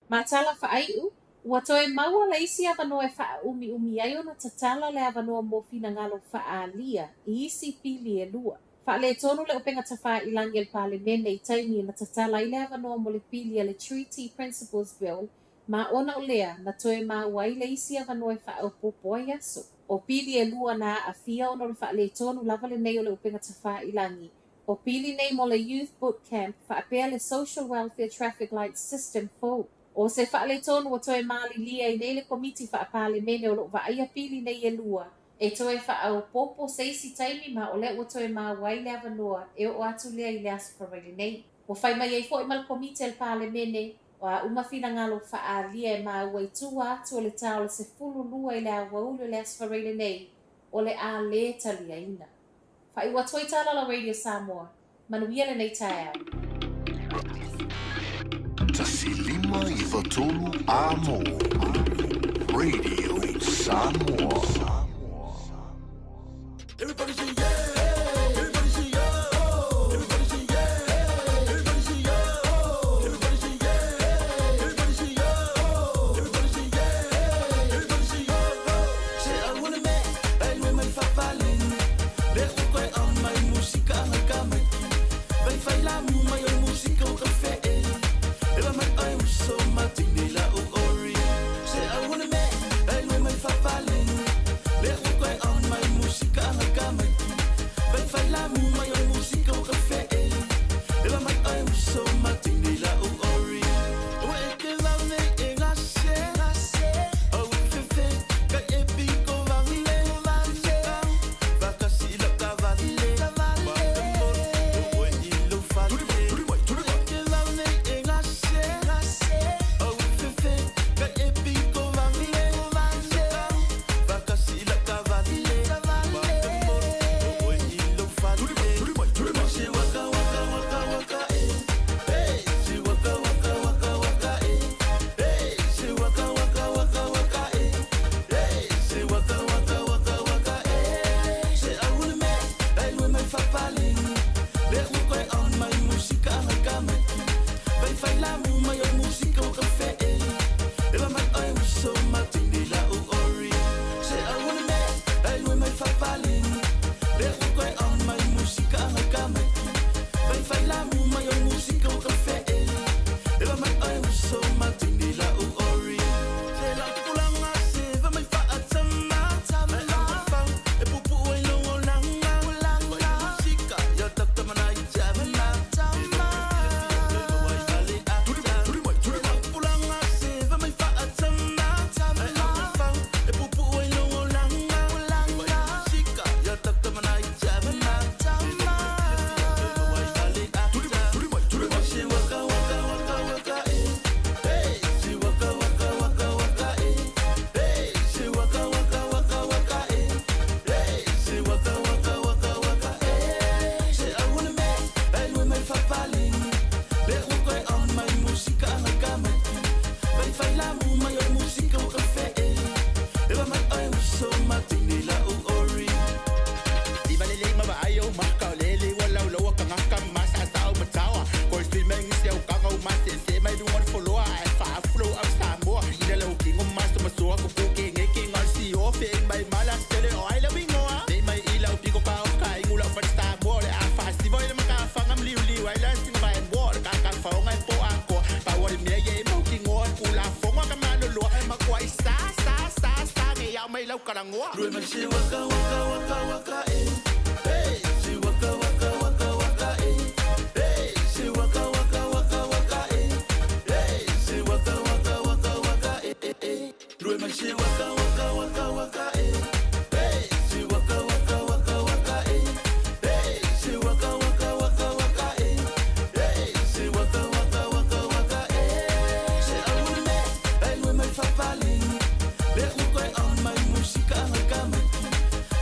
Ma tala whaaiu, ua toe maua le isi awa noa e wha umi ai o na tatala le awa noa mo fina ngalo wha alia i isi pili e lua. Wha le tonu le upenga tawha i langi el parlemene i taimi na tatala i le awa noa mo le pili le Treaty Principles Bill ma ona o lea na toe maua i le isi awa noa e wha au popo ai aso. O pili e lua na a fia ona le wha le tonu lava le nei o le upenga tawha i langi. O pili nei mo le Youth Boot Camp wha apea le Social Welfare Traffic Light System fo. O se wha le tonu o toe maali lia i nei le komiti wha parlemene o lo wa aia pili nei e lua. E toe wha au popo seisi taimi ma o le ua toe maa wai le avanoa e o atu lea i le asfarele nei. O whai mai ei fo i mal komite el parlemene o a umawhina ngalo wha a lia e maa ua i tua atu o le tau le se fulu lua i le awa ulu le asfarele nei o le a le talia ina. Whai ua toi tala la Radio Samoa, manuia le nei tae au. Tasilima i watolu amo. Radio Samoa. Everybody say yeah, everybody say yeah, everybody say yeah, everybody say yeah, everybody say yeah, everybody say yeah, everybody say yeah, everybody say yeah. Say I wanna make, I want my fapalin. Let me go on my musica, my kamaki. Vai faila mu my musica o café. Ela my I'm so matinela o ori. Say I wanna make, I want my fapalin. Let me go on my musica. Vai faila mu mai o música o café. Ela mai ai o so matinela o ori. O e ke la nei e ngase. O fefe ka e piko vangle. Va kasi la cavale. O e ilo fale. O ke la nei e ngase. O fefe ka e piko vangle. Va kasi la cavale.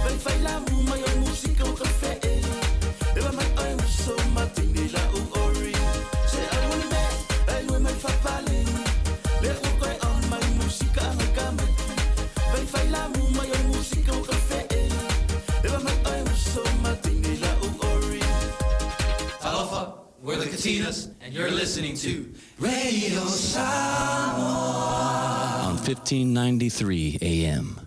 Vai faila mu mai música o café. Ela mai ai so matinela o Martinez, and you're listening to Radio Samoa on 1593 AM.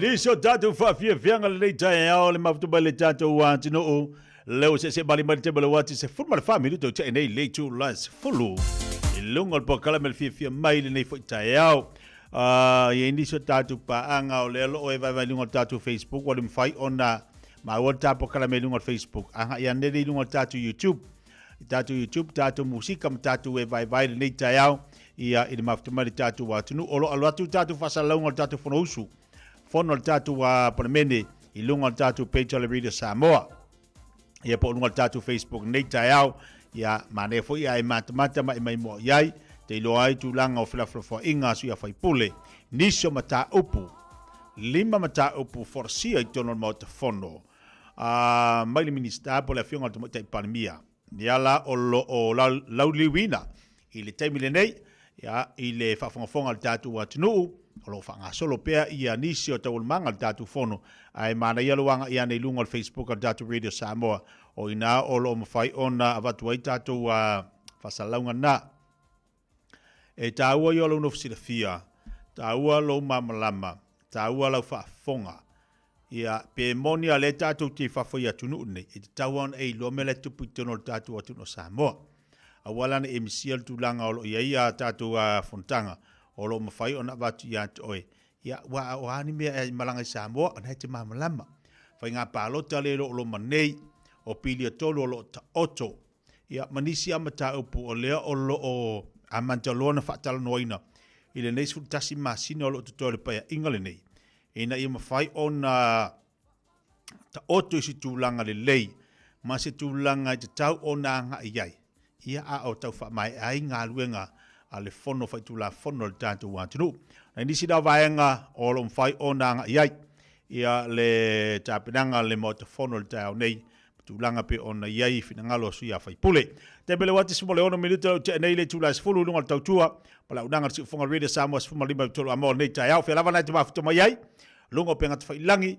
Ni so tatu fa fia fianga le tai ao le mafutu ba le tatu wa tino o leo se bali mali te bale wati se fulma le family to te nei le tu las fulu lungo po kala mel fia mai le nei foi tai au ye ni so tatu pa anga o lelo o e vai lungo tatu Facebook o le mfai ona ma o tapo kala me lungo Facebook anga ya nei lungo tatu YouTube tatu musika tatu e vai le nei tai au ia i maftumari tatu wa tunu olo alatu tatu fasa lungo tatu fono tatu wa panemene i lungo tatu page le radio Samoa ia po lungo tatu Facebook nei tai au ia mane fo ia e mata mai mo iai te lo ai tu langa o fla inga su ia fai pule niso mata upu lima mata upu forsia i tono mo te fono mai le minista po le fionga te tai pandemia niala o lauliwina i le taimi le nei ia i le fafonga tatu wa tunu o lo fanga solo pea ia nisi o tau manga tatu fono ai mana ia luanga ia nei lunga Facebook al tatu radio Samoa o ina o lo mawhai ona avatu ai tatu fasalaunga na e taua i o lo nofsira fia taua lo mamalama taua lau whaafonga ia pe monia le tatu te whawhai atunu nei e taua on ei lo mele tupu tono tatu atuno Samoa awalana e misial tulanga o lo ia tatu fontanga o lo mawhai ona avatu ia oe ia wa ani mea malanga Samoa ona te mamalama whai ngā pālota le lo manei o pili tolu o lo ta oto ia manisi amata upu o lea o lo o amantaloa na whaatala noina i le neis futasi masina o lo tutore paya ingale nei ina ia mawhai o na ta oto isi tūlanga le lei ma se tūlanga i te tau o na anga iai ia a o tau wha mai ai ngā luenga a le fono whai tūla fono le tātou wātunu na nisi da vaenga o lo mwhai o na anga iai ia le tāpinanga le mo te fono le tāu nei tulanga pe ona iai fina ngalo suia fai pule te bele wati simo le ono minuto te nei le tula sfulu lunga tautua pala udanga si fonga radio Samoa sfuma lima tolo amo nei tai au fe lava nai te mafuto mai ai lunga pe ngat fai langi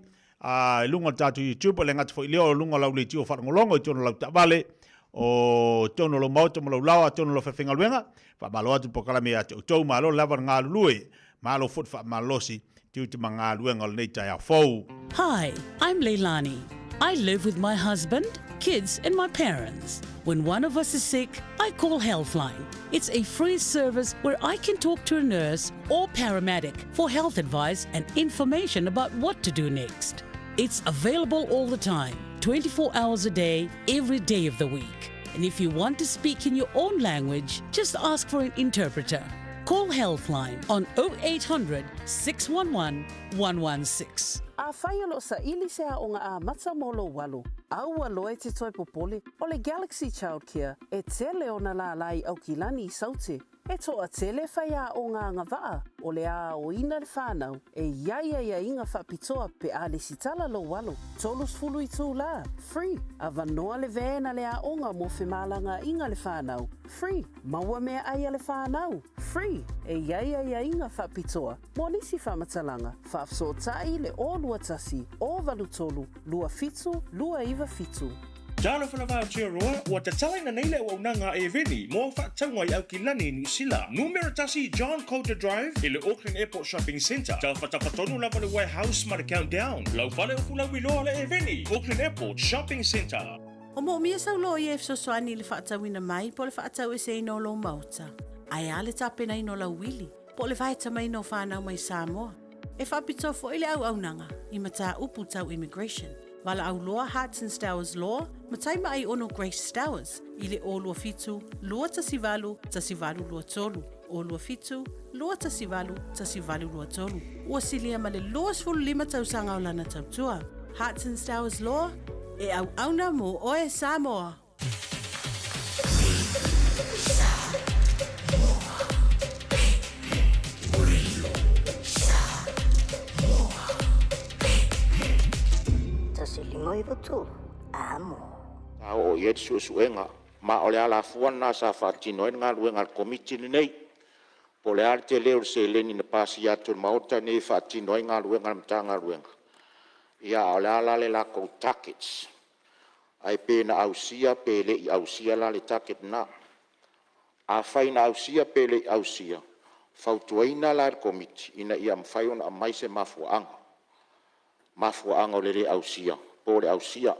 lunga tatu YouTube le ngat fai leo lunga lau le tio whanangolongo i tono lau tabale o tono lo mauta mo lau lawa tono lo whawhenga luenga fa malo atu pokala me atu tau malo lava ngā lulue malo fut fa malosi tiu te mga luenga le nei tai au fau. Hi, I'm Leilani. I live with my husband, kids, and my parents. When one of us is sick, I call Healthline. It's a free service where I can talk to a nurse or paramedic for health advice and information about what to do next. It's available all the time, 24 hours a day, every day of the week. And if you want to speak in your own language, just ask for an interpreter. Call Healthline on 0800 611 116. A whai alo sa ili se a o ngā a mata molo walu. Au alo e te toi popoli o le Galaxy Childcare e tele o na la lai au ki lani i saute. E toa tele whai a o ngā ngawaa o le a o ina le whānau e ia inga whapitoa pe a le sitala lo walu. Tolus fulu i tū la. Free. A vanoa le vēna le a onga mo whemalanga inga le whānau. Free. Maua mea ai le whānau. Free. E ia inga whapitoa. Mo nisi whamatalanga. Whafsotai le o lua tasi, o valu tolu, lua fitu, lua iwa fitu. Jalo whanawha tia roa, ua te talaina nei le o nanga e veni, mo whaataunga i au ki lani ni sila. Numera tasi John Coulter Drive, i le Auckland Airport Shopping Centre. Tau whatapatonu lava le warehouse ma le countdown. Lau whale o fulau iloa le e veni, Auckland Airport Shopping Centre. O mo mia sau lo i e fsosoani le whaatauina mai, po le whaatau e se ino lo mauta. Ai ale tapena ino lau wili, po le vaeta mai no whanau mai Samoa. E whapito fo ile au nanga, i mata upu tau immigration. Wala au loa Hearts and Stowers law, matai mai ono Grace Stowers, i le o lua fitu, lua tasivalu lua tolu. O lua fitu, lua tasivalu lua tolu. Ua silia ma le lua sfulu lima tau sanga o lana tautua. Hearts and Stowers law, e au auna mo oe Samoa. Ngoi betul, amo. Tahu ia susuenga, ma oleh ala fuan nasa fatino engal wengal komiti nei. Boleh arte leur selen in pasi atur mauta nei fatino engal wengal mtangal wenga. Ia oleh ala le la ko takits. Ai pe na ausia pele i ausia la le taket na. A fai na ausia pele i ausia. Fautuaina la komiti ina ia mfaion a mai se mafuanga. Mafuanga le ausia. Po le ausia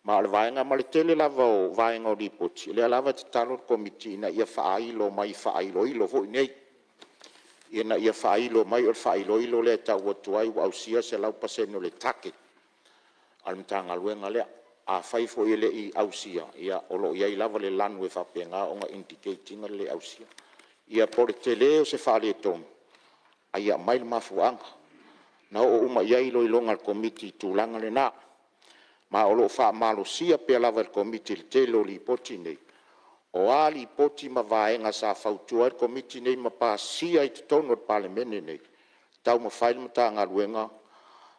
Ma o le vaenga ma le tele lava o vaenga o lipoti. Le lava te talo komiti na ia whaailo mai whaailo fo nei. Ia na ia whaailo mai o whaailo le tau watu ai wa ausia se lau pasene o le take. Alimtanga luenga lea. A whai fo ile i ausia. Ia olo ia i lava le lanu e whapenga o nga indicating le ausia. Ia por tele o se whaale tonu. A ia mai mafuanga. Na o uma ia ilo ilonga al komiti tūlanga le naa. Ma o loo wha malo sia pe lava il komiti le telo li poti nei. O a li poti ma vaenga sa fautua il komiti nei ma pa sia i te tono il palemene nei. Tau ma whaile mata ngā ruenga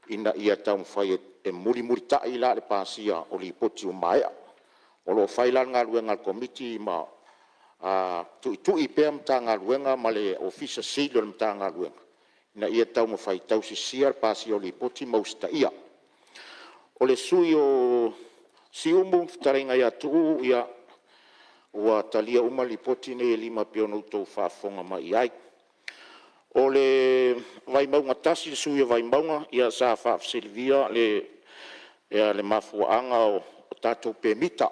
ina ia tau ma whai e muri ta i la le pa sia o li poti o maea. O loo whaile ngā ruenga il komiti ma tu i pēr mata ngā ruenga ma le ofisa silo mata ngā ruenga. Ina ia tau ma whai tau si sia il pa sia o li poti mausta ia. O le sui o si umu taringa ia tuu ia ua talia uma li poti nei 5 piono utou whaafonga mai ai. O le vai maunga tasi le sui o vai maunga ia sa whaafsilvia le mafuanga o tātou pēmita.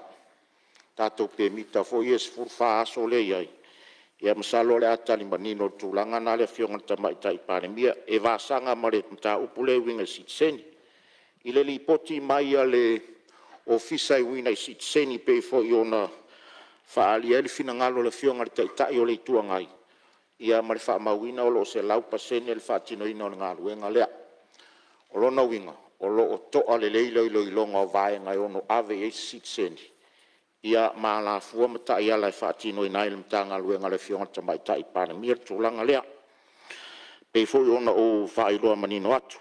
Tātou pēmita fo ies furwha aso le iai. Ia masalo le atali manino tūlanga na le fionga tamaita i pāremia e vasanga ma le mta upule winga sitseni. Ile li poti mai le ofisa i wina i sitseni pe fo i ona whaali ele fina ngalo le fionga le taitai o le itua ngai. Ia ma le wha mawina o lo se lau pasene le whaatino ina o ngā ruenga lea. O lo na winga, o lo o toa le leilo ilo ilonga o vae ngai ono ave e sitseni. Ia ma la fua mata ia le whaatino ina ile mta ngā ruenga le fionga tamaitai pane mir tūlanga lea. Pe fo i ona o whaailoa manino atu.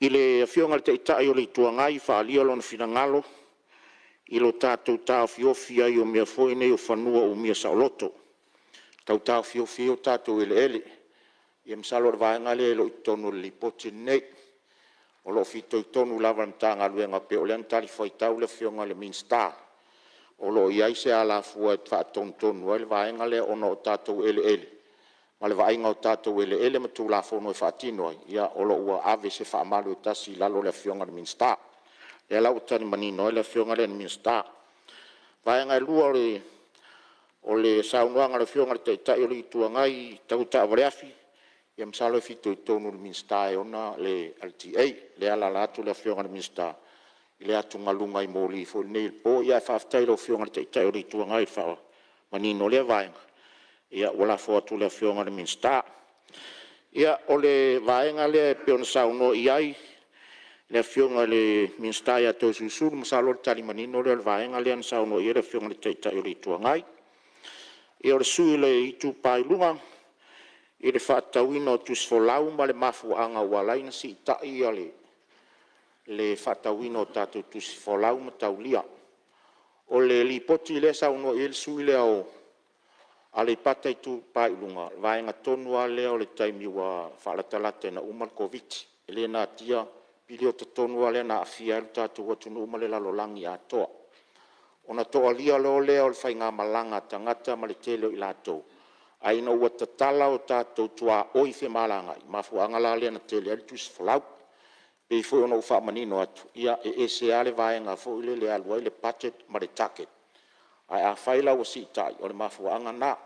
Ile fionga le teitai o le itua ngai whaalia lona fina ngalo. Ilo tātou tāo fiofia i o mea foine o whanua o mea saoloto. Tau tāo fiofia o tātou ele. Ia msalo le vaenga le lo i tonu le lipoti nei. O lo fito i tonu lava mtanga luenga pe o le antari whaitau le fionga le Minstar. O lo iai se ala fua e whaatonu le vaenga le ono o tātou ele. Ma le vaenga o tātou ele ma tū la fono e whaatino ai. Ia o lo ua ave se whaamalu e tasi lalo le fionga le Minstar. E lau tani manino e le fionga le Minstar. Vaenga e lua o le saunoanga le fionga le teitai o le itua ngai tau ta avaleafi. Ia msalo e fito i tonu le Minstar e ona le LTA. Le ala latu le fionga le Minstar. I le atu ngalunga i mōli fo nei il po. Ia e whaftai le fionga le teitai o le itua ngai wha manino le vaenga. Ia wala fo atu le fionga le Minstar. Ia o le vaenga le peona sauno i ai. Le fionga le Minstar ia tau susuru masalo le tali manino le vaenga le ansauno i le fionga le teitai o le itua ngai. Ia o le sui le itu pailunga. I le whaatauina o tusfolau ma le mafuanga walaina si itai ia le whaatauina o tātou tusfolau ma taulia. O le lipoti le sauno i le sui le au ale pata i tu pailunga. Vaenga tonua lea o le taimi wa whaalatalate na umal COVID. Ele na tia pili o tonua lea na afia elu tātou watunu umale lalolangi a toa. Ona toa lia leo lea o le whainga malanga tangata ma le teleo i latou. Aina ua tatala o tātou tua oi whi malanga. Mafuanga la lea na teleo elu tusi whalau. Pei fo ona uwha manino atu. Ia se ale vaenga fo ile le alua ile budget ma le target. Ai a whaila o si tai o le mafuanga na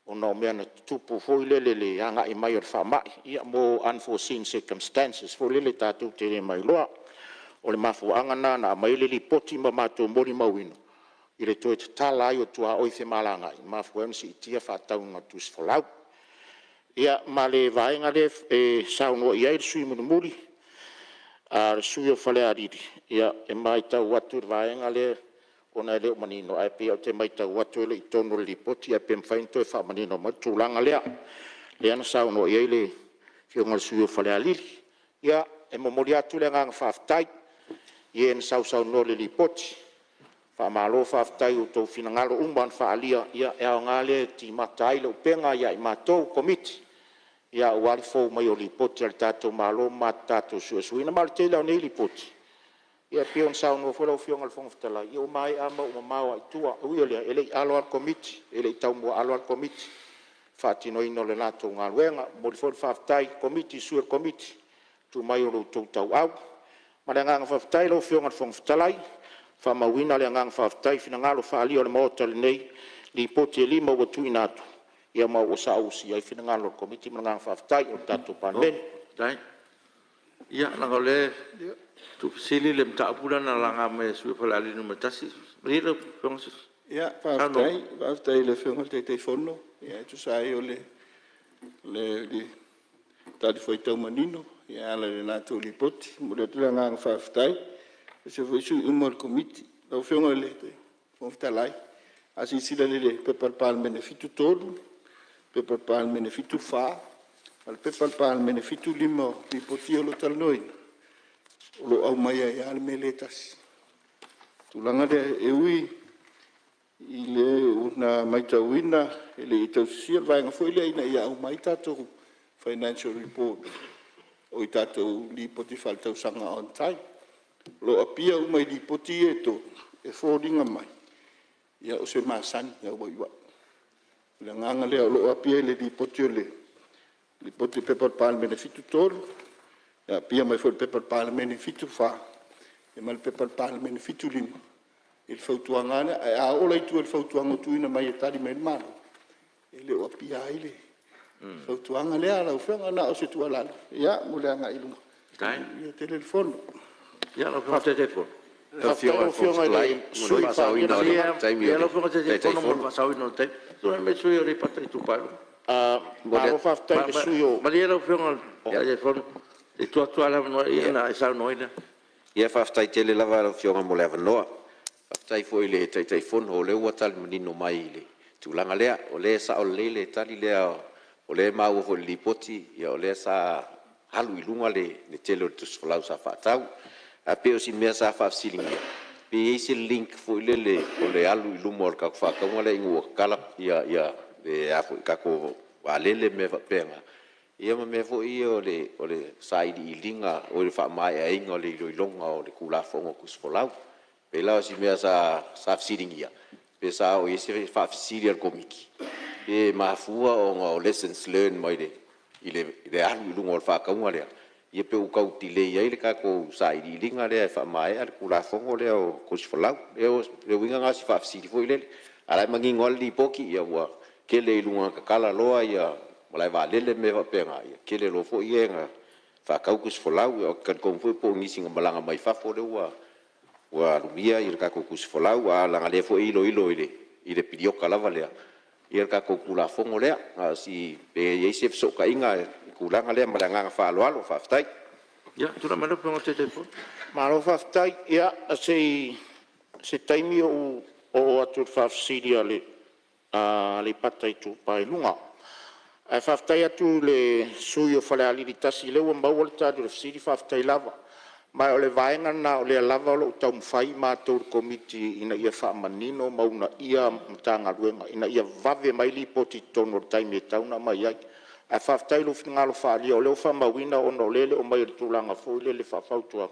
o na o mea na tupu fo ile le anga i mai o le whamai. Ia mo unforeseen circumstances fo ile tātou te re mai loa. O le mafuanga na mai le li poti ma mātou mori mawino. I le toe te tala ai o tua oi whi malanga. I mafuanga si itia whataunga tusi whalau. Ia ma le vaenga le sauno i air sui munumuri. A sui o whale ariri. Ia e mai tau watu vaenga le ona leo manino ai pe o te mai tau watu ele i tono li poti ai pe mwhainto e wha manino mai tūlanga lea. Le ana sauno i eile fionga sui o whale ariri. Ia e momori atu le ngang whaftai. Ia en sau no le li poti. Wha malo whaftai o tau finangalo umban whaalia. Ia e ao ngale ti matai le upenga ia i matou komiti. Ia uari fau mai o li poti al tātou malo mat tātou suasuina. Mali te lau nei li poti. Ia pion sauno fo lau fionga le whongwhtala. Ia o mai ama o mamawa i tua. Ui o lea, ele i alo al komiti. Ele i tau mua alo al komiti. Whaatino ino le nato ngā luenga. Mori fo le whaftai komiti, suer komiti. Tu mai o tau au. Ma le nganga whawhitai lo whionga whangwhitalai, whamawina le nganga whawhitai whina ngalo whaali o le maota le nei, li poti e lima ua tui natu. Ia mau o sa usi ai whina ngalo komiti ma nganga whawhitai o tatu panmen. Dai. Ia nanga le tu sili le mta apura na langa me sui falali no matasi. Rira pongsus. Ia whawhitai le whionga te whono. Ia tu sai o le tadi foi tau manino. Ia ala le natu li poti. Mure tu nganga whawhitai. Se foi sui umar komiti. Lau whionga le te whawhitalai. Asi sila le pepal pal mene fitu tolu. Pepal pal mene fitu wha. Al pepal pal mene fitu lima li poti o lo talnoi. O lo au mai ai ale me le tasi. Tulanga de e ui i le una maitauina e le i tausia vaenga foi le ina ia au mai tatou financial report o i tatou li poti fal tau sanga on time. Lo apia umai li poti e to e fōringa mai. Ia o se masani ia waiwa. Le nganga lea o lo apia le li poti o le li poti pepal pal mene fitu tolu. Ia pia mai foi pepal pal mene fitu fa. E mal pepal pal mene fitu lima. Il fautuanga ana a ola itu il fautuanga tuina mai tali men mano. Ele o apia ile. Fautuanga lea la ufanga na o se tuala. Ia mule nga ilunga. Dai. Ia telefono. Ia la fa telefono. La fiona lai Sui pa ina ia la fa telefono mo pa sau ina te. Tu me sui ri pa tu pa. Ma fa tai sui o. Ma ia la fiona ia telefono. E tu ala no ia na sa no ina. Ia whaftai tele lava la whionga mo lewa noa. Whaftai fo i le tai whono o leo atali manino mai i le tūlanga lea. O le sa o le tali lea o le mau o li poti. Ia o le sa halu i lunga le tele o tus whalau sa whaatau. A pe o si mea sa whaafsilingia. Pe eisi link fo i le o le alu i lunga o le kako whakaunga le ingu o kala. Ia le afo i kako walele me whapenga. Ia ma me fo i o le saidi i linga o le whaamai a inga o le iloilonga o le kulafonga kusfolau. Pe lao si mea sa fsiringia. Pe sa o isi whaafsiri al komiki. Pe mahafua o lessons learned mai i le alu i lunga o le whakaunga lea. Ia pe ukau ti le iai le kako saidi i linga lea e whaamai a le kulafonga lea o kusfolau. Le winga ngasi whaafsiri fo i lele. Alai mangingo li poki ia ua ke le ilunga kakala loa ia malai va lele me va penga ia kele lo fo ia fa kaukus fo lau o kan kom fo po ngisi ngamalanga mai fa fo le wa lumia ia ka kaukus fo lau a langa le fo ilo ile pidioka lava le ia ka kokula fo ngole si pe ia se so ka inga kulanga le malanga fa alo fa ftai ia tu na malo po te po malo fa ftai ia se taimi o atu fa siria le patai tu pai lunga. Ai whaftai atu le sui o whale aliri tasi lewa mau le tātu le whasiri whaftai lava. Mai o le vaenga na o le lava o le utau mwhai mātou le komiti ina ia whaamanino mauna ia mtanga ruenga. Ina ia vave mai li poti tono le taimi e tauna mai ai. Ai whaftai lo whingalo whaalia o leo whamawina o no lele o mai le tūlanga fo ile le whafautua.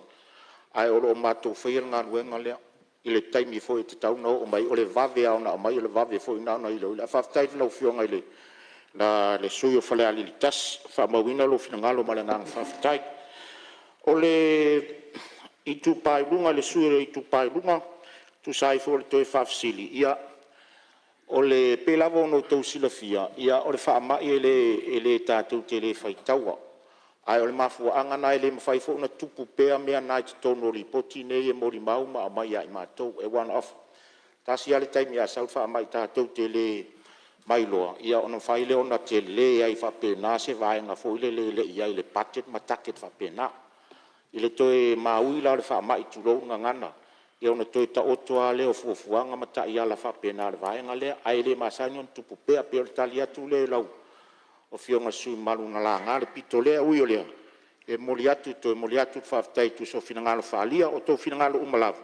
Ai o lo mātou whaira ngā ruenga lea. I le taimi fo e te tauna o mai o le vave au na mai o le vave fo ina na ilo. Ai whaftai tina u whionga ile. Na le sui o whale alilitas, whamawina lo whingalo malengang whaftai. O le itu pailunga, le sui o itu pailunga, tu sai fo le toi whafsili. Ia, o le pelavo no tau silafia, ia o le whaamai e le tātou te le whaitaua. Ai o le mafua angana e le mawhai fo na tupu pea mea nai te tono ripoti ne e mori mauma a mai ai mātou e one off. Tasi ale taimi a sau whaamai tātou te le mai loa ia ona fai le ona te le ai fa pena se vai nga fo le ia le packet mataket fa pena ile toe maui la le fa mai tu lo ngana ia ona toe ta oto ale o fuanga mata ia la fa pena le vai nga le ai le masanyo tu pupe pe talia tu le lau o fionga su malu na la nga le pitole ui o le e moliatu fa tai tu so finanga fa lia o to finanga umalav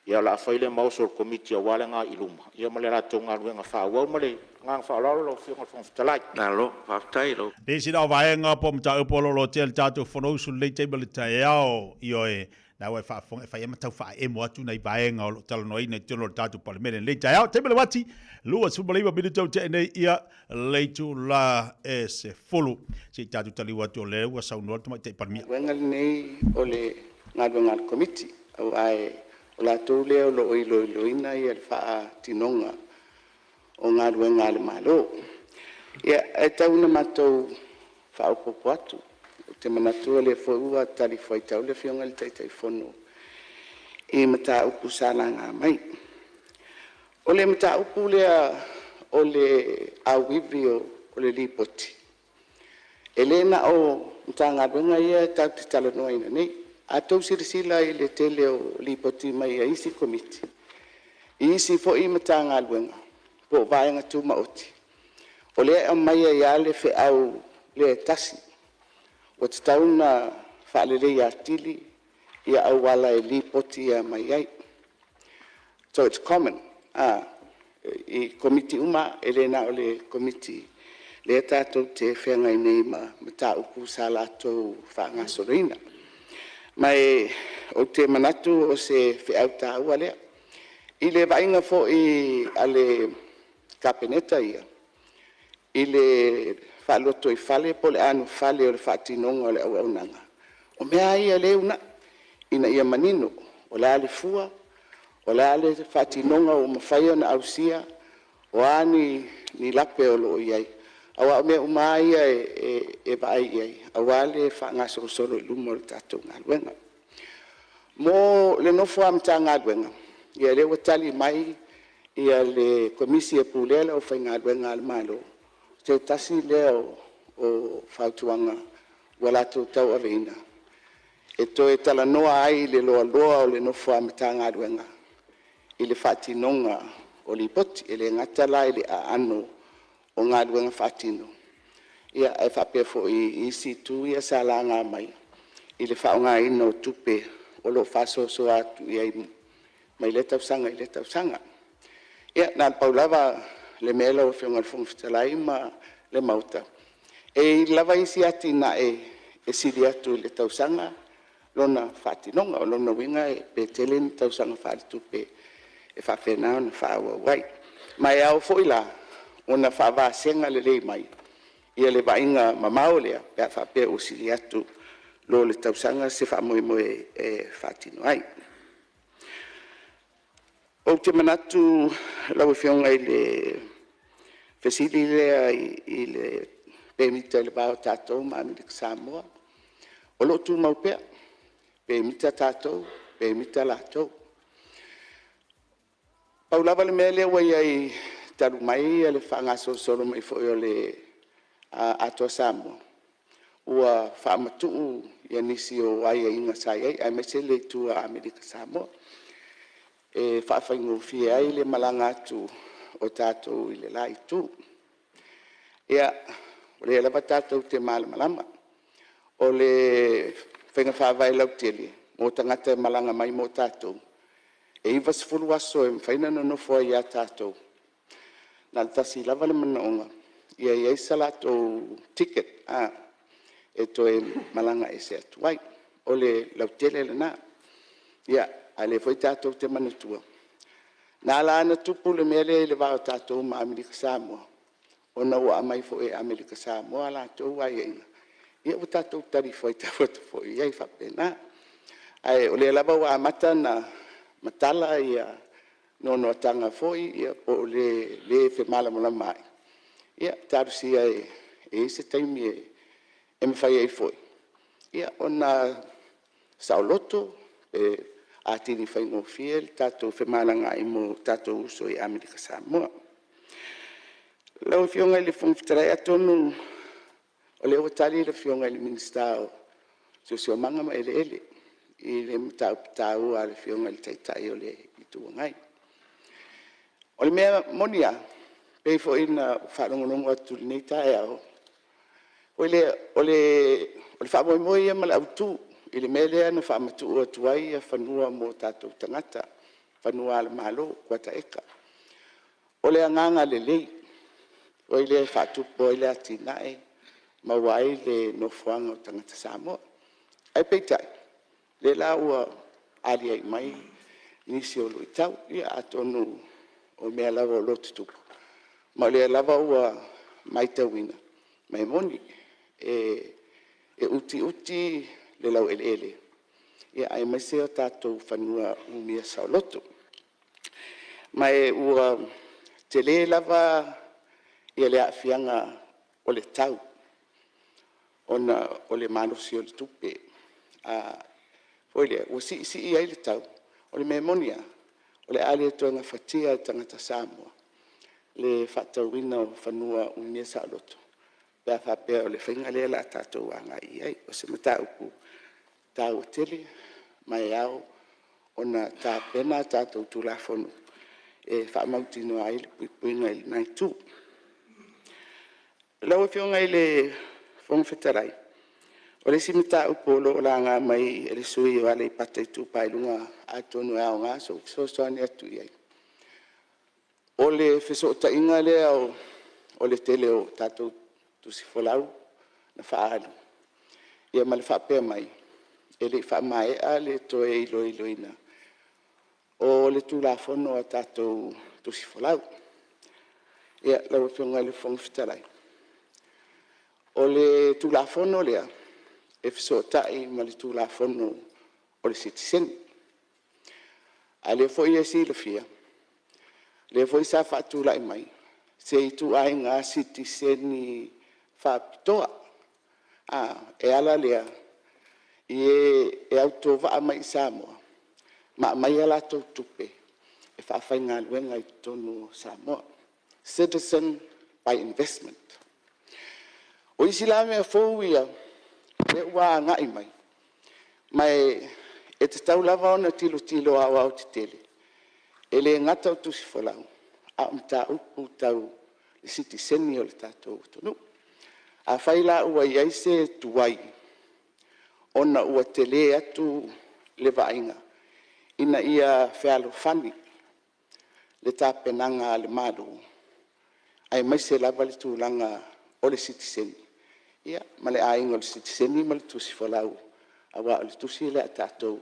ia la fai le mauso komiti wala nga iluma ia male la tonga nga fa wa male nga fa la lo fi ngol talai na lo fa tai lo e si na vaenga po mta upolo lo tel tatu fono su le table tai ao io e na wa fa fong fa yema tau fa e mo atu na vaenga lo talo no ina tolo tatu pa le le tai ao table wati lu su baliva bi tau te nei ia le tu la e se fulu si tatu tali watu le wa sa no te pa mi wenga nei ole ngaluenga le komiti au ai o latou lea o loo iloiloina ia le faatinoga o ngaluenga le malo ia e tauna matou faaupopo atu o te manatua le foi ua talifaitau le fioga le taitaifono i mataupu salaga mai o le mataupu lea o le auivi o le lipoti e lē na o matagaluega ia tau te talanoaina nei atou silasila i le tele o lipoti mai a isi komiti i isi foʻi matagaluega po o vaega tumaoti o lea o mai ai a le feʻau le tasi ua tatauna faalelei atili ia auala e lipoti ia mai ai so it's common i komiti uma e lē na o le komiti le tatou te feagai nei ma mataupu sa latou faagasoloina mai o te manatu o se feʻau tāua lea i le vaʻiga foʻi a le kapeneta ia i le faaloto i fale po le anu fale o le faatinoga o le auaunaga o mea ia lē una ina ia manino o le a le fua o le a le faatinoga ua mafai ona ausia o a ni lape o loo i ai aua o mea uma ia e vaai i ai auā le faagasogosolo i luma o le tatou galuega mo le nofo a matagaluega ia lē ua tali mai ia le komisi e pulea le aufaigaluega a le malo te tasi lea o fautuaga ua latou tauaveina e toe talanoa ai le loaloa o le nofo a matagaluega i le faatinoga o lipoti e le gata la i le aano o galuega faatino ia e faapea foʻi isi tu ia salaga mai i le faaogāina o tupe o loo faasoasoa atu ia mai le tausaga i le tausaga ia na le pau lava le mea lau feoga le fogafetalai ma le mauta e i lava isi atina e sili atu i le tausaga lona faatinoga o lona uiga e petele ni tausaga faalitupe e faapena ona faauau ai ma e ao foʻi la ona faavasega lelei mai ia le vaʻiga mamao lea pe a faapea ua sili atu lo le tausaga se faamoemoe e faatino ai o te manatu lau e feoga i le fesili lea i le pemita i le vao tatou ma Amerika Samoa o loo tumau pea pemita tatou pemita latou paulava le mea lea ua iai talu mai ia le faagasosolo mai foʻi o le atoa Samoa ua faamatuu ia nisi o aiaiga sai ai ae maise le itua a Amerika Samoa e faafaigofie ai le malaga atu o tatou i le la itu ia o le lava tatou te malamalama o le faiga faavae lautele mo tagata e malaga mai mo tatou e iva sefulu aso e mafaina nonofo ai iā tatou na le tasi lava le manaʻoga ia iai sa latou ticket e toe malaga e se atu ai o le lautele lenā ia a le foi tatou te manatua na la ana tupu le mea lea i le vao tatou ma Amerika Samoa ona ua amai foʻi e Amerika Samoa latou aiaiga ia ua tatou tali foi tauatu foʻi iai faapena ae o le lava ua amata na matala ia nonoataga foʻi ia po o lē femalamolama ai ia talusia e ise taimi e mafai ai foʻi ia ona saoloto e atini faigofie le tatou femalagaʻi mo tatou uso i Amerika Samoa lau fioga i le fogafetalai atonu o le ua tali i le fioga i le minista o siosiomaga ma eleele i le matauputāua a le fioga i le taitaʻi o le ituagai o le mea moni a pei foʻi na faalogologo atu lenei taeao o le faamoemoe ia ma le autū i le mea lea na faamatuu atu ai ia fanua mo tatou tagata fanua a le malo kuataeka o le agaga lelei oi le faatupu ai le atinaʻe maua ai le nofoaga o tagata Samoa ai peitaʻi le la ua ali ai mai nisi o loo itau ia atonu o mea lava o lo tutupu ma o lea lava ua maitauina mai moni e uti le lau eleele Ia ai mai se o tātou whanua umia sauloto. Mai ua te le lava ia le a'afiaga o le tau. Ona o le manosi o le tupe. Foi lea, ua si'i ai le tau. O le memonia, o le ale toenga fatia tangata Samoa. Le whatauina o whanua umia sauloto. Pea whapea o le whainga lea la tātou anga i ai. O se mata upu tau tele, mai au, ona tā pena tātou tūlafonu. E whaamautino ai le puipuinga i nai tū. Lau e whionga i le whongwhetarai. O le simita upolo o la ngā mai e le sui o ale i pata i tū pailunga a tonu e ao ngā so soani atu i ai. O le whesoota inga lea o le tele o tātou tusi wholau na whaalu. Ia ma le whapea mai. E le whaamae a le toe i loina. O le tūlafono a tātou tusi wholau. Ia lau e whionga i le whongwhetarai. O le tūlafono lea, e whisootai ma le tūlafono o le citizen. A le foi e si le fia. Le foi sa whaatūlai mai. Se i tu ai ngā citizen i whaapitoa. E ala lea, e auto wa mai Samoa. Ma mai ala tau tupe. E whaafai ngā luenga i tonu Samoa. Citizen by investment. O isi la mea fōu ia, le ua ngai mai. Mai e te tau lava ona tilo au te tele. E le ngata o tusi whalau. A mta upu tau le citizeni o le tātou tonu. A whaila ua iai se tuai. Ona ua tele atu le vainga. Ina ia whialo whani. Le tāpenanga le malu. Ai mai se lava le tūlanga o le citizeni. Ia, ma le ainga o le citizeni ma le tusi whalau. Awa o le tusi le a tātou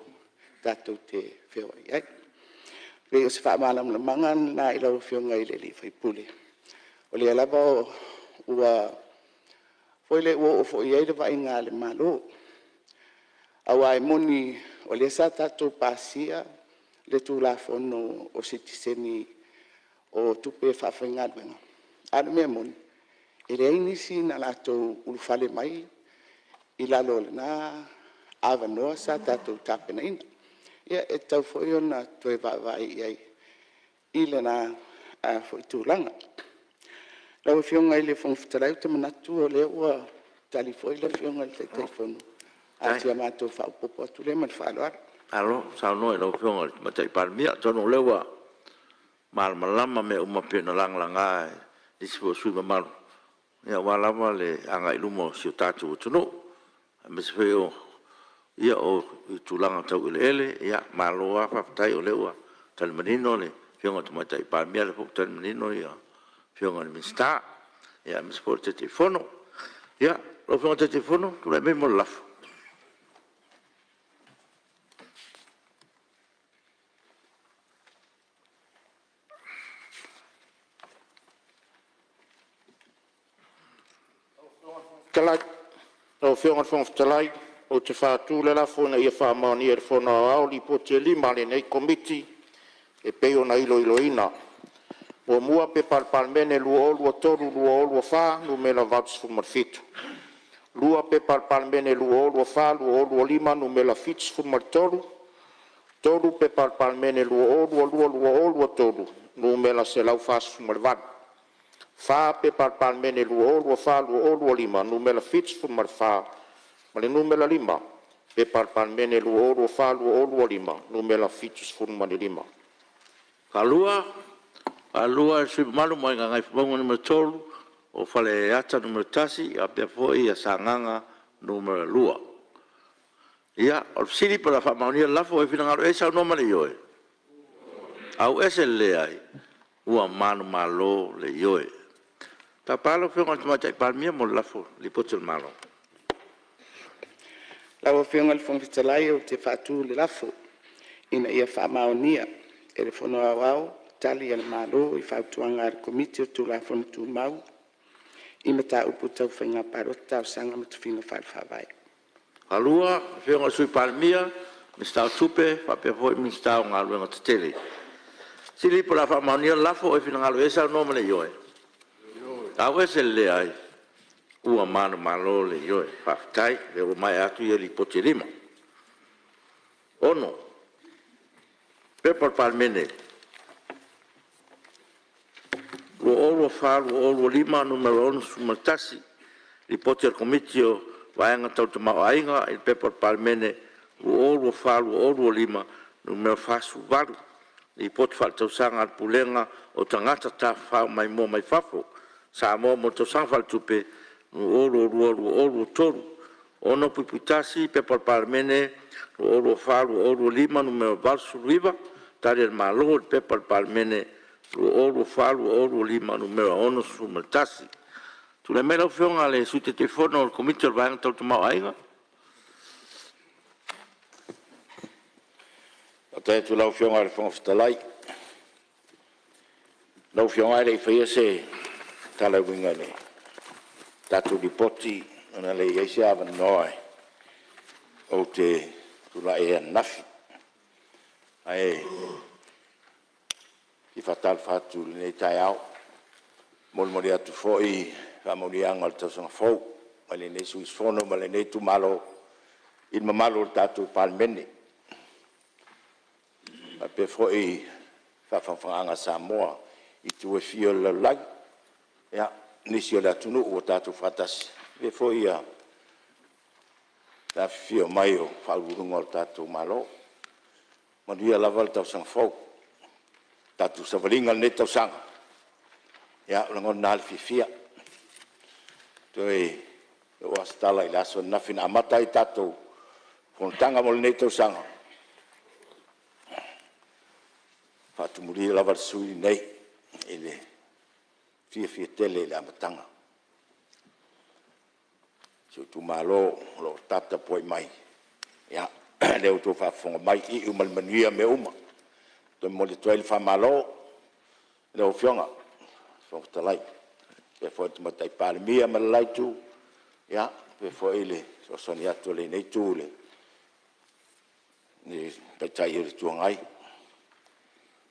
te whio ai. Pei o se whaamalam le mangan na ilau whionga i le li whaipule. O le alava ua foile ua o fo iai le vainga le malo. Awa e moni o le sa tātou pasia le tūlafono o citizeni o tupe whawhainga duenga. Anu mea moni. E le ainisi na lātou ulufale mai i lalo le nā awanoa sa tātou tāpena ina. Ia e tau fwoi ona toe vāvai iai i le nā fwoi tūlanga. Lau e whionga i le whongwhitarai te manatu o le ua tali fwoi le whionga i le telefonu. A tia mātou whaupopo atu le mani whaaloara. Alo, sao noi lau whionga i matai parmia, tono lewa malama me umapena langlanga i sipo sui mamalu. Ia walama le anga ilumo si o tātou tunu. Me se wheo ia o tūlanga tau ele, ia maloa whaptai o leua tali manino le whionga tu matai pāmia le puk tali manino ia whionga ni minsta. Ia me se pōre te whono. Ia, lo whionga te whono, tu lai me mo lafu. Talai, o whionga talai, o te whātū le la whona ia whāmaoni e whona au li po te lima le nei komiti e peo na ilo ina. O mua pe palpalmene lua olua toru, lua olua whā, nu mela vats fumarfitu. Lua pe palpalmene lua olua whā, lua olua lima, nu mela fits fumartoru. Toru pe palpalmene lua olua toru, nu mela se lau fās fumarvadu. Fa pe palpalmene lua olua lima, numela fits fumar fa. Ma le numela lima, pe palpalmene lua olua lima, numela fits fumar lima. Kalua e sui malu mai ngai whaponga numero tolu, o whale ata numero tasi, a pia fwoi a sanganga numero lua. Ia, o siri pa la whamaunia lafo e whinangaro e sao nomale ioe. Au ese le ai, ua manu malo le ioe. Ta palo whionga tu matai palmia mo lafo, li potul malo. Lau whionga le whongwhitalai o te whātū le lafo, ina ia whamaonia, e le whono au tali ale malo i whautuanga ar komiti o tū lafo tū mau, i mata upu tau whainga parota o sanga matu whina whai. Alua, whionga sui palmia, Mr. Tupe, whape hoi Mr. Ngaluenga Tetele. Sili po la whamaunia lafo e whina ngalu esa no male yoe. Tau e se le ai. Ua manu malo le yoe. Whaktai, le o mai atu i li pote lima. Ono. Pepal palmene. Lo olo whalu, olo lima, numero ono sumatasi. Li pote al komitio, waenga tau te mao ainga, il pepal palmene, lo olo whalu, olo lima, numero fasu walu. I pot fa tau sanga al pulenga o tangata ta fa mai mo mai fafo sa mo to sang fa tupe o toru ono pupitasi pe por palmene o falu o lima no meu valsu riva tare malo pe por palmene o falu o lima no meu ono sumaltasi tu le mero fiona le su telefono il comitato va tau tama ainga Até tu lau fiona le fonga fitalai. Lau fiona le fia se tala winga ne. Tatu di poti ona le ese ava noi. O te tu la e nafi. Ai ki fatal fatu le tai au. Mol mori atu foi fa mori angal ta sona fo. Male ne su sono male ne tu malo. Il mamalo tatu palmene. Pe foi whawhawhanga Samoa I tu e fio la lag ya nisi o la tunu o tatu fatasi pe foi ya la fio mai o whaurunga o tatu malo manuia la volta sang fo tatu savalinga ne tau sang ya langon nal fifia toi o astala I laso na fina matai tatu fontanga mol ne tau sang Fatu muri la varsui nei ele fia tele la matanga so tu malo lo tata poi mai ya le tu fa fonga mai I umal manuia me uma to mo le toel fa malo le o fionga so talai e foi tu matai palmia malai tu ya pe foi ele so sonia to le nei tu le ni petai ele tu ngai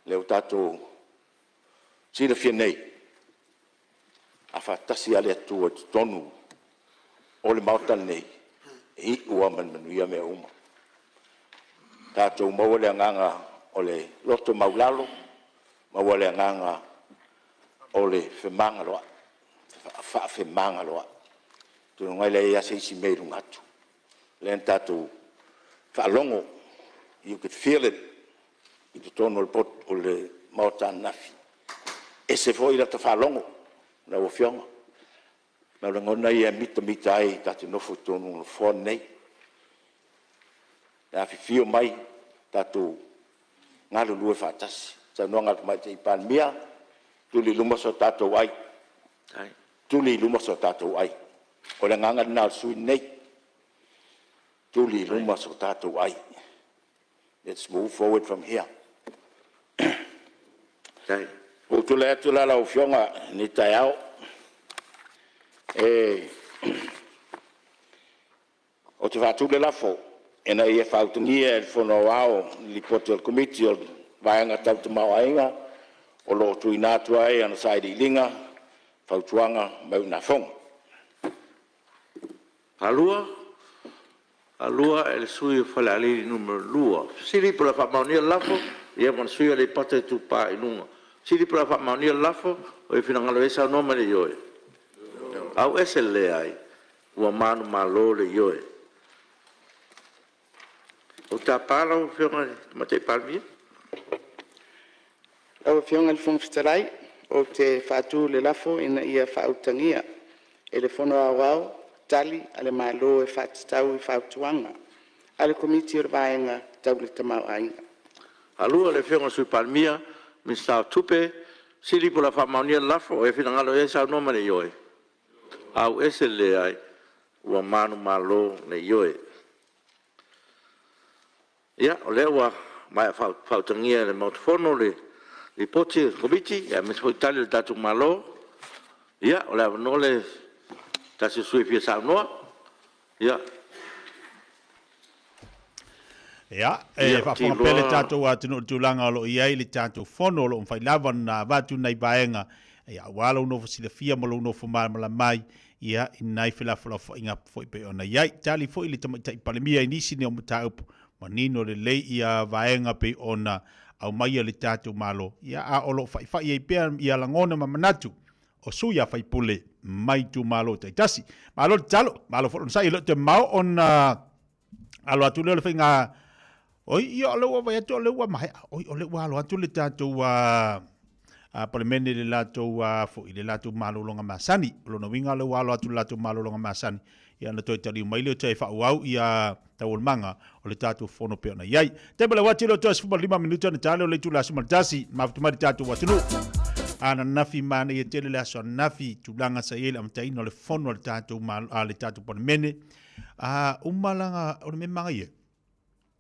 leo tato sila fia nei a fatasi ale atua tonu o le mautal nei I ua manuia mea uma tato maua le anganga o le loto maulalo maua le anganga o le whemanga loa wha whemanga loa tunu ngai le ia seisi meiru ngatu le tato whaalongo you could feel it I te tono le pot o le mauta nafi. E se foi la te whalongo, na o fionga. Na o ngona I mita ai, ka te nofo tonu no fon nei. Na fio mai, tatu ngalu lue fatasi. Sa noanga tu mai te ipan mia, tuli luma so tato ai. Tuli luma so tato ai. O le nganga na sui nei. Tuli luma so tato ai. Let's move forward from here. O tu la o fionga ni tai au. O te fatu le lafo. E na ia fautungia e fono au li poto al komiti o vaenga tau te mau ainga. O lo tu inatu ai ana saidi linga. Fautuanga mau na fong. Alua e le sui fale alili numero lua. Sili por la whamaunia lafo, ia man sui le pate tu pa inunga. Sili por la whamaunia lafo, o e whina esa no mele yoe. Au ese le ai, ua manu malo le yoe. O ta pala o whionga mate palmia? O whionga le fungfitarai, o te whatu le lafo ina ia whautangia. E le fono awao, tali ale malo e fatitau I fautuanga ale komiti o vaenga tau le tamau ainga alua le whionga sui palmia Mr. Tupe sili po la whamaunia lafo e whina ngalo e sa noma le yoe au ese le ai ua manu malo le yoe ia o le ua mai fautangia le mautufono le poti komiti ia mis hoitali le tatu malo ia o le avanole tasi sui fia sa noa ia Ya, Ia, fa tiloa. pele tatou atunu tulanga lo iai le tatou fono lo fai lava na vatu nei baenga. Ia walo no fosilafia mo lo no fomala mai. Ia inai fila inga foi pe ona iai tali foi le tamaita palemia inisi ne o mataupu. Manino le lei ia vaenga pe ona au mai le tatou malo. Ia a olo fai ia pea ia langona mamanatu. O suia fai pule mai tu malo taitasi. Malo talo, malo fo sai lo te mau ona alo atu le finga. Oi ia lo va to le wa mai. Oi o le wa lo atu le tatou wa palemene le latou fo ile latou malo longa masani. Lo no winga le wa lo atu latou malo longa masani. Ia na toi tali mai le tai fa au ia tawol manga o le tatou fono pe ona iai. Te bele wati lo tos fu 5 minuto na talo le tu la sumaltasi ma fu tatou watunu. Ana nafi mana ia tele la so nafi tulanga sa ele am taino le fono le tatou mal le tatou palemene. Umalanga o me manga ia.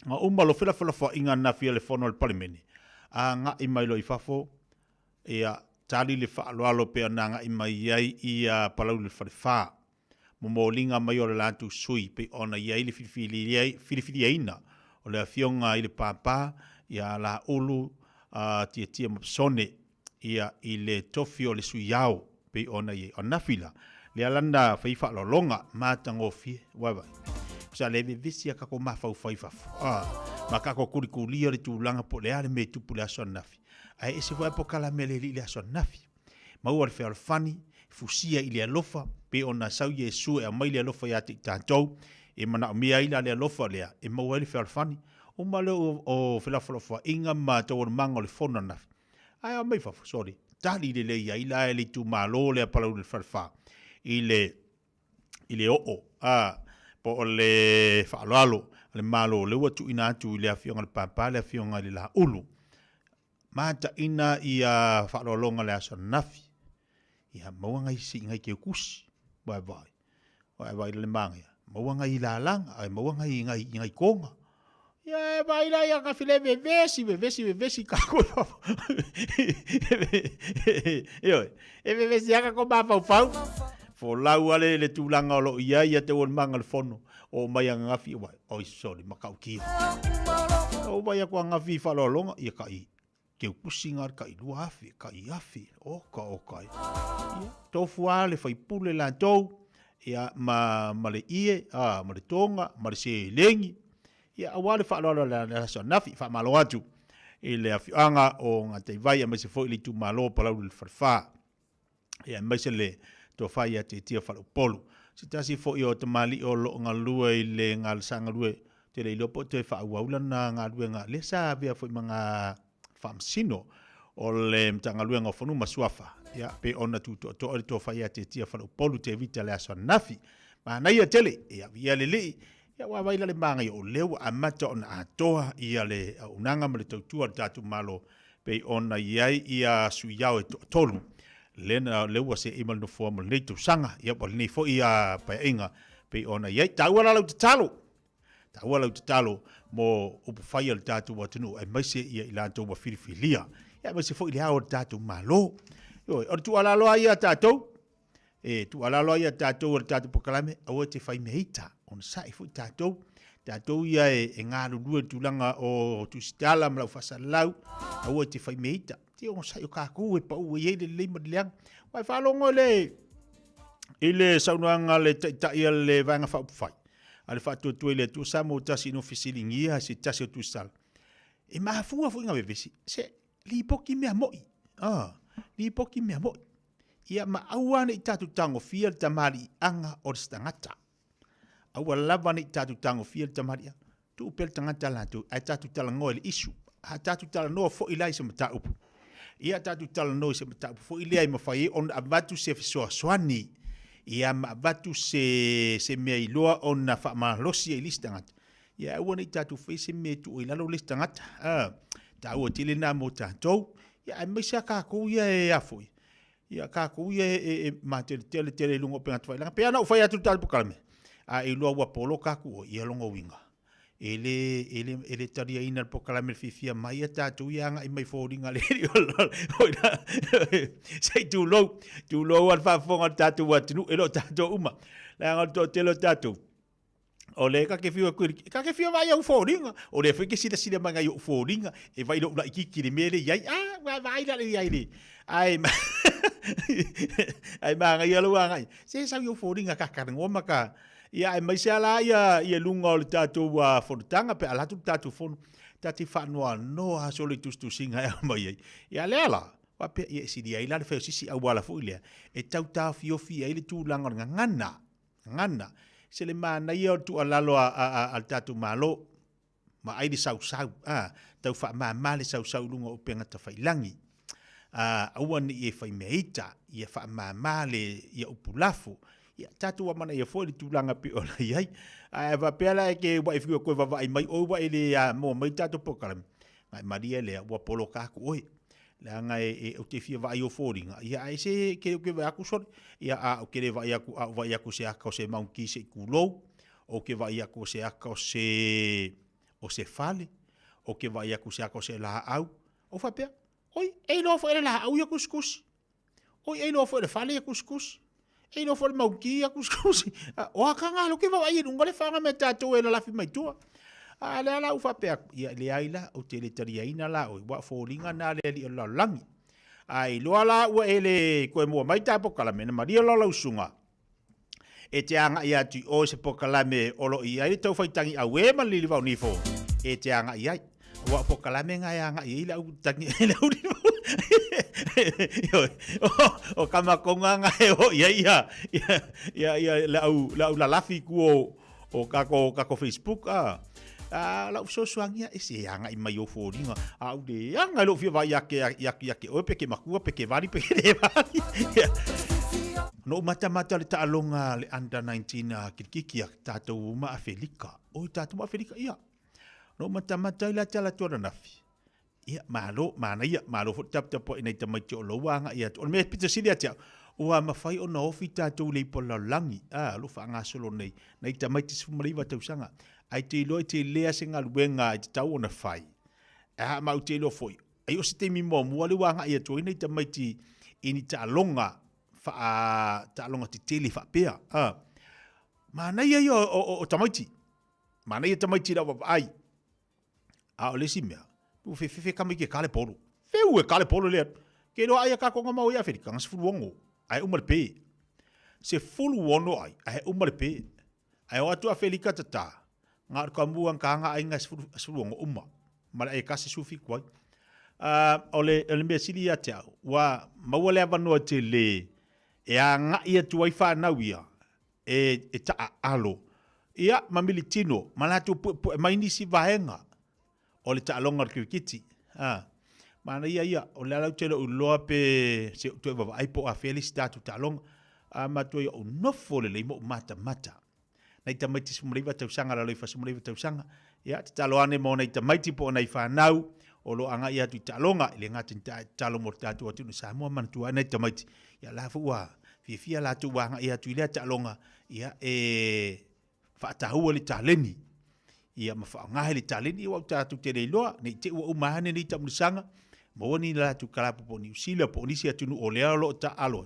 Nga umalo fila fo inga nafi le fono le palemene. Nga i mai lo i fafo ia tali le fa alo pe nga i mai iai ia palau le fa. Momolinga mai o le latu sui pe ona iai le filifili ina o le afionga i le papa ia la ulu tia mapsone ia i le tofi o le sui yao pe ona iai o nafila le alanda faifa lolonga matangofie wawa sa le visi a kako mafau faifafu ma kako kurikulia le tūlanga po le ale me tupu le aso nafi ai ese vai po kala mele li le aso nafi maua le whea fani fusia i le alofa pe ona sau Yesu e mai le alofa ia te tātou e mana o mea ila le alofa lea e maua le whea fani o male o whelafolofa inga ma tau o manga o le fona nafi ai o mai fafu sorry tali le leia ila e le tu malo le palau le whalfa i le o po o le whaaloalo le malo le watu ina atu i le afionga le papa le afionga le la ulu mata ina i a whaaloalonga le aso nafi ia mawanga i si ngai ke kusi vai le manga mawanga i la langa ai mawanga i ngai konga ia vai la ia ka file vesi ka ko io e vesi aka ko ba fau fo lau ale le tūlanga o lo ia te won manga le fono o mai anga fi wai oi sorry makau ki o mai ko anga fi fa lo longa ia kai ke pusinga ka i lua afi ka i afi o kai to fuale fai pule la to ia ma le ie ma le tonga ma le se lengi ia awale fa lo la so nafi fa malo atu ile afi anga o ngate vai ma se foi le tu malo pa le farfa ia ma se le to fai ate tia fa polo se tasi fo i o te mali o lo nga lua i le ngal sanga lue te le lopo te fa waula na nga lue nga le sa via foi manga famsino o le mtanga lue nga fonu masuafa ya pe ona tu to fai ate tia fa polo te vita le aso nafi ma na ia tele ia via le ia wa vai le manga o leu amata ona atoa ia le unanga ma le tautua tatu malo pe ona ia suyao tolu lena lewa se imal no formal nei tu sanga ia pol nei fo ia pa inga pe ona ia tawala lo talo mo upu fai al tatu watunu ai mai se ia ilanto wa filifilia ia mai se fo ia o tatu malo yo o tu ala lo ia tatu tu ala lo ia tatu o tatu pokalame o te fai meita on sai fo tatu ia e ngalu dua tulanga o tu stala mla fasalau o te fai meita ti o sai o kaku e pa u ye le modliang vai fa longo le ile saunanga le ta ia le vanga fa fai ale fa tu le tu samo tasi no fisilingia se tasi tu sal e ma fu nga vesi se li poki me moi li poki me moi ia ma awane tatu tango fiel tamari anga o stangata awa lava ni tatu tango fiel tamari tu pel tangata la tu ai tatu talango le isu ha tatu talano fo ilai se mata upu ia tatu talano se mata upu fo ilai mafai on abatu se soani ia abatu se me iloa on na fa ma losi ilistangata ia woni tatu fe se me tu ilalo listangata ta o tilena mo tatu ia me sa ka ko ia e afoi ia ka ko ia e tele lungo pe ngatwa la pe ana fa ia tu tal bukalme a iloa wa polo ka ko ia longo winga ele taria ina po kala me fifia mai ta tu yanga i mai foringa le oina sei tu lo al fa fonga tatu watu elo tatu uma la to telo tatu O le ka ke fia vai au fōringa. O le wheke sida manga i au fōringa. E vai lo i kiki le mere iai. Vai la le iai le. Ai manga i alu angai. Se sa i au fōringa kakarangoma ka. Ia e mai se ala ia lunga o le tātou whonutanga pe alatu tātou whonu. Tati whanua noa so le tustusinga e mai ai. Ia le ala. Wapea ia sidi ai la le wheo sisi au wala fu ilea. E tau tā fiofi ai le tūlanga ngana. Se le mana ia o tu alalo al tatu malo ma ai di sau tau fa ma le sau lunga o penga ta failangi awan i e fai meita ia fa ma le ia upulafu ia tatu wa mana ia foi tu langa pe ola ai va pela ke wa ifu ko va mai o wa ile mo mai tatu pokalam mai maria le wa polo ka ko oi la nga e o te fia va io foringa ia ai se ke va aku so ia o ke le va aku se aka se maunki se kulo o ke va aku se aka se o se fale o ke va aku se aka se la au o fa pe oi e no fo la au ia kuskus oi e no fo le fale ia kuskus e no fo le maunki ia kuskus o aka nga lo ke va ai ngole fa nga meta to e la fi mai tua ala ufa pe ia le aila o te le tariaina la o wa folinga na le li la langi ai lo ala o ele ko mo mai ta pokala me na maria lo lausunga e te anga ia tu o se pokala me o lo ia i tau faitangi a we ma li va unifo e te anga ia wa pokala me nga anga i la u tangi le unifo o kama konga nga e o ia la lafi ku o kako Facebook la so suangia ese anga i mai o foringa au de anga lo fia vai yake o peke makua peke vari peke de vari no mata le talonga le under 19 kikiki tatou ma Afrika o tatou ma Afrika ia no mata la tala tora nafi ia malo fo tap ina tamai o lo anga ia o me pita silia tia o ma fai o no fi tatou le pola langi lo fa nga solo nei tamai tisu maliva tausanga ai te loe te lea se ngā luenga i te tau ona whai. E ha mau te lo foi. Ai o se te mi mua mua le wanga ia toi nei ta maiti ini ta alonga te tele wha pea. Mana ia o tamaiti. Mana ia tamaiti la wapa ai. O lesi mea. Tu fe kama ke kale polo. Feu e kale polo lea. Ke loa ai a kakonga mau ia Afrika. Ngas fulu ongo. Ai umare pe. Se fulu ono ai. Ai umare pe. Ai o atu a Afrika tata. Ngā ka mua ka nga ai ngai suru uma. Mara e kasi sufi kwai. Ole mea siri ia te au. Wa maua lea vanua te le. E a nga ia tuai whanau ia. E taa alo. Ia mamili tino. Malatu maini si vahenga. Ole taa longa kiwikiti. Mana ia. Ole alau telo uloa pe. Se tue wawa aipo a felicitatu taa longa. Matua ia unofo le leimo mata. Nei tamaiti sumariva tausanga la loifa sumariva tausanga ia te taloane mo nei tamaiti po nei whanau o lo anga ia tu talonga ile ngati talo mo tatu atu no Samoa mantua nei tamaiti ia la fua fia la tu wanga ia tu ile talonga ia whaatahua li taleni ia mawhaanga li taleni wa tatu te reiloa nei te ua umahane ni tamulisanga mo ni la tu kalapu po ni usila po nisi atu nu o lea lo ta alo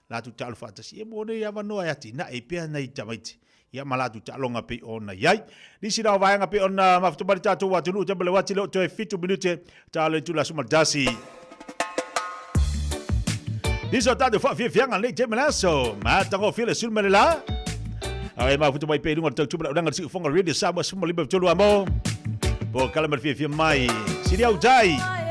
la tu talo whaatasi e mo nei avanoa ati na e pea nei tamaiti ia malatu ta longa pe ona yai disi da vaanga pe ona mafutubali tatu watu nu tembele wati lo to fitu minute ta le tu la suma dasi diso ta de fa fianga le temelaso ma tango file sul melela ai mafutubali pe dunga tu tubala udanga si fonga radio saba suma libe tolu amo po kalama fia mai siria utai Ai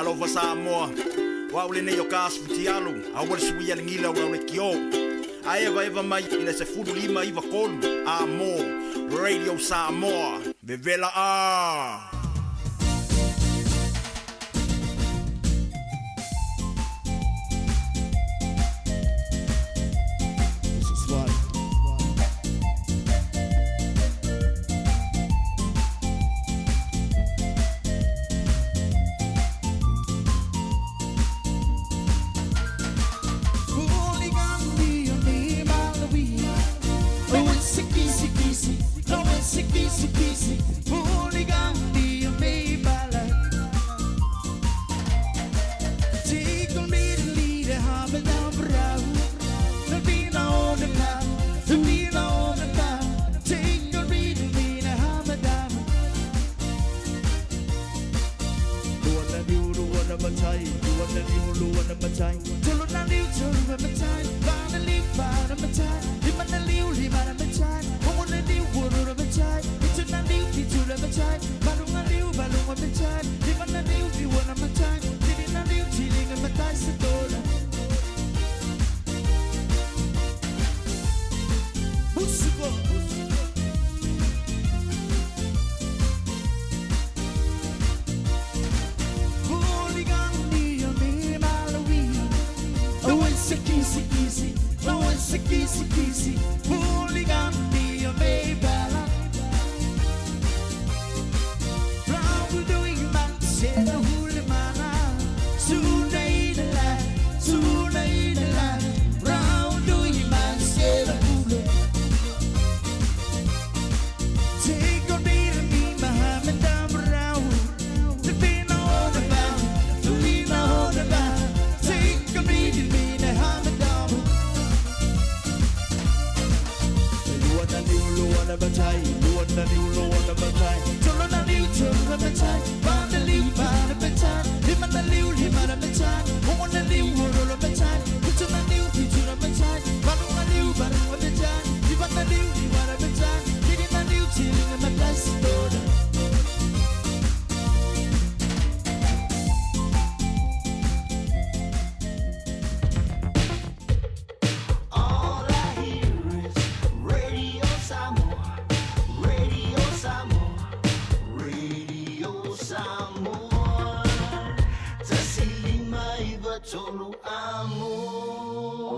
Alofa Samoa. Wa ule nei o kasu tialu. A wale suia ngila o le kio. A eva mai ina se furu lima iwa kolu. Amo. Radio Samoa. Vevela a.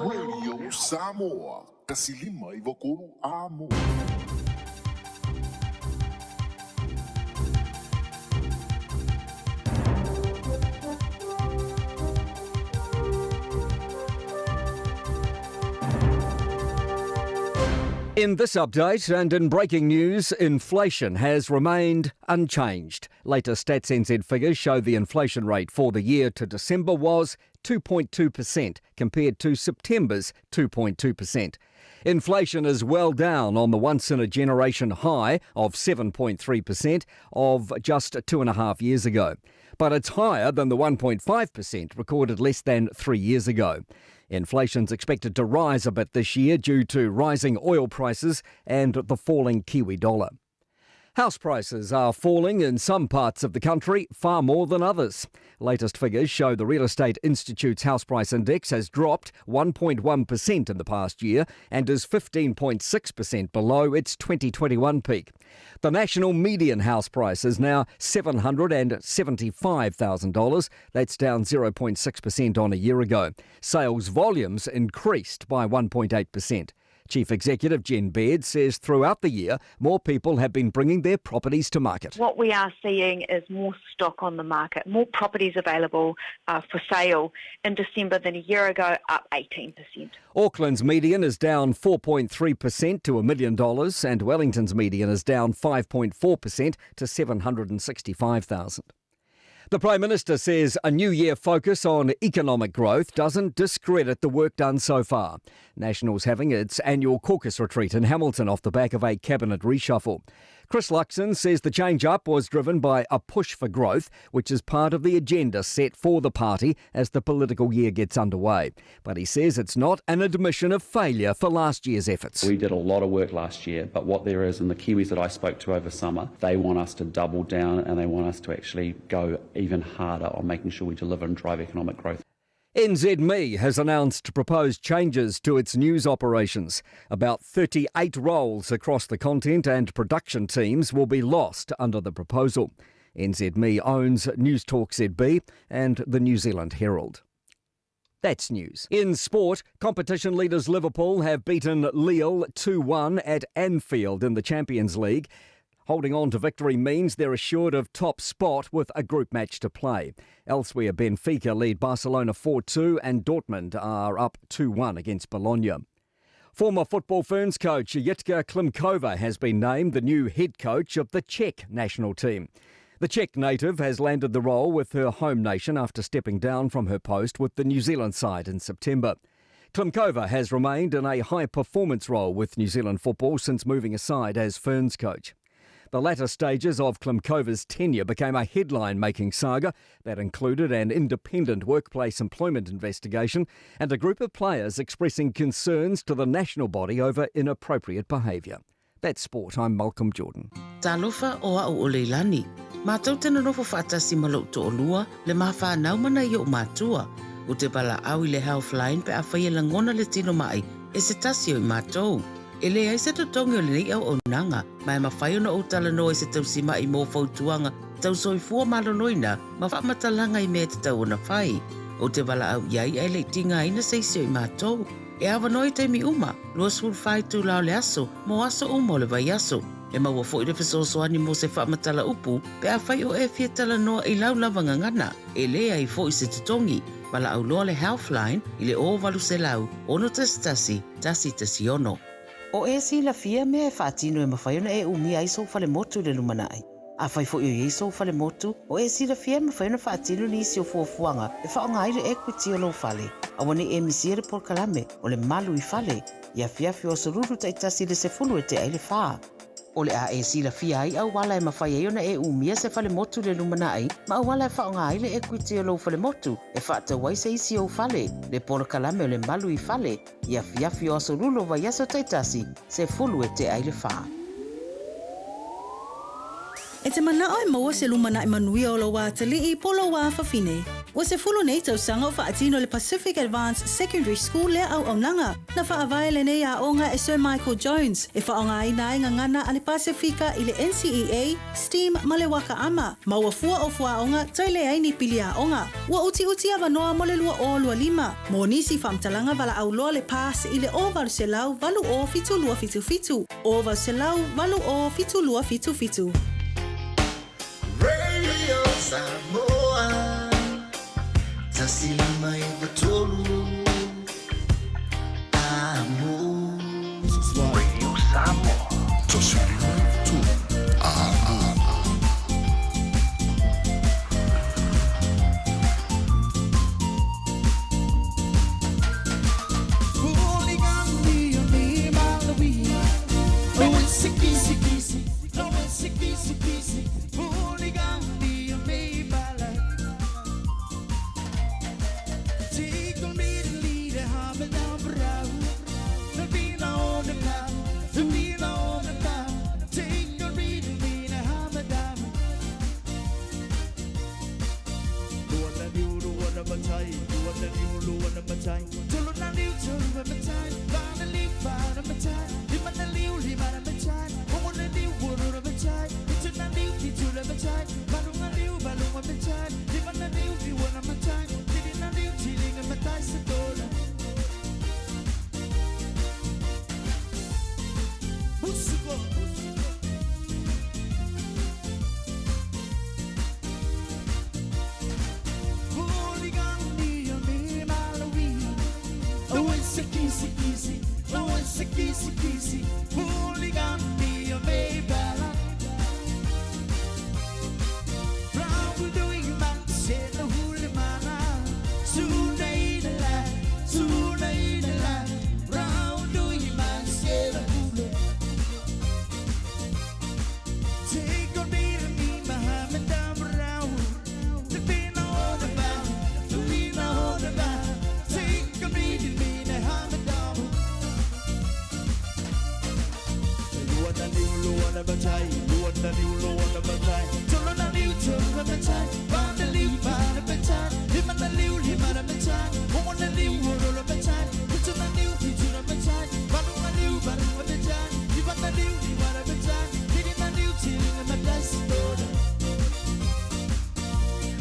Radio Samoa, kasilima i vakolu amo. In this update and in breaking news, inflation has remained unchanged. Latest Stats NZ figures show the inflation rate for the year to December was 2.2% compared to September's 2.2%. Inflation is well down on the once-in-a-generation high of 7.3% of just 2.5 years ago. But it's higher than the 1.5% recorded less than 3 years ago. Inflation's expected to rise a bit this year due to rising oil prices and the falling Kiwi dollar. House prices are falling in some parts of the country far more than others. Latest figures show the Real Estate Institute's house price index has dropped 1.1% in the past year and is 15.6% below its 2021 peak. The national median house price is now $775,000. That's down 0.6% on a year ago. Sales volumes increased by 1.8%. Chief Executive Jen Baird says throughout the year, more people have been bringing their properties to market. What we are seeing is more stock on the market, more properties available for sale in December than a year ago, up 18%. Auckland's median is down 4.3% to $1 million and Wellington's median is down 5.4% to $765,000. The Prime Minister says a new year focus on economic growth doesn't discredit the work done so far. National's having its annual caucus retreat in Hamilton off the back of a cabinet reshuffle. Chris Luxon says the change-up was driven by a push for growth, which is part of the agenda set for the party as the political year gets underway. But he says it's not an admission of failure for last year's efforts. We did a lot of work last year, but what there is, and the Kiwis that I spoke to over summer, they want us to double down and they want us to actually go even harder on making sure we deliver and drive economic growth. NZME has announced proposed changes to its news operations. About 38 roles across the content and production teams will be lost under the proposal. NZME owns News Talk ZB and the New Zealand Herald. That's news. In sport, competition leaders Liverpool have beaten Lille 2-1 at Anfield in the Champions League. Holding on to victory means they're assured of top spot with a group match to play. Elsewhere, Benfica lead Barcelona 4-2 and Dortmund are up 2-1 against Bologna. Former Football Ferns coach Jitka Klimkova has been named the new head coach of the Czech national team. The Czech native has landed the role with her home nation after stepping down from her post with the New Zealand side in September. Klimkova has remained in a high-performance role with New Zealand football since moving aside as Ferns coach. The latter stages of Klimkova's tenure became a headline-making saga that included an independent workplace employment investigation and a group of players expressing concerns to the national body over inappropriate behaviour. That's sport. I'm Malcolm Jordan. Talofa o au o leilani. Mātou tena nofo whaatasi malau to olua le mawhanau mana i o mātua. O te pala au I le Healthline pe a whaia langona le tino mai e se tasio I mātou. E le ai se totongi o le nei au o nanga, mai mawhai ona o tala no e se tausima I mō fautuanga, tau soifua malonoina, ma whamatalanga I mea te tau ona whai. O te wala au iai ai le tinga ina seisio I mātou. E awa noi te mi uma, lua sul whai tū lao le aso, mo aso umo le vai aso. E maua fo I le fesosoani mo se whamatala upu, pe a whai o e fia tala noa I lau lavanga ngana, e le ai fo I se totongi. Wala au loa le Healthline, I le o walu se lau, ono tasi tasi ono. O e si la fia mea e whaatino e mawhaiona e umi ai sou fale motu le lumanai. A whai fo I sou fale motu, o e si la fia mawhaiona whaatino ni isi o fuafuanga e whaonga ai le equity o lo fale. A wane e misia le porkalame o le malu I fale, ia fiafi o soruru taitasi le se fulu e te ai le whaa. O le a e si la fia ai au wala e mawhaiona e umia se fale motu le lumanai, ma au wala e whaonga ai le equity o lo fale motu, e whaata wai se isi o fale, le porkalame o le malu I fale, ia fiafi o soruru o vaiaso taitasi, se fulu e te ai le whaa. E te manao e maua se lumana I manuia o lo wā tali I polo wā whawhine. O se fulu nei tau sanga o whaatino le Pacific Advanced Secondary School lea au aunanga. Na whaavai le nei a onga e Sir Michael Jones. E whaonga ai nai ngangana ale Pasifika I le NCEA, STEAM ma le waka ama. Maua fua o fua onga toi le ai ni pili a onga. Ua uti ava noa mo le lua o lua lima. Mo nisi whamtalanga wala au loa le pass I le o valu se lau valu o fitu lua fitu fitu. O valu se lau valu o fitu lua fitu fitu. Radio Samoa, tasilima ivatolu, amo. Radio Samoa, tasilima ivatolu,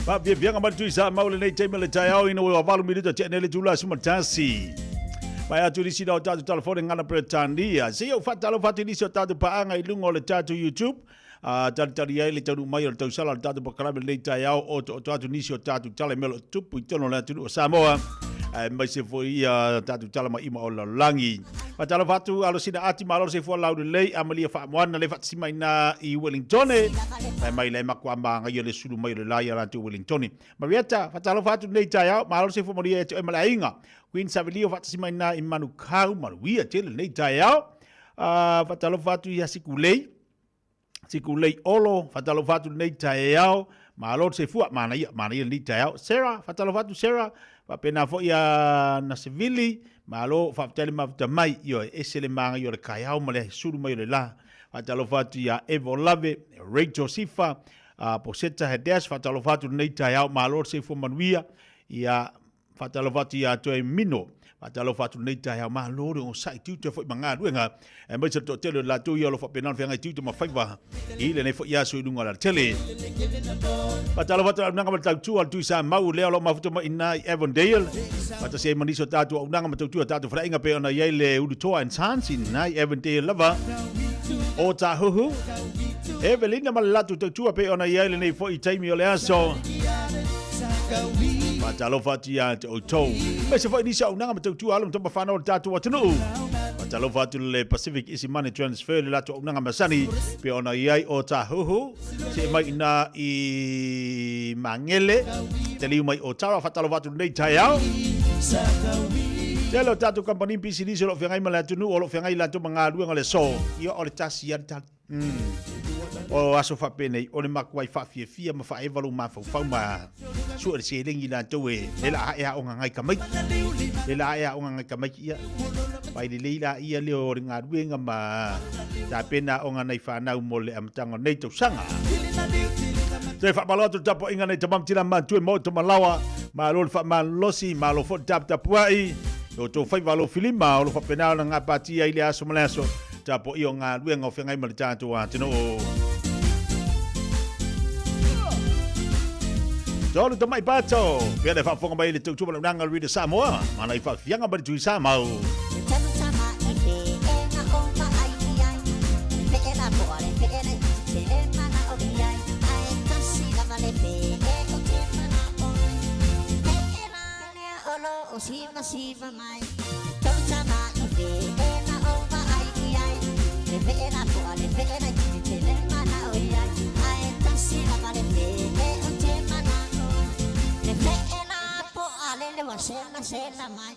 Pa via ngamatu isa maule nei tema le tai au ina wa valu minuto te nele tula suma tasi. Pai atu risi da tatu telefone ngana Britania. Se eu fatalo fatini so tatu paanga i lungo le tatu YouTube. Tari ai le tau mai o tau sala tatu pakarabe le tai au o tatu nisi o tatu tale melo tupu i tono le tunu o Samoa. Mai se foi tatu tala mai ima o la langi. Patalo fatu alo sina ati malo se foi laude lei amalia fa moana le fat sima ina i Wellington. Mai le makwa manga yo le sulu mai le laia la tu Wellington. Marieta fatalo fatu nei tai au malo se foi maria e malainga. Queen Savilio fat sima ina i Manukau maruia tele nei tai au. Fatalo fatu ia sikulei. Sikulei olo fatalo fatu nei tai au. Malo se foi mana ia nei tai au. Sarah fatalo fatu Sarah pa pena fo ia na Sevili malo fa tele ma mai yo esele manga yo le kaiau male suru mai le la fatalo fatu ia Evo Love Rachel Sifa poseta hedes fatalo fatu nei taiau malo se fo manuia ia fatalo fatu ia to mino fatalo fatu nei taiau malo o sai tu te fo manga duenga e mai se to tele la tu yo lo fa pena fenga tu ma faiva ile ne fo ia so lunga la tele fatalo fatu nanga ma tu al tu sa mau le lo ma futo ma ina Evandale pata se maniso tatu au nanga ma tu tatu fra inga pe ona ye le udutoa en sansi na Evandale lava o ta huhu Evelina malatu tu pe ona ye le nei fo i taimi o le aso Patalo fatia te oto. Mese fo inisa unanga matu alu mto mafana o tatu watunu. Patalo fatu le Pacific Easy Money Transfer le lato unanga masani pe ona iai o tahuhu. Se mai ina i mangele. Te liu mai o tara fatalo fatu nei taiao. Telo tatu company PCD se lo fengai malatunu o lo fengai lato mangalu ngale so. Ia o le tasi ya tatu. O aso fa pene o le makwai fa fia ma fa evalu ma fa ma su le se lengi la towe le la ya o ngai kamai le la ya o ngai kamai ia pai le leila ia le o nga ruenga ma ta pena o ngai fa na mo le amtango nei to sanga te fa baloto tapo inga nei tamam tira ma tu mo to malawa ma lo fa ma losi ma lo fo tap tapuai o to fa valo filima o lo fa pena nga patia ile aso malaso tapo io nga ruenga o fengai ma tatu wa tino Jolo to mai pato, pia le fa fonga mai le tu ma nanga ri de Samoa, mana I fa fianga ba tu Samoa. Sela mai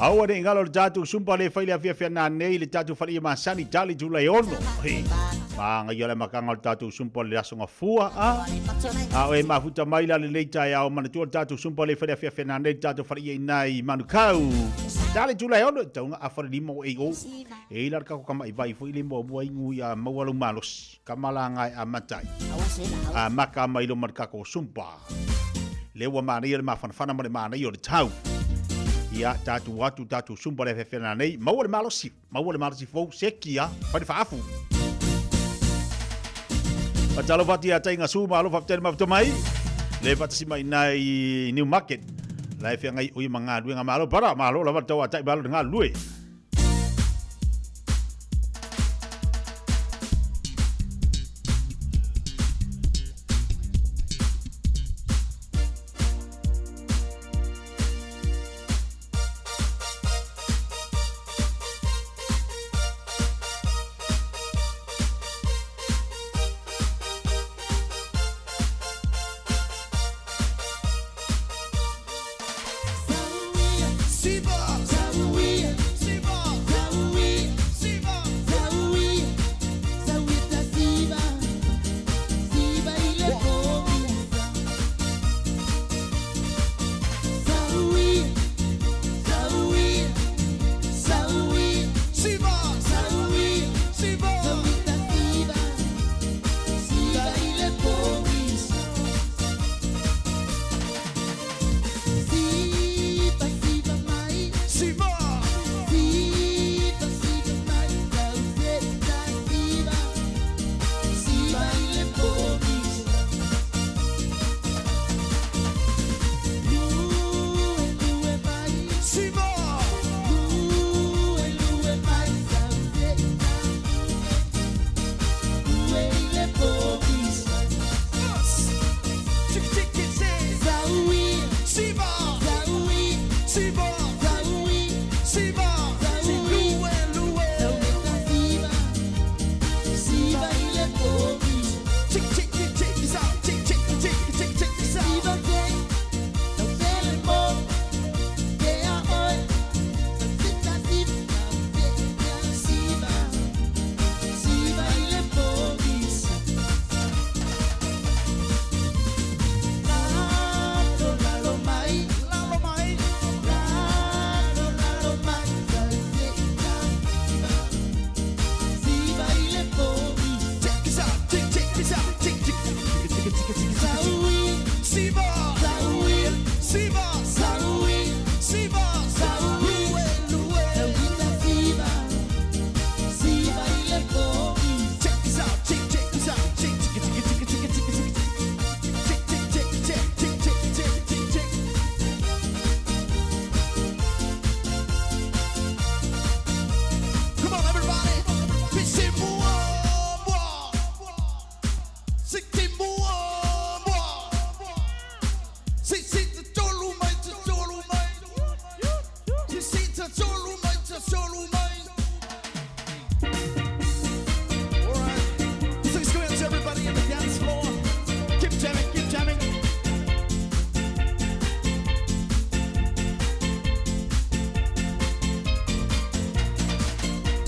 Aua de ngalo tatu sumpa le faile afia na nei le tatu faile ma sani tali tu le ono. Ma nga yole makanga tatu sumpa le asonga fua a o e mafuta mai la le leita ya o mana tu tatu sumpa le faile afia na nei tatu faile nai Manukau. Tali tu le ono tau nga afara limo e o. E la ka ko kama I vai fo ile mo mo ingu ya mawalu malos. Kamala ngai a matai. A maka mai lo marka ko sumpa. Le wa mani le mafana ma le mani o le tau. Ia tatu watu tatu sumpa le fefena nei maua le malosi fo sekia pai faafu patalo fati ata inga su malo faftel mafto mai le fatasi mai nai New Market la fe ngai o manga du nga malo para malo la tawa tai balo nga lui Siva,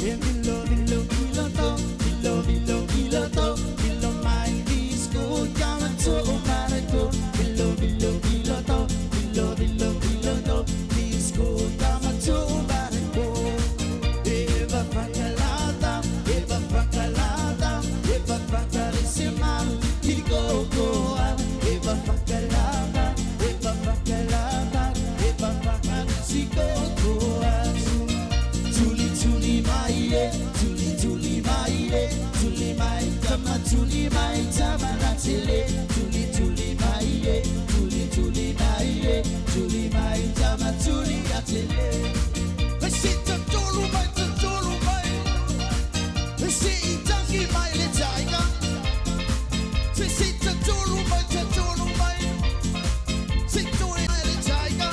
e vilo vilo vilo to vilo vilo vilo to vilo mai disco chiama tu marco vilo vilo vilo to vilo vilo vilo to disco chiama tu marco eva facalata eva facalata eva facalissima il coco eva facalata eva facalata eva facalissima Tuli mai tama tuli mai tama ratile tuli mai tama tuli ratile Besita tulu mai Besi tangi mai le taiga Besita tulu mai Situli mai le taiga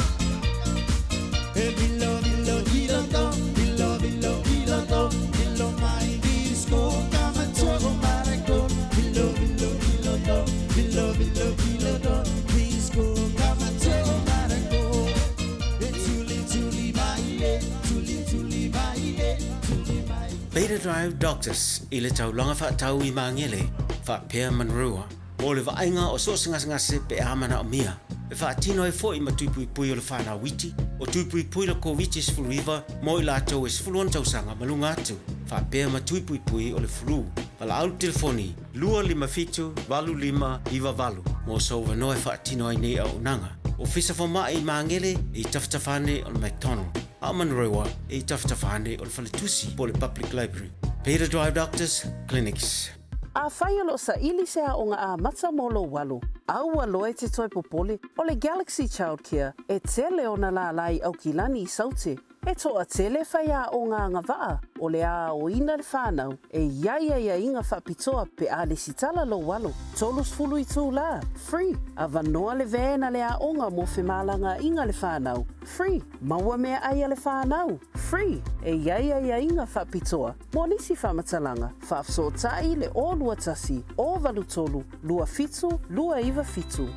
E villo villo villo to villo villo villo to villo mai disco kama tuo marco villo villo villo to villo villo villo to disco kama tuo marco e tuli mai Beta Drive Doctors i le taulanga whaatau i mangele whaapea manrua o le vaenga o so ngase pe amana o mia e whaatino e fo i matuipui o le whanau witi o tuipui le COVID sfuluiva mo i lātou e sfuluan tausanga malunga atu whaapea matuipui o le flu pala au telefoni 255 iwa valu mo so wanoe whaatino ai nei au nanga o fisa whama i mangele i taftafane o le McDonald a manrewa i taftafane o le Whaletusi po le Public Library Beta Drive Doctors Clinics A whai alo sa ili se a o ngā a mata molo walu. Au aloe te toi popole o le Galaxy Childcare e tele o na la lai au ki lani i saute. E toa tele whai a o ngā ngawaa o le a o ina le whanau e ia inga whapitoa pe a le sitala lo walu. Tolus fulu i tū la. Free. A vanoa le vēna le a onga mo whemalanga inga le whanau. Free. Maua mea aia le whanau. Free. E ia inga whapitoa. Mo nisi whamatalanga. Whafso tai le o lua tasi. O valu tolu. Lua fitu. Lua iwa fitu.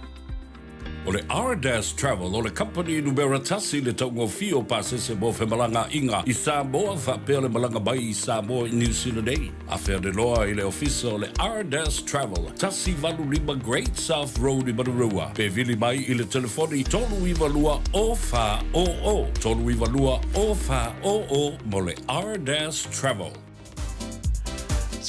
O le R-Dash Travel, o le company numero tasi le taungo fio pasese mo whemalanga inga i Samoa, whapea le malanga mai i Samoa i New Zealand ei. A whea de loa i le ofisa o le R-Dash Travel, tasi valu lima Great South Road i Manurua. Pe vili mai i le telefoni tolu iwa lua o wha o o. Tolu iwa lua o wha o o mo le R-Dash Travel.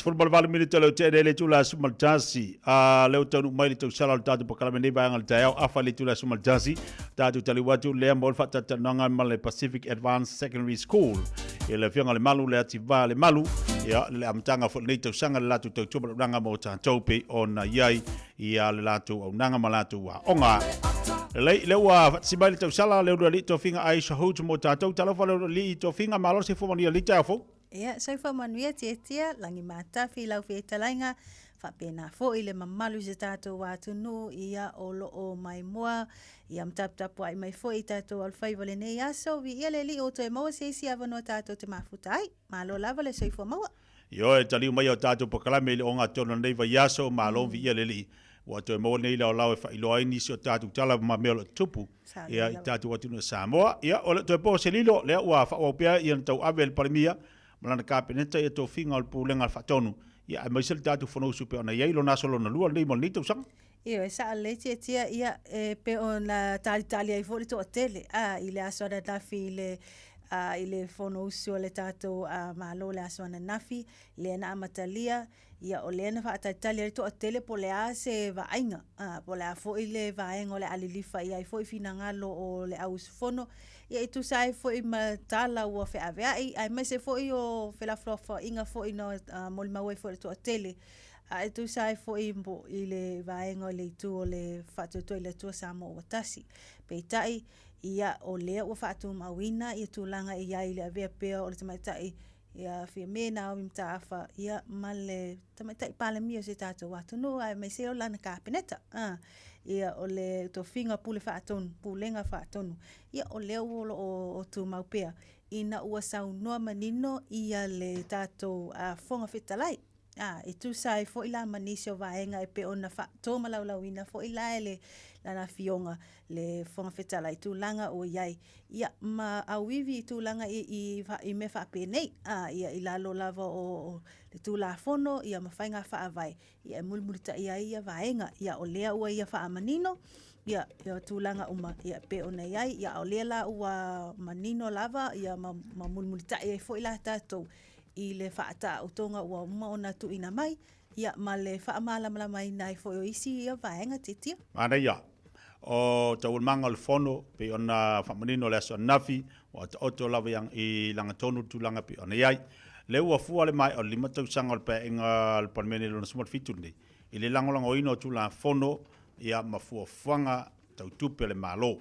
Football vale minute le tele le tula sumal jasi a le tonu mai le tsala le tatu pakala meni ba ngal tayau afa le tula sumal jasi tatu tali watu le mol fata tananga mal Pacific Advanced Secondary School ele fianga le malu le ativa le malu ya le amtanga fo le tsanga le latu tu ranga mo ta tope ona yai ya le latu o nanga malatu wa onga le wa sibai le tsala le le to finga ai shahu mo ta to tala fo le to finga malo se fo ni le tafo Ia, so fa manuia tia langi matafi lau fe talainga fa pena fo ile mamalu se tato watu no ia olo o mai moa ia mtap ai mai fo i tato al fai vale ne ia so vi ia le li o to mo se si ava no tato te mafutai malo lava le so fo maua yo e tali mai o tato pakala me le onga tono nei va yaso malo vi ia le li wa to mo nei la la fa ilo ai ni so tato tala ma me lo tupu ia i tato watu no Samoa ia o to po se lilo le wa fa o pia ia tau avel parmia malana kapeneta e to finga al pulenga al fatonu ia mai sel tatu fono supe ona ia lo naso lo na lua le mo ni to sang Io sa le tia ia pe on la tali ai fo to tele ile aso da tafi ile fono usio le tato malo le aso na nafi le na matalia ia o le na fa tali to tele po le ase va ainga po le fo ile va engo le alilifa ia fo fina ngalo o le aus fono ia tu sai fo i matala o fe ave ai me se fo i o fe la flofa inga fo i no mol mawe fo to tele ai tu sai fo i mbo ile va engo le tu o le fatu to ile tu samo watasi pe tai ia o le o fatu mawina ia tu langa ia ile ave pe o le tai ia fi mena o mtafa ia male tai pale mio se tatu watu no ai me se o lana kapeneta ia o le to finga pule faatonu pulenga faatonu ia o le o tu maupea ina ua sau noa manino ia le tato fonga fitalai E tu sai fo ila manisi o vaenga e pe ona fa to malaulawina fo ila ele lana fionga le fonga fetala i tūlanga o iai. Ia ma awivi i tūlanga i me wha penei. Ia i lalo lava o le tūla fono, ia mawhainga wha avai. Ia e mulmulita ia vaenga. Ia o lea ua ia wha manino. Ia tūlanga uma ia pe ona iai. Ia o lea la ua manino lava. Ia ma mulmulita ia fo ila tātou. I le whaata o tonga ua uma ona tu ina mai. Ia ma le whaamala mai nai fo o isi ia vaenga titia. Ana ia. O tau manga le fono pe ona whamanino le aso nafi o ta oto lava yang I langa tonu tu langa pe ona iai. Le ua fua le mai o lima tau sanga le pe inga le parmene lona sumat fitu nei. I le langolango ino tu la fono ia ma fua fuanga tau tupe le malo.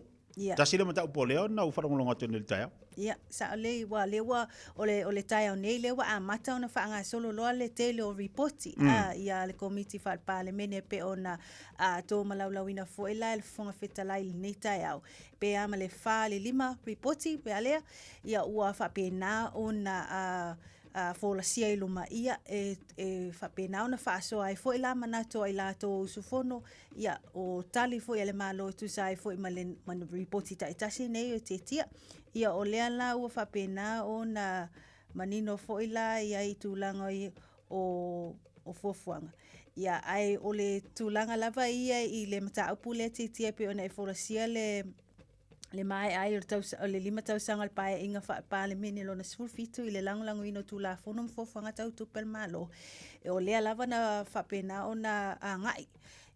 Tasi le matau po leo na uwharangolonga tonu le taia. Ia, sa le wa o le tai o nei le wa amata ona whaanga solo loa le tele o reporti. Ia le komiti wha parlemene pe ona tō malaulawina fo e lai le fonga whetalai le nei tai au. Pe ama le wha le 5 reporti pe alea. Ia ua wha pe nā ona folasia I luma ia e whapena ona whaasoa ai fo I la manato ai la tō usufono ia o tali fo I le malo tu sai fo I man reporti ta itasi nei o te tia. Ia o lea la ua whapena ona manino fo I la ia I tūlanga o fuafuanga. Ia ai o le tūlanga lava ia I le mataupu le te tia pe ona e folasia le mai ai o le 5 tausanga le pae inga parlemene lona sfulfitu I le langolango ino tu la fono mfofanga tau tupel malo. E o lea lava na whapena o na ngai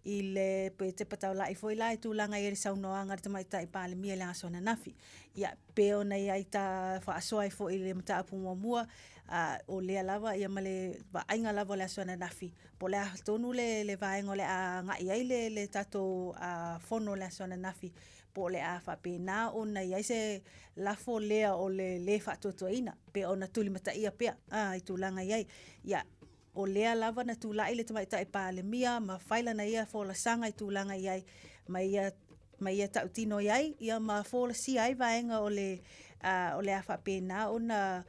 I le pe te patau lai fo I la I tūlanga I le saunoanga te maita I parlemia le asona nafi. Ia pe o na ia I ta whaasoa I fo I le mataapu mua o lea lava ia ma le vainga lava le asona nafi. Po lea tonu le vainga o le ngai ai le tato fono le asona nafi. Po le a whapena o na iai se lafo lea o le whatotoina pe o na tuli mata ia pea I tūlanga iai ia o lea lava na tūlai le tamaita I palemia ma whaila na ia fo la sanga I tūlanga iai ma ia tautino iai ia ma fo la si ai vaenga o le a whapena o na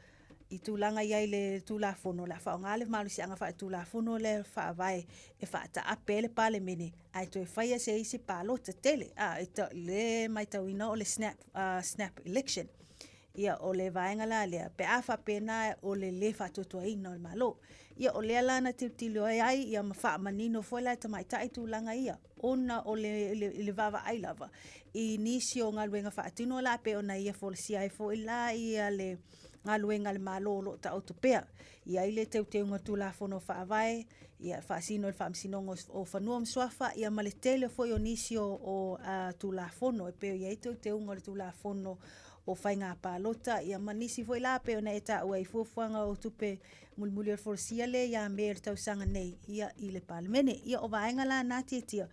I tūlanga iai le tūla fono la whaonga le malusi anga wha tūla fono le whaavai e whaata ape le palemene ai toi whaia se isi palota tele le mai tauina o le snap election ia o le vaenga la lea pe a whapena o le whatotoaina o le malo ia o lea lana tiltilo ai ia ma wha manino foila tamaita I tūlanga ia ona o le vava ai lava I nisi o ngā luenga whaatino la pe ona ia folisia ai fo ila ia le ngā luenga le malo lo ta autopea. Ia ile teunga tūla fono whaavai, ia whaasino le whaamsinongo o whanua mswafa, ia male tele foi o nisi o tūla fono, e peo ia teunga le tūla fono o whainga pālota, ia manisi foi la peo na eta ua I fuafuanga o tupe mulmuli o forsia le, ia mea le tausanga nei, ia I le palemene, ia o vaenga la nātia tia,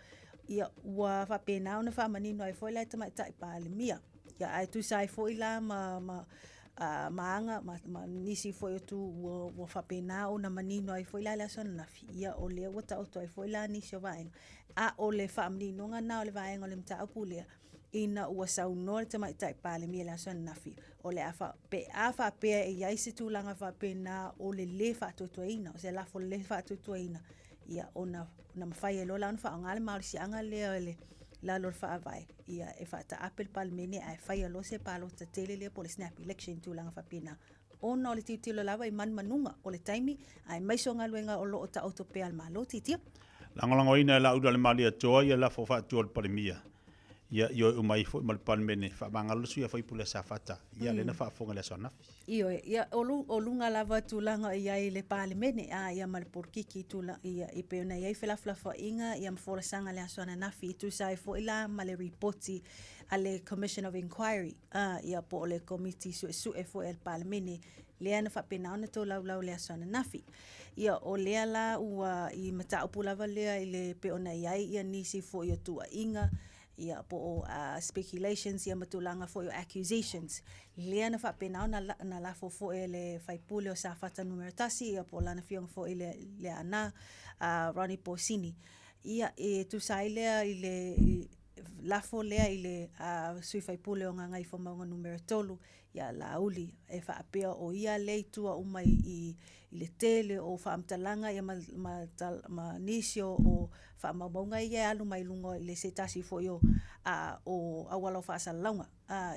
ia ua whapena ona whamanino ai foi la tamaita I palemia, ia ai tu sai foi la maanga ma nisi foi tu wo whapena o na manino ai foi la sona nafi ia o le wata o toi foi la nisi o vaenga a o le whamanino nga na o le vaenga o le mta apulea ina ua sauno le tamaita I palemia la sona nafi o le afa pe e iai se tūlanga whapena o le whatotoaina o se lafo le whatotoaina ia o na mawhai e lola on whaongale maurisi anga le la lor whaavai ia e whaata apel palemene ai whai alo se palota tele le po le snap election tūlanga whapena ona o le titilo lava I manunga o le taimi ai maiso ngā luenga o loo ta autopea al malo titia langolango ina la uda le mali atoa ia la fo whaatua le palemia ia umai fo mal palemene whaamangalo sui a whaipule sa whata ia le na whaafonga le sonafi ia o lunga lava tūlanga ia I le palemene ia mal porkiki tūlanga ia I peona ia I whelaflafa inga ia mfolasanga le aswana nafi tu sai fo ila ma le reporti a le Commission of Inquiry ia po le committee su fo el palemene lea na whapena ona tō laulau le aswana nafi ia o lea la ua I mataupu lava lea I le peona iai ia nisi fo ia tua inga ia po speculations ia matulanga fo accusations lea na whapena na lafo fo le whaipule o sa whata numero tasi ia po lana fiong fo le ana Ronnie Porsini ia tu sai lea I le lafo lea i le sui faipule o ngā ngai whamaunga numero 3 ia lauli e whaapea o ia leitua uma i le tele o whaamtalanga ia ma nisio o whaamaunga ia alu mai lungo i le setasi fo i o awala o whaasalaunga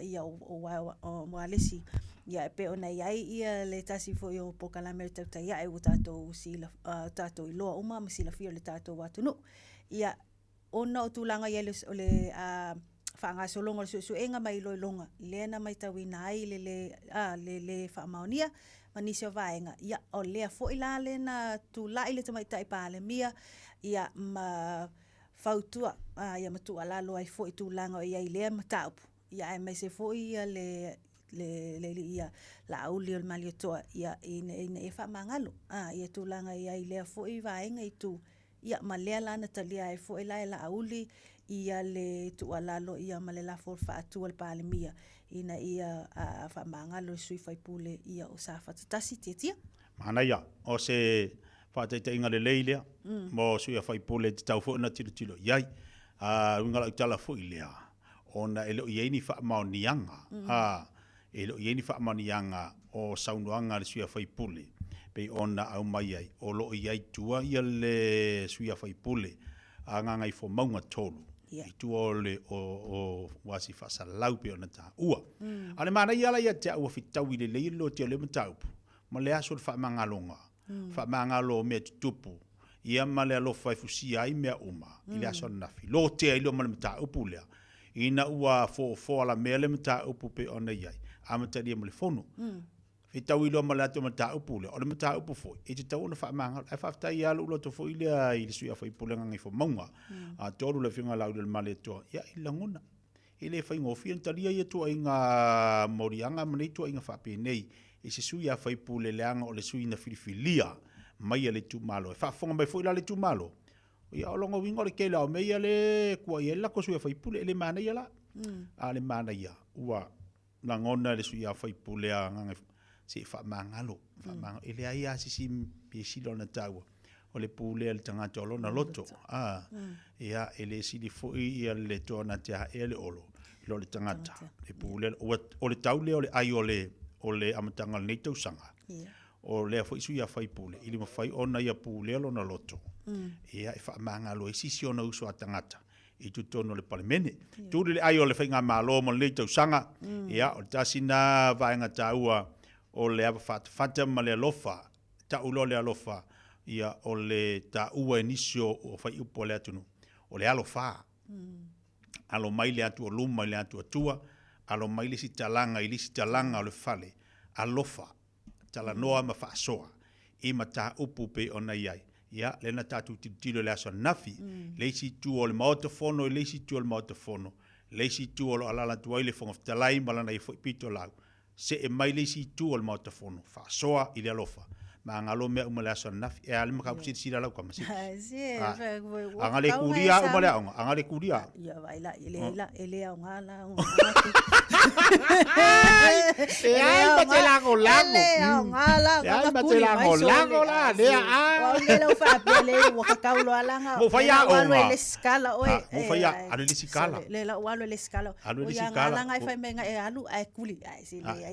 ia o moalesi ia e pe ona iai ia le tasi fo i o pokalamere tautai ia e o tātou tātou iloa uma ma sila fio le tātou watunu ia ona o tūlanga ia o le whaangasolonga le suenga mai loilonga lena mai tawina ai le whaamaonia ma nisi o vaenga ia o lea fo ila lena tūlai le tamaita i pāle mia ia ma fautua ia ma tu alalo ai fo i tūlanga o ia i lea ma taupu ia e mai se fo ia le ia la auli o le maliotoa ia ina e whaamangalo ia tūlanga ia i lea fo i vaenga i tu ia ma lea lana talia e fo ila e la auli ia le tualalo ia ma le la for faatua le palemia ina ia whaamangalo le sui faipule ia o sa fatatasi tiatia. Mana ia, o se whaataita inga le leilea, mo sui a faipule te tau fo na tilo iai, ungala utala fo i lea, ona elo ieni whaamaonianga, elo ieni whaamaonianga o saunuanga le sui a faipule, pe ona au mai ai, o lo iai tua ia le sui a faipule, a ngangai fo maunga tolu. I tua le o wasi whasalau pe ona ta ua. Ane mana iala ia te ua fitau i le leilo te le mataupu. Ma le aso le whaamangalonga. Whaamangalo mea tutupu. Ia ma le alofa i fusia ai mea uma. I le aso nafi. Lo te ai lo ma le mataupu lea. Ina ua fo ala mea le mataupu pe ona iai. Amataria ma le fono. Fitau i lo ma le ato mataupu lea. O le mataupu fo. E te tau na whaamangalo. Ai whaftai ia lo to fo i lea i le sui a whaipule ngangai fo maunga. A tolu le whiunga lau le male toa. Ia i langona. I le whaingofi an talia ia tua inga morianga manei tua inga whape nei. I se sui a whaipule leanga o le sui na filifilia. Mai a le tu malo. E whaafonga mai fo ila le tu malo. Ia o longo wingo le keila o mei a le kua i ela ko sui a whaipule. E le mana ia la. A le mana ia. Ua langona le sui a whaipule a ngangai se whaamangalo. Ele ai a sisi piesilo na taua. O le pule le tangata olo na loto. Ia ele sili foi ia le tona te ha ele olo. Lo le tangata. Le pule o le taule o le ai o le amatanga nei tausanga. O le foi sui a fai pule. Ili ma fai ona ia pule olo na loto. Ia e whaamangalo e sisi ona uso a tangata. I tu tono le palemene. Tu le ai o le whainga malo mo nei tausanga. Ia o tasina vaenga taua o le ava fata ma le alofa, ta ulo le alofa, ia o le ta ua inisio o fai upo le atunu, o le alofa. Alo mai le atu o luma le atu atua, alo mai le si talanga i le si talanga o le fale, alofa, talanoa ma faasoa, i ma ta upu pe ona iai. Ia, le na tatu tilo le aso nafi, le si tu o le maotafono, le si tu o le maotafono, le si tu o le alala tuai le fongofitalai malana i pito lau. Se e mai leisi tu o le maotafono. Whaasoa i le alofa. Ma ngalo mea umale aso nafi. E ale maka pusiri sira lau kama siri. Anga le kuria umale aonga. Anga le kuria. Ia vaila, ele au ngala. E ai mate lango lango. Ele au ngala. E ai mate lango lango la. Lea a. O le lau whaapia le wakakaulo alanga. Mo faya o nga. Mo le skala oe. Mo faya, anu le skala. Le lau walo le skala. Anu le skala. O ia ngalanga e whai menga e alu ai kuli.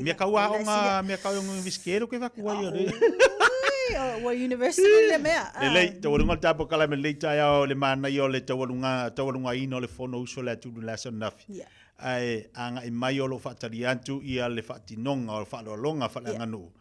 Mea kaua onga, mea kaua onga visquero ke vakua i ore. O university le mea. Le lei, te warunga tapo kala me lei tai au le mana i o le te warunga ino le fono uso le atu le aso nafi. Ai, anga i mai o lo whaatari antu ia le whaatinonga o le whaalolonga whaalanganu.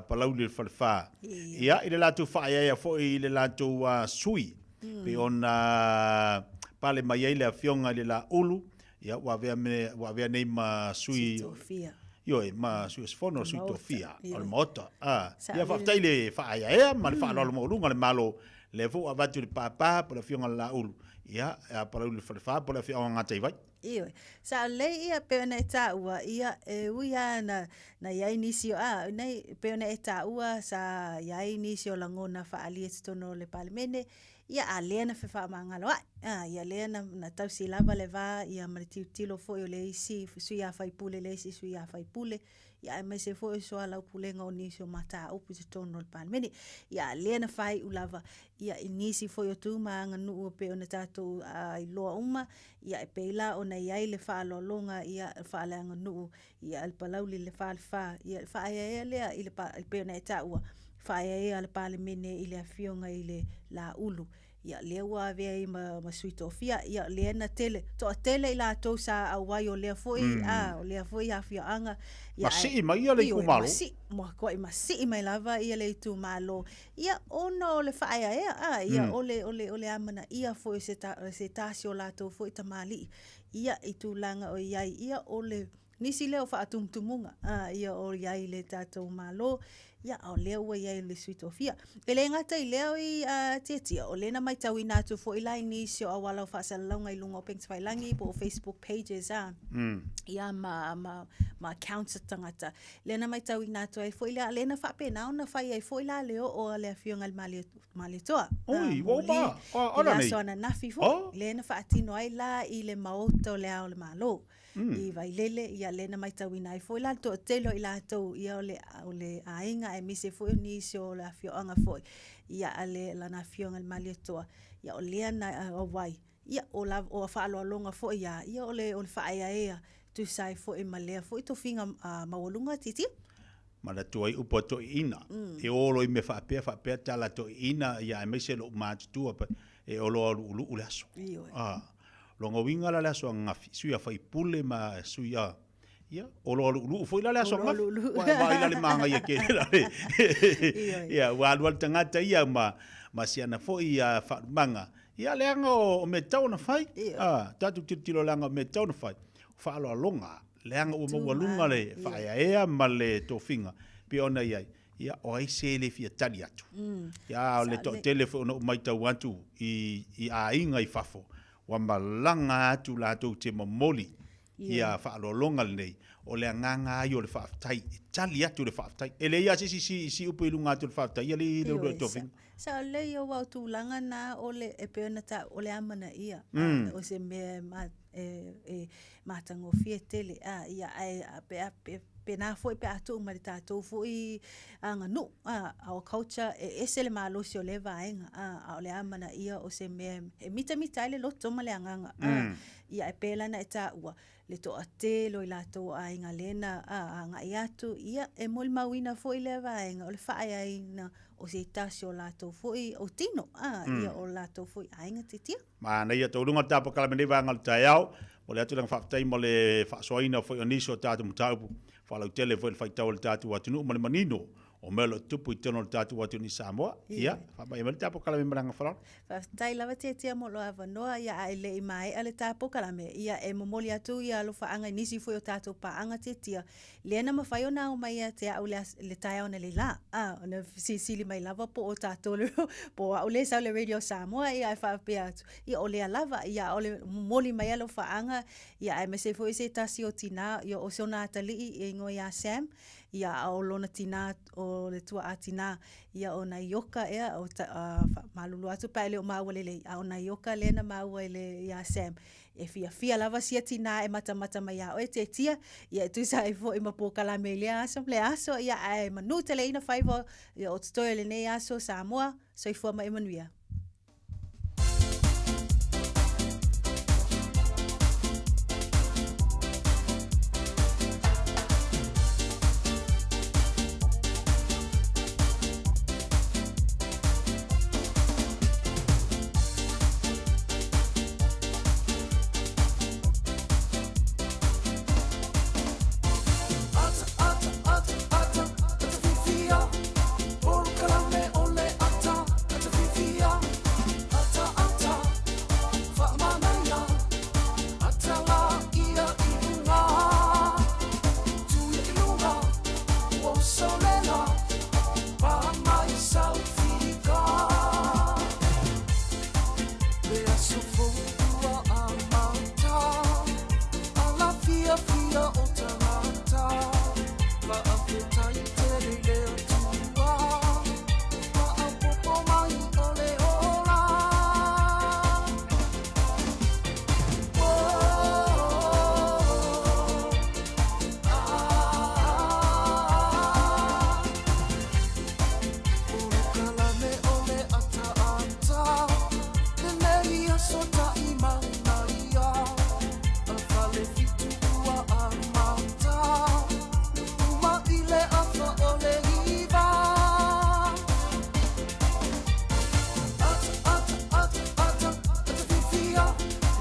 Palau le whalewha. Ia, i le latu whaaya fo i le latu sui. Pe ona pale mai ai le awhionga le la ulu. Ia, wavea nei ma sui. Sitofia. Yo ma sui sfono sui tofia al mota ia fa taile fa ia ma fa lo mo lunga le malo le vo avatu le papa por la fionga la ulu ia para le fa por la fionga ngata vai io sa le ia pena ta ua ia uia na ia inisio nei pena ta ua sa ia inisio langona fa ali tono le palmene ia alena fe fa mangalo ia lena na tau silava le va ia martiu tilo fo yo le isi sui a fai pule le isi sui a fai pule ia e mai se foi so ala pulenga o nisi o mata upu te tono le palemene ia le na fai ulava ia inisi foi o tu maanga nu pe ona tatou i loa uma ia e peila ona ia le fa longa ia fa langa nu ia al palauli le fa ia fa ia le ile pe ona ta ua fa ia le palemene ile afionga ile la ulu ia le wa ve ai ma suito fia ia le na tele to tele ila to sa awai o le foi o le foi afia anga ia masi mai ia le kumalo mo ko i masi mai lava ia le tu malo ia ono le fa ia ole amana ia foi se tasio la to foi tamali ia itu langa o ia ole nisi leo fa atumtumunga ia o ia le tato malo ia o leo ia le suito fia ele ngata i leo i tetia o lena mai tau ina tu fo ila inisio awala fa salonga i lungo peng langi po Facebook pages ia ma accounts tangata lena mai tau ina tu ai fo ila lena fa pena ona fa ai fo ila leo o le afionga mali toa oi wo ba ona nei sona nafi fo lena fa atino ai la i le maoto le au le malo i vai lele ia lena mai tau ina fo ila to telo ila to ia ole ainga e mise fo ni so la fionga fo ia ale la na fionga le mali toa ia ole na o vai ia o la o fa lo longa fo ia ole fa ia tu sai fo e malea fo to finga mawolunga titi mana tu ai upo to ina e olo i me fa pe tala to ina ia me se lo ma tu e olo ulu laso longo winga la laso ngafi suia fai pule ma suia ia olo ulu foi la laso ngafi wa ila le manga ia ke ia wa tangata ia ma siana foi ia fa manga ia leanga o me tau na fai tatu tilo langa me tau na fai fa lo longa leanga o mo lunga le fa ia male to finga pe ona ia o ai se le fia tali atu ia le to telefono mai tau atu i a inga i fafo wa malanga atu la to te momoli ia fa lo longa le o le nganga ai o le fa tai tali atu le fa tai ele ia si upu ilunga atu le fa tai ia le to finga sa le yo wa tu langa na ole e pe ona ta ole amana ia o se me matango fietele ia pe na foi pe atu ma ta to foi anga no our culture esele malo si ole vaenga ole amana ia o se me mita le loto ma le anga ia e pela na ta ua le to ate lo ila to ainga lena anga ia tu ia e mol mawina foi le vaenga ole fa ina o se tasio la to foi o tino ia o la to foi ainga titia ma na ia to lunga ta pa kala me va ngal ta yao o le atu lang fa tai mo le fa soina foi oniso ta tu mutau fa la tele foi fa tau le tatu atu no mo le manino o melo tupu i tono le tatu atu ni Samoa ia fa mai me ta pa kala me manga fa fa tai lava titia mo lo ava noa ia ai le mai ale ta pa kala me ia e mo moli atu ia lo fa anga nisi foi o tatu pa anga titia le na ma fa yo na o mai te au le tai ona le la ona sili mai lava po o tatu po o le sa le radio Samoa ia fa pe atu ia o le lava ia o le moli mai lo fa anga ia ai me se foi se tasi o tina ia o sona tali e ngo ia Sam ia o lona tina o le tua atina ia ona yoka ia o malulu atu pele o mawalele ona yoka lena mawale ia Sam e fia lava sia tina e mata mai o te tia ia tu sai fo e mapokala melia so le aso ia ai manuta le ina faivo ia o stoile ne aso Samoa so i fo mai manuia Ata, ata, ata, ata, ata, ata, ata, ata, ata, ata, ata, ata, ata, ata, ata, ata, ata,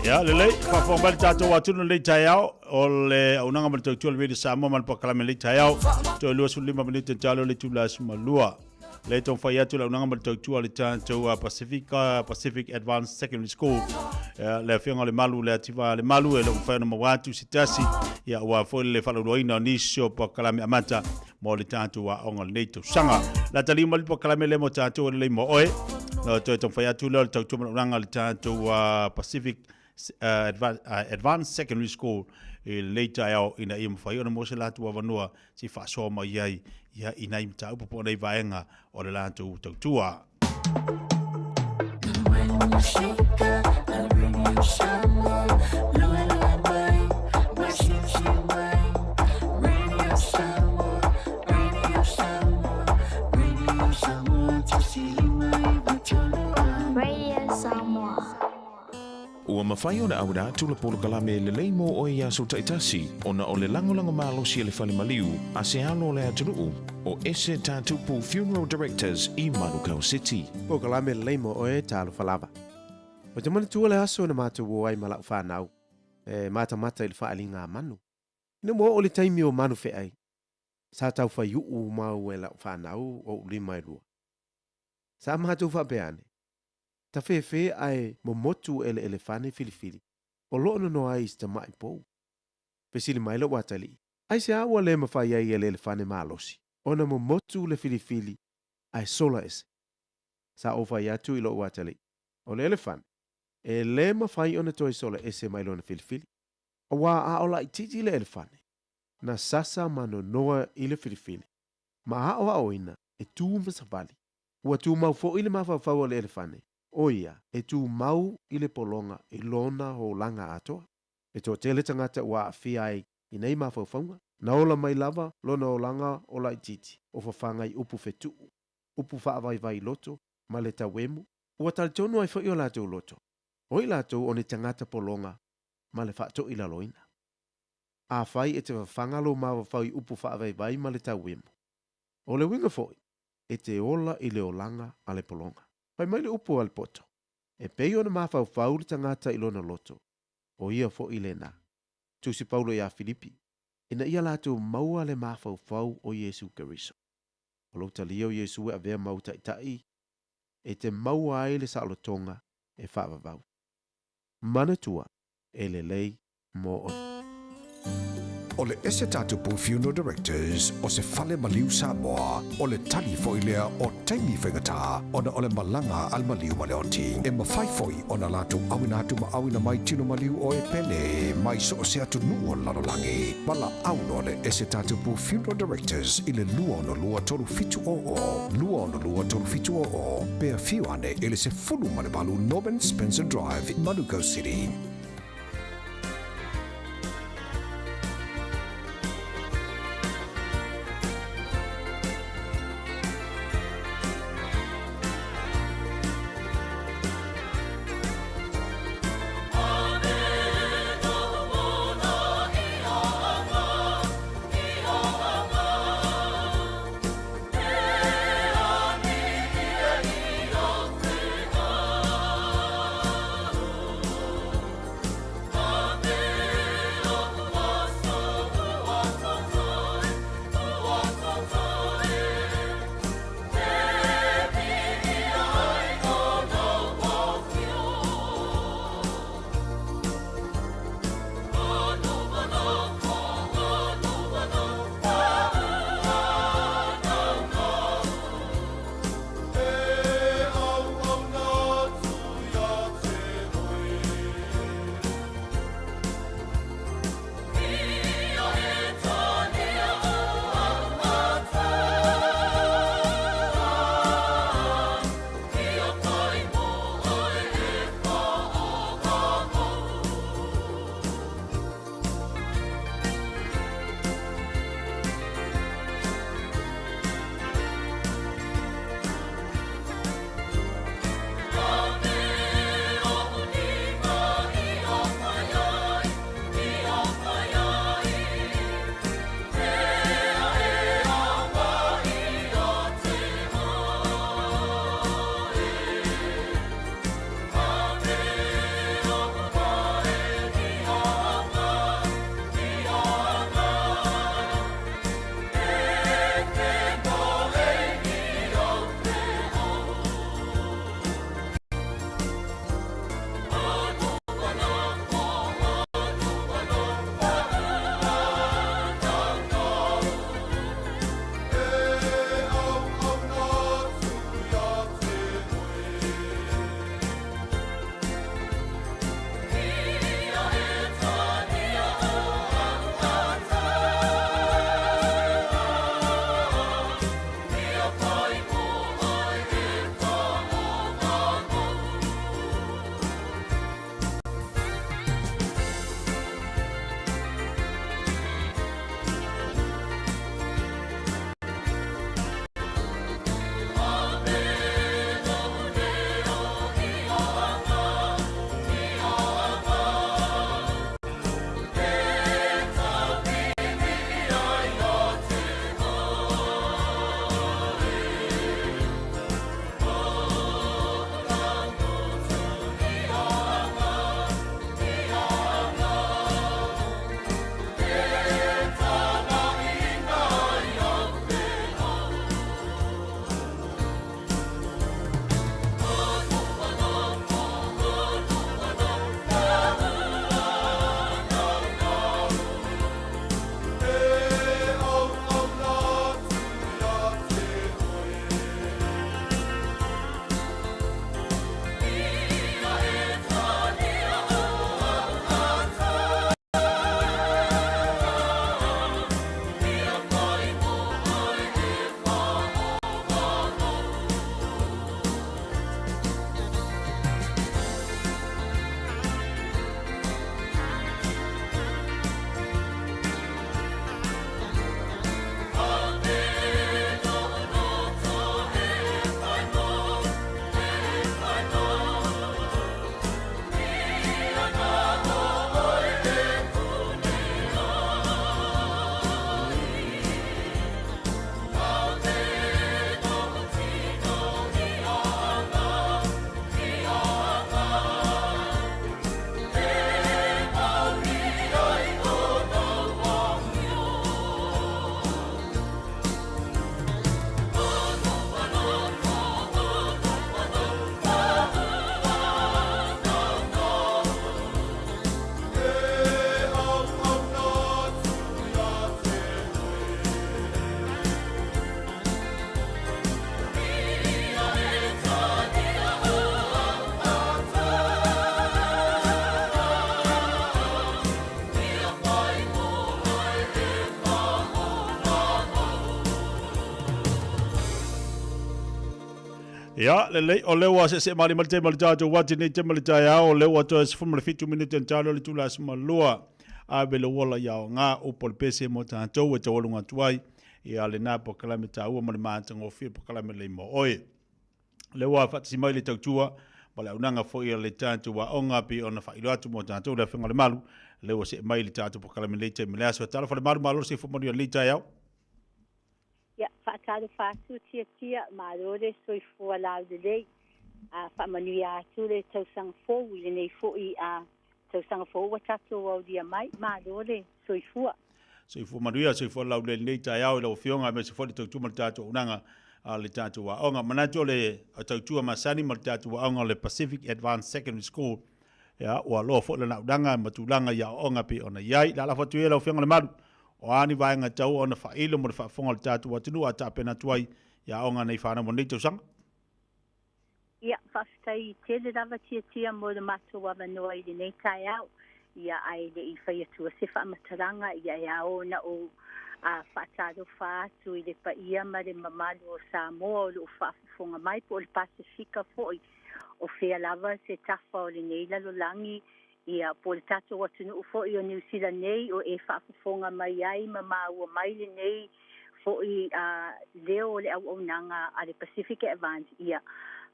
Ya, lelei, whawhambari tātou atunu lei tai au, o le aunanga mara tau le Samoa man pakalame lei tai au, to lua su 5 minute talo le tula sumalua. Le tong whai atu le aunanga mara tau le tātou Pacific Advanced Secondary School, le whianga le malu le ativa le malu e lo whaina mawatu sitasi, ia ua fo le whalaroina nisio pakalame amata, mo le tātou a onga le tau sanga. La talima le pakalame le mo tātou le mo oe, no to tong whai atu le tau aunanga le tātou Pacific Advanced Secondary School later out in the whai ona mo se latu avanua si whasoa mai iai ia ina i mta upo nei vaenga o le latu tautua. Ua mawhai o na awira atu le polo kalame le leimo o ia so taitasi o na o le langolango malosi e le whale maliu a se alo le atunuu o ese tātupu Funeral Directors i Manukau City. Po kalame le leimo o e tālu whalava. O te mana tua le aso na mātu o ai malau whanau e mata i le whaalinga manu. Ina mo o le taimi o manu whe ai. Sa tau whai uu mau e lau whanau o lima e lua. Sa mātu whapeane. Ta fe ai mo motu ele elefane filifili. O lo no ai sta mai po. Pesili mai lo watali. Ai se awa le mafai ai ele elefane malosi. Ona mo motu le filifili ai sola ese. Sa o fai atu ilo watali. O le elefane. E le mafai ona toi sola ese mai lo na filifili. O wa a ola ititi le elefane. Na sasa mano noa ile filifili. Ma a o oina e tu masavali. Ua tu mau fo ile mafau le elefane. Oia, e tu mau i le polonga i lona ho langa atoa. E to tele tangata ua awhia ai i nei mawhauwhaunga. Na ola mai lava, lona o langa o lai titi. O whawhanga i upu whetu. Upu whaavai loto, ma le tawemu. Ua tali tonu ai whai o lato loto. O i lato o ne tangata polonga, ma le whaato i laloina. A whai e te whawhanga lo mawa whai upu whaavai ma le tawemu. O le winga foi, e te ola i le o langa a le polonga. Pai mai le upo al poto. E pei ona mawhau whau le tangata i lona loto. O ia fo i le na. Tusi Paulo ia Filipi. Ina ia lato maua le mawhau whau o Yesu Keriso. O lauta lio Yesu e avea mauta itai. E te maua ai le saalotonga e whaavavau. Manatua e le lei mo o. O le ese tātupu Funeral Directors o se whale maliu Samoa o le tali foilea o taimi whengata o na o le malanga al maliu maleoti. E mawhai foi o na lato awina atu ma awina mai tino maliu o e pele mai so o se atu nuo lalolangi. Mala auno le ese tātupu Funeral Directors i le lua no lua tolu fitu o o. Lua no lua tolu fitu o o. Pea fiu ane ele se fulu mane balu Norman Spencer Drive in Manukau City. Ya, lele o lewa se mali mali te mali tato wati nei te mali tai ao lewa to es fumale fitu minute en talo le tula asma lua a bele wala yao ngā o polpese mo tātou e tawalunga tuai i ale nā po kalame tā ua mali mātanga o fia po kalame le mo oe. Lewa fatasi mai le tautua ma le aunanga fo i le tātou wa onga pi ona wha iloatu mo tātou le whenga le malu lewa se mai le tātou po kalame le te mele aso tala whale malu malo se fumari o le tai ao. Ya, whaataro whātu tia marore soifua lau de lei. Whaamanu i atu le tausanga fōu, le nei fōi a tausanga fōu wa tato au dia mai, marore soifua. Soifua manuia, soifua lau le nei tai au, lau fionga me se fōi tautua mal tātou unanga le tātou wa onga. Manato le tautua masani mal tātou wa onga le Pacific Advanced Secondary School. Ya, ua loa fōi le na unanga, matulanga ya onga pi ona iai, la whatu e lau fionga le maru. O ani vaenga tau ona whailo mo le whaafonga le tātua tunu a tāpena tuai ia onga nei whāna mo nei tausanga? Ia, whaftai tele rawa tia mo le matua wanoa i le nei tai au. Ia ai le i whai atua se whamataranga ia e ao na o whaataro whaatu i le paia ma le mamalu o Samoa o le whaafonga mai po le Pasifika foi. O whea lava se tafa o le nei lalolangi ia po le tato watunu ufo i o New Zealand nei o e whaafonga mai ai ma maua mai le nei fo i leo le au nanga a le Pacific Advance ia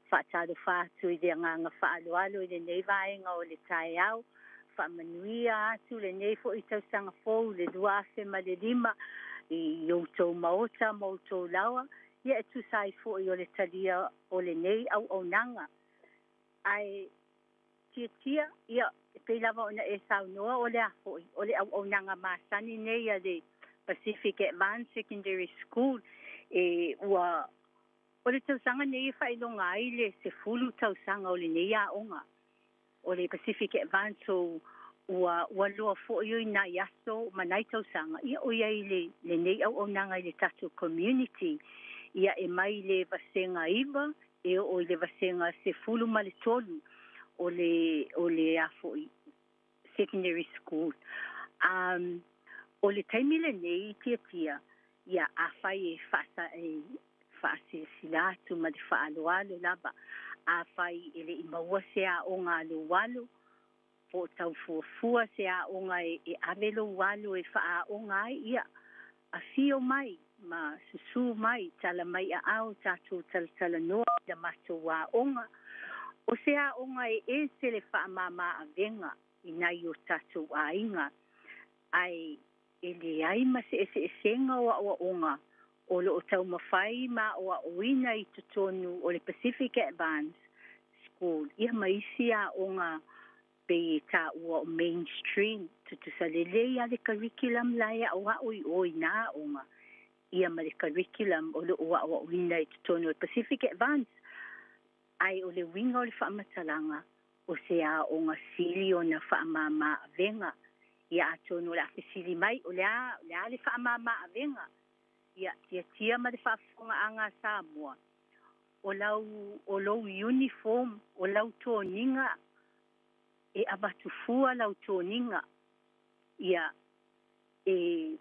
whaataro whaatu i le nganga whaaloalo i le nei vaenga o le tai au whaamanuia atu le nei fo i tausanga fōu le duafe ma le lima i outou maota ma outou lawa ia e tu sai fo i o le talia o le nei au nanga ai tia ia pe lava ona e saunoa o le afoi o le au nanga masani nei a le Pacific Advanced Secondary School e ua o le tausanga nei whailonga ai le se fulu tausanga o le nei a onga o le Pacific Advanced o ua loa fo'i o ina yaso manai tausanga ia o ia i le nei au nanga i le tatu community ia e mai le vasenga iwa e o le vasenga se fulu ma le tolu o le afoi secondary school. O le taimile nei tia ia a whai e whaase silatu ma le whaaloalo laba a whai ele i maua se a o ngā lualo po tau fuafua se a o ngā e avelo walo e wha o ngā ia a fio mai ma susu mai tala mai a au tatu tala noa da mato wa onga o se a o ngā e se le wha mama a venga i nai o tatu a inga ai ele ai ma se senga o onga o lo o tau mawhai ma o a oina i tutonu o le Pacific Advanced School. Ia maisi a onga pe ta o mainstream tutu sa lele a le curriculum laia o a oi na onga. Ia ma le curriculum o lo o a oina i tutonu o Pacific Advanced. Ai o le winga o le whaamatalanga o se a onga sili o na whaamama a venga. Ia atonu le afe sili mai o le a le whaamama a venga. Ia tia ma le whaafonga anga Samoa. O lau uniform, o lau tōninga, e abatufua lau tōninga. Ia e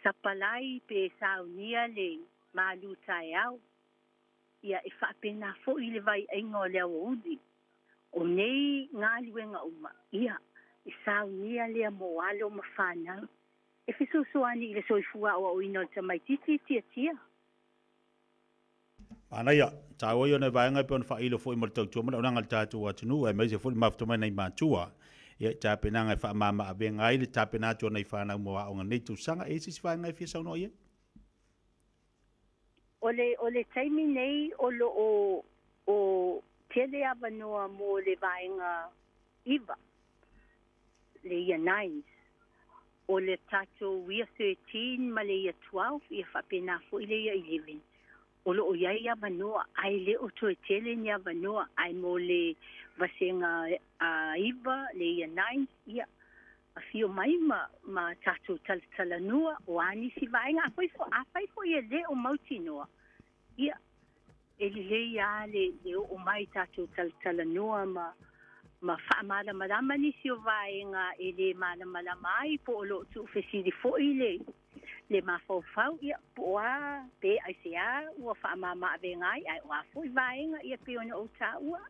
sapalai pe saunia le malu tai au. Ia e whaapena fo i le vai ainga o lea udi. O nei ngā liwenga uma. Ia e saunia lea moalo ma whanau. E fisosoani i le soifua o ino tamai tia. Ana ia, tāua i ona vaenga pe ona whailo fo i martau tua mana onanga le tātua atunu e mai se fo i maftomai nei mātua. Ia tāpenanga e whaamama a venga ai le tāpena atua nei whanau moa o ngā nei tūsanga e sisi vaenga e fia sauno ia? O le taimi nei o tele avanoa mo le vaenga iwa. Le ia 9. O le tato ia 13 ma le ia 12 ia whapena fo i le ia 11. O lo o iai avanoa, ai le o toe tele ni avanoa, ai mo le vasenga iwa, le ia 9, ia. A fio mai ma tato talanua, o ani si vaenga, a fai ia le o mauti noa. Ia, le ia le o mai tato talanua ma whaamala marama ni si o vaenga, le mala mai po o lo tu fesiri fo i le mafaufau ia poa pe ai sea ua whaamama avengai ai ua fui vaenga ia pe ona o taua.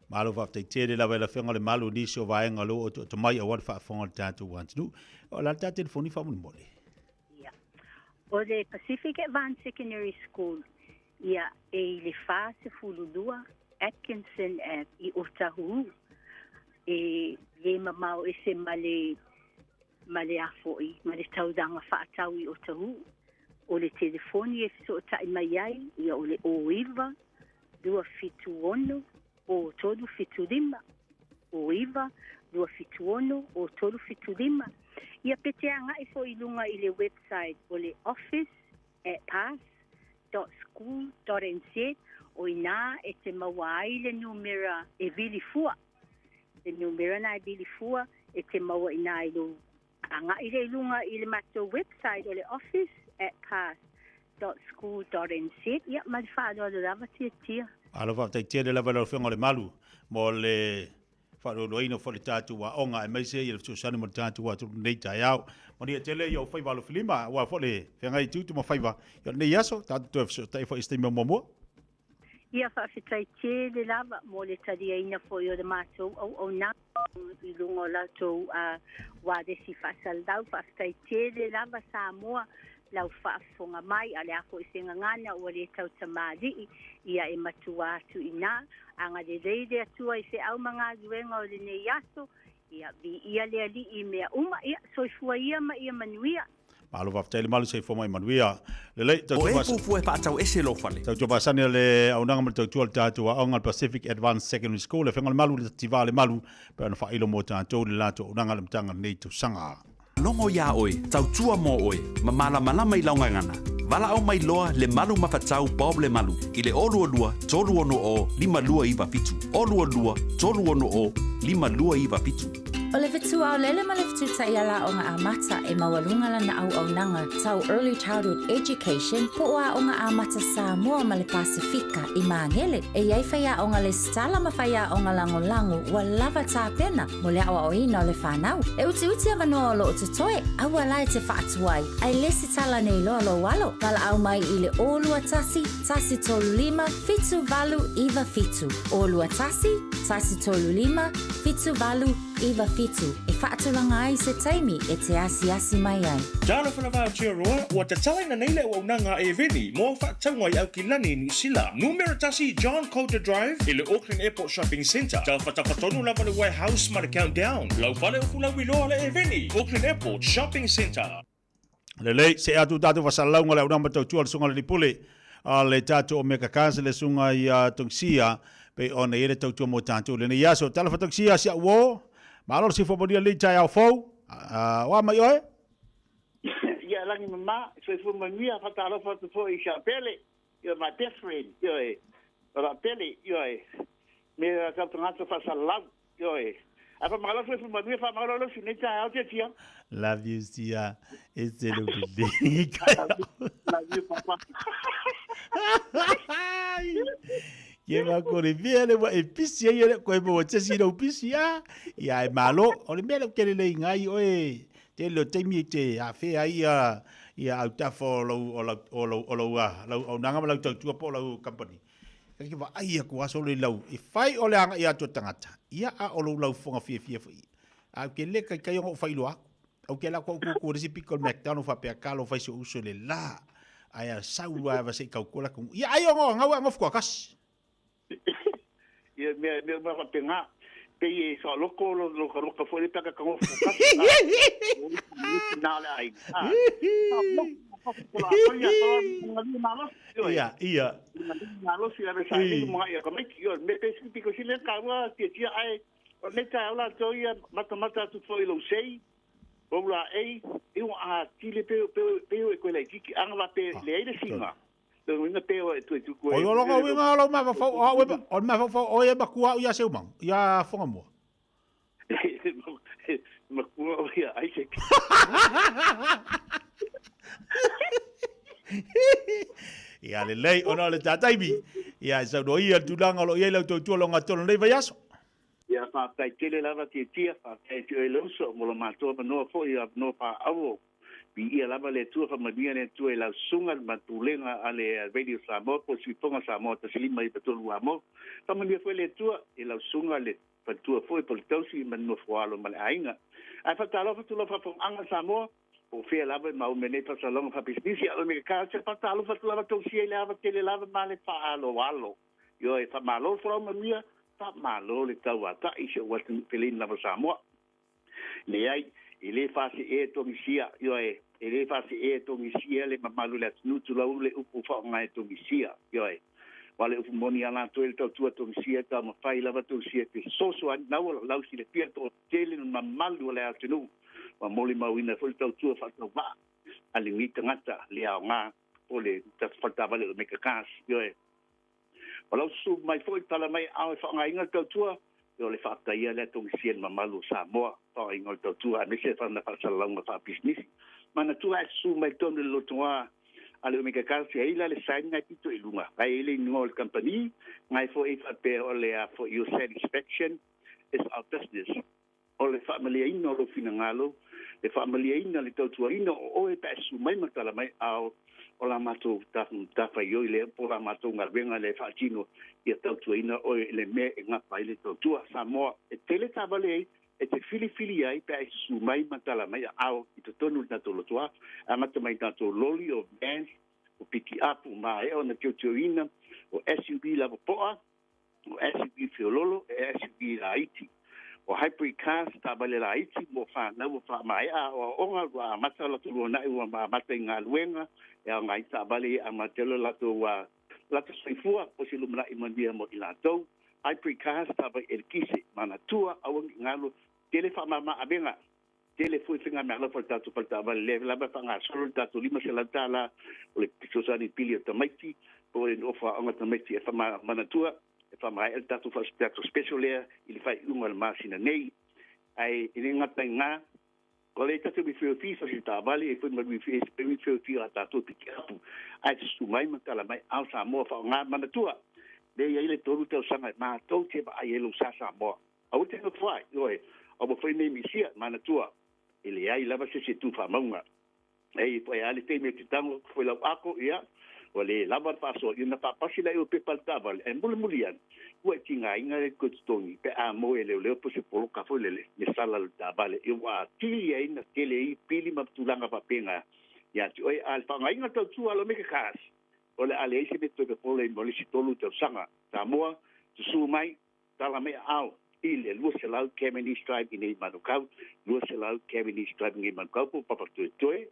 Malo fa te tere la vela fenga le malu ni so vaenga lo o to mai o fa fonga tatu want nu. O la tatu telefoni fa mun mole. Ia. O le Pacific Advanced Secondary School ia e le fa se fululua Atkinson I Otahu e le mamau e se male afoi male taudanga whaatau I Otahu o le telefoni e so tai mai ai ia o le oiva 251 o tolu fitulima o iva 251 o tolu fitulima ia peteanga I fo ilunga I le website o le office@pass.school.nz o ina e te mawai le numera e vilifua le numera na e vilifua e te mawa ina I lo anga I le ilunga I le mato website o le office@pass.school.nz ia malfado le lava tia Alo fa te tere la vela fenga le malu mo le fa lo ino fo le tatu wa onga e mai se I le susani mo tatu wa tu nei tai au mo ni tele yo fai valo filima wa fo le fenga I tu mo fai va yo nei yaso tatu tu so tai fo este mo mo ia fa fitai tele lava mo le tadia ina fo yo de mato o na I lungo la to wa de si fa saldau fa fitai tele lava Samoa lau whaafonga mai ale ako I senga ngana o le tau tamari ia e matua atu ina anga le reide atua I se au mga luenga o le ne yaso ia vi ia le ali I mea uma ia soifua ia ma ia manuia Malo va tele malu se fo mai manuia le tau o e fu pa tau ese lo fale tau pasani le aunanga mo tau tual tatu wa onga Pacific Advanced Secondary School le fenga malu le tivale malu pe na fa ilo mo tatu le lato unanga le mtanga nei tu sanga longo ya oi tau tua mo oi mamala malama I launga ngana vala au mai loa le malu mafatau bob le malu I le olu lua tolu ono o lima lua iwa pitu olu lua tolu ono o lima lua iwa pitu O le fitu au lele ma le fitu ta ia la o ngā amata e mawalunga lana au nanga tau early childhood education po a o ngā amata Samoa ma le Pasifika I Mangele e iai whaia o ngā le stala ma whaia o ngā lango wa lava tā pena mo le awa o ina o le whanau. E uti avanoa o lo o tutoe awa lai te whaatuai ai lesi tala nei loa lo walo wala au mai I le olua tasi tolu lima fitu valu iwa fitu olua tasi tolu lima fitu valu iwa fitu e whaatulanga ai se taimi e te asi mai ai. Jana whanawha tia roa, ua te talaina neile ua unanga e veni, mo whaataunga I Aukilani New Zealand. Numera tasi John Coulter Drive, I le Auckland Airport Shopping Centre. Tau whatawhatonu lava le warehouse ma le countdown. Lau whale o fula wiloa le e veni, Auckland Airport Shopping Centre. Lelei, se atu tatu wasalaunga le unamba tau tua le sunga le nipule, le tatu o meka kansa le sunga I tongsia, pe o ne ere tau tua mo tatu. Le ne yaso, tala whatongsia si a uo, Malo si fo podia le tai au fo. Wa mai oi. Ya langi mama, so fo mania fatalo fo to I chapele. You're my best friend. You're a pele. You're me ka tanga to fa salam. You're apa malo fo mania fa malo lo fini tai au tia. Love you sia. It's the Love you papa. Ye ma ko le vele wa episi ye ko e mo tsi no pisi ya e malo o le mele ke le ngai oe te lo te mi te a fe ai ya au ta fo lo o nanga ma lo tu po lo company ke va ai ko aso le lo e fai o le anga ya to tangata ia a o lo fonga fie a ke le ka yo fai lo o ke la ko resi piccolo mcdonald fa pe kalo fai so uso le la ai a saua va se calcula com ia ai o nga fo kas Ia me penga pe e so loko lo fo le paka ko na la ai ia na lo si la sai mo ia como que me penso que se le caua que tia ai o le ta la toia mata tu foi lo sei o la ei eu a tile pe e ko le tiki anga pe le ai de singa Oi lo ko winga lo ma fa o ma fa o e ba ku ia seu mang ia fonga mo ma ku ia ai se ia le lei ona le tataibi ia sa do ia tulanga lo ia lo to lo ngato nei vai aso ia fa tai tele lava tia fa tai tele lo so mo lo mato no fo ia no pa avo pi ia lava le tua fa madia le tua la sunga matulenga ale radio Samoa po si ponga Samoa ta silima i patolu amo fa madia foi le tua e la sunga le patua foi por tausi man no fualo mal ainga ai fa talo fa tula fa anga Samoa o fe lava ma o mene fa salong fa business o me ka se fa talo fa tula to si lava tele lava male fa alo walo yo e fa malo fra madia fa malo le tawa ta i se wat pelin lava Samoa le ai ile fasi e tongisia yo ele fasi e tongisia le mamalu le nutu la ule upu fa ngai tongisia yo wale upu moni ala to el to tongisia ta ma fai lava tongisia te soso an na wala lau si le pia to tele no mamalu le atunu ma moli mawina fo to tu fa to ba ali ni tangata le a nga ole ta falta vale me ka kas yo wala su mai foi tala mai a fa ngai nga to yo le fa ia le tongisia mamalu Samoa pa ingol to tu a mese fa na fa salong fa business mana tu a su mai ton lo toa ale me ka si ila le sign na tito ilunga ai le ngol company ngai fo if pe ole for your satisfaction is our business ole family ino lo finangalo le family ino le to tu ino o e pa su mai matala mai au ola mato ta fa yo le pola mato ngarbenga le fa chino ia to tu ino o le me nga pa le to tu Samoa e tele tabale e te fili ai pe su mai matala mai au i to tonu na to lotua a mata mai na to loli o vans o pick up o mai o na tioina o SUV la poa o SUV fiololo e SUV la iti o hybrid cars tabale la iti mo fa na mo fa mai a o onga wa mata la to na o ma mata nga luenga e ngai tabale a matelo la to wa la to soifua o si lumna i mandia mo ilato hybrid cars taba erkise mana tua awang ngalo telefa mama abenga telefoi finga me ala falta tu falta va le la ba fanga solo tatu lima se la tala o le pisosa ni pili automatic o le ofa anga automatic fa mana tua fa mai el tatu fa tatu special le il fa unga masina nei ai inga tanga ko le tatu bi fi so ta vale e foi ma bi fi ata tu piki apu ai su mai matala mai au Samoa fa nga mana tua de ia ile toru te sanga ma to te ba ai lo sa Samoa au te no fai oi o mo foi nei misia mana tua ele ai lava se tu fa maunga ei foi ali te me tango foi la ako ia o le lava paso ina pa pasila o pe paltava e mulian o tinga inga le kutoni pe a mo ele le po se polo ka foi le sala ta vale e wa ti ai na tele i pili maptulanga pa penga ya ti oi al pa inga to tu alo me ka kas o le ale se me to ke polo e mo le si tolu te sanga Samoa su mai tala me au ile lua se lau Kemeni Stripe i nei manukau, lua se lau Kemeni Stripe i nei manukau, po papa toe,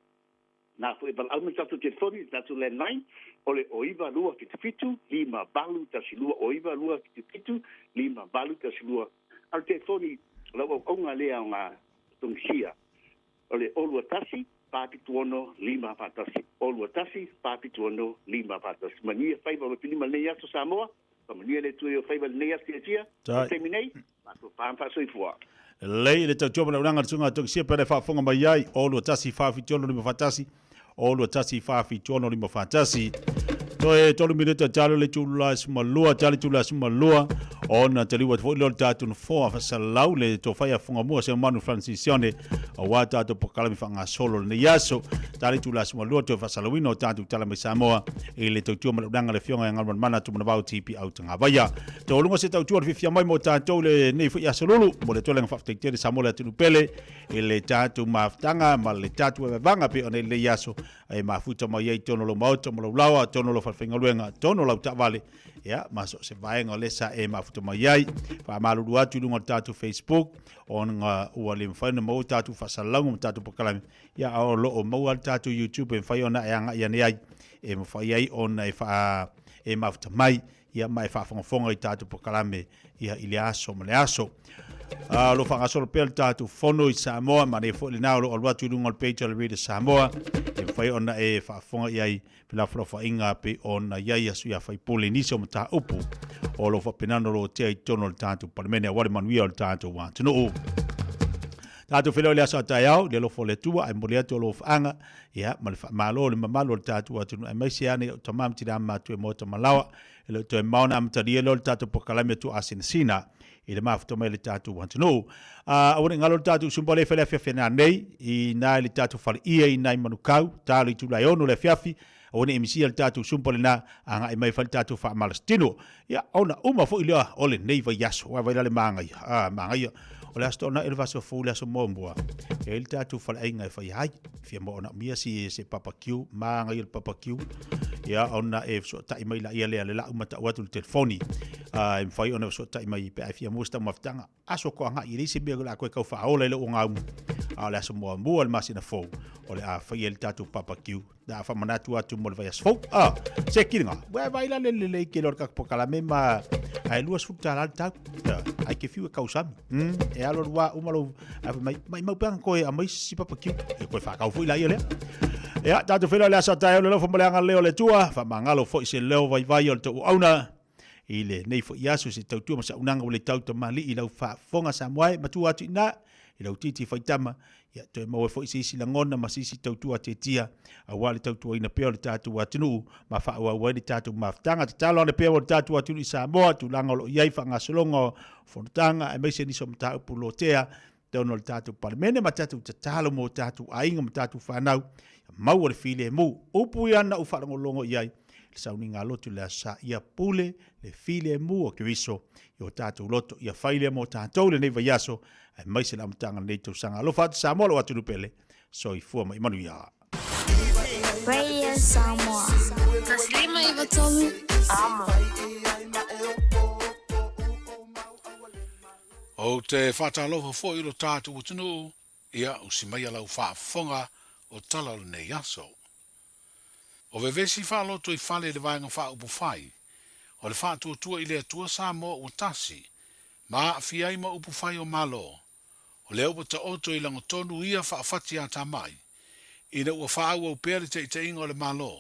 na fo e bala au tatu te fori, tatu le nai, ole oiva lua ki te fitu, lima balu tasi lua oiva lua ki te fitu, lima balu tasi lua. Al te fori, lau onga lea o ngā tongisia, ole olua tasi, papitu ono, lima patasi, olua tasi, papitu ono, lima patasi. Mania whaiva o pinima nei aso Samoa, mania le tue o whaiva nei aso tia, teminei, mato pampa soifua. Lei le tau na uranga tsunga tok sia pere fa fonga mai ai o lo tasi fa fi tono ni fatasi o lo tasi fa fi tono ni fatasi to e tolu minuto talo le tula smalua tali tula smalua ona tali wat fo lo tatu no fo fa salau le to fa ya fonga mo se manu francisione o wata to pokala mi fanga solo ne yaso tali tula smalua to fa salawino tatu tala me Samoa e le tau na uranga le fionga ngal mana tu na bau tipi au tanga vaya to lungo se tau fi fia mai mo tatu le nei fo ya solulu mo le tolenga fa te Samoa le tu pele e le tatu maftanga ma le tatu e vanga pe ona le yaso e mafuta mai ai tono lo mauto mo lo lawa tono lo falfenga luenga tono lo tavale ya maso se vai ngo lesa e mafuta mai ai fa malu atu lungo tatu Facebook on ua le mfana mo tatu fa salango tatu pokala ya o lo o mo tatu YouTube e fa ona anga ya nei ai e mo fa ai ona e fa e mafuta mai ya mai fa fonga i tatu pokala me ya iliaso mo le aso lo fanga solo pel tatu fono i Samoa ma ne fo le na lo watu lungo page le read Samoa e fai ona e fa fonga i pela fa inga pe ona ia su ya fai poliniso mata upu o lo fa penano lo te tono tatu parmene wa man wi tatu wa tno tatu felo le asa tayao le lo fo le tua ai molia to lo fanga ya ma lo le mamalo tatu wa tno mai siane tamam tira ma tu mo to malawa e le toe mauna amataria lo le tātou pokalame tu Asinasina, i le mafuta mai le tātou wantano. Awane ngalo le tātou sumpa le whele whiawhena nei, i nai le tātou whale ia i nai manukau, tālu i tūlai ono le whiawhi, awane emisia le tātou sumpa le na, anga e mai whale tātou wha malastino. Ia, ona uma fo i lea ole nei vai yaso, wa vai lale maangai, maangai, o le asto ona ele vaso fu le aso mombua. E le tātou whale ainga e whai hai, fia mo ona mia si se papakiu, maangai le papakiu, ia ona e so tai mai la ia le la umata watu le telefoni. E mwhai ona so tai mai pe ai fia musta maftanga, aso ko anga i risi mea la koe kau whaola le unga umu. Le aso mua mua le masina fau, o le a whai ele tātou papakiu, da whamanatu atu mo le vai aso fau. Se kiringa, vai la le ke lor kakapokala me ma ai lua suta la tau, ai ke fiu e kausami. E alo rua umalo, mai maupanga koe a mai si papakiu, e koe whakau fui la ia lea. Ia, tātou whenua le asa tai o le lau whamaleanga leo le tua, whamangalo fo i se leo vai o le tau auna, i le nei fo i asu se tau tua masa unanga o le tau ta mali i lau whafonga sa moai, matua atu ina, i lau titi whaitama, ia toi maua fo i se isi langona ma sisi tau tua te tia, a wale tau tua ina peo le tātou atinu, ma whaua wai le tātou maftanga, te talo ane peo le tātou atinu i Samoa, tu langa lo iai whanga solonga whanutanga, e meise niso mta upu lo tea, tauno le tātou palemene, ma tātou ta talo mo tātou ainga, ma tātou whanau, mau le file mu upu yana u wharango longo iai le sauni ngā lotu le asa ia pule le file mu o kiwiso i o tātou loto ia whaile mo tātou le nei vai aso ai maise la mtanga nei tau sanga alo whatu Samoa lo atu nupele so i fua mai manu ia Radio Samoa Taslima iwa tolu Amo O te whatalofa fo i lo tātou utunu ia usimai alau whaafonga o tala le nei aso. O vevesi whaaloto i whale le vaenga wha upu whai, o le wha tua i le atua Samoa o tasi, ma a fiai ma upu whai o malo, o le upa ta oto i lango tonu ia wha awhati a tamai, ina ua wha ua upere te i te ingo le malo,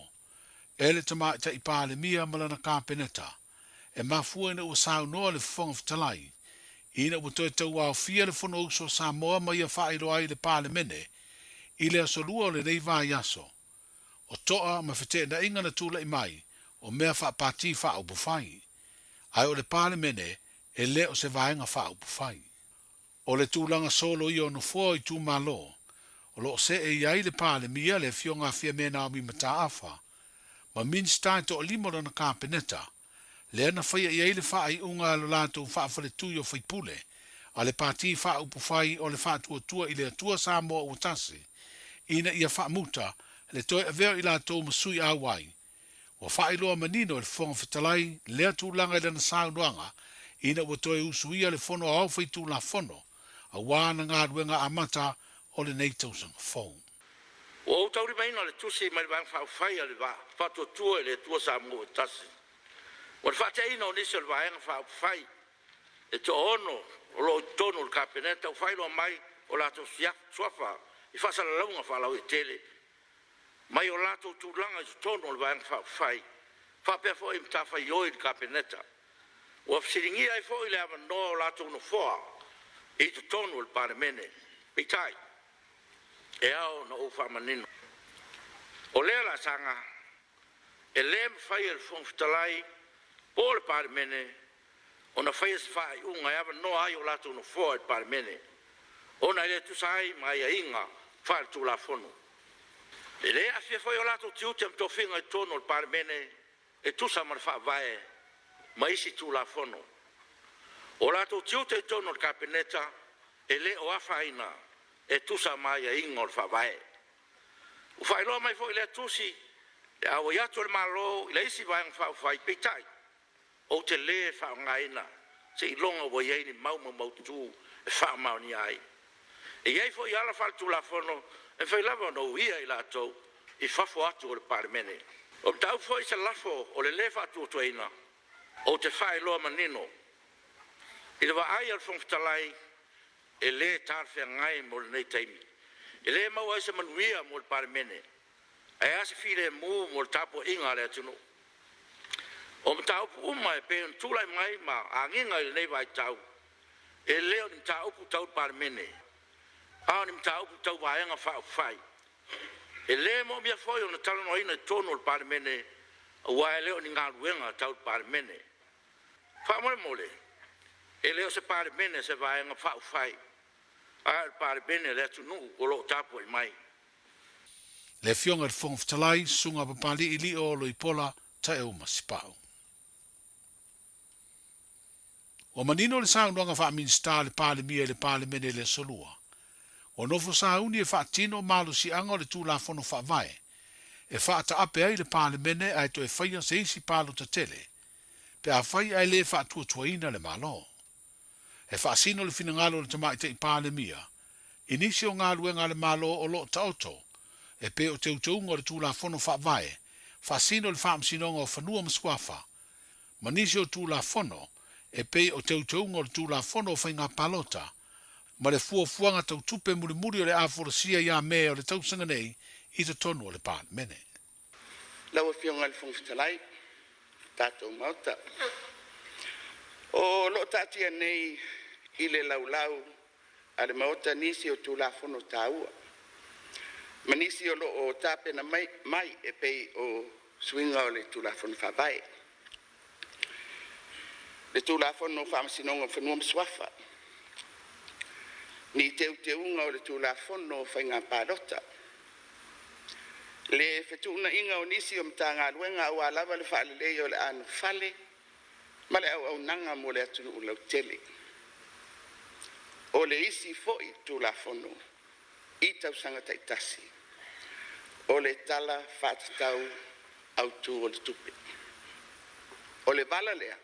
e le tama te i pā le mia malana kāpeneta, e mafua ina ua sau noa le whonga whatalai, ina ua toi tau au fia le whono uso Samoa ma ia wha i roa i le pā le mene, i le asolua o le nei vai aso. O toa ma whete na inga na tūla i mai, o mea wha pāti wha upu whai. Ai o le pāle mene, e le o se vaenga wha upu whai. O le tūlanga solo i o no fua i tū malo, o lo se e iai le pāle mia le fionga fia mena o mi mata awha, ma min stai to o limora na kāpeneta, le ana whaia iai le wha i unga lo lātou wha whale tui o whaipule, a le pāti wha upu whai o le wha tua i le atua Samoa o tasi, ina ia whaamuta le toi aveo i la tō masui a wai. Wa whaailoa manino le whonga whetalai lea tūlanga i lana saunuanga ina wa toi usuia le whono a awhai tū la whono a wāna ngā ruenga a mata o le nei tausanga whong. O au tauri maina le tusi mai wang whai a le whato tua i le tua Samoa o tasi. Wa le whate ina o nisi o le waenga whai e to ono o lo tonu le kapeneta o whailo mai o la to siak suafa i whasala launga whalau i tele. Mai o lato tūlanga i tono le waenga whai. Whapea fo i mtawha i oi le kapeneta. O afsiringia i fo i le ama noa o lato no foa i to tono le paremene. Pitai. E ao na o whamanino. O lea la sanga e lea mwhai e le whongfitalai po le paremene o na whai se whai unga e ama noa ai o lato no foa i paremene. Ona ile tusai mai a inga whare tū la whono. E le a fia whai o lato tiu te mto whinga i tono le parmene e tusa ma le wha vae ma isi tū la whono. O lato tiu te tono le kapeneta e le o awhaina e tusa mai a inga o le wha vae. U whai loa mai fo i le tusi e awa iato le malo i le isi vae ngā whai peitai. O te le wha ngaina se i longa wa iei ni mau tū e wha mau ni ai. E iei fo i ala whale tū la whono, e whai lava no ia i lātou, i whafo atu o le paremene. O tau fo i se lafo o le lefa atu o tuaina, o te whai loa manino. I le wa ai al whongfitalai, e le tarwhia ngai mo le nei taimi. E le mau ai se manuia mo le paremene. E ase while mu mo le tapo inga le atunu. O mta upu uma e pe tūlai mai ma a nginga i le nei vai tau. E leo ni mta upu tau paremene. Ao ni mta upu tau vaenga whai. E le mo mia foi o na tala no ina tono le paremene Ua e leo ni ngā ruenga tau pāre mene. Wha mole mole. E leo se pāre mene se vaenga whau whai. A pāre mene le atu nuu o lo tapu i mai. Le fionga te whonga whatalai, sunga papali i li o lo i pola, tae o masipau. O manino le saunga wha minsta le pāle mia le pāle mene le solua. O nofo sauni e wha tino malu si anga le tū la whono wha vai. E wha ta ape ai le pāle mene ai to e whaia se isi pālo ta tele. Pe a whai ai le wha tua tuaina le malo. E wha sino le fina ngalo le tamai te i pāle mia. Inisi o ngā luenga le malo o lo ta auto. E pe o te utunga le tū la whono wha vai. Wha sino le wha msinonga o whanua mskuafa. Manisi o tū la whono. E pe o te utunga le tū la whono o whainga palota. Ma le fuafuanga tau tupe muri o le aforosia ia mea o le tausanga nei i te tonu o le pāle mene. Lau e whionga le whongwhitalai, tātou mauta. O lo tātia nei i le laulau a le mauta nisi o tū la whono tāua. Ma nisi o lo o tāpena mai e pei o swinga o le tū la whono whawai. Le tū la whono whamasinonga whanua mswafa. Ni te unga o le tū la whono whainga pādota. Le whetuna inga o nisi o mta ngā luenga o alawa le whaale lei o le anu whale, ma le au nanga mo le atunu o lau tele. O le isi foi tū la whono, i tau sanga taitasi. O le tala whātatau au tū o le tupe. O le vala lea,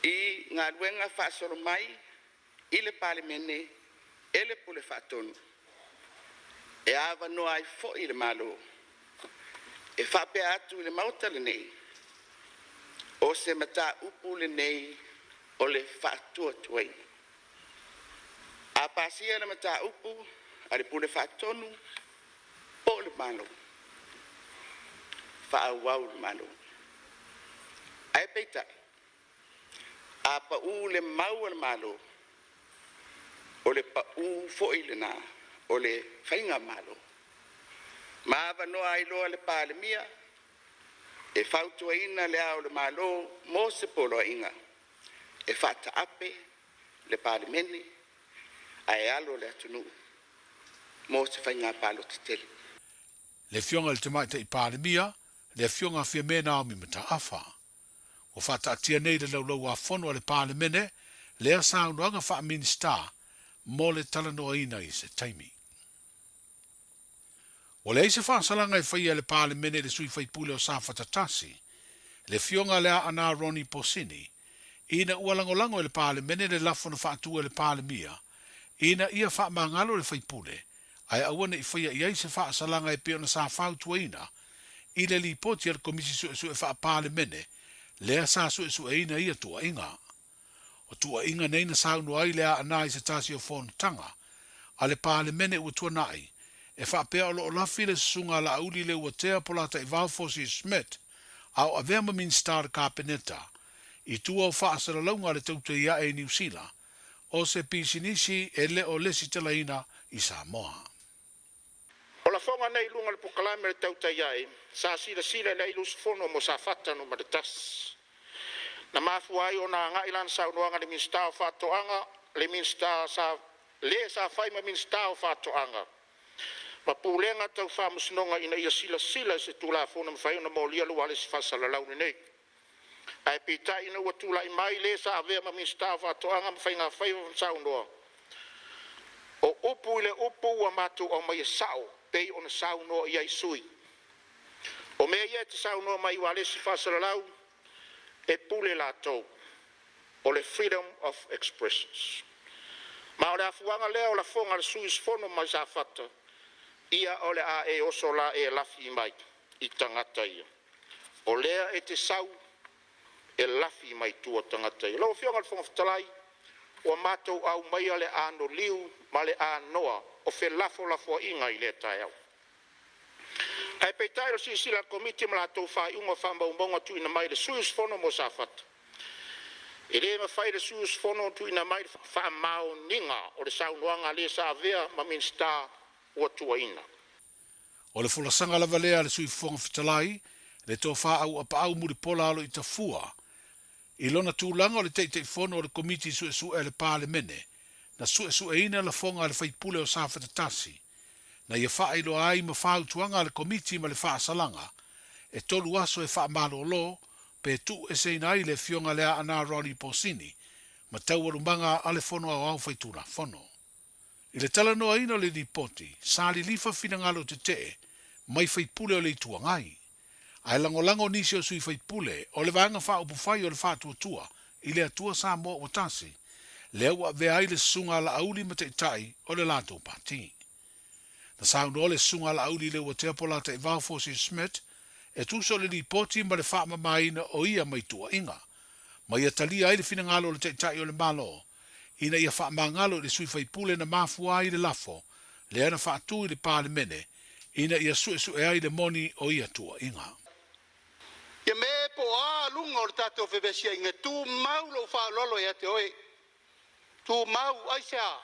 i ngā luenga whaasoro mai, i le pāle mene, ele pule whaatonu. E awa no ai fo i le malo. E whape atu i le mauta le nei. O se mata upu le nei o le whaatua tuai. A pasia le mata upu, a le pule whaatonu, po le malo. Whaawau le malo. Ai peitai. A pa u le mau le malo. O le pa u fo i le nā. O le whainga malo. Māwa noa ai loa le pāle mia. E whautua ina le au le malo mō se polo inga. E whata ape le pāle mene. Ai alo le atunu. Mō se whainga pālo te tele. Le fionga le tamaita i pāle mia. Le fionga fia mena o mi mata awha. O whata atia nei le laulau a whono le pāle mene. Le a saunuanga wha minsta. Mō le talanoa ina i se taimi. O le eise whaasalanga e whaia le pāle mene le sui whaipule o sa whatatasi, le fionga lea ana Ronnie Posini, ina ualangolango e le pāle mene le lafono whaatua le pāle mia, ina ia whaamangalo le whaipule, ai awana i whaia i eise whaasalanga e peona sa whautua ina, i le li poti al komisi su e wha pāle mene, lea sa su e ina ia tua inga. O tua inga neina saunu ai lea ana i se tasi o whonutanga, a le pāle mene ua tua nai, e whapea o lo lafi le sunga la auli le ua tea polata i Valfosi Smith, au a vema min star Carpeneta, i tua o whaasara launga le tauta ia e New Zealand, o se pisinisi e le o lesi talaina i Samoa. O la whonga nei lunga le pukalame le tauta ia e, sa sila nei lus fono mo sa whatano ma le tas. Na mafua ai o na ngailan sa unuanga le minsta o whatoanga, le minsta sa le sa whaima minsta o whatoanga. Ma pūlenga tau whamusinonga ina ia sila se tūla whona mwhaiona mō lia lua le si whasala laune nei. Ai pita ina ua tūla i mai le sa avea ma minsta o whatoanga mwhainga whaiva whansau noa. O upu ile upu ua matu o mai sao, pei o na sau noa ia i sui. O mea ia te sau noa mai ua le si whasala lau, e pule la tau, o le freedom of expressions. Ma o le afuanga lea o la whonga le suis whono mai sa whata, ia o le a e oso la e lafi mai, i tangata ia. O lea e te sau, e lafi mai tua tangata ia. Lau whionga le whonga whatalai, o mātou au mai ale ano liu, ma le a noa, o whe lafo inga i le tai au. Ai peitai o si sila komiti ma la tau whai unga whambaunga tu ina mai le suis whono mo sa whata. E le ma whai le suis whono tu ina mai whamao ninga o le saunuanga le sa vea ma minsta ua tua ina. O le fulasanga lava lea le sui whonga whitalai, Le tō wha au a paau muri pola alo i ta fua. I lona tūlanga o le teitei fono o le komiti su e le pāle mene, na su e ina la fonga le whaipule o sāwhata tasi, na ia wha ilo ai ma whau tuanga le komiti ma le wha salanga, e tolu aso e wha malo lo, pe tu e se ina le fionga lea ana Ronnie Pausini, ma tau warumanga ale fono au whaitula fono. I le tala noa ina le ripoti, sāli lifa finangalo te te, mai whaipule o le tuangai. Ai lango nisi o sui whaipule, o le vanga wha upu whai o le wha tua, i le atua sa moa o tasi, le ua vea ai le sunga la auli ma te itai o le lato pati. Na saundu o le sunga la auli le ua te apola te Val Fosi Smith, e tuso le ripoti ma le wha mamaina o ia mai tua inga. Ma ia talia ai le finangalo le te itai o le malo, ina ia wha mangalo le sui whaipule na mafua ai le lafo, le ana wha atu i le pāle mene, ina ia sue ai le moni o ia tua inga. Ia me po a lunga o le tātou whewhesia inga tū mau lo wha lolo ia te oe. Tū mau aisea.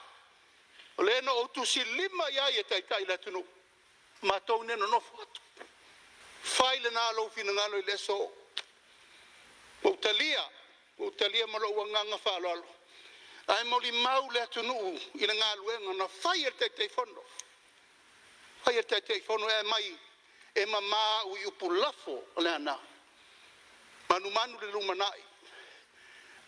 O le no o tu si lima ia ia tai la tunu. Ma tau neno no whatu. Whai le nā lo fina ngalo i leso. O talia ma lo uanganga wha lolo. Ai moli mau le tunu i le ngā luenga na whai e te fono. Whai e te fono e mai e mama u i upu lafo o le ana. Manu le lumanai.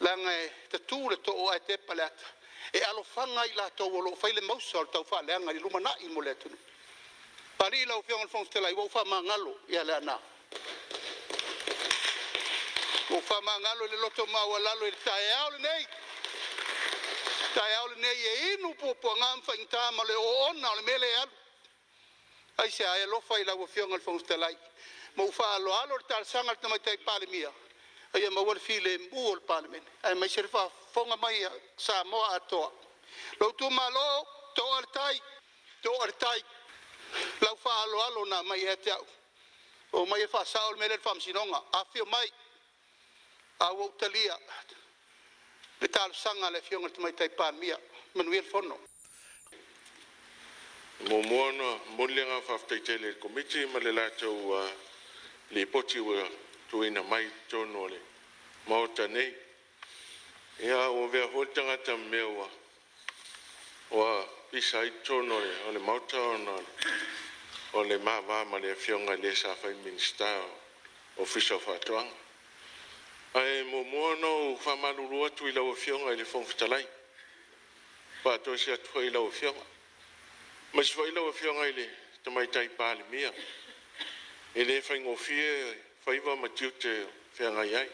Langa e te tū le to o ai te paleata. E alofanga i la tau o lo whai le mausa o tau wha leanga i lumanai mo le tunu. Pari lau whionga le whongstela i wau wha mangalo i a le ana. Wau wha mangalo le loto maua lalo i le tae au le nei. Tae au le nei e inu pupua ngamfa inta ma le o ona o le mele alu. Ai se ai lofa i lau whionga le whongstela i. Mo fa alo le tal sanga le mai tai pale mia. Ai ma wal file mu o pale men. Ai mai se fa fonga mai sa mo ato. Lo tu malo to artai. Lau fa alo na mai e te au. O mai fa saul mele fam sinonga. A fio mai. A wo talia. Le tal sanga le fionga le mai tai pale mia. Manuel Fono. Mo moana molenga fa le komiti ma le latou le poti ua tuina mai tono le maota nei. Ia o vea holtanga ta mewa wa pisa i tono le o le maota o le mawa ma le fionga le sa fai minister official fatuanga. Ai mo moana fa malulu atu i lau fionga i le fongfitalai. Pa to si atu i lau fionga. Ma se foi lau fionga i le tamai tai pale mia. E le whaingo fie whaiva matiu te whianga iai.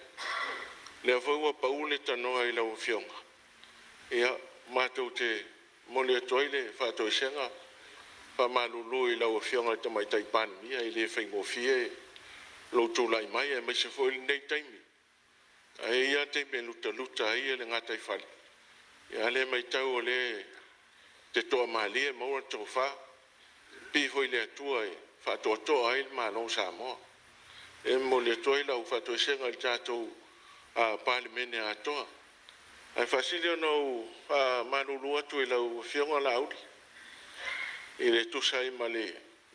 Le whaua paule tanoa i lau fionga. Ia mātou te mole atoile whātou senga. Wha malulu i lau fionga te mai tai pāne mia. I le whaingo fie lau tūlai mai e mai se foi nei taimi. A ia teime luta ai e le ngatai whali. Ia le mai tau o le te toa malia maua tō wha. Pi foi le atua e. Whatoa ai ma no Samoa. E mo le toi lau whatoa senga i tātou parlimene atoa. Ai whasilio no manulu atu i lau whionga lauri. I le tusai ma le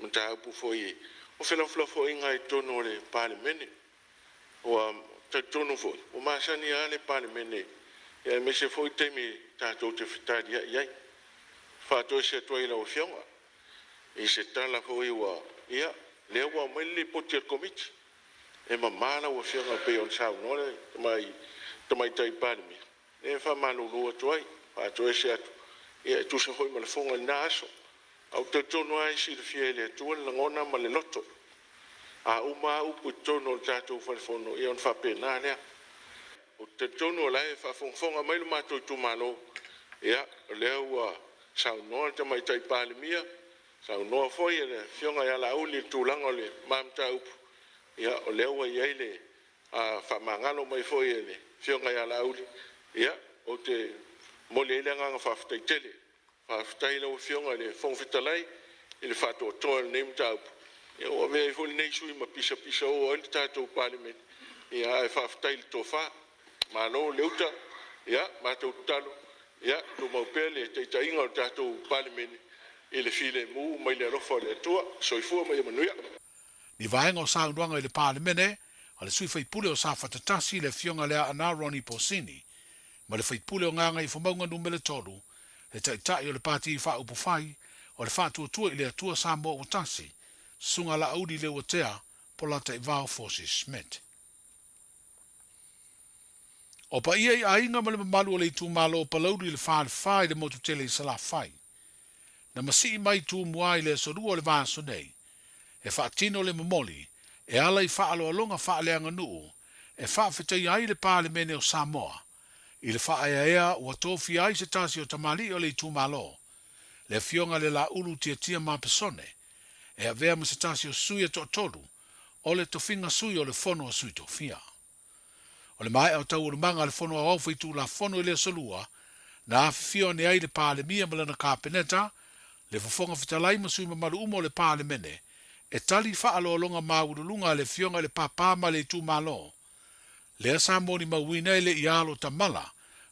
mtaupu foi. O whelawhila foi ngai tono le parlimene. O tono foi. O masani a le parlimene. E me se foi temi tātou te whitari iai. Whatoa se toi lau whionga. I se tala foi wa ia le wa mele potir komiti e mamala wa fianga pe on sa no le mai tai palmi e fa malu lo toi pa to se atu e tu se foi mal fonga naso au te tono ai si le fiele tu la ngona ma le loto a uma u putono tato fa fono e on fa pena le o te tono la e fa fonga mai lo mato tu malo ia le wa sa no te mai tai palmi sa no foi le fionga ya la uli tulanga le mamta up ya o le wa ya ile a fa mangalo mai foi le fionga ya la uli ya o te mole le nga fa fta tele fa fta ile o fionga le fon fitalai ile fa to to le mamta up ya o ve foi nei sui ma pisa o le tato parliament ya fa fta ile to fa ma no le uta ya ma to talo ya to mo pele te tainga o tato parliament. E le file mu mai le rofo le tua soifua mai manuia. Ni vaenga o saunduanga i le palemene, a le sui faipule o sa fatatasi le fionga lea ana Ronnie Posini, ma le faipule o nganga i whamaunga numele tolu, le taitai o le pati i wha upu whai, o le whātua i le atua Samoa o tasi, sunga la audi le watea, po lata i vau Forces Smith. O pa ia i ainga ma le mamalu o le itu malo o palaudu i le whai le motu tele i sala whai. Na masi i mai tu mua i le sorua o le vāso nei, e whaatino le mamoli, e ala i whaalo alonga whaaleanga nuu, e whaafetai ai le pāle mene o Samoa, i le whaaea ua tofi ai se tasi o tamali o le itu malo, le fionga le la ulu tia ma pesone, e a vea ma se tasi o sui e to tolu, o le tofinga sui o le fono o sui tofia. O le mai au tau o le manga le fono au feitu la fono i le solua, na afifio ne ai le pāle mia malana kāpeneta, le fofonga fitalai ma sui mamalu umo le pāle mene, e tali whaalo alonga maurulunga le fionga le papama le tu malo. Le asa moni mawina le ialo tamala,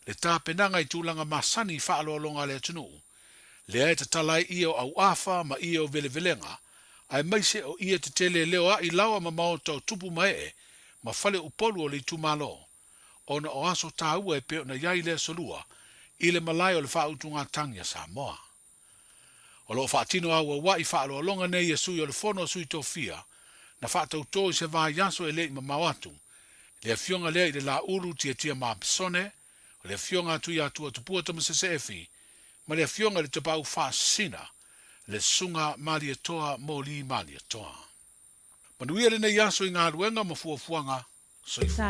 le tāpenanga i tūlanga masani whaalo alonga le tunu. Le ai talai ia au afa ma ia o velevelenga, ai maise o ia te tele leo a i lawa ma mao tau tupu mae, ma fale upolu o le tu malo. Ona o aso tāua e peo na iai le solua, i le malai o le whautunga tangia Samoa. O lo whaatino aua wai whaalo alonga nei e sui o le fono sui tofia, na whaatau tō i se vai yaso e lei ma mawatu, le fionga lea i le la uru tia ma pesone, o le fionga atu i atua tupua tama se sefi, ma le fionga le tapau whaasina, le sunga mali toa mo li mali toa. Manuia le nei yaso i ngā ruenga ma fuafuanga, soifu.